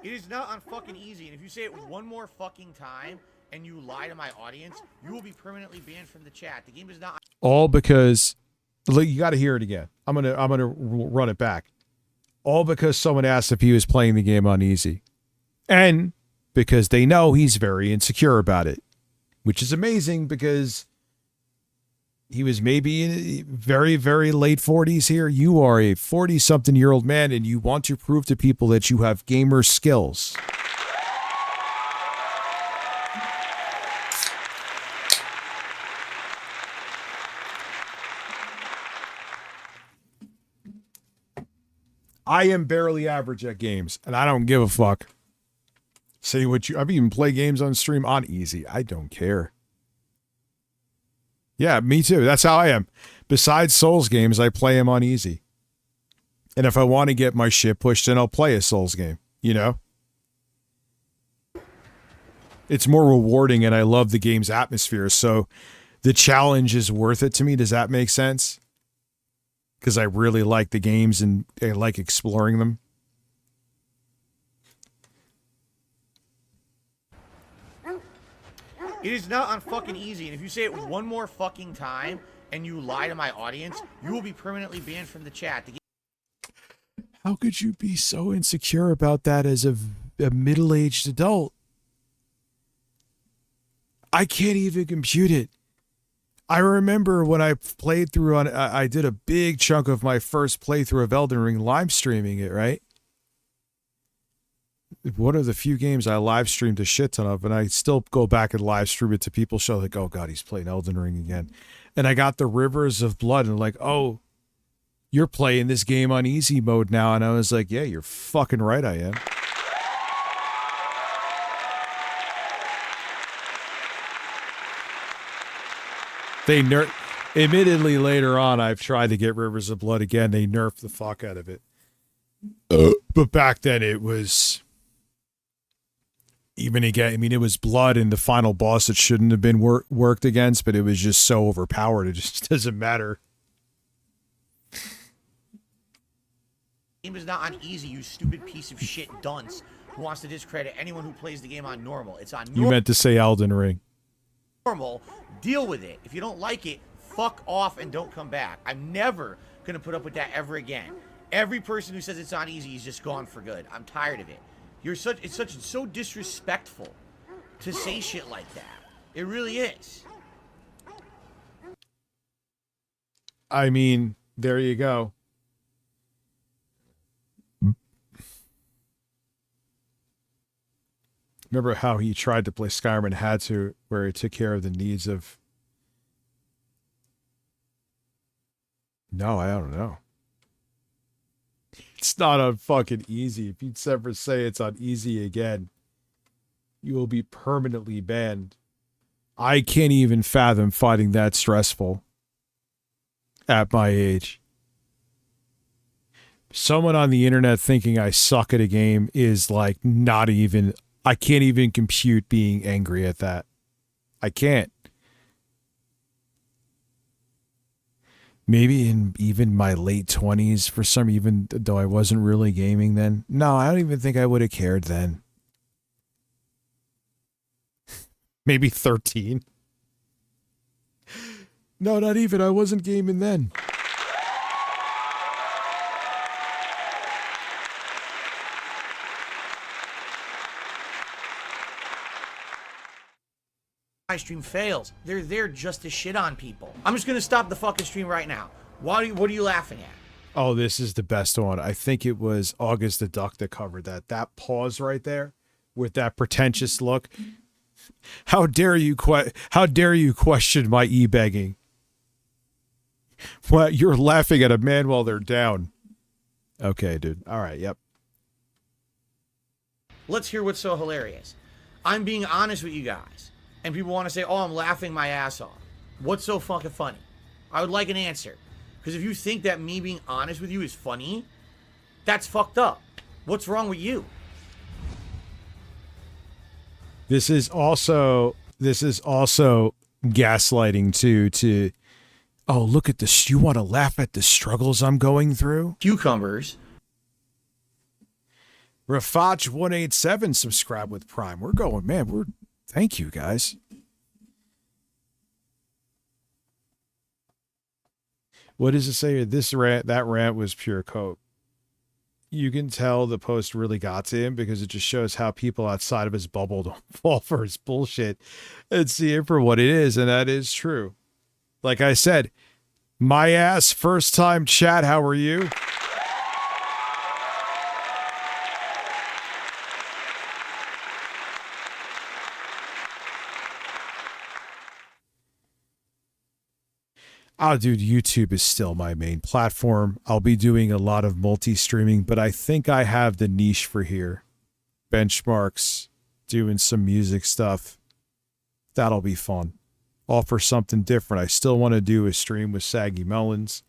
It is not on fucking easy, and if you say it one more fucking time and you lie to my audience, you will be permanently banned from the chat. The game is not... All because... Look, you got to hear it again. I'm gonna run it back. All because someone asked if he was playing the game on easy. And because they know he's very insecure about it. Which is amazing because he was maybe in very, very late 40s here. You are a 40-something-year-old man and you want to prove to people that you have gamer skills. I am barely average at games, and I don't give a fuck. Say what you... I've even played games on stream on easy. I don't care. Yeah, me too. That's how I am. Besides Souls games, I play them on easy. And if I want to get my shit pushed in, I'll play a Souls game. You know? It's more rewarding, and I love the game's atmosphere, so the challenge is worth it to me. Does that make sense? Because I really like the games and I like exploring them. It is not on fucking easy, and if you say it one more fucking time and you lie to my audience, you will be permanently banned from the chat. How could you be so insecure about that as a middle-aged adult? I can't even compute it. I remember when I played through on, I did a big chunk of my first playthrough of Elden Ring live streaming it, right? One of the few games I live streamed a shit ton of, and I still go back and live stream it to people, show like, oh God, he's playing Elden Ring again. And I got the Rivers of Blood and like, oh, you're playing this game on easy mode now. And I was like, yeah, you're fucking right, I am. Admittedly, later on, I've tried to get Rivers of Blood again. They nerfed the fuck out of it. But back then, it was... Even again, I mean, it was blood in the final boss that shouldn't have been worked against, but it was just so overpowered, it just doesn't matter. Game is not on easy, you stupid piece of shit dunce who wants to discredit anyone who plays the game on normal. It's on normal. You meant to say Elden Ring. Normal. Deal with it. If you don't like it, fuck off and don't come back. I'm never going to put up with that ever again. Every person who says it's on easy is just gone for good. I'm tired of it. It's so disrespectful to say shit like that. It really is. I mean, there you go. Remember how he tried to play Skyrim and had to, where he took care of the needs of... No, I don't know. It's not on fucking easy. If you'd ever say it's on easy again, you will be permanently banned. I can't even fathom finding that stressful at my age. Someone on the internet thinking I suck at a game is like not even... I can't even compute being angry at that. I can't. Maybe in even my late 20s for some, even though I wasn't really gaming then. No, I don't even think I would have cared then. Maybe 13. No, not even. I wasn't gaming then. My stream fails. They're there just to shit on people. I'm just gonna stop the fucking stream right now. What are you laughing at? Oh, this is the best one. I think it was August the Duck that covered that. That pause right there with that pretentious look. How dare you question my e-begging? What? You're laughing at a man while they're down. Okay, dude. All right, yep. Let's hear what's so hilarious. I'm being honest with you guys. And people want to say, oh, I'm laughing my ass off. What's so fucking funny? I would like an answer. Because if you think that me being honest with you is funny, that's fucked up. What's wrong with you? This is also gaslighting too, oh, look at this. You want to laugh at the struggles I'm going through? Cucumbers. Rafaj187 subscribe with Prime. We're going, man. Thank you, guys. What does it say? That rant was pure coke. You can tell the post really got to him because it just shows how people outside of his bubble don't fall for his bullshit and see it for what it is, and that is true. Like I said, my ass, first time chat, how are you? Oh, dude, YouTube is still my main platform. I'll be doing a lot of multi-streaming, but I think I have the niche for here. Benchmarks, doing some music stuff. That'll be fun. Offer something different. I still want to do a stream with Saggy Melons.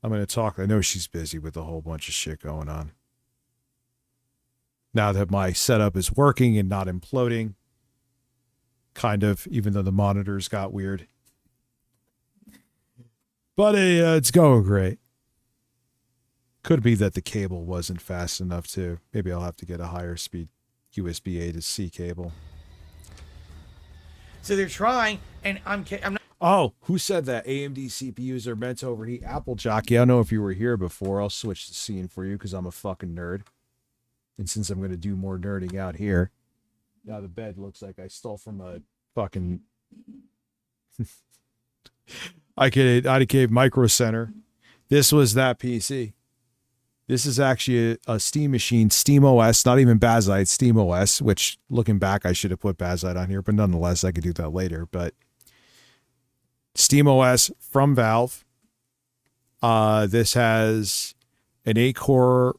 I'm going to talk. I know she's busy with a whole bunch of shit going on. Now that my setup is working and not imploding. Kind of, even though the monitors got weird. But it's going great. Could be that the cable wasn't fast enough too. Maybe I'll have to get a higher speed USB-A to C cable. So they're trying, and I'm not. Oh, who said that? AMD CPUs are meant to overheat. Apple Jockey. I don't know if you were here before. I'll switch the scene for you because I'm a fucking nerd. And since I'm going to do more nerding out here. Now the bed looks like I stole from a fucking... I gave Micro Center. This was that PC. This is actually a Steam machine, Steam OS, not even Bazite, Steam OS, which looking back, I should have put Bazite on here, but nonetheless, I could do that later. But Steam OS from Valve. This has an 8-core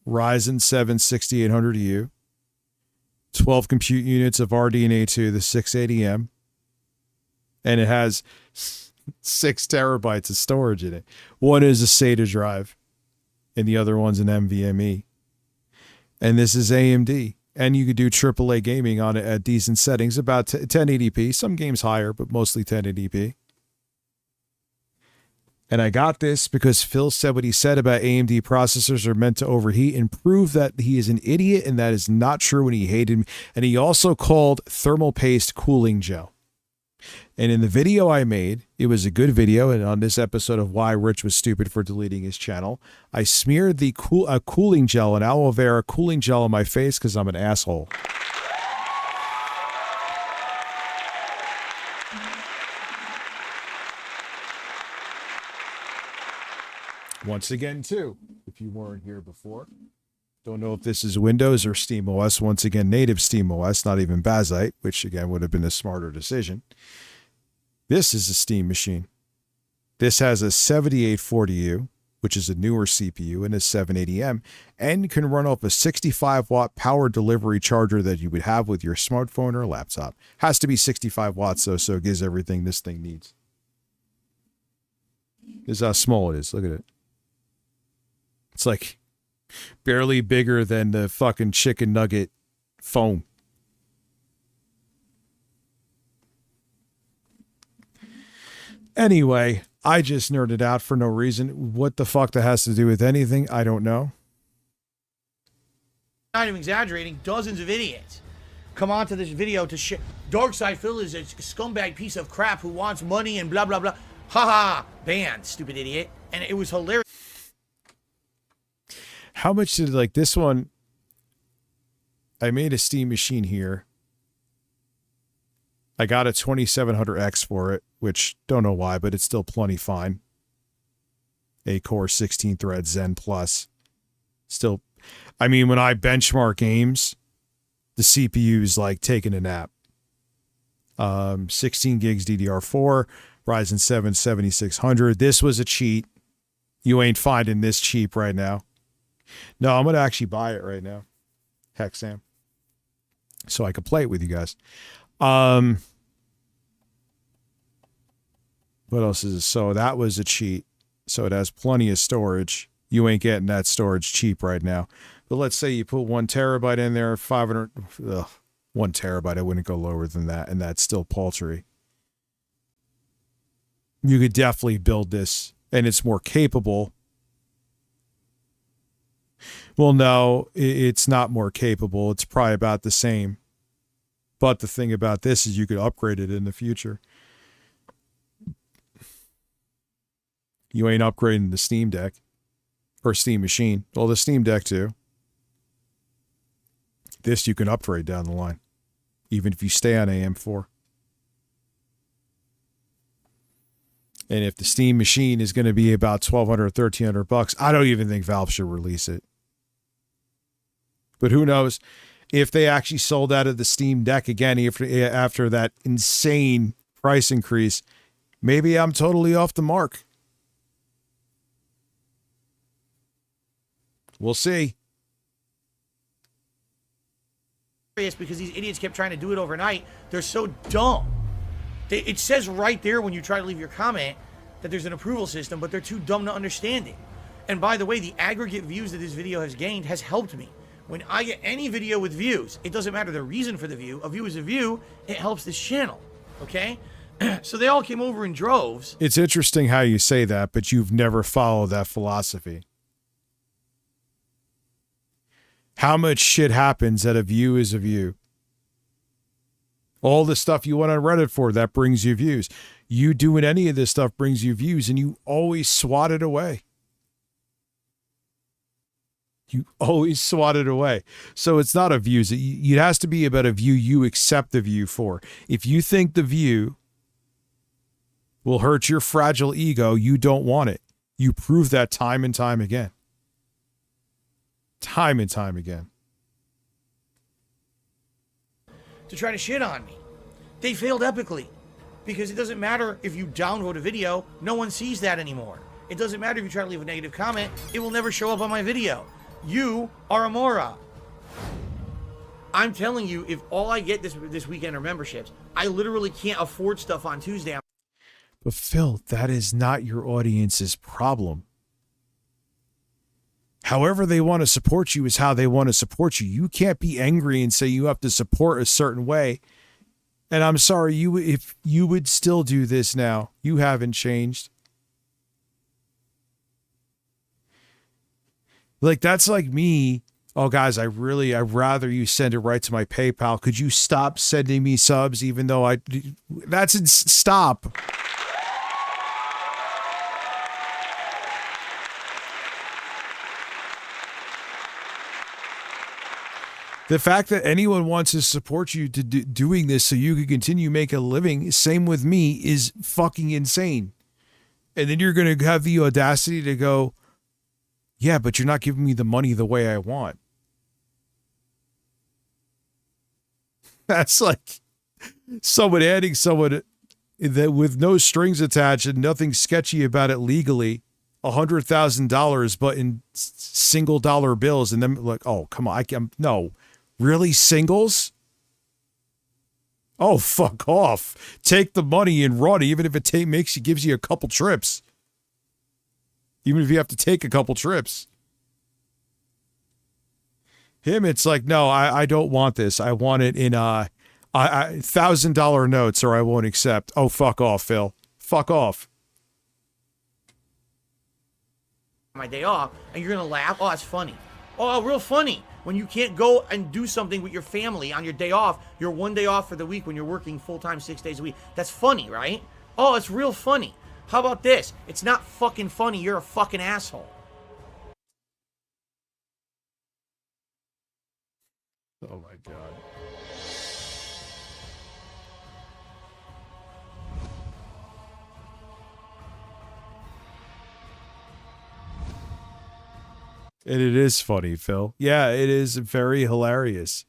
Ryzen 7 6800U, 12 compute units of RDNA 2, the 680M, and it has 6 terabytes of storage in it. One is a SATA drive, and the other one's an NVMe. And this is AMD. And you could do AAA gaming on it at decent settings, about 1080p. Some games higher, but mostly 1080p. And I got this because Phil said what he said about AMD processors are meant to overheat, and prove that he is an idiot, and that is not true, and he hated me. And he also called thermal paste cooling gel. And in the video I made, it was a good video, and on this episode of Why Rich Was Stupid for Deleting His Channel, I smeared the cooling gel, an aloe vera cooling gel on my face because I'm an asshole. Once again, too, if you weren't here before, don't know if this is Windows or SteamOS. Once again, native SteamOS, not even Bazite, which again would have been a smarter decision. This is a Steam machine. This has a 7840U, which is a newer CPU, and a 780M, and can run off a 65-watt power delivery charger that you would have with your smartphone or laptop. Has to be 65 watts, though, so it gives everything this thing needs. This is how small it is. Look at it. It's like barely bigger than the fucking chicken nugget phone. Anyway, I just nerded out for no reason. What the fuck that has to do with anything, I don't know. Not even exaggerating, dozens of idiots come onto this video to shit. Darkside Phil is a scumbag piece of crap who wants money and blah, blah, blah. Ha ha, banned, stupid idiot. And it was hilarious. How much did, like, this one, I made a Steam machine here. I got a 2700X for it, which don't know why, but it's still plenty fine. 8-core, 16-thread Zen Plus. Still, I mean, when I benchmark games, the CPU is like taking a nap. 16 gigs DDR4, Ryzen 7 7600. This was a cheat. You ain't finding this cheap right now. No, I'm going to actually buy it right now. Heck, Sam. So I can play it with you guys. What else is it? So that was a cheat. So it has plenty of storage. You ain't getting that storage cheap right now. But let's say you put 1 terabyte in there, 500, 1 terabyte. I wouldn't go lower than that. And that's still paltry. You could definitely build this, and it's more capable. Well, no, it's not more capable. It's probably about the same. But the thing about this is you could upgrade it in the future. You ain't upgrading the Steam Deck or Steam Machine. Well, the Steam Deck too. This you can upgrade down the line, even if you stay on AM4. And if the Steam Machine is going to be about $1,200 or $1,300, I don't even think Valve should release it. But who knows if they actually sold out of the Steam Deck again after that insane price increase. Maybe I'm totally off the mark. We'll see. Because these idiots kept trying to do it overnight. They're so dumb. It says right there when you try to leave your comment that there's an approval system, but they're too dumb to understand it. And by the way, the aggregate views that this video has gained has helped me. When I get any video with views, it doesn't matter the reason for the view. A view is a view. It helps this channel. Okay? So they all came over in droves. It's interesting how you say that, but you've never followed that philosophy. How much shit happens that a view is a view? All the stuff you went on Reddit for, that brings you views. You doing any of this stuff brings you views, and you always swat it away. You always swat it away. So it's not a view. It has to be about a view you accept the view for. If you think the view will hurt your fragile ego, you don't want it. You prove that time and time again. Time and time again. To try to shit on me. They failed epically. Because it doesn't matter if you download a video, no one sees that anymore. It doesn't matter if you try to leave a negative comment. It will never show up on my video. You are a moron. I'm telling you, if all I get this weekend are memberships, I literally can't afford stuff on Tuesday. But Phil, that is not your audience's problem. However they want to support you is how they want to support you. You can't be angry and say you have to support a certain way. And I'm sorry, if you would still do this now. You haven't changed. Like, that's like me. Oh, guys, I'd rather you send it right to my PayPal. Could you stop sending me subs even though stop. The fact that anyone wants to support you to doing this so you can continue making a living, same with me, is fucking insane. And then you're going to have the audacity to go, yeah, but you're not giving me the money the way I want. That's like someone adding someone that with no strings attached and nothing sketchy about it legally, $100,000, but in single dollar bills, and then like, oh, come on, no, really, singles? Oh, fuck off! Take the money and run, even if it gives you a couple trips. Even if you have to take a couple trips. Him, it's like, no, I don't want this. I want it in $1,000 notes, or I won't accept. Oh, fuck off, Phil. Fuck off. My day off, and you're gonna laugh. Oh, it's funny. Oh, real funny. When you can't go and do something with your family on your day off, your one day off for the week when you're working full-time 6 days a week. That's funny, right? Oh, it's real funny. How about this? It's not fucking funny. You're a fucking asshole. Oh my God. And it is funny, Phil. Yeah, it is very hilarious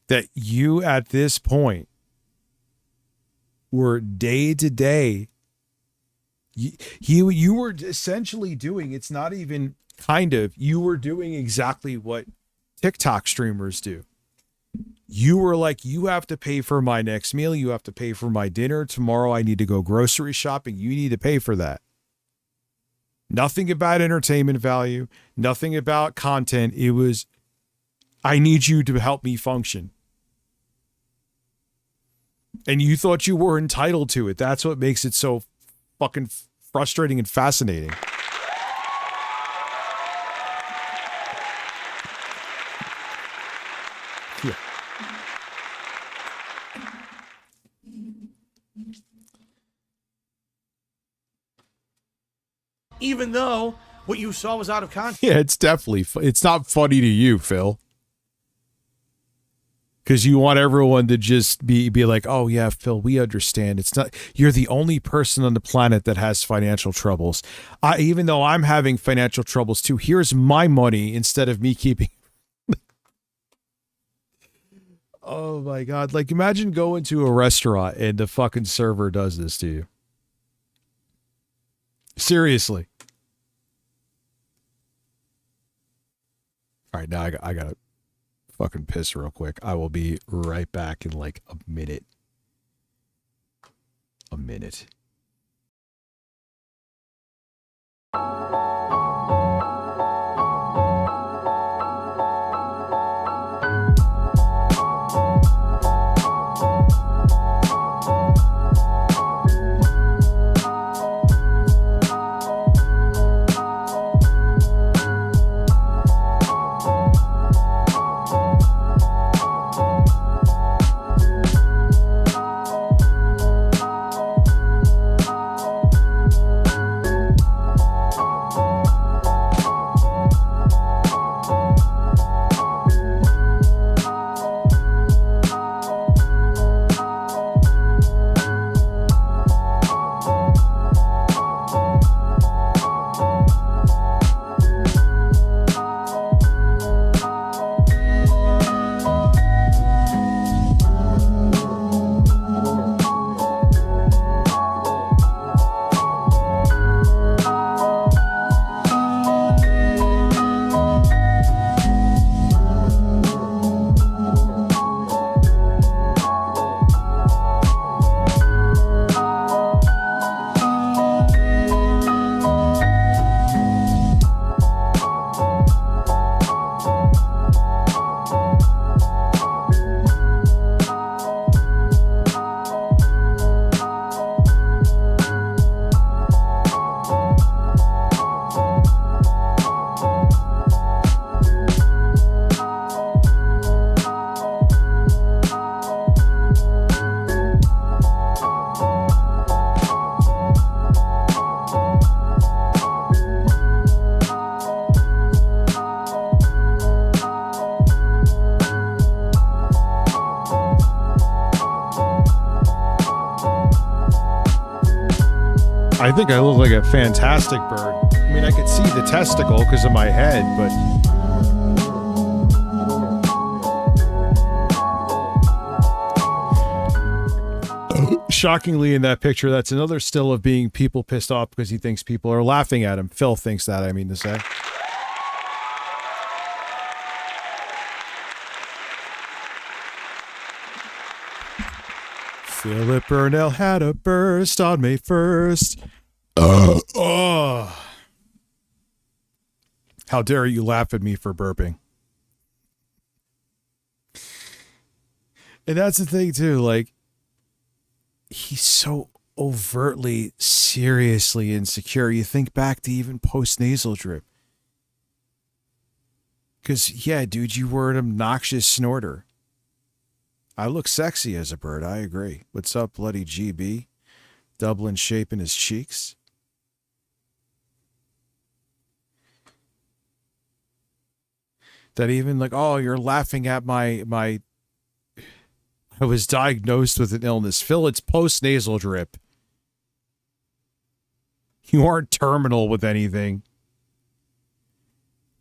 that you at this point were day to day. You were essentially doing, it's not even kind of, you were doing exactly what TikTok streamers do. You were like, you have to pay for my next meal. You have to pay for my dinner. Tomorrow I need to go grocery shopping. You need to pay for that. Nothing about entertainment value. Nothing about content. It was, I need you to help me function. And you thought you were entitled to it. That's what makes it so fucking frustrating and fascinating. Yeah. Even though what you saw was out of context. Yeah, it's definitely, it's not funny to you, Phil. Because you want everyone to just be like, oh yeah, Phil, we understand. It's not, you're the only person on the planet that has financial troubles. Even though I'm having financial troubles too, here's my money instead of me keeping. Oh my God. Like, imagine going to a restaurant and the fucking server does this to you. Seriously. All right, now I gotta fucking piss real quick. I will be right back in like a minute. A minute. I think I look like a fantastic bird. I mean, I could see the testicle because of my head, but... Shockingly, in that picture, that's another still of being people pissed off because he thinks people are laughing at him. Phil thinks that, I mean to say. Philip Burnell had a burst on May 1st. Oh. How dare you laugh at me for burping? And that's the thing, too, like, he's so overtly, seriously insecure. You think back to even post-nasal drip. Because, yeah, dude, you were an obnoxious snorter. I look sexy as a bird, I agree. What's up, bloody GB? Dublin shaping his cheeks. That even like, oh, you're laughing at my I was diagnosed with an illness. Phil, it's post-nasal drip. You aren't terminal with anything.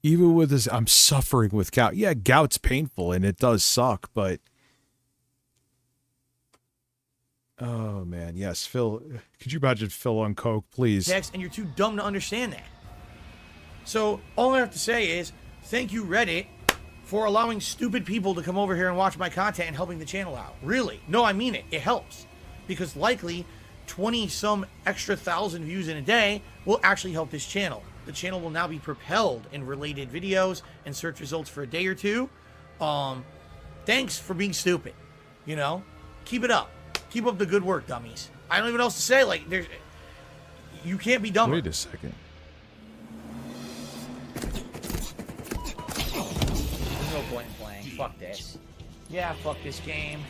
Even with this, I'm suffering with gout. Yeah, gout's painful and it does suck, but... Oh, man. Yes, Phil. Could you imagine Phil on coke, please? Text, and you're too dumb to understand that. So, all I have to say is, thank you, Reddit, for allowing stupid people to come over here and watch my content and helping the channel out. Really. No, I mean it. It helps. Because likely, 20-some extra thousand views in a day will actually help this channel. The channel will now be propelled in related videos and search results for a day or two. Thanks for being stupid. You know? Keep it up. Keep up the good work, dummies. I don't even know what else to say. Like, there's... You can't be dumber. Wait a second. There's no point in playing. Fuck this. Yeah, fuck this game.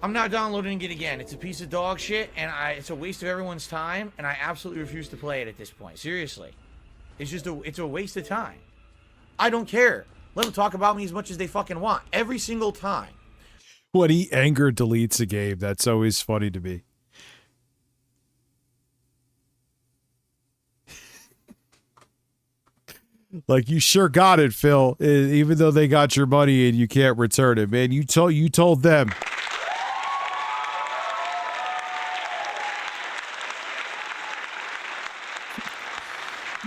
I'm not downloading it again. It's a piece of dog shit, and it's a waste of everyone's time, and I absolutely refuse to play it at this point. Seriously. It's just it's a waste of time. I don't care. Let them talk about me as much as they fucking want. Every single time. When he anger deletes a game, that's always funny to me. Like, you sure got it, Phil. Even though they got your money and you can't return it, man. You told them.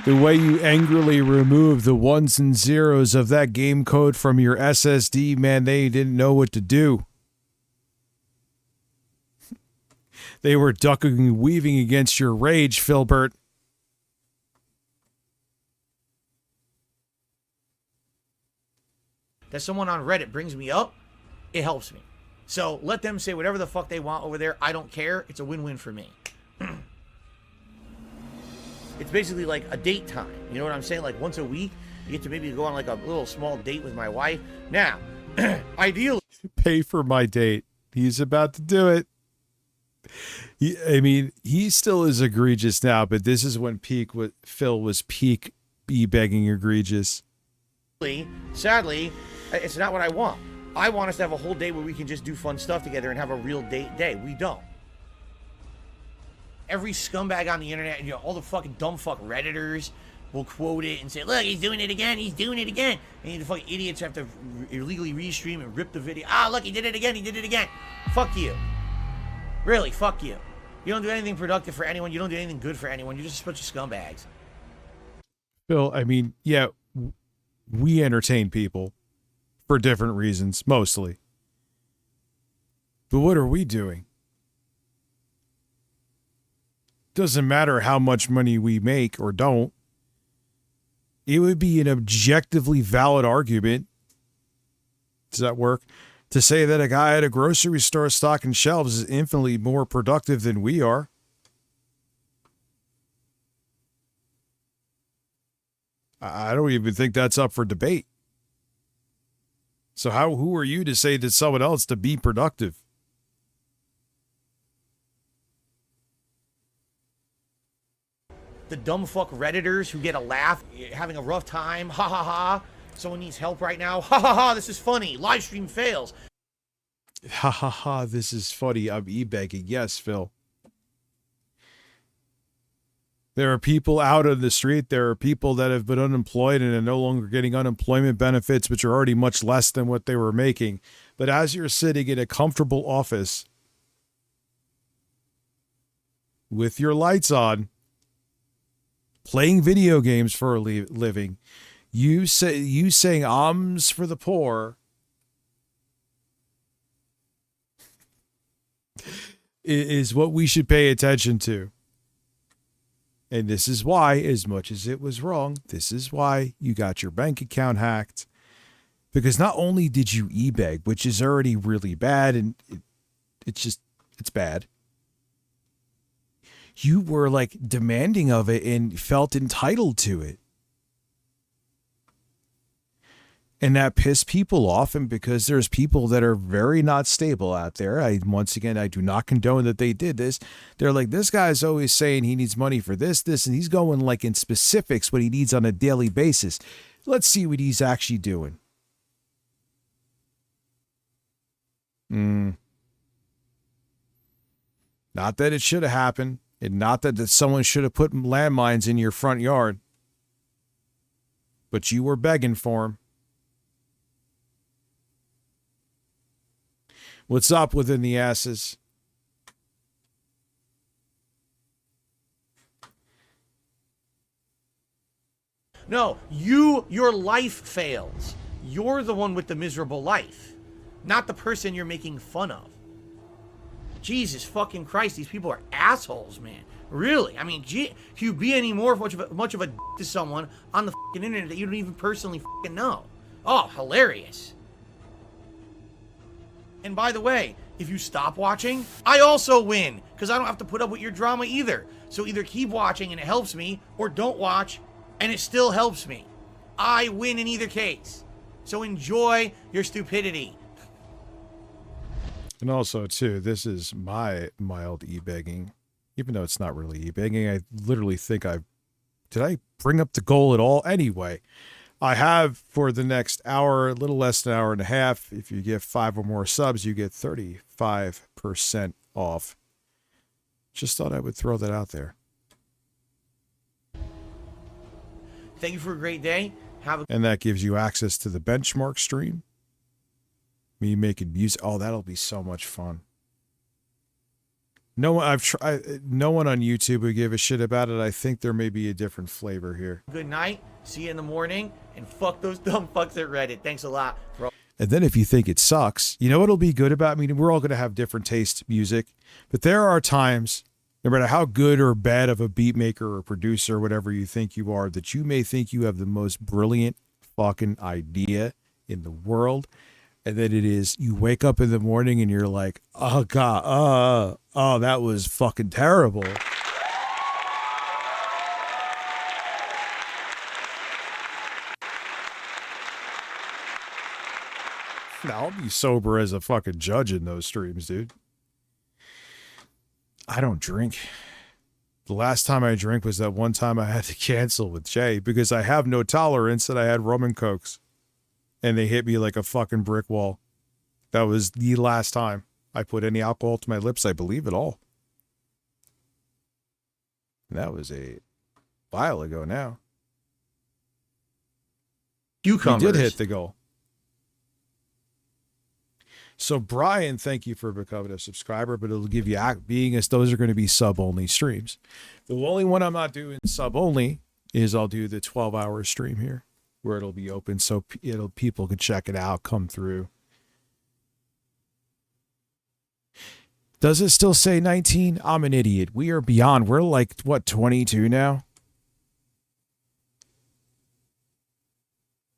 The way you angrily remove the ones and zeros of that game code from your SSD, man, they didn't know what to do. They were ducking and weaving against your rage, Philbert. That someone on Reddit brings me up, it helps me. So let them say whatever the fuck they want over there. I don't care. It's a win-win for me. It's basically like a date time. You know what I'm saying? Like once a week, you get to maybe go on like a little small date with my wife. Now, ideally... Pay for my date. He's about to do it. I mean, he still is egregious now, but this is when Phil was peak begging egregious. Sadly, it's not what I want. I want us to have a whole day where we can just do fun stuff together and have a real date day. We don't. Every scumbag on the internet, you know, all the fucking dumb fuck Redditors will quote it and say, look, he's doing it again, he's doing it again. And the fucking idiots have to illegally restream and rip the video. Ah, look, he did it again, he did it again. Fuck you. Really, fuck you. You don't do anything productive for anyone. You don't do anything good for anyone. You're just a bunch of scumbags. Phil, I mean, yeah, we entertain people for different reasons, mostly. But what are we doing? Doesn't matter how much money we make or don't. It would be an objectively valid argument. Does that work? To say that a guy at a grocery store stocking shelves is infinitely more productive than we are. I don't even think that's up for debate. So who are you to say to someone else to be productive? The dumb fuck Redditors who get a laugh, having a rough time, ha ha ha. Someone needs help right now, ha ha ha, this is funny. Live stream fails. Ha ha ha, this is funny. I'm e-begging. Yes, Phil. There are people out on the street. There are people that have been unemployed and are no longer getting unemployment benefits, which are already much less than what they were making. But as you're sitting in a comfortable office with your lights on, playing video games for a living, you saying "Ums for the poor" is what we should pay attention to. And this is why, as much as it was wrong, this is why you got your bank account hacked. Because not only did you e-beg, which is already really bad, and it's bad. You were like demanding of it and felt entitled to it. And that pissed people off, and because there's people that are very not stable out there, I do not condone that they did this. They're like, this guy's always saying he needs money for this, and he's going like in specifics what he needs on a daily basis. Let's see what he's actually doing. Not that it should have happened, and not that someone should have put landmines in your front yard, but you were begging for them. What's up within the asses? No, your life fails. You're the one with the miserable life, not the person you're making fun of. Jesus fucking Christ, these people are assholes, man. Really? I mean, can you be any more much of a to someone on the fucking internet that you don't even personally fucking know? Oh, hilarious. And by the way, if you stop watching, I also win, because I don't have to put up with your drama either. So either keep watching and it helps me, or don't watch and it still helps me. I win in either case. So enjoy your stupidity. And also, too, this is my mild e-begging. Even though it's not really e-begging, I literally think did I bring up the goal at all? Anyway, I have for the next hour, a little less than an hour and a half. If you get 5 or more subs, you get 35% off. Just thought I would throw that out there. Thank you for a great day. And that gives you access to the benchmark stream. Me making music. Oh, that'll be so much fun. No one on YouTube would give a shit about it. I think there may be a different flavor here. Good night. See you in the morning. And fuck those dumb fucks at Reddit. Thanks a lot, bro. And then if you think it sucks, you know what'll be good about me? We're all going to have different taste music. But there are times, no matter how good or bad of a beat maker or producer or whatever you think you are, that you may think you have the most brilliant fucking idea in the world. And then it is, you wake up in the morning and you're like, oh God, oh, that was fucking terrible. Now, I'll be sober as a fucking judge in those streams, dude. I don't drink. The last time I drank was that one time I had to cancel with Jay because I have no tolerance and I had rum and cokes. And they hit me like a fucking brick wall. That was the last time I put any alcohol to my lips, I believe, at all. And that was a while ago now. Cucumbers. You did hit the goal. So, Brian, thank you for becoming a subscriber, but it'll give you, being as those are going to be sub-only streams. The only one I'm not doing sub-only is I'll do the 12-hour stream here, where it'll be open so people can check it out, come through. Does it still say 19? I'm an idiot. We are beyond. We're like, what, 22 now?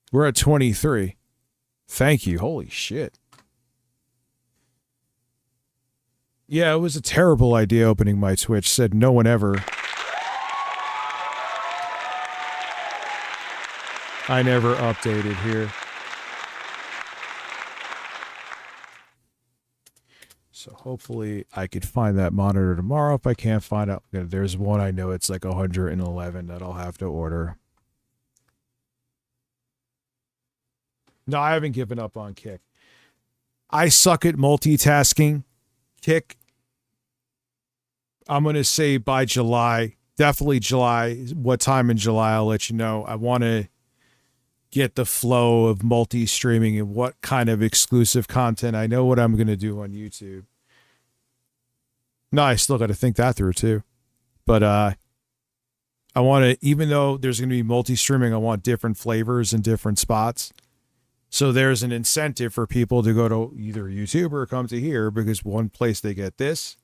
We're at 23. Thank you. Holy shit. Yeah, it was a terrible idea opening my Twitch. Said no one ever. I never updated here. So hopefully I could find that monitor tomorrow. If I can't find out, there's one I know it's like 111 that I'll have to order. No, I haven't given up on Kick. I suck at multitasking. Kick, I'm going to say by July definitely July. What time in July, I'll let you know. I want to get the flow of multi-streaming and what kind of exclusive content. I know what I'm going to do on YouTube. No, I still got to think that through too. But I want to, even though there's going to be multi-streaming, I want different flavors and different spots. So there's an incentive for people to go to either YouTube or come to here, because one place they get this.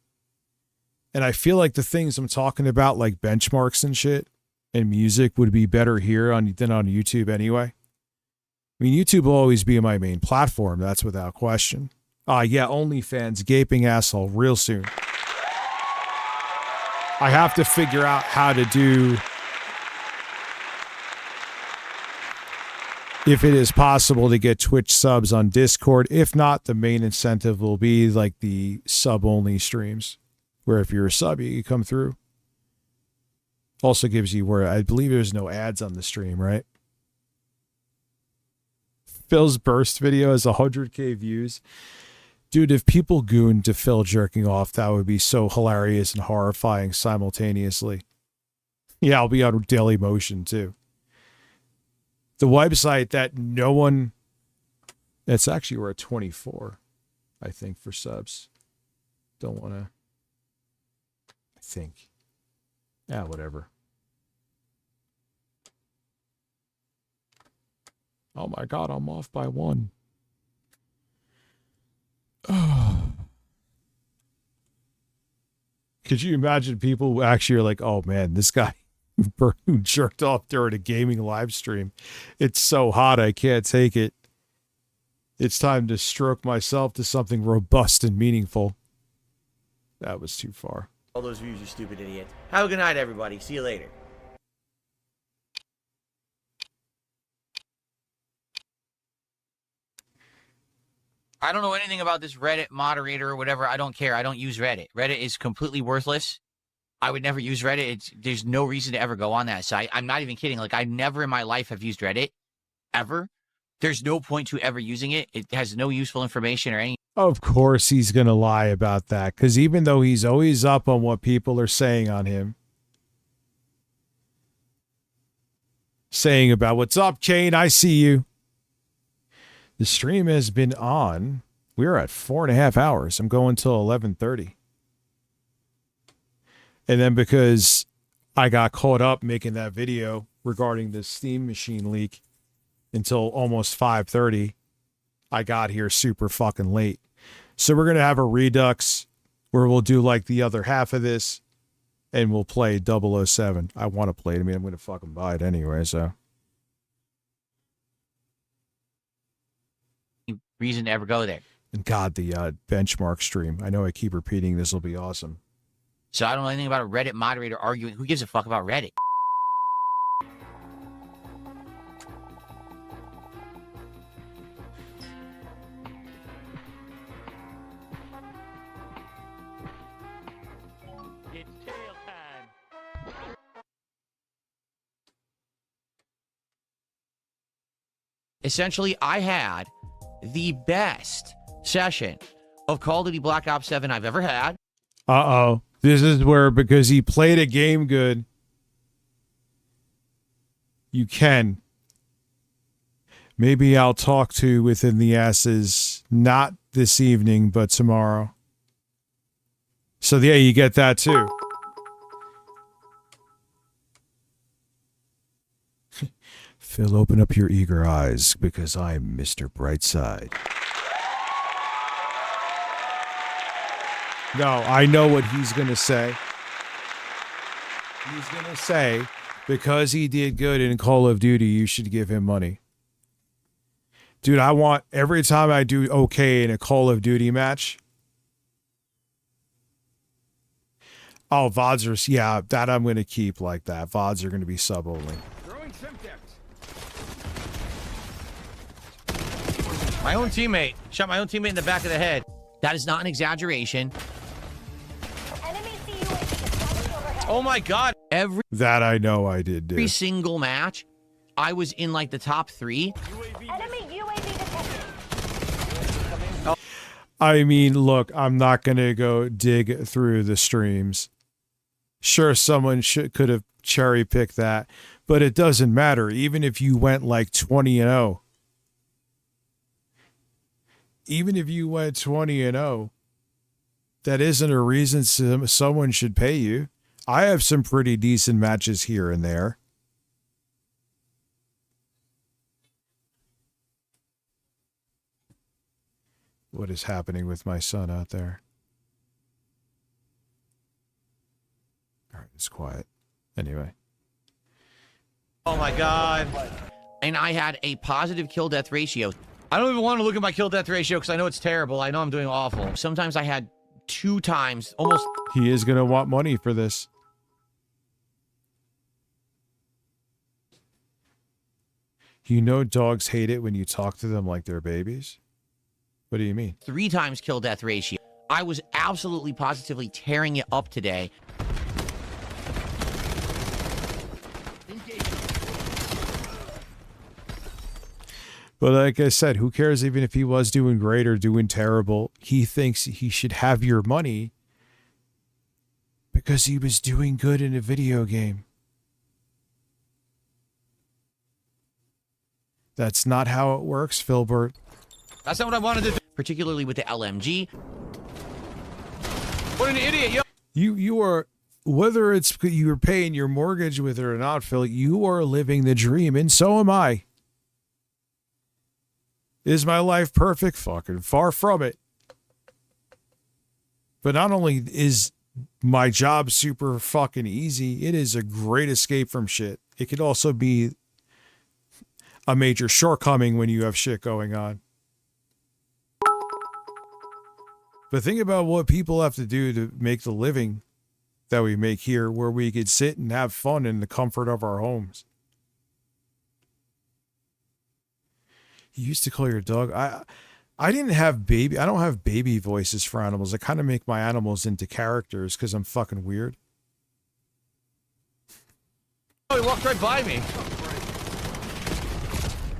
And I feel like the things I'm talking about, like benchmarks and shit and music, would be better here than on YouTube anyway. I mean, YouTube will always be my main platform. That's without question. Yeah, OnlyFans, gaping asshole, real soon. I have to figure out how to do, if it is possible to get Twitch subs on Discord. If not, the main incentive will be like the sub-only streams, where if you're a sub, you can come through. Also gives you, where I believe there's no ads on the stream, right? Phil's burst video has 100K views. Dude, if people gooned to Phil jerking off, that would be so hilarious and horrifying simultaneously. Yeah, I'll be on Daily Motion too. The website that no one... It's actually, we're at 24, I think, for subs. Don't want to... I think. Yeah, whatever. Oh my God, I'm off by 1. Could you imagine people who actually are like, oh man, this guy who jerked off during a gaming live stream, it's so hot I can't take it. It's time to stroke myself to something robust and meaningful. That was too far. All those views, you stupid idiot. Have a good night, everybody. See you later. I don't know anything about this Reddit moderator or whatever. I don't care. I don't use Reddit. Reddit is completely worthless. I would never use Reddit. There's no reason to ever go on that site. I'm not even kidding. Like, I never in my life have used Reddit. Ever. There's no point to ever using it. It has no useful information or anything. Of course he's going to lie about that, because even though he's always up on what people are saying on him, saying about, what's up, Kane? I see you. The stream has been on. We're at 4.5 hours. I'm going till 11:30. And then because I got caught up making that video regarding the Steam machine leak until almost 5:30, I got here super fucking late. So we're going to have a redux where we'll do like the other half of this and we'll play 007. I want to play it. I mean, I'm going to fucking buy it anyway, so. Reason to ever go there. And God, the benchmark stream. I know I keep repeating this will be awesome. So I don't know anything about a Reddit moderator arguing. Who gives a fuck about Reddit? It's tail time. Essentially, I had the best session of Call of Duty Black Ops 7 I've ever had. Uh-oh. This is where, because he played a game good, you can. Maybe I'll talk to Within the Asses, not this evening, but tomorrow. So yeah, you get that too. Phil, open up your eager eyes, because I'm Mr. Brightside. No, I know what he's going to say. He's going to say, because he did good in Call of Duty, you should give him money. Dude, I want, every time I do okay in a Call of Duty match. Oh, VODs are, yeah, that I'm going to keep like that. VODs are going to be sub only. My own teammate. Shot my own teammate in the back of the head. That is not an exaggeration. Oh my God. That I know I did do. Every single match, I was in like the top 3. I mean, look, I'm not going to go dig through the streams. Sure, someone could have cherry picked that, but it doesn't matter. Even if you went like 20-0, even if you went 20-0, that isn't a reason someone should pay you. I have some pretty decent matches here and there. What is happening with my son out there? All right, it's quiet. Anyway. Oh my god. And I had a positive kill death ratio. I don't even want to look at my kill death ratio because I know it's terrible. I know I'm doing awful. Sometimes I had 2 times, almost. He is going to want money for this. You know dogs hate it when you talk to them like they're babies? What do you mean? 3 times kill death ratio. I was absolutely positively tearing it up today. But like I said, who cares even if he was doing great or doing terrible? He thinks he should have your money because he was doing good in a video game. That's not how it works, Filbert. That's not what I wanted to do. Particularly with the LMG. What an idiot, yo! You are, whether it's you're paying your mortgage with it or not, Phil, you are living the dream, and so am I. Is my life perfect? Fucking far from it. But not only is my job super fucking easy, it is a great escape from shit. It could also be a major shortcoming when you have shit going on. But think about what people have to do to make the living that we make here, where we could sit and have fun in the comfort of our homes. You used to call your dog. I didn't have baby. I don't have baby voices for animals. I kind of make my animals into characters because I'm fucking weird. Oh, he walked right by me.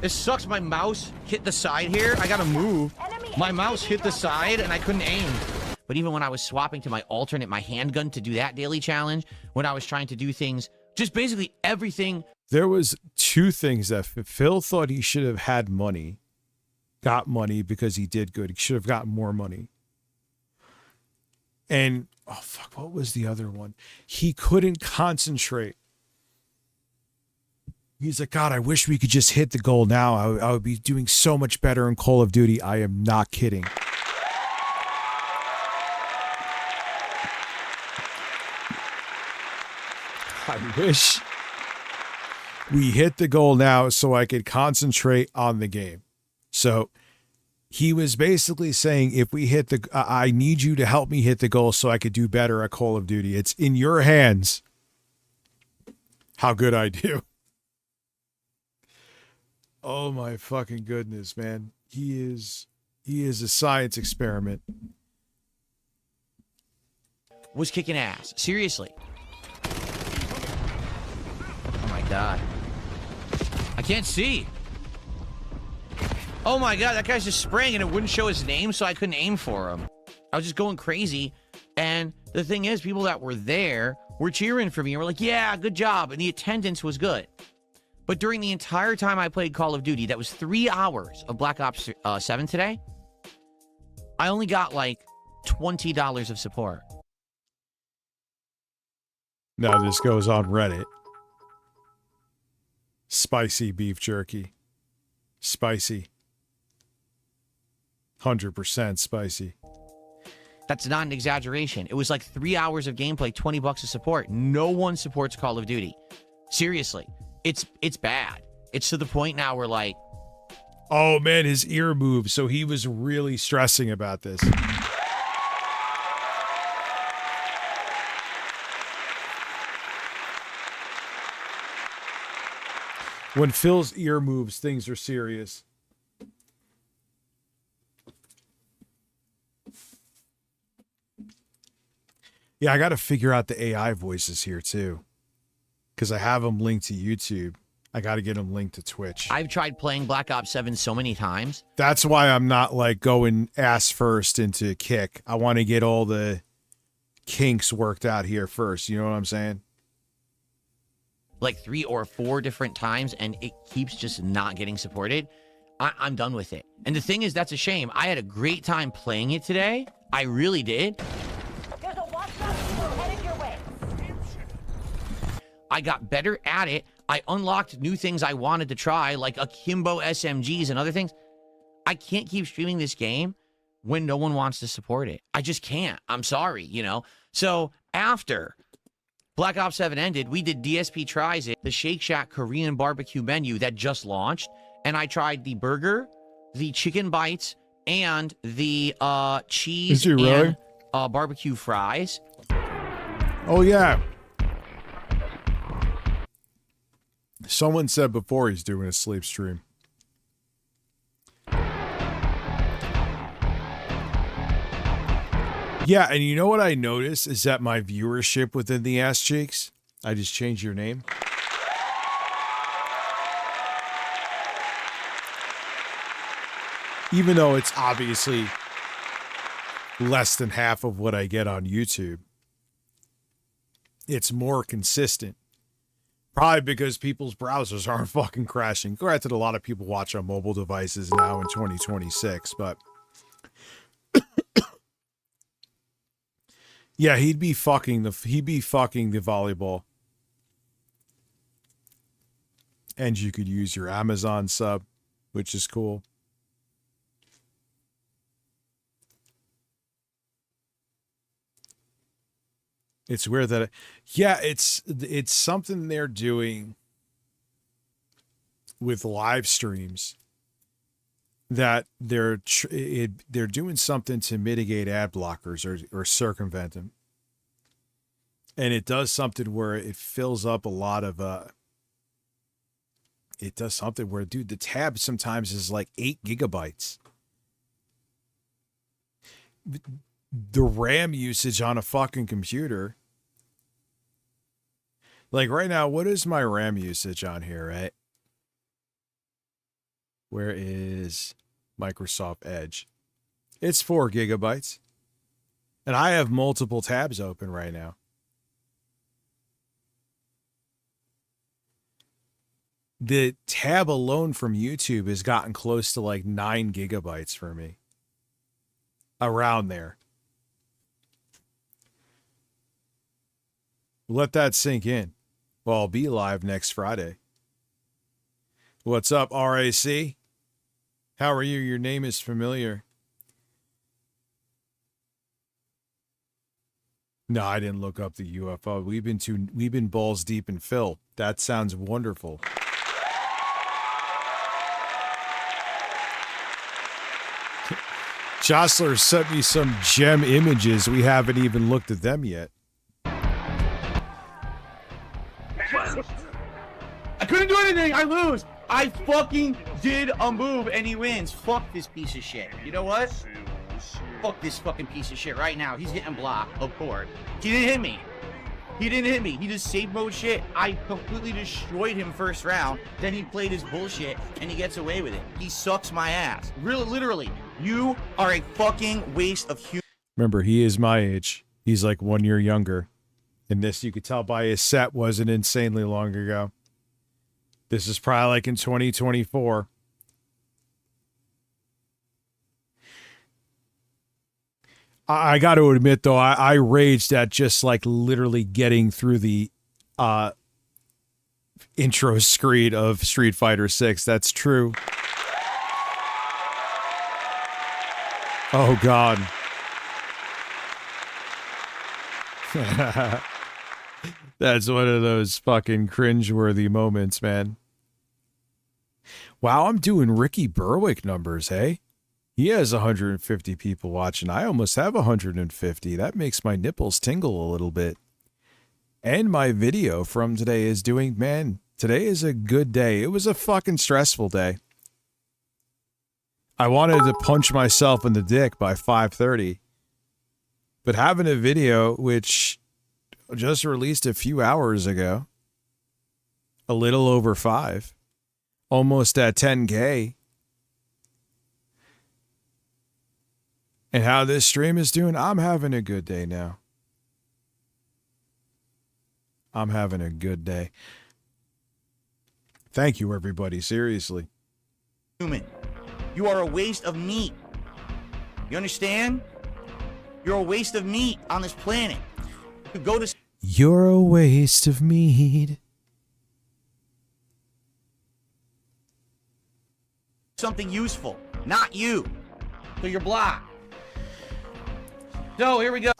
It sucks. My mouse hit the side here. I gotta move. My mouse hit the side and I couldn't aim. But even when I was swapping to my alternate, my handgun to do that daily challenge, when I was trying to do things, just basically everything. There was 2 things that Phil thought he should have had money, got money because he did good. He should have gotten more money. And, oh fuck, what was the other one? He couldn't concentrate. He's like, God, I wish we could just hit the goal now. I would be doing so much better in Call of Duty. I am not kidding. I wish we hit the goal now so I could concentrate on the game. So he was basically saying, if we hit the, I need you to help me hit the goal so I could do better at Call of Duty. It's in your hands how good I do. Oh my fucking goodness, man. He is a science experiment. Was kicking ass. Seriously. Oh my god. I can't see. Oh my god, that guy's just spraying and it wouldn't show his name, so I couldn't aim for him. I was just going crazy. And the thing is, people that were there were cheering for me and were like, yeah, good job. And the attendance was good. But during the entire time I played Call of Duty, that was 3 hours of Black Ops 7 today, I only got like $20 of support. Now this goes on Reddit. Spicy beef jerky. Spicy. 100% spicy. That's not an exaggeration. It was like 3 hours of gameplay, $20 of support. No one supports Call of Duty. Seriously. It's bad. It's to the point now where like, oh man, his ear moved, so he was really stressing about this. When Phil's ear moves, things are serious. Yeah, I got to figure out the AI voices here too. Because I have them linked to YouTube. I got to get them linked to Twitch. I've tried playing Black Ops 7 so many times. That's why I'm not like going ass first into Kick. I want to get all the kinks worked out here first. You know what I'm saying? like 3 or 4 different times and it keeps just not getting supported, I'm done with it. And the thing is, that's a shame. I had a great time playing it today. I really did. There's a watchdog headed your way. I got better at it. I unlocked new things I wanted to try, like akimbo SMGs and other things. I can't keep streaming this game when no one wants to support it. I just can't. I'm sorry, you know? So after Black Ops 7 ended, we did DSP Tries It, the Shake Shack Korean barbecue menu that just launched. And I tried the burger, the chicken bites, and the cheese and barbecue fries. Oh, yeah. Someone said before he's doing a sleep stream. Yeah, and you know what I noticed is that my viewership within the Ass Cheeks, I just changed your name. Even though it's obviously less than half of what I get on YouTube, it's more consistent. Probably because people's browsers aren't fucking crashing. Granted, a lot of people watch on mobile devices now in 2026, but yeah, he'd be fucking the volleyball. And you could use your Amazon sub, which is cool. It's weird that, yeah, it's something they're doing with live streams that they're doing something to mitigate ad blockers or circumvent them, and it does something where it fills up a lot of it does something where, dude, the tab sometimes is like 8 gigabytes. The RAM usage on a fucking computer. Like right now, what is my RAM usage on here, right? Where is Microsoft Edge? It's 4 gigabytes. And I have multiple tabs open right now. The tab alone from YouTube has gotten close to like 9 gigabytes for me. Around there. Let that sink in. Well, I'll be live next Friday. What's up, RAC? How are you? Your name is familiar. No, I didn't look up the UFO. We've been balls deep in Phil. That sounds wonderful. Jostler sent me some gem images. We haven't even looked at them yet. I couldn't do anything. I lose. I fucking did a move and he wins. Fuck this piece of shit. You know what? Fuck this fucking piece of shit right now. He's getting blocked, of course. He didn't hit me. He didn't hit me. He just save mode shit. I completely destroyed him first round. Then he played his bullshit and he gets away with it. He sucks my ass. Really, literally. You are a fucking waste of human. Remember, he is my age. He's like 1 year younger. And this, you could tell by his set, wasn't insanely long ago. This is probably like in 2024. I got to admit, though, I raged at just like literally getting through the intro screen of Street Fighter 6. That's true. Oh, God. That's one of those fucking cringeworthy moments, man. Wow, I'm doing Ricky Berwick numbers, hey? He has 150 people watching. I almost have 150. That makes my nipples tingle a little bit. And my video from today is doing, man, today is a good day. It was a fucking stressful day. I wanted to punch myself in the dick by 5:30. But having a video, which just released a few hours ago, a little over 5, almost at 10K, and how this stream is doing, I'm having a good day now. I'm having a good day. Thank you, everybody. Seriously. Human. You are a waste of meat. You understand? You're a waste of meat on this planet. You could go to You're a waste of meat. something useful, not you. So you're blocked. So here we go.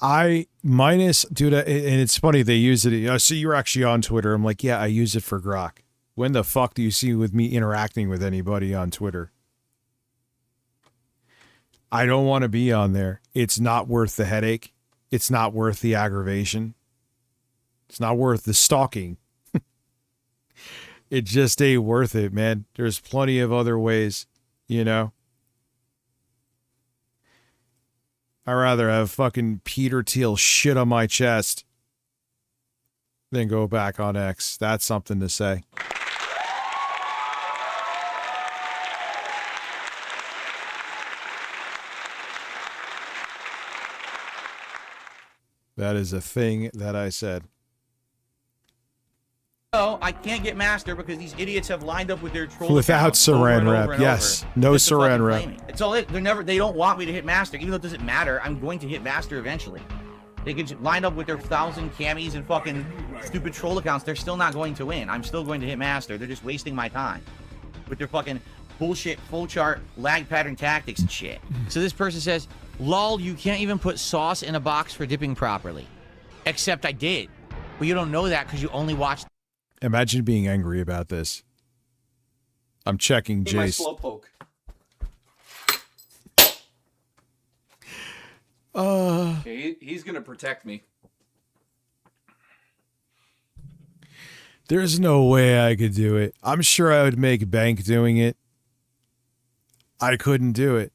Dude, and it's funny they use it. So you're actually on Twitter. I'm like, yeah, I use it for Grok. When the fuck do you see with me interacting with anybody on Twitter? I don't want to be on there. It's not worth the headache. It's not worth the aggravation. It's not worth the stalking. It just ain't worth it, man. There's plenty of other ways, you know? I'd rather have fucking Peter Thiel shit on my chest than go back on X. That's something to say. That is a thing that I said. No, I can't get master because these idiots have lined up with their troll Without accounts over Saran and over wrap. and Yes. over No just to fucking Saran wrap. claim it. It's all it. They don't want me to hit master, even though it doesn't matter. I'm going to hit master eventually. They could line up with their 1,000 camis and fucking stupid troll accounts. They're still not going to win. I'm still going to hit master. They're just wasting my time with their fucking bullshit full chart lag pattern tactics and shit. So this person says, lol, you can't even put sauce in a box for dipping properly. Except I did. But you don't know that because you only watched. Imagine being angry about this. I'm checking Jace. Slowpoke. Okay, he's gonna protect me. There's no way I could do it. I'm sure I would make bank doing it. I couldn't do it.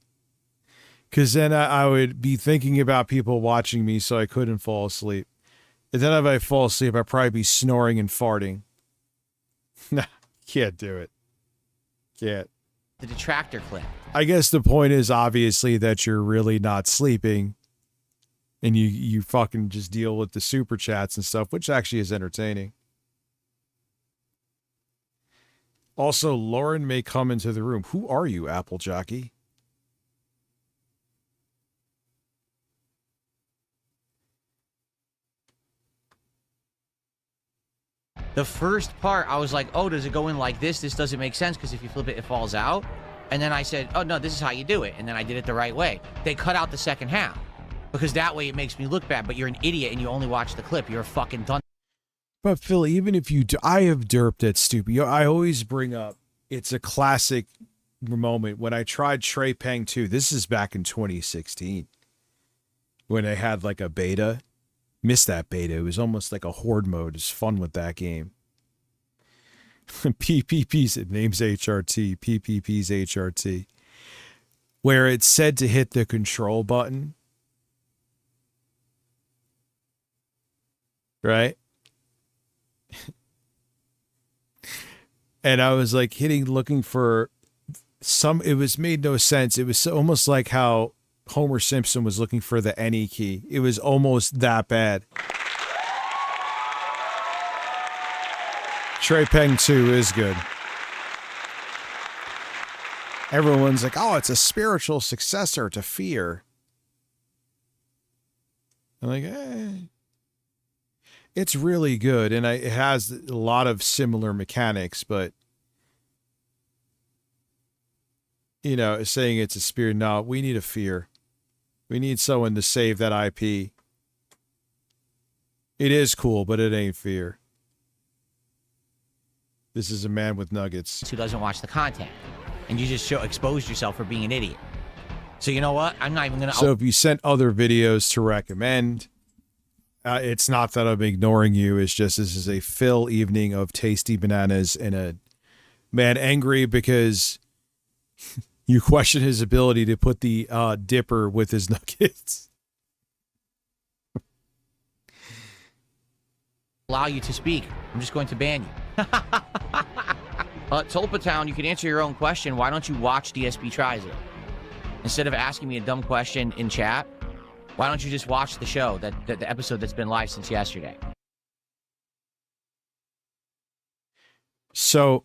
Because then I would be thinking about people watching me so I couldn't fall asleep. And then if I fall asleep, I'd probably be snoring and farting. Nah, can't do it. Can't. The detractor clip. I guess the point is obviously that you're really not sleeping. And you fucking just deal with the super chats and stuff, which actually is entertaining. Also, Lauren may come into the room. Who are you, Apple Jockey? The first part, I was like, oh, does it go in like this? This doesn't make sense because if you flip it, it falls out. And then I said, oh, no, this is how you do it. And then I did it the right way. They cut out the second half because that way it makes me look bad. But you're an idiot and you only watch the clip. You're a fucking done. But Phil, even if you do, I have derped at stupid. I always bring up, it's a classic moment when I tried Trey Pang 2. This is back in 2016 when I had like a beta. Missed that beta. It was almost like a horde mode. It's fun with that game. PPP's, it names HRT. PPP's HRT. Where it said to hit the control button. Right? And I was like looking for some, it was made no sense. It was almost like how Homer Simpson was looking for the any key. It was almost that bad. Trey Peng 2 is good. Everyone's like, oh, it's a spiritual successor to Fear. I'm like, it's really good, and it has a lot of similar mechanics, but you know, saying it's a spirit, no, we need a Fear. We need someone to save that IP. It is cool, but it ain't Fear. This is a man with nuggets. Who doesn't watch the content. And you just exposed yourself for being an idiot. So you know what? I'm not even going to... So if you sent other videos to recommend, it's not that I'm ignoring you. It's just this is a Phil evening of tasty bananas and a man angry because you question his ability to put the dipper with his nuggets. Allow you to speak. I'm just going to ban you. Tulpa Town, you can answer your own question. Why don't you watch DSP Tries It? Instead of asking me a dumb question in chat, why don't you just watch the show, the episode that's been live since yesterday? So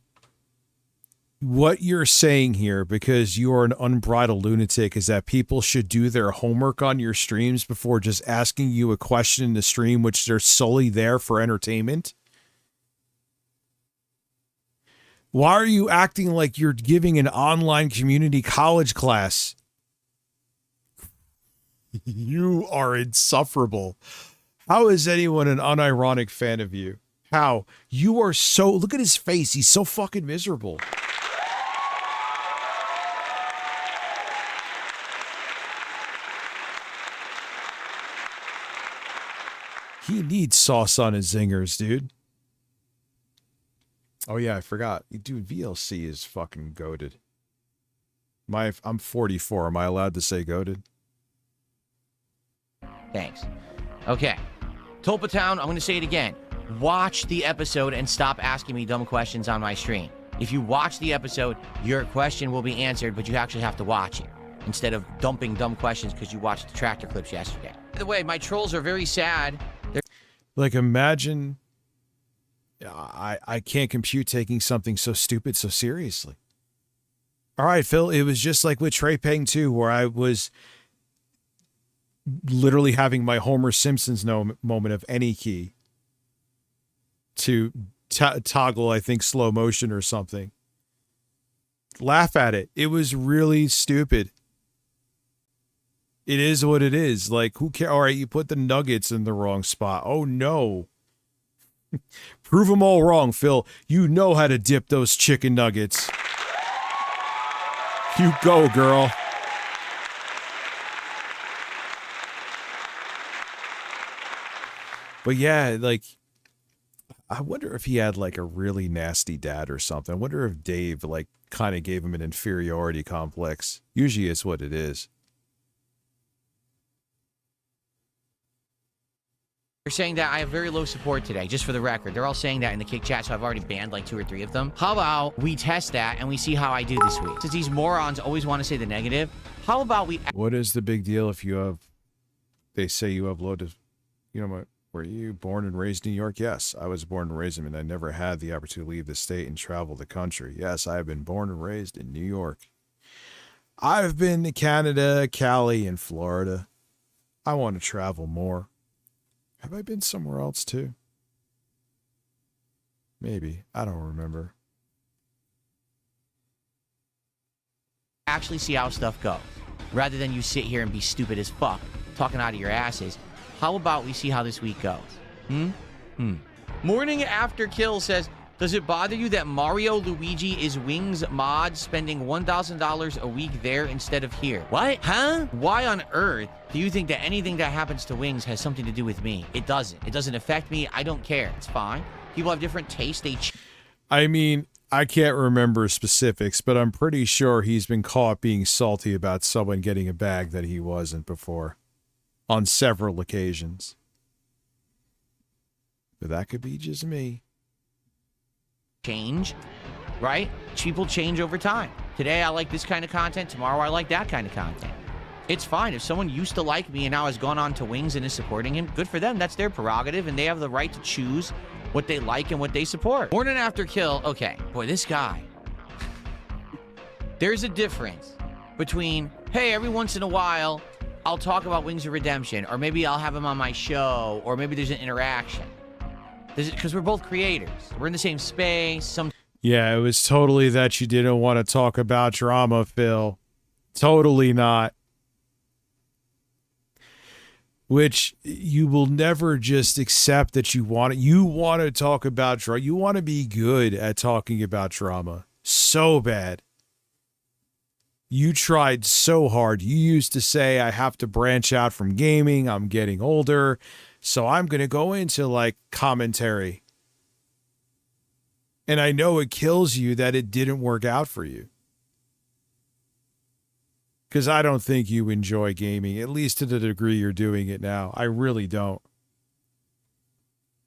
what you're saying here, because you are an unbridled lunatic, is that people should do their homework on your streams before just asking you a question in the stream, which they're solely there for entertainment? Why are you acting like you're giving an online community college class? You are insufferable. How is anyone an unironic fan of you? How? You are so... Look at his face. He's so fucking miserable. He needs sauce on his zingers, dude. Oh yeah, I forgot. Dude, VLC is fucking goated. I'm 44. Am I allowed to say goated? Thanks. Okay. Tulpa Town, I'm going to say it again. Watch the episode and stop asking me dumb questions on my stream. If you watch the episode, your question will be answered, but you actually have to watch it instead of dumping dumb questions because you watched the tractor clips yesterday. By the way, my trolls are very sad. Like, imagine... I can't compute taking something so stupid so seriously. All right, Phil, it was just like with Trey Pang 2, where I was literally having my Homer Simpson's moment of any key to toggle, I think, slow motion or something. Laugh at it. It was really stupid. It is what it is. Like, who cares? All right, you put the nuggets in the wrong spot. Oh, no. Prove them all wrong, Phil. You know how to dip those chicken nuggets. You go, girl. But yeah, like, I wonder if he had like a really nasty dad or something. I wonder if Dave like kind of gave him an inferiority complex. Usually it's what it is. They're saying that I have very low support today, just for the record. They're all saying that in the kick chat, so I've already banned like 2 or 3 of them. How about we test that and we see how I do this week? Since these morons always want to say the negative, how about we... What is the big deal if you have... They say you have low... You know what? Were you born and raised in New York? Yes, I was born and raised in, and I never had the opportunity to leave the state and travel the country. Yes, I have been born and raised in New York. I've been to Canada, Cali, and Florida. I want to travel more. Have I been somewhere else too? Maybe. I don't remember. Actually see how stuff goes, rather than you sit here and be stupid as fuck, talking out of your asses. How about we see how this week goes? Morning After Kill says, does it bother you that Mario Luigi is Wings mod spending $1,000 a week there instead of here? What? Huh? Why on earth do you think that anything that happens to Wings has something to do with me? It doesn't. It doesn't affect me. I don't care. It's fine. People have different tastes. I mean, I can't remember specifics, but I'm pretty sure he's been caught being salty about someone getting a bag that he wasn't before. On several occasions. But that could be just me. Change, right? People change over time. Today I like this kind of content. Tomorrow I like that kind of content. It's fine. If someone used to like me and now has gone on to Wings and is supporting him, good for them. That's their prerogative, and they have the right to choose what they like and what they support. Morning After Kill. Okay, boy, this guy. There's a difference between, hey, every once in a while, I'll talk about Wings of Redemption, or maybe I'll have him on my show, or maybe there's an interaction. Because we're both creators. We're in the same space. Yeah, it was totally that you didn't want to talk about drama, Phil. Totally not. Which you will never just accept that you want it. You want to talk about drama. You want to be good at talking about drama. So bad. You tried so hard. You used to say, I have to branch out from gaming. I'm getting older. So I'm going to go into like commentary. And I know it kills you that it didn't work out for you. Because I don't think you enjoy gaming, at least to the degree you're doing it now. I really don't.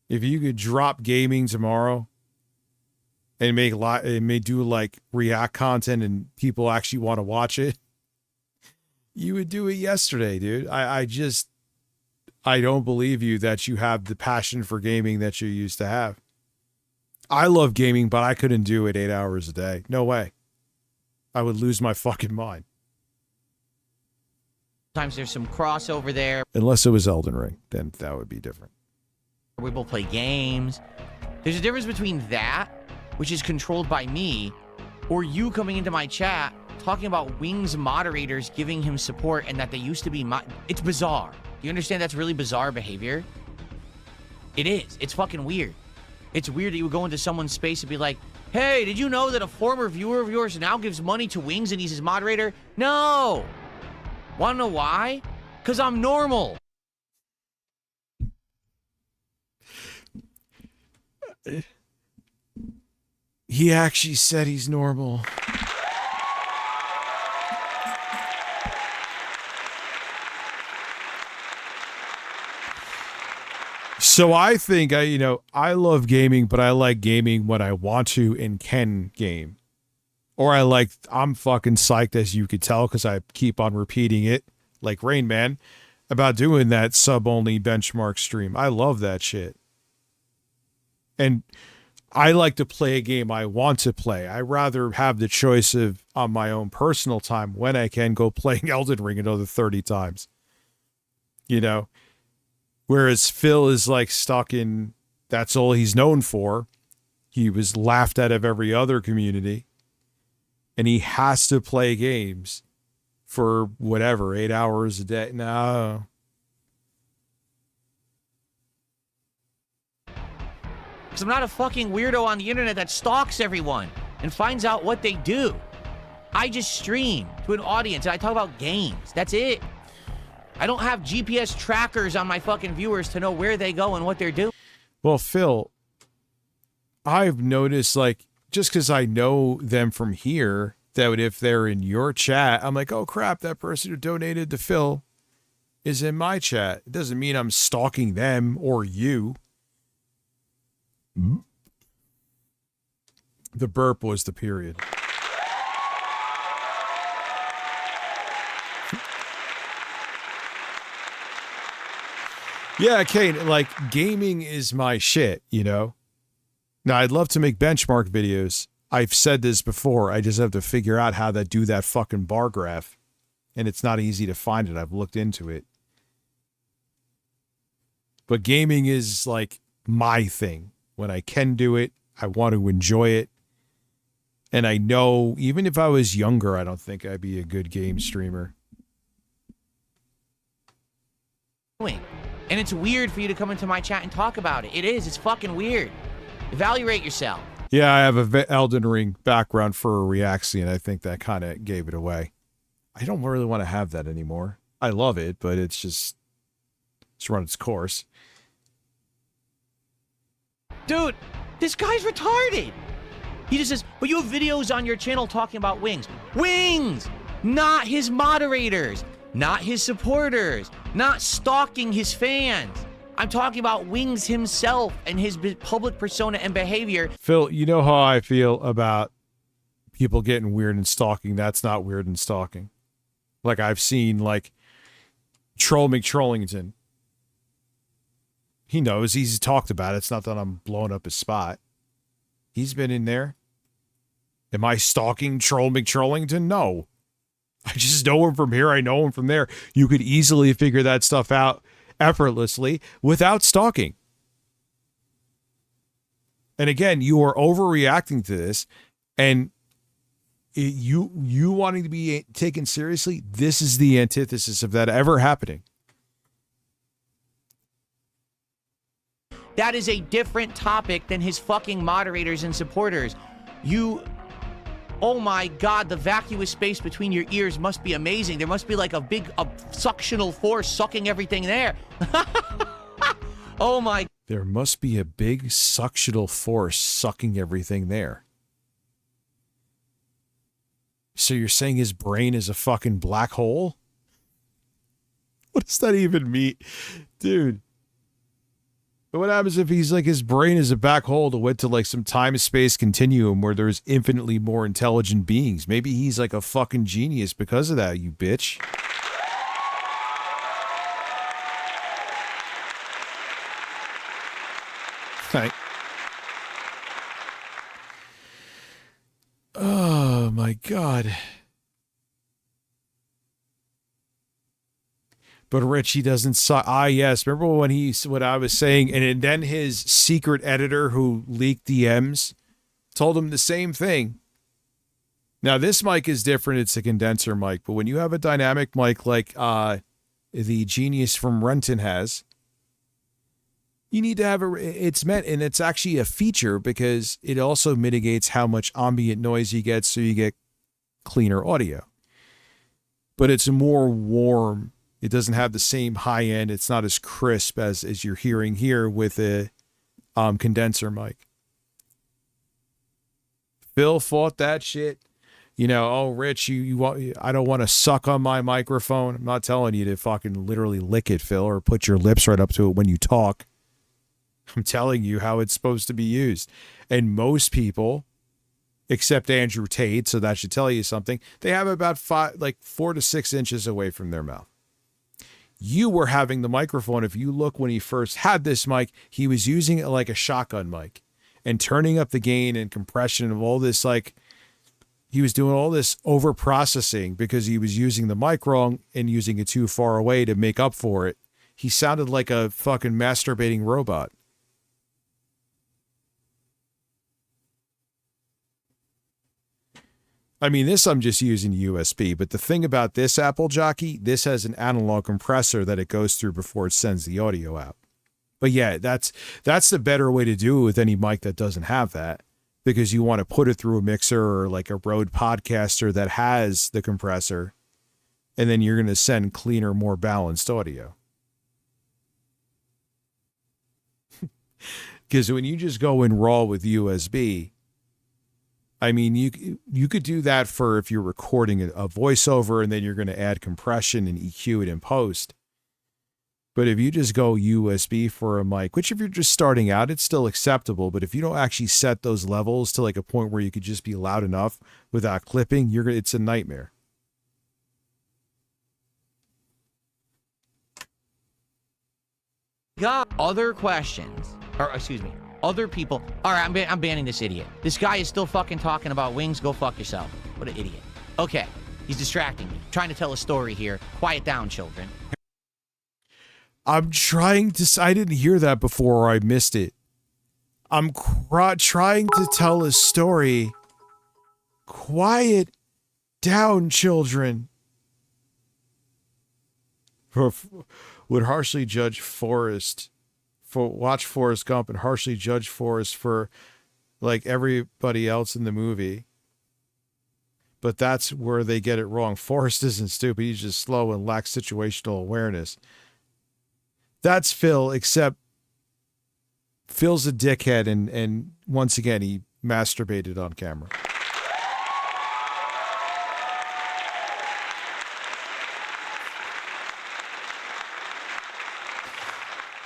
If you could drop gaming tomorrow and may do like React content and people actually want to watch it, you would do it yesterday, dude. I don't believe you that you have the passion for gaming that you used to have. I love gaming, but I couldn't do it 8 hours a day. No way. I would lose my fucking mind. Sometimes there's some crossover there. Unless it was Elden Ring, then that would be different. We both play games. There's a difference between that, which is controlled by me, or you coming into my chat talking about Wings moderators giving him support and that they used to be it's bizarre. You understand that's really bizarre behavior? It is. It's fucking weird. It's weird that you would go into someone's space and be like, hey, did you know that a former viewer of yours now gives money to Wings and he's his moderator? No! Wanna know why? Because I'm normal. He actually said he's normal. So I think I love gaming, but I like gaming when I want to and can game. Or I'm fucking psyched, as you could tell, because I keep on repeating it, like Rain Man, about doing that sub-only benchmark stream. I love that shit. And I like to play a game I want to play. I rather have the choice of, on my own personal time, when I can go playing Elden Ring another 30 times. You know? Whereas Phil is like stuck in, that's all he's known for. He was laughed out of every other community. And he has to play games for whatever, 8 hours a day. No. Because I'm not a fucking weirdo on the internet that stalks everyone and finds out what they do. I just stream to an audience and I talk about games. That's it. I don't have GPS trackers on my fucking viewers to know where they go and what they're doing. Well, Phil, I've noticed, like, just because I know them from here, that if they're in your chat, I'm like, oh crap, that person who donated to Phil is in my chat. It doesn't mean I'm stalking them or you. The burp was the period. Yeah, Kane, like, gaming is my shit, you know? Now, I'd love to make benchmark videos. I've said this before. I just have to figure out how to do that fucking bar graph. And it's not easy to find it. I've looked into it. But gaming is, like, my thing. When I can do it, I want to enjoy it. And I know, even if I was younger, I don't think I'd be a good game streamer. And it's weird for you to come into my chat and talk about it. It is. It's fucking weird. Evaluate yourself. Yeah, I have a Elden Ring background for a Reaction. I think that kind of gave it away. I don't really want to have that anymore. I love it, but it's run its course. Dude, this guy's retarded. He just says, but you have videos on your channel talking about Wings. Wings! Not his moderators. Not his supporters. Not stalking his fans. I'm talking about Wings himself and his public persona and behavior. Phil, you know how I feel about people getting weird and stalking. That's not weird and stalking. Like, I've seen, like, Troll McTrollington. He knows. He's talked about it. It's not that I'm blowing up his spot. He's been in there. Am I stalking Troll McTrollington? No. I just know him from here. I know him from there. You could easily figure that stuff out effortlessly without stalking. And again, you are overreacting to this, and you wanting to be taken seriously, this is the antithesis of that ever happening. That is a different topic than his fucking moderators and supporters. Oh my God, the vacuous space between your ears must be amazing. There must be like a suctional force sucking everything there. Oh my. There must be a big suctional force sucking everything there. So you're saying his brain is a fucking black hole? What does that even mean? Dude. But what happens if he's like, his brain is a black hole that went to like some time-space continuum where there's infinitely more intelligent beings? Maybe he's like a fucking genius because of that, you bitch. my God. But Richie doesn't suck. Ah, yes. Remember when what I was saying? And then his secret editor who leaked DMs told him the same thing. Now, this mic is different. It's a condenser mic. But when you have a dynamic mic like the genius from Renton has, you need to have it's meant, and it's actually a feature because it also mitigates how much ambient noise you get, so you get cleaner audio. But it's more warm. It doesn't have the same high end. It's not as crisp as you're hearing here with a condenser mic. Phil fought that shit. You know, oh, Rich, I don't want to suck on my microphone. I'm not telling you to fucking literally lick it, Phil, or put your lips right up to it when you talk. I'm telling you how it's supposed to be used. And most people, except Andrew Tate, so that should tell you something, they have about 4 to 6 inches away from their mouth. You were having the microphone. If you look when he first had this mic, he was using it like a shotgun mic and turning up the gain and compression of all this, he was doing all this over processing because he was using the mic wrong and using it too far away to make up for it. He sounded like a fucking masturbating robot. I mean, this I'm just using USB, but the thing about this Apple Jockey, this has an analog compressor that it goes through before it sends the audio out. But yeah, that's the better way to do it with any mic that doesn't have that, because you want to put it through a mixer or like a Rode Podcaster that has the compressor, and then you're going to send cleaner, more balanced audio. Because when you just go in raw with USB, I mean, you could do that for if you're recording a voiceover and then you're going to add compression and EQ it in post. But if you just go USB for a mic, which if you're just starting out, it's still acceptable. But if you don't actually set those levels to like a point where you could just be loud enough without clipping, it's a nightmare. Got other questions, or excuse me, other people. All right, I'm banning this idiot. This guy is still fucking talking about wings. Go fuck yourself. What an idiot. Okay, he's distracting me. Trying to tell a story here. Quiet down, children. I'm trying to... I didn't hear that before or I missed it. I'm trying to tell a story. Quiet down, children. Would harshly judge watch Forrest Gump and harshly judge Forrest for like everybody else in the movie. But that's where they get it wrong. Forrest isn't stupid. He's just slow and lacks situational awareness. That's Phil, except Phil's a dickhead, and once again, he masturbated on camera.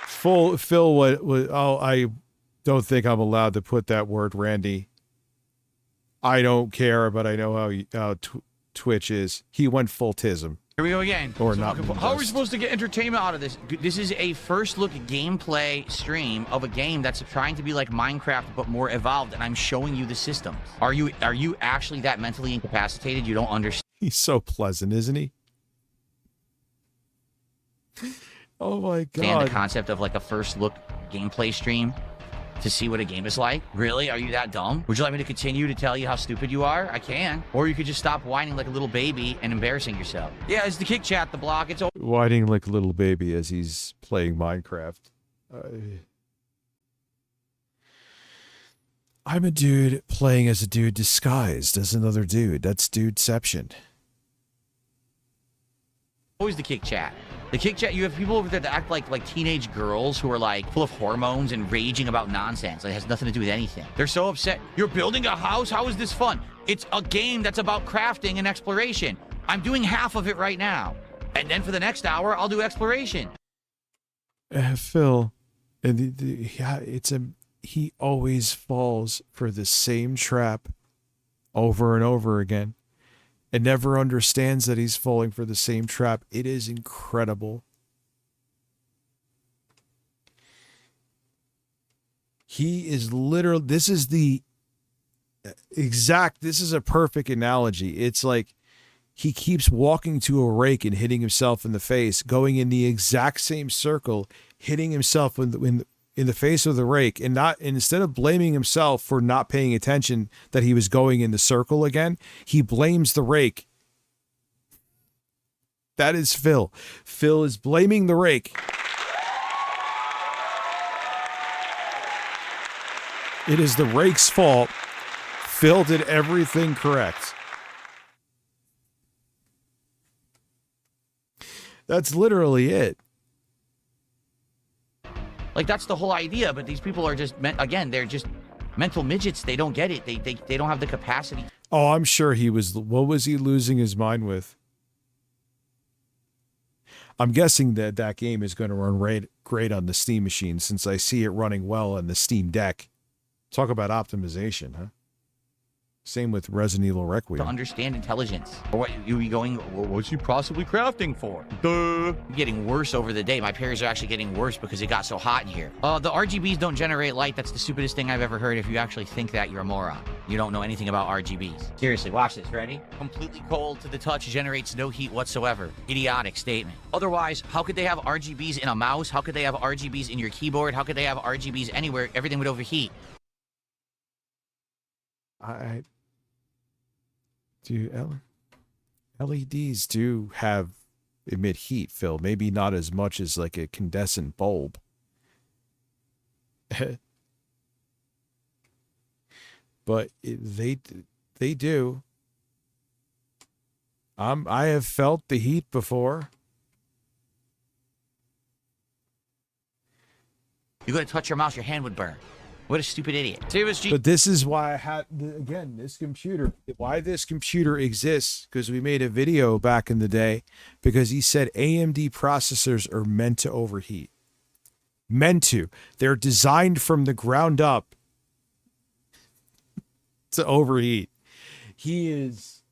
Phil, I don't think I'm allowed to put that word, Randy. I don't care, but I know how Twitch is. He went full tism. Here we go again. Or not. How are we supposed to get entertainment out of this? This is a first look gameplay stream of a game that's trying to be like Minecraft but more evolved, and I'm showing you the systems. Are you actually that mentally incapacitated you don't understand? He's so pleasant, isn't he? Oh my god. And the concept of like a first look gameplay stream to see what a game is like? Really? Are you that dumb? Would you like me to continue to tell you how stupid you are? I can. Or you could just stop whining like a little baby and embarrassing yourself. Yeah, it's the kick chat, the block. It's whining like a little baby as he's playing Minecraft. I'm a dude playing as a dude disguised as another dude. That's dudeception. always the kick chat. The kick chat, you have people over there that act like teenage girls who are like full of hormones and raging about nonsense. It has nothing to do with anything. They're so upset. You're building a house? How is this fun? It's a game that's about crafting and exploration. I'm doing half of it right now. And then for the next hour, I'll do exploration. Phil, he always falls for the same trap over and over again and never understands that he's falling for the same trap. It is incredible. He is literally, this is the This is a perfect analogy. It's like he keeps walking to a rake and hitting himself in the face, going in the exact same circle, hitting himself in the face with the rake, and instead of blaming himself for not paying attention that he was going in the circle again, he blames the rake. That is Phil. Phil is blaming the rake. It is the rake's fault. Phil did everything correct. That's literally it. Like, that's the whole idea, but these people are just, again, they're just mental midgets. They don't get it. They don't have the capacity. Oh, I'm sure he was. What was he losing his mind with? I'm guessing that game is going to run great on the Steam machine, since I see it running well on the Steam Deck. Talk about optimization, huh? Same with Resident Evil Requiem. To understand intelligence. Or what you going, well, what's he possibly crafting for? Duh. Getting worse over the day. My parents are actually getting worse because it got so hot in here. The RGBs don't generate light. That's the stupidest thing I've ever heard. If you actually think that, you're a moron. You don't know anything about RGBs. Seriously, watch this. Ready? Completely cold to the touch, generates no heat whatsoever. Idiotic statement. Otherwise, how could they have RGBs in a mouse? How could they have RGBs in your keyboard? How could they have RGBs anywhere? Everything would overheat. LEDs do emit heat, Phil. Maybe not as much as like a incandescent bulb. But they do. I have felt the heat before. You go to touch your mouse, your hand would burn. What a stupid idiot. But this is why I had, again, why this computer exists, because we made a video back in the day, because he said AMD processors are meant to overheat. Meant to. They're designed from the ground up to overheat. He is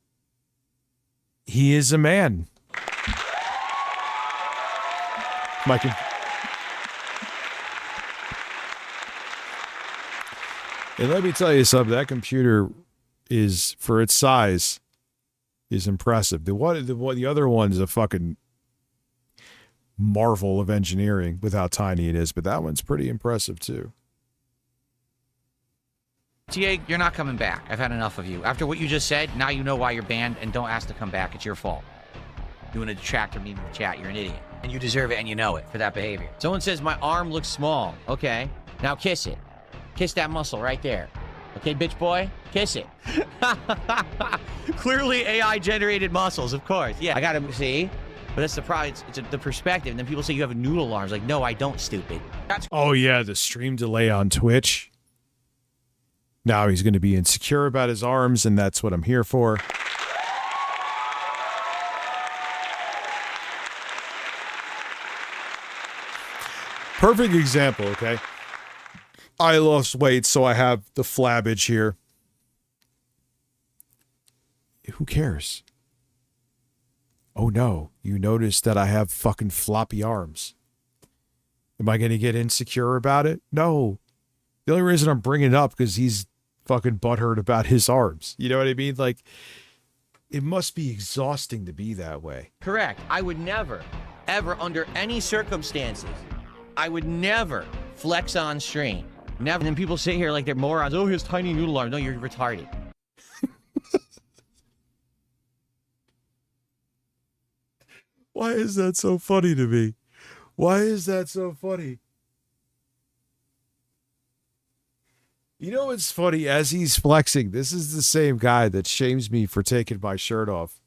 a man. Mike. And let me tell you something, that computer is, for its size, is impressive. The other one's a fucking marvel of engineering with how tiny it is, but that one's pretty impressive too. TA, you're not coming back. I've had enough of you. After what you just said, now you know why you're banned, and don't ask to come back. It's your fault. You want to detract from me in the chat, you're an idiot. And you deserve it, and you know it, for that behavior. Someone says my arm looks small. Okay, now kiss it. Kiss that muscle right there. Okay, bitch boy? Kiss it. Clearly AI-generated muscles, of course. Yeah, I gotta see. But that's the problem. It's the perspective. And then people say you have noodle arms. Like, no, I don't, stupid. Oh, yeah, the stream delay on Twitch. Now he's going to be insecure about his arms, and that's what I'm here for. Perfect example, okay? I lost weight, so I have the flabbage here. Who cares? Oh no, you notice that I have fucking floppy arms. Am I going to get insecure about it? No. The only reason I'm bringing it up because he's fucking butthurt about his arms. You know what I mean? Like, it must be exhausting to be that way. Correct. I would never, ever, under any circumstances, I would never flex on stream. Never. And then people sit here like they're morons. Oh, his tiny noodle arm. No, you're retarded. Why is that so funny to me? Why is that so funny? You know what's funny? As he's flexing, this is the same guy that shames me for taking my shirt off.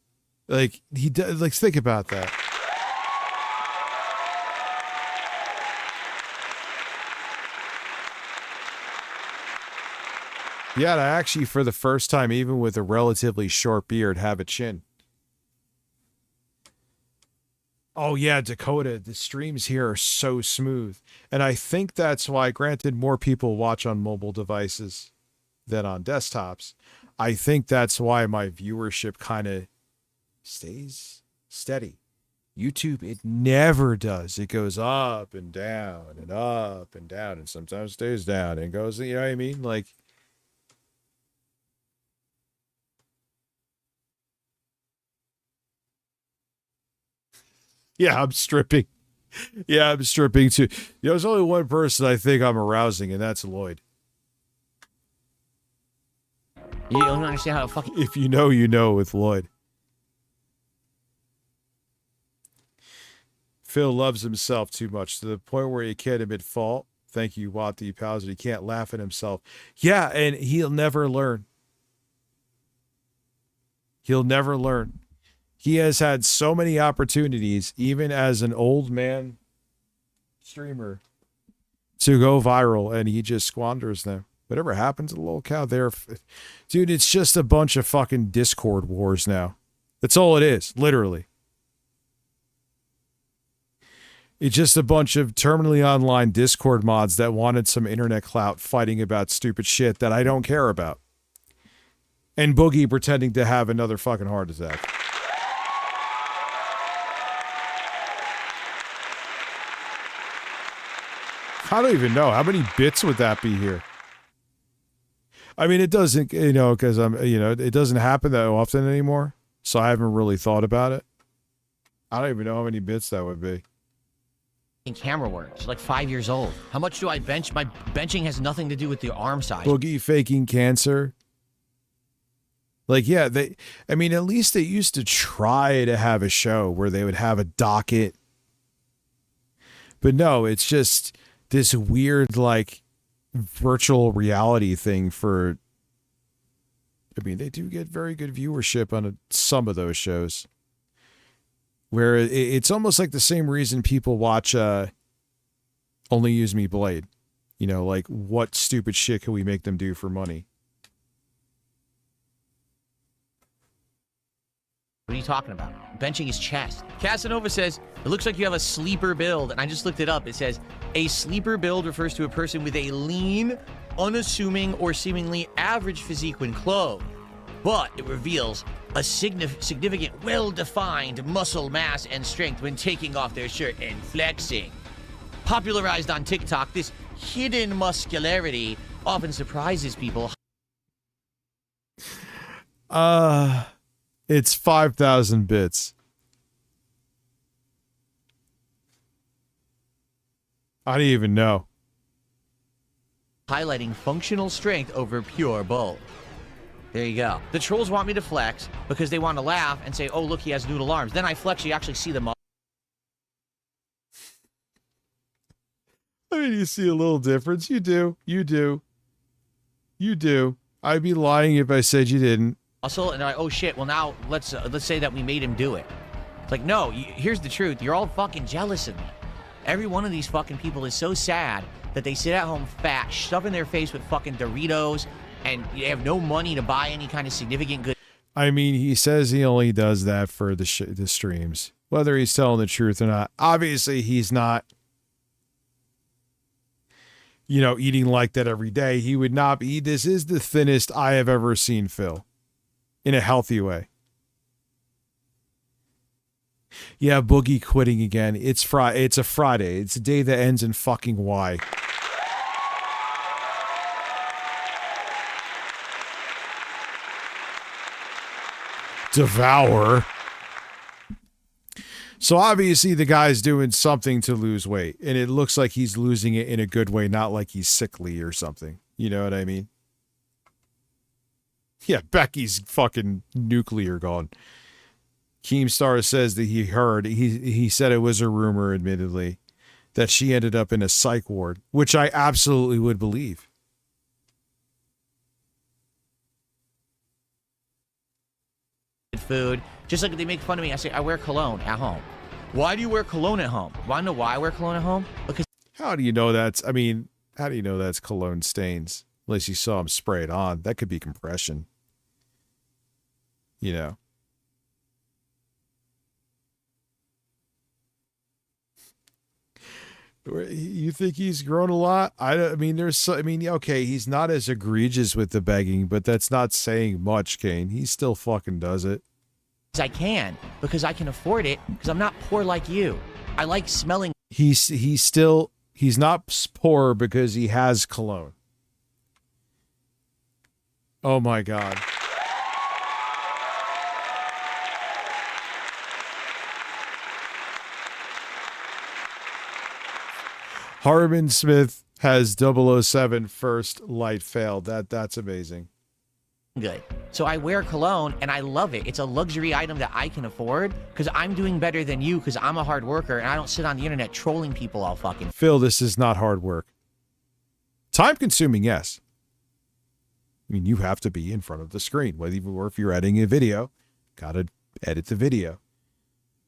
Like, he does. Like, think about that. Yeah, I actually, for the first time, even with a relatively short beard, have a chin. Oh, yeah, Dakota, the streams here are so smooth. And I think that's why, granted, more people watch on mobile devices than on desktops. I think that's why my viewership kind of stays steady. YouTube, it never does. It goes up and down and up and down, and sometimes stays down and goes, you know what I mean? Like, Yeah, I'm stripping. Yeah, I'm stripping too. You know, there's only one person I think I'm arousing, and that's Lloyd. You don't understand how to fucking... If you know with Lloyd. Phil loves himself too much to the point where he can't admit fault. Thank you, Watty Pals. He can't laugh at himself. Yeah, and he'll never learn. He'll never learn. He has had so many opportunities, even as an old man streamer, to go viral, and he just squanders them. Whatever happened to the little cow there? Dude, it's just a bunch of fucking Discord wars now. That's all it is, literally. It's just a bunch of terminally online Discord mods that wanted some internet clout fighting about stupid shit that I don't care about. And Boogie pretending to have another fucking heart attack. I don't even know. How many bits would that be here? I mean, it doesn't, because it doesn't happen that often anymore. So I haven't really thought about it. I don't even know how many bits that would be. camera work. She's like 5 years old. How much do I bench? My benching has nothing to do with the arm size. Boogie faking cancer. Like, yeah, at least they used to try to have a show where they would have a docket. But no, it's just this weird, like, virtual reality thing for... they do get very good viewership on some of those shows. Where it's almost like the same reason people watch Only Use Me Blade. Like, what stupid shit can we make them do for money? What are you talking about? Benching his chest. Casanova says, it looks like you have a sleeper build. And I just looked it up. It says, a sleeper build refers to a person with a lean, unassuming, or seemingly average physique when clothed. But it reveals a significant, well-defined muscle mass and strength when taking off their shirt and flexing. Popularized on TikTok, this hidden muscularity often surprises people. It's 5,000 bits. I don't even know. Highlighting functional strength over pure bulk. There you go. The trolls want me to flex because they want to laugh and say, oh, look, he has noodle arms. Then I flex, you actually see them all. You see a little difference. You do. You do. You do. I'd be lying if I said you didn't. And they're like, oh shit, well now let's say that we made him do it. It's like, no, here's the truth. You're all fucking jealous of me. Every one of these fucking people is so sad that they sit at home fat, stuffing their face with fucking Doritos, and they have no money to buy any kind of significant good. He says he only does that for the streams. Whether he's telling the truth or not. Obviously, he's not, eating like that every day. He would not be. This is the thinnest I have ever seen Phil. In a healthy way. Yeah, Boogie quitting again. It's a Friday. It's a day that ends in fucking Y. Devour. So obviously the guy's doing something to lose weight. And it looks like he's losing it in a good way, not like he's sickly or something. You know what I mean? Yeah, Becky's fucking nuclear gone. Keemstar says that he said it was a rumor, admittedly, that she ended up in a psych ward, which I absolutely would believe. Food, just like they make fun of me. I say, I wear cologne at home. Why do you wear cologne at home? Want to know why I wear cologne at home? Because how do you know that's cologne stains? Unless you saw him spray it on. That could be compression. You think he's grown a lot? Okay, he's not as egregious with the begging, but that's not saying much, Kane. He still fucking does it. I can, because I can afford it, because I'm not poor like you. I like smelling. He's not poor because he has cologne. Oh my God. Harmon Smith has 007 first light failed. That's amazing. Good. So I wear cologne and I love it. It's a luxury item that I can afford because I'm doing better than you because I'm a hard worker and I don't sit on the internet trolling people all fucking. Phil, this is not hard work. Time consuming, yes. I mean, you have to be in front of the screen, whether or if you're editing a video, gotta edit the video.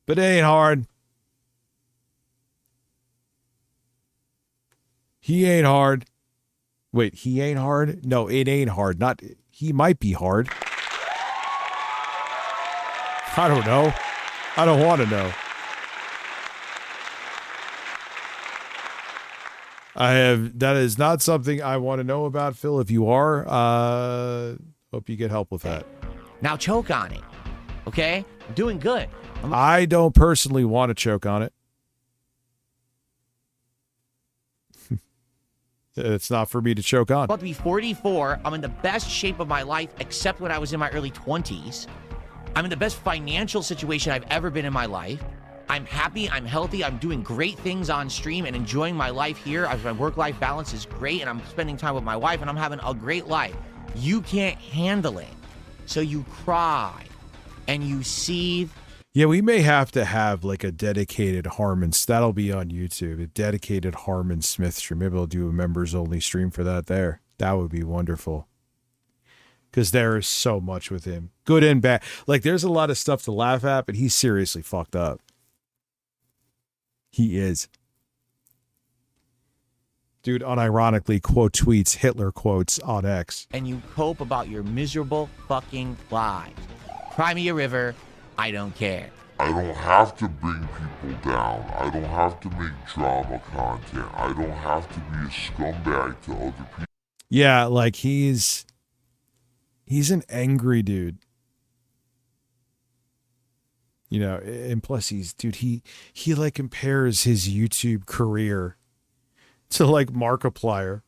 But it ain't hard. He ain't hard. Wait, he ain't hard? No, it ain't hard. Not, he might be hard. I don't know. I don't want to know. That is not something I want to know about, Phil. If you are, hope you get help with that. Now choke on it. Okay? I'm doing good. I don't personally want to choke on it. It's not for me to choke on. I'm about to be 44. I'm in the best shape of my life, except when I was in my early 20s. I'm in the best financial situation I've ever been in my life. I'm happy, I'm healthy, I'm doing great things on stream and enjoying my life here. My work-life balance is great, and I'm spending time with my wife, and I'm having a great life. You can't handle it, so you cry, and you seethe. Yeah, we may have to have like a dedicated Harmon. That'll be on YouTube. A dedicated Harmon Smith stream. Maybe I'll do a members-only stream for that there. That would be wonderful. Because there is so much with him. Good and bad. Like, there's a lot of stuff to laugh at, but he's seriously fucked up. He is. Dude unironically quote tweets Hitler quotes on X. And you cope about your miserable fucking lives. Cry me a river. I don't care. I don't have to bring people down. I don't have to make drama content. I don't have to be a scumbag to other people. Yeah, like he's an angry dude. You know, and plus he like compares his YouTube career to like Markiplier.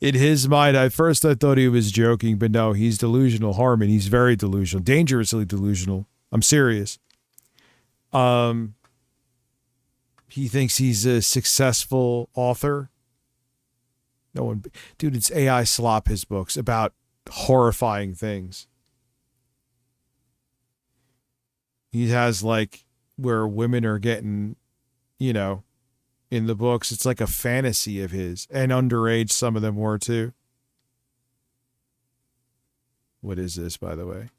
In his mind, at first I thought he was joking, but no, he's delusional. Harmon, he's very delusional, dangerously delusional. I'm serious. He thinks he's a successful author. No one, dude, it's AI Slop, his books about horrifying things. He has like where women are getting, you know, in the books. It's like a fantasy of his, and underage some of them were too. What is this, by the way?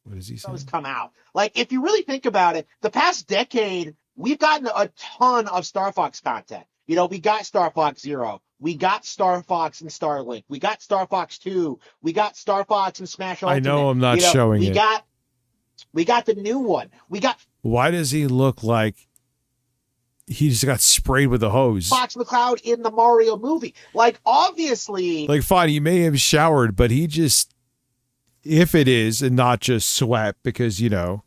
What is he saying? Come out. Like, if you really think about it, the past decade, we've gotten a ton of Star Fox content. You know, we got Star Fox Zero. We got Star Fox and Starlink. We got Star Fox 2. We got Star Fox and Smash Ultimate. I know I'm not showing it. We got the new one. Why does he look like he just got sprayed with a hose? Fox McCloud in the Mario movie. Like, obviously. Like, fine, he may have showered, but he just, if it is, and not just sweat, because, you know.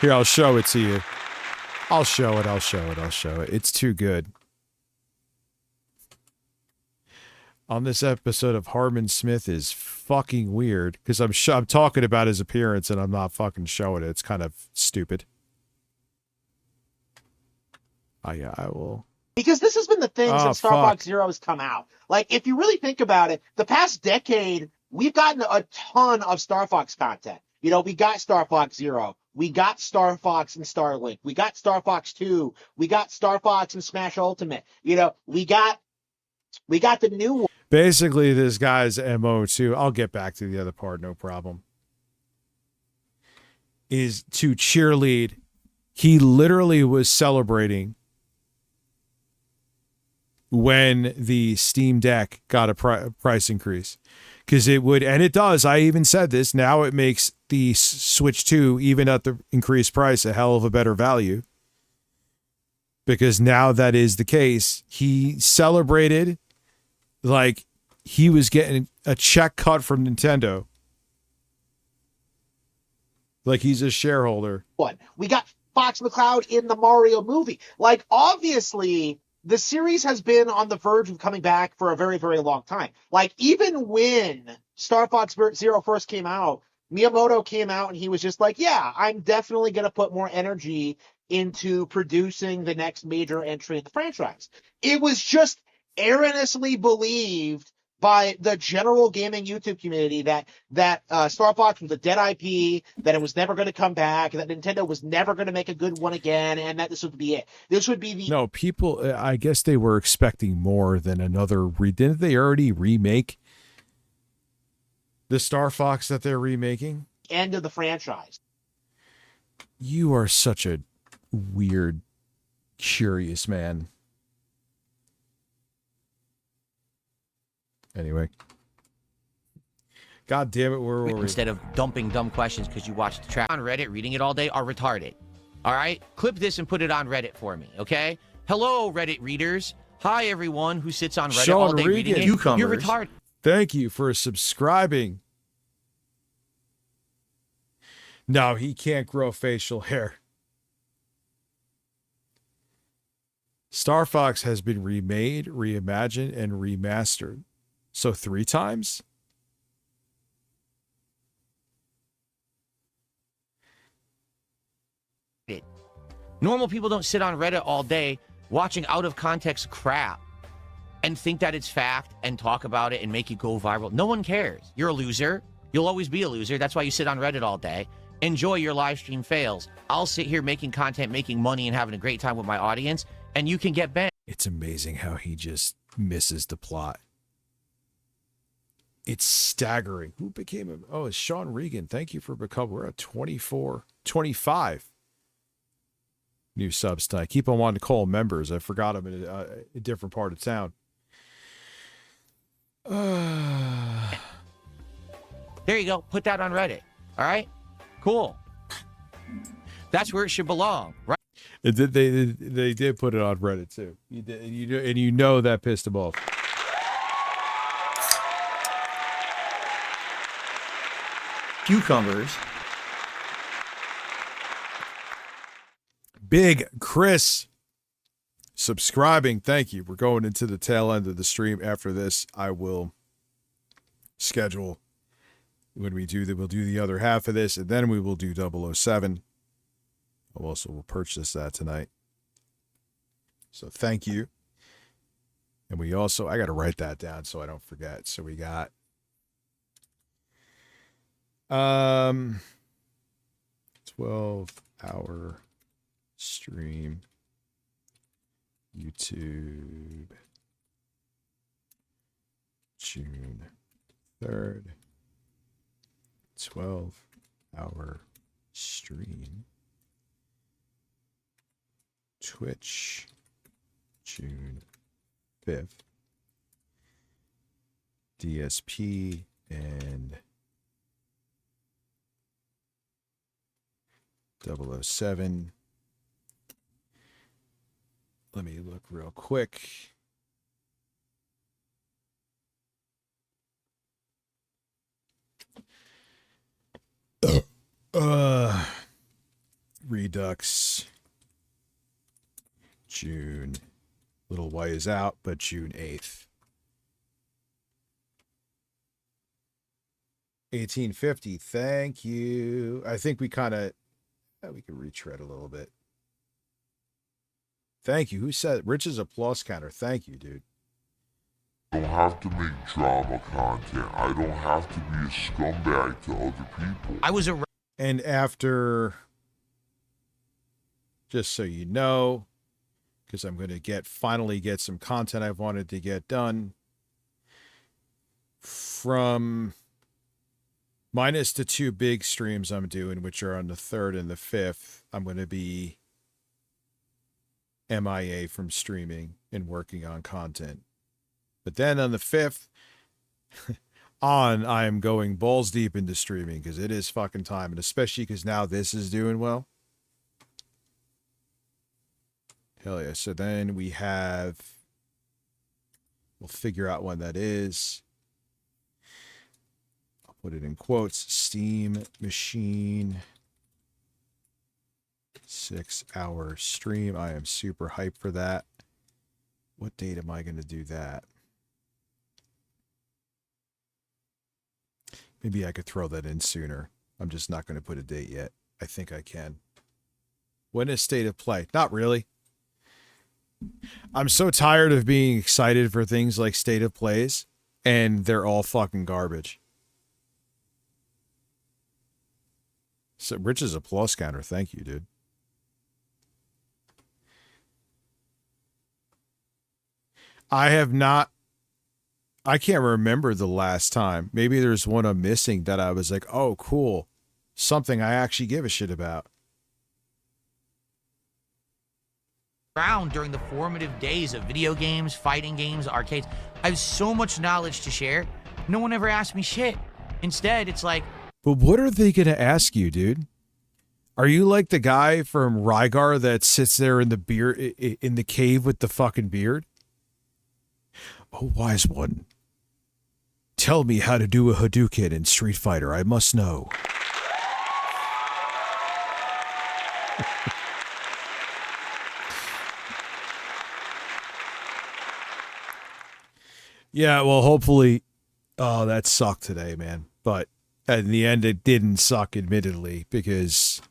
Here, I'll show it to you. I'll show it. It's too good. On this episode of Harmon Smith is fucking weird, because I'm talking about his appearance and I'm not fucking showing it. It's kind of stupid. Oh, yeah, I will. Because this has been the thing since Star Fox Zero has come out. Like, if you really think about it, the past decade, we've gotten a ton of Star Fox content. You know, we got Star Fox Zero. We got Star Fox and Starlink. We got Star Fox 2. We got Star Fox and Smash Ultimate. You know, we got the new one. Basically, this guy's MO too, I'll get back to the other part, no problem, is to cheerlead. He literally was celebrating when the Steam Deck got a price increase. Because it would, and it does, I even said this, now it makes the Switch 2, even at the increased price, a hell of a better value. Because now that is the case. He celebrated like he was getting a check cut from Nintendo. Like he's a shareholder. We got Fox McCloud in the Mario movie. Like, obviously, the series has been on the verge of coming back for a very, very long time. Like, even when Star Fox Zero first came out, Miyamoto came out and he was just like, yeah, I'm definitely going to put more energy into producing the next major entry in the franchise. It was just erroneously believed by the general gaming YouTube community that Star Fox was a dead IP, that it was never going to come back, that Nintendo was never going to make a good one again, and that this would be it. This would be the No, people, I guess they were expecting more than another. Didn't they already remake the Star Fox that they're remaking? end of the franchise. You are such a weird, curious man. Anyway. God damn it, where were we? Instead of dumping dumb questions because you watched the track on Reddit, reading it all day, are retarded. All right? Clip this and put it on Reddit for me, okay? Hello, Reddit readers. Hi, everyone who sits on Reddit all day reading it. You're retarded. Thank you for subscribing. No, he can't grow facial hair. Star Fox has been remade, reimagined, and remastered. So 3 times? Normal people don't sit on Reddit all day watching out of context crap and think that it's fact and talk about it and make it go viral. No one cares. You're a loser. You'll always be a loser. That's why you sit on Reddit all day. Enjoy your live stream fails. I'll sit here making content, making money, and having a great time with my audience, and you can get banned. It's amazing how he just misses the plot. It's staggering. Who became him? Oh, it's Sean Regan. Thank you for becoming. We're at 25 new subs tonight. Keep on wanting to call members. I forgot him in a different part of town. There you go. Put that on Reddit. All right? Cool. That's where it should belong, right? They did put it on Reddit too. You did, and you know that pissed him off. Cucumbers. Big Chris subscribing. Thank you. We're going into the tail end of the stream. After this, I will schedule when we do that. We'll do the other half of this, and then we will do 007. We'll purchase that tonight. So thank you. And we also, I got to write that down so I don't forget. So we got 12-hour stream, YouTube, June 3rd, 12-hour stream, Twitch, June 5th, DSP, and 007. Let me look real quick. Redux. June. Little Y is out, but June 8th. 1850. Thank you. I think we kind of, we can retread a little bit. Thank you. Who said Rich's applause counter? Thank you, dude. I don't have to make drama content. I don't have to be a scumbag to other people. I was a... And after, just so you know, because I'm going to finally get some content I've wanted to get done, from minus the 2 big streams I'm doing, which are on the 3rd and the 5th, I'm going to be MIA from streaming and working on content. But then on the 5th, I am going balls deep into streaming because it is fucking time. And especially because now this is doing well. Hell yeah. So then we'll figure out when that is. I'll put it in quotes. Steam Machine 6-hour stream. I am super hyped for that. what date am I going to do that? Maybe I could throw that in sooner. I'm just not going to put a date yet. I think I can. When is State of Play? Not really. I'm so tired of being excited for things like State of Plays, and they're all fucking garbage. So Rich's applause counter. Thank you, dude. I can't remember the last time. Maybe there's one I'm missing that I was like, oh, cool. Something I actually give a shit about. Around during the formative days of video games, fighting games, arcades. I have so much knowledge to share. No one ever asked me shit. Instead, it's like... But what are they going to ask you, dude? Are you like the guy from Rygar that sits there in the cave with the fucking beard? Oh, wise one. Tell me how to do a Hadouken in Street Fighter. I must know. Yeah, well, hopefully... Oh, that sucked today, man. But in the end, it didn't suck, admittedly, because...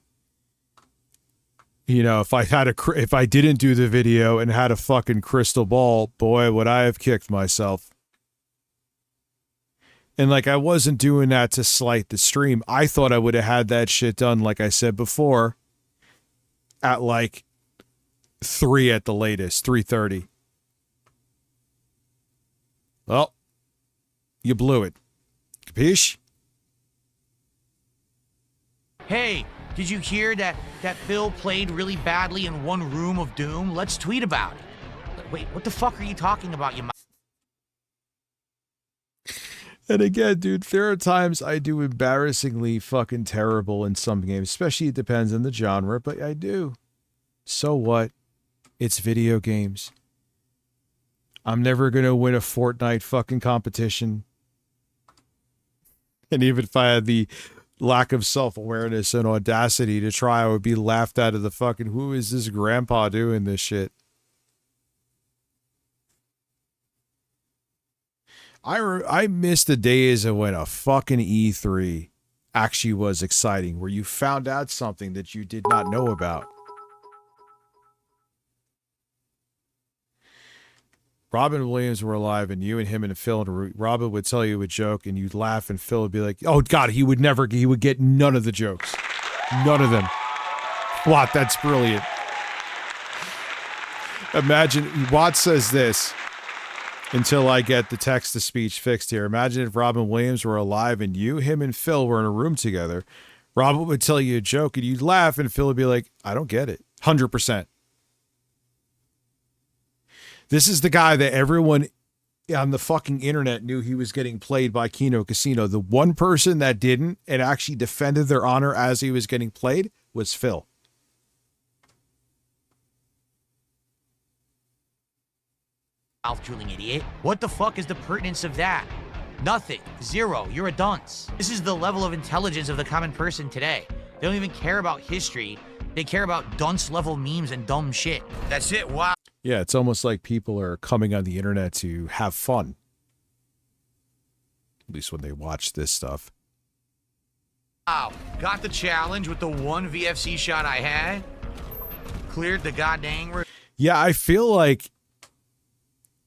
You know, if I didn't do the video and had a fucking crystal ball, boy, would I have kicked myself. And like, I wasn't doing that to slight the stream. I thought I would have had that shit done, like I said before, at like 3 at the latest, 3:30. Well, you blew it. Capiche? Hey, did you hear that Phil played really badly in one room of Doom? Let's tweet about it. Wait, what the fuck are you talking about, you And again, dude, there are times I do embarrassingly fucking terrible in some games, especially it depends on the genre, but I do. So what? It's video games. I'm never going to win a Fortnite fucking competition. And even if I had the lack of self-awareness and audacity to try, I would be laughed out of the fucking, who is this grandpa doing this shit? I miss the days of when a fucking E3 actually was exciting, where you found out something that you did not know about. Robin and Williams were alive, and you and him and Phil, and Robin would tell you a joke, and you'd laugh, and Phil would be like, oh, God, he would get none of the jokes. None of them. What? That's brilliant. Imagine, Watts says this, until I get the text-to-speech fixed here. Imagine if Robin Williams were alive, and you, him, and Phil were in a room together. Robin would tell you a joke, and you'd laugh, and Phil would be like, I don't get it. 100%. This is the guy that everyone on the fucking internet knew he was getting played by Kino Casino. The one person that didn't and actually defended their honor as he was getting played was Phil. Mouth-drooling idiot. What the fuck is the pertinence of that? Nothing. Zero. You're a dunce. This is the level of intelligence of the common person today. They don't even care about history. They care about dunce-level memes and dumb shit. That's it. Wow. Yeah, it's almost like people are coming on the internet to have fun. At least when they watch this stuff. Wow. Got the challenge with the one VFC shot I had. Cleared the goddamn room. Yeah, I feel like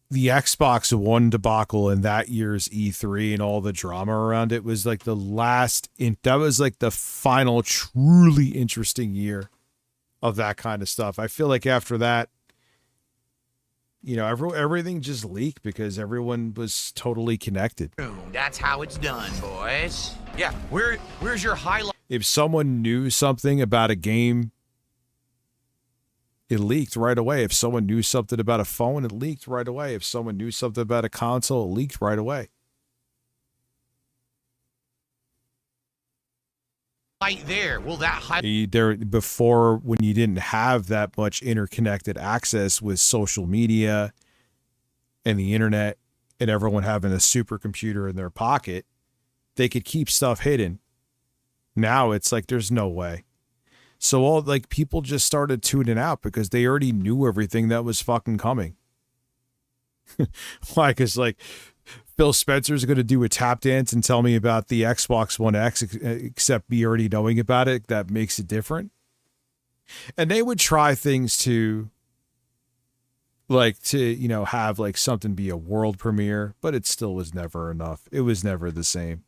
the Xbox One debacle in that year's E3 and all the drama around it was like the last, that was like the final truly interesting year of that kind of stuff. I feel like after that, you know, everything just leaked because everyone was totally connected. That's how it's done, boys. Yeah, where's your highlight? If someone knew something about a game, it leaked right away. If someone knew something about a phone, it leaked right away. If someone knew something about a console, it leaked right away. Right there. Will that before, when you didn't have that much interconnected access with social media and the internet and everyone having a supercomputer in their pocket, they could keep stuff hidden. Now it's like there's no way. So all like people just started tuning out because they already knew everything that was fucking coming. Why? Because like Phil Spencer's going to do a tap dance and tell me about the Xbox One X, except me already knowing about it, that makes it different. And they would try things to, like, to, you know, have like something be a world premiere, but it still was never enough. It was never the same.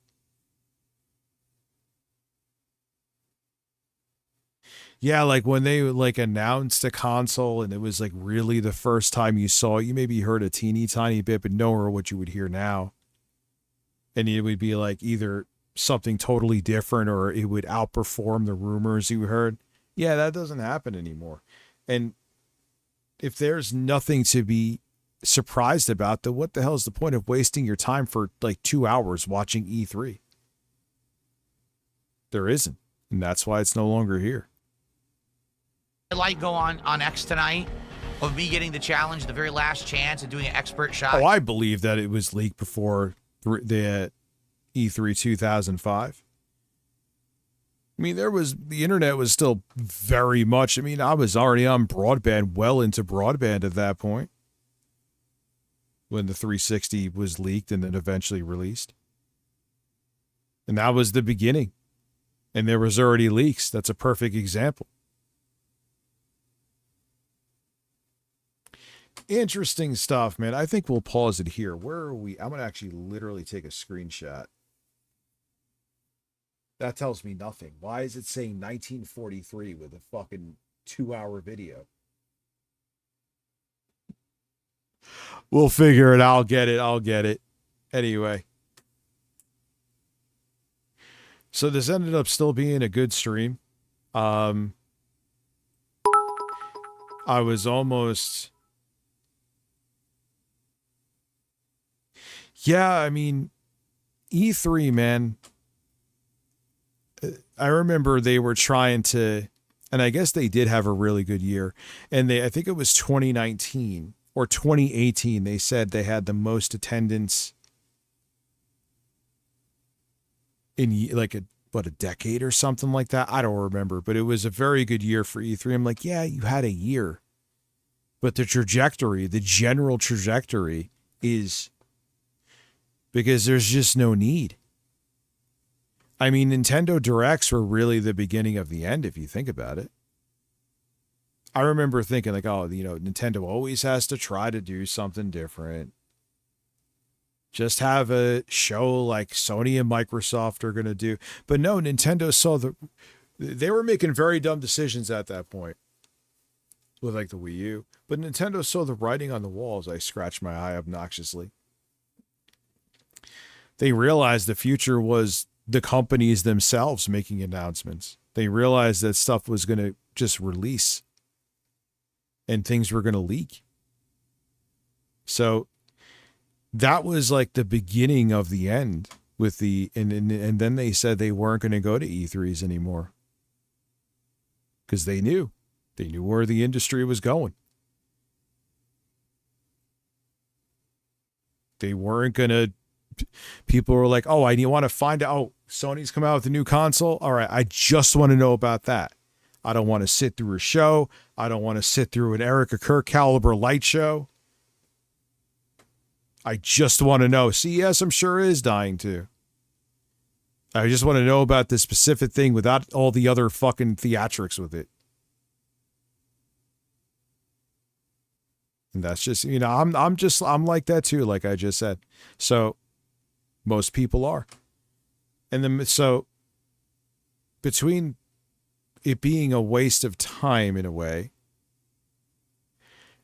Yeah, like when they like announced a console and it was like really the first time you saw it, you maybe heard a teeny tiny bit, but nowhere what you would hear now. And it would be like either something totally different or it would outperform the rumors you heard. Yeah, that doesn't happen anymore. And if there's nothing to be surprised about, then what the hell is the point of wasting your time for like 2 hours watching E3? There isn't. And that's why it's no longer here. Light go on X tonight of me getting the challenge, the very last chance of doing an expert shot. Oh, I believe that it was leaked before the E3 2005. I mean, the internet was still very much, I mean, I was already on broadband, well into broadband at that point when the 360 was leaked and then eventually released. And that was the beginning. And there was already leaks. That's a perfect example. Interesting stuff, man. I think we'll pause it here. Where are we? I'm going to actually literally take a screenshot. That tells me nothing. Why is it saying 1943 with a fucking 2-hour video? We'll figure it out. I'll get it. Anyway. So this ended up still being a good stream. I was almost... Yeah, I mean, E3, man, I remember they were trying to, and I guess they did have a really good year. And I think it was 2019 or 2018, they said they had the most attendance in like a decade or something like that. I don't remember, but it was a very good year for E3. I'm like, yeah, you had a year. But the trajectory, the general trajectory is... because there's just no need. I mean, Nintendo Directs were really the beginning of the end, if you think about it. I remember thinking like, oh, you know, Nintendo always has to try to do something different. Just have a show like Sony and Microsoft are going to do. But no, Nintendo saw they were making very dumb decisions at that point with like the Wii U. But Nintendo saw the writing on the wall as I scratched my eye obnoxiously. They realized the future was the companies themselves making announcements. They realized that stuff was going to just release and things were going to leak. So that was like the beginning of the end with and then they said they weren't going to go to E3s anymore because they knew where the industry was going. They weren't going to. People were like, oh, want to find out, oh, Sony's come out with a new console. All right, I just want to know about that. I don't want to sit through a show. I don't want to sit through an Erica Kirk caliber light show. I just want to know. CES, I'm sure, is dying too. I just want to know about this specific thing without all the other fucking theatrics with it. And that's just, you know, I'm like that too, like I just said. So most people are. And then, so between it being a waste of time in a way,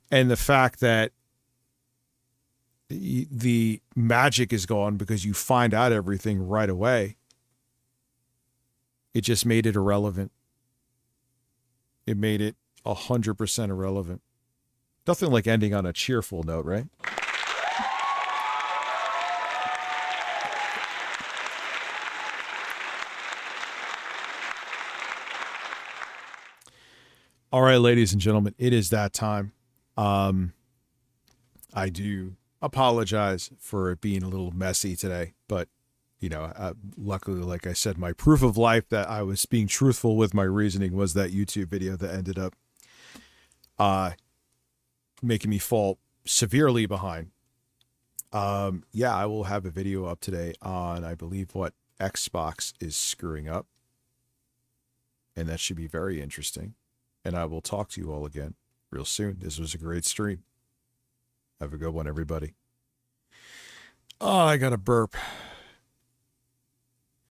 and the fact that the magic is gone because you find out everything right away, it just made it irrelevant. It made it 100% irrelevant. Nothing like ending on a cheerful note, right? All right, ladies and gentlemen, it is that time. I do apologize for it being a little messy today, but, you know, luckily, like I said, my proof of life that I was being truthful with my reasoning was that YouTube video that ended up making me fall severely behind Yeah, I will have a video up today on, I believe, what Xbox is screwing up. And that should be very interesting. And I will talk to you all again real soon. This was a great stream. Have a good one, everybody. Oh, I got a burp.